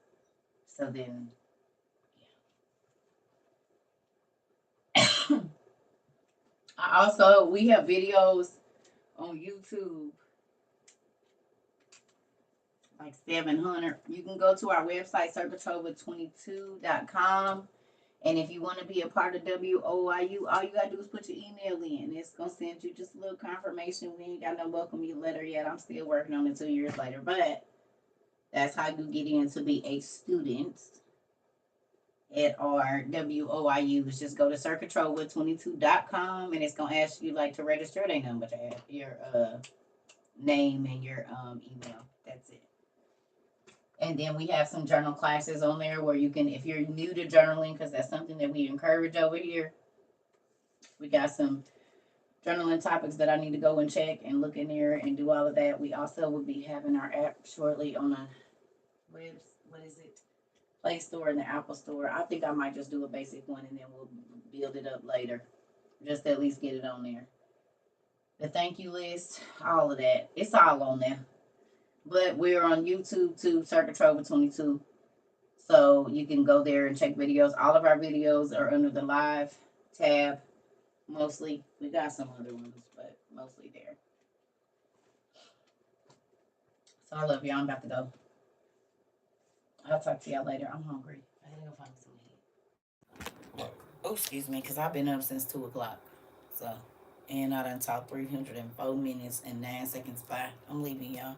So then, yeah. We have videos on YouTube, like 700. You can go to our website, CERCATROVA22.com. And if you want to be a part of WOIU, all you got to do is put your email in. It's going to send you just a little confirmation. We ain't got no welcome you letter yet. I'm still working on it 2 years later. But that's how you get in to be a student at our WOIU. Is just go to CERCATROVA22.com and it's going to ask you like to register. It ain't nothing but your name and your email. That's it. And then we have some journal classes on there where you can, if you're new to journaling, because that's something that we encourage over here. We got some journaling topics that I need to go and check and look in there and do all of that. We also will be having our app shortly on a Play Store and the Apple Store. I think I might just do a basic one and then we'll build it up later. Just to at least get it on there. The thank you list, all of that. It's all on there. But we're on YouTube too, CERCA TROVA 22. So you can go there and check videos. All of our videos are under the live tab. Mostly. We got some other ones, but mostly there. So I love y'all. I'm about to go. I'll talk to y'all later. I'm hungry. I gotta go find something to eat. Oh, excuse me, because I've been up since 2 o'clock. So, and I done talked 304 minutes and 9 seconds by. I'm leaving y'all.